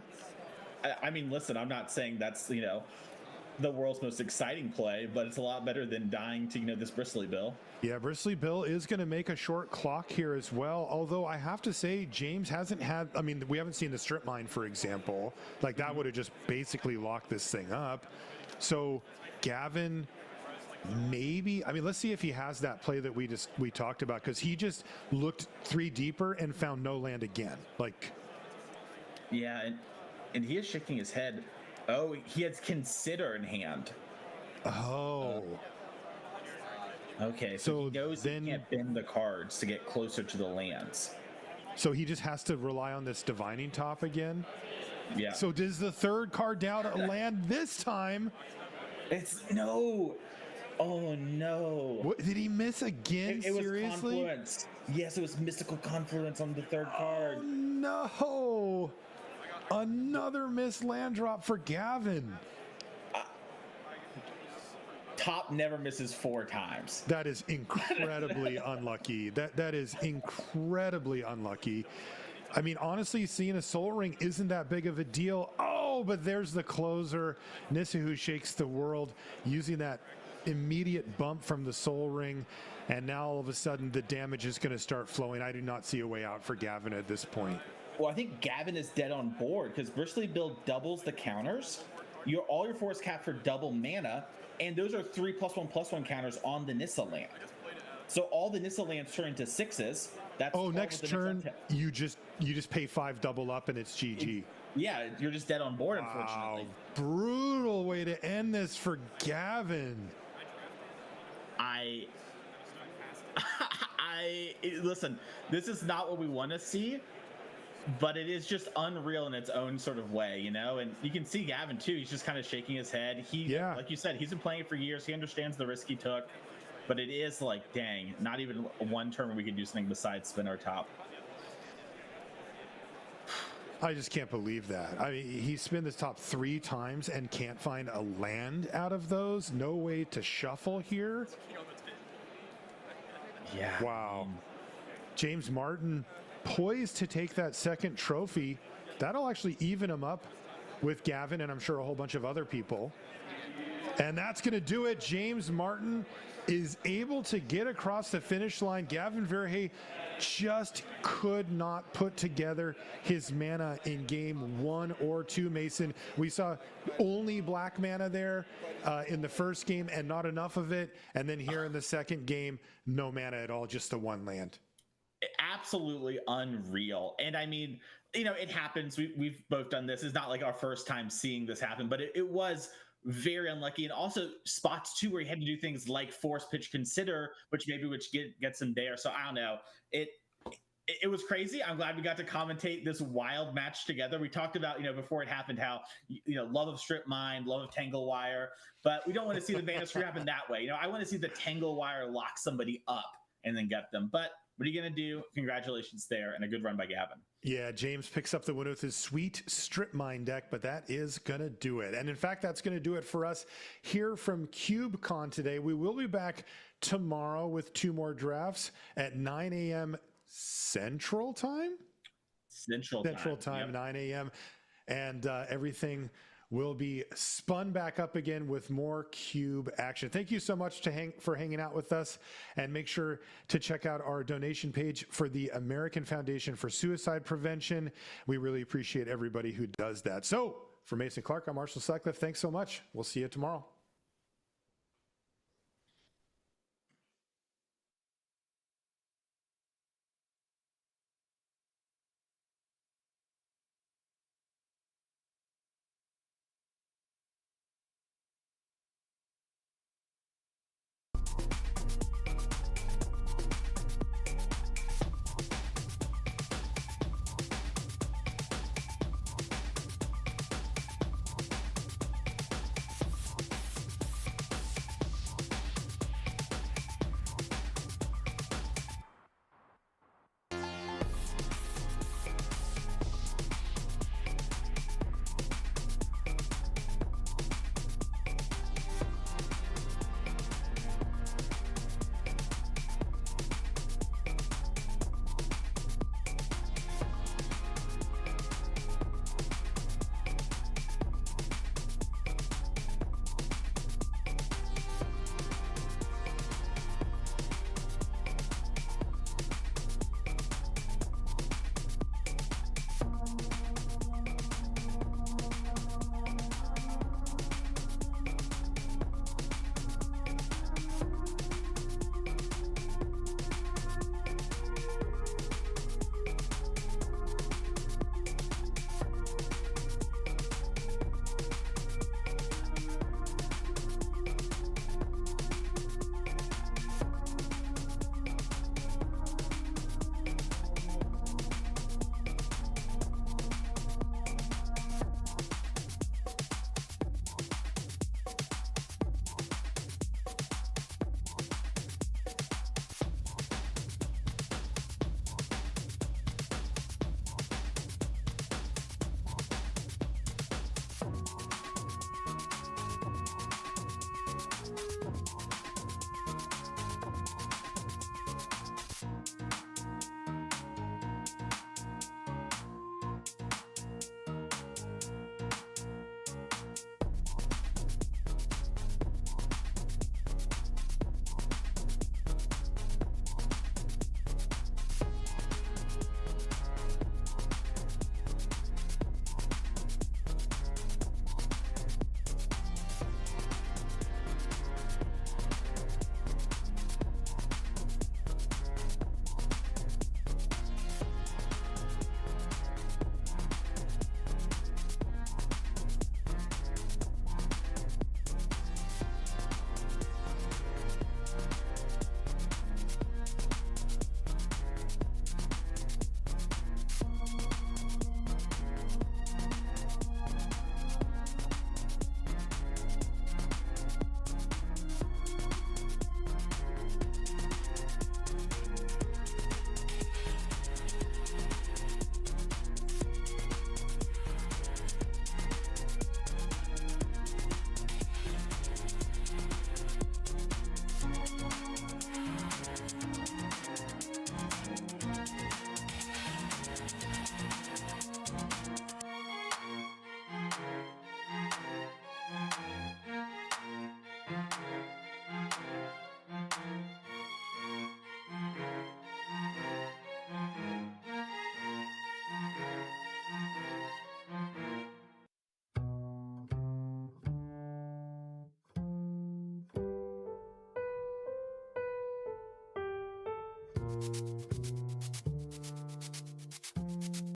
I mean, listen, I'm not saying that's the world's most exciting play, but it's a lot better than dying to this Bristly Bill. Yeah, Bristly Bill is going to make a short clock here as well. Although I have to say, James hasn't had. I mean, we haven't seen the strip mine, for example. Like that would have just basically locked this thing up. So Gavin, maybe. I mean, let's see if he has that play that we talked about, because he just looked 3 deeper and found no land again. Like, yeah, and he is shaking his head. Oh, he has Consider in hand. Oh. Okay, so he knows he can't bend the cards to get closer to the lands. So he just has to rely on this Divining Top again? Yeah. So does the 3rd card down a land this time? No. Oh, no. What, did he miss again? It was Seriously? Confluence. Yes, it was Mystical Confluence on the 3rd card. No. Another missed land drop for Gavin. Top never misses 4 times. That is incredibly unlucky. That is incredibly unlucky. I mean, honestly, seeing a Soul Ring isn't that big of a deal. Oh, but there's the closer. Nissa, who shakes the world, using that immediate bump from the Soul Ring. And now all of a sudden the damage is going to start flowing. I do not see a way out for Gavin at this point. Well, I think Gavin is dead on board because Bristly Bill doubles the counters. All your force cap for double mana, and those are 3+1/+1 counters on the Nissa land. So all the Nissa lands turn into 6s. That's next turn you just pay 5 double up and it's GG. Yeah, you're just dead on board, unfortunately. Wow, brutal way to end this for Gavin. Listen, this is not what we want to see, but it is just unreal in its own sort of way, and you can see Gavin too. He's just kind of shaking his head. Like you said, he's been playing it for years. He understands the risk he took, but it is like, dang, not even one turn we could do something besides spin our top. I just can't believe that. I mean, he spin this top 3 times and can't find a land out of those. No way to shuffle here. Yeah. Wow. James Martin poised to take that 2nd trophy. That'll actually even him up with Gavin and I'm sure a whole bunch of other people. And that's going to do it. James Martin is able to get across the finish line. Gavin Verhey just could not put together his mana in game 1 or 2, Mason. We saw only black mana there in the first game and not enough of it. And then here in the second game, no mana at all, just the 1 land. Absolutely unreal. And I mean, it happens. We've both done this. It's not like our first time seeing this happen, but it was very unlucky. And also spots too where he had to do things like force pitch Consider, which gets him there. So I don't know. It was crazy. I'm glad we got to commentate this wild match together. We talked about, before it happened, how, love of Strip Mine, love of Tangle Wire, but we don't want to see the Vanish happen that way. I want to see the Tangle Wire lock somebody up and then get them. But what are you going to do? Congratulations there, and a good run by Gavin. Yeah, James picks up the win with his sweet Strip Mine deck, but that is going to do it. And in fact, that's going to do it for us here from CubeCon today. We will be back tomorrow with 2 more drafts at 9 a.m. Central Time? Central Time, yep. 9 a.m. And everything will be spun back up again with more Cube action. Thank you so much for hanging out with us, and make sure to check out our donation page for the American Foundation for Suicide Prevention. We really appreciate everybody who does that. So for Mason Clark, I'm Marshall Sutcliffe. Thanks so much. We'll see you tomorrow.